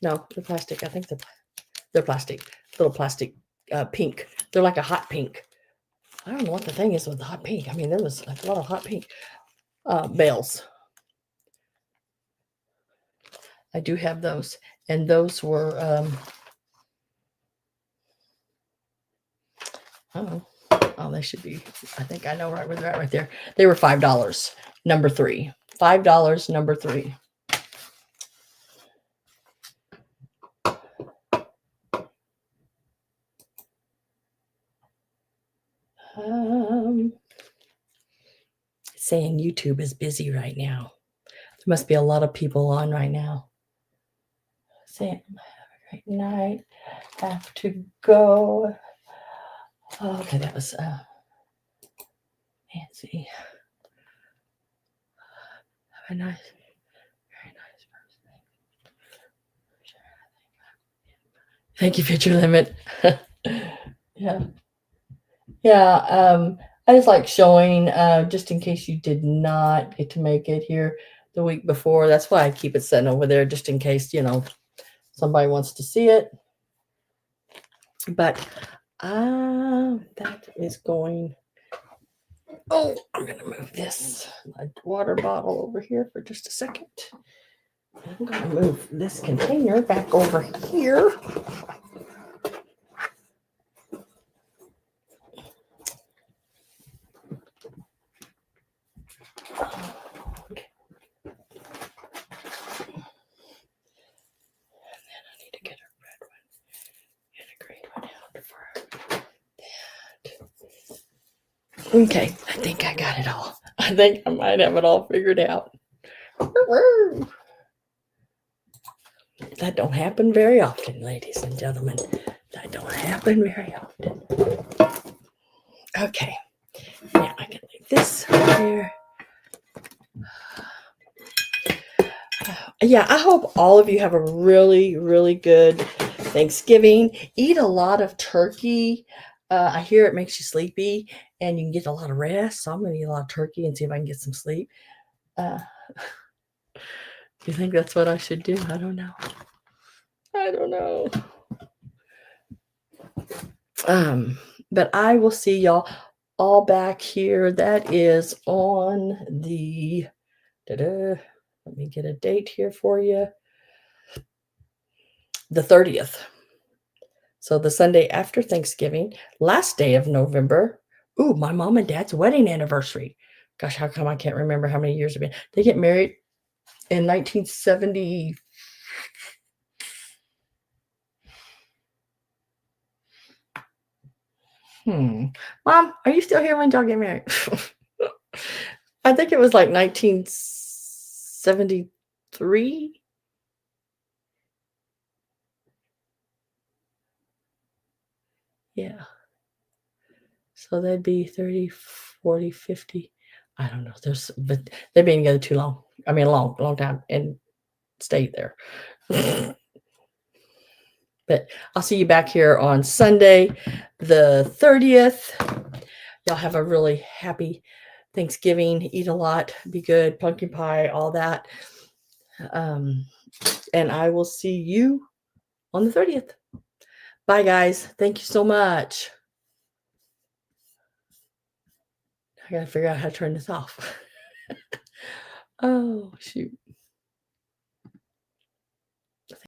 No, they're plastic. I think they're plastic. Little plastic pink. They're like a hot pink. I don't know what the thing is with the hot pink. I mean, there was like a lot of hot pink bells. I do have those. And those were, oh, they should be, I think I know right where they're at right there. They were $5, number 3. $5, number 3. Saying YouTube is busy right now. There must be a lot of people on right now. Saying, have a great night. Have to go. Oh, okay, that was Nancy. Have a nice, very nice birthday. Thank you, Picture Limit. Yeah. Yeah. I just like showing, just in case you did not get to make it here the week before. That's why I keep it sitting over there, just in case, somebody wants to see it. But that is going. Oh, I'm going to move this water bottle over here for just a second. I'm going to move this container back over here. Okay. And then I need to get a red one and a green one out for that. Okay, I think I got it all. I think I might have it all figured out. That don't happen very often, ladies and gentlemen. That don't happen very often. Okay, now I can leave this right there. Yeah, I hope all of you have a really, really good Thanksgiving. Eat a lot of turkey. I hear it makes you sleepy and you can get a lot of rest. So I'm going to eat a lot of turkey and see if I can get some sleep. Do you think that's what I should do? I don't know. But I will see y'all all back here. That is on the, let me get a date here for you. The 30th. So the Sunday after Thanksgiving, last day of November. Ooh, my mom and dad's wedding anniversary. Gosh, how come I can't remember how many years have been? They get married in 1970. Mom, are you still here when y'all get married? I think it was like 1973. Yeah. So they'd be 30, 40, 50. I don't know. But they've been together too long. I mean, a long time. And stay there. But I'll see you back here on Sunday, the 30th. Y'all have a really happy Thanksgiving. Eat a lot. Be good. Pumpkin pie, all that. And I will see you on the 30th. Bye, guys. Thank you so much. I got to figure out how to turn this off. Oh, shoot.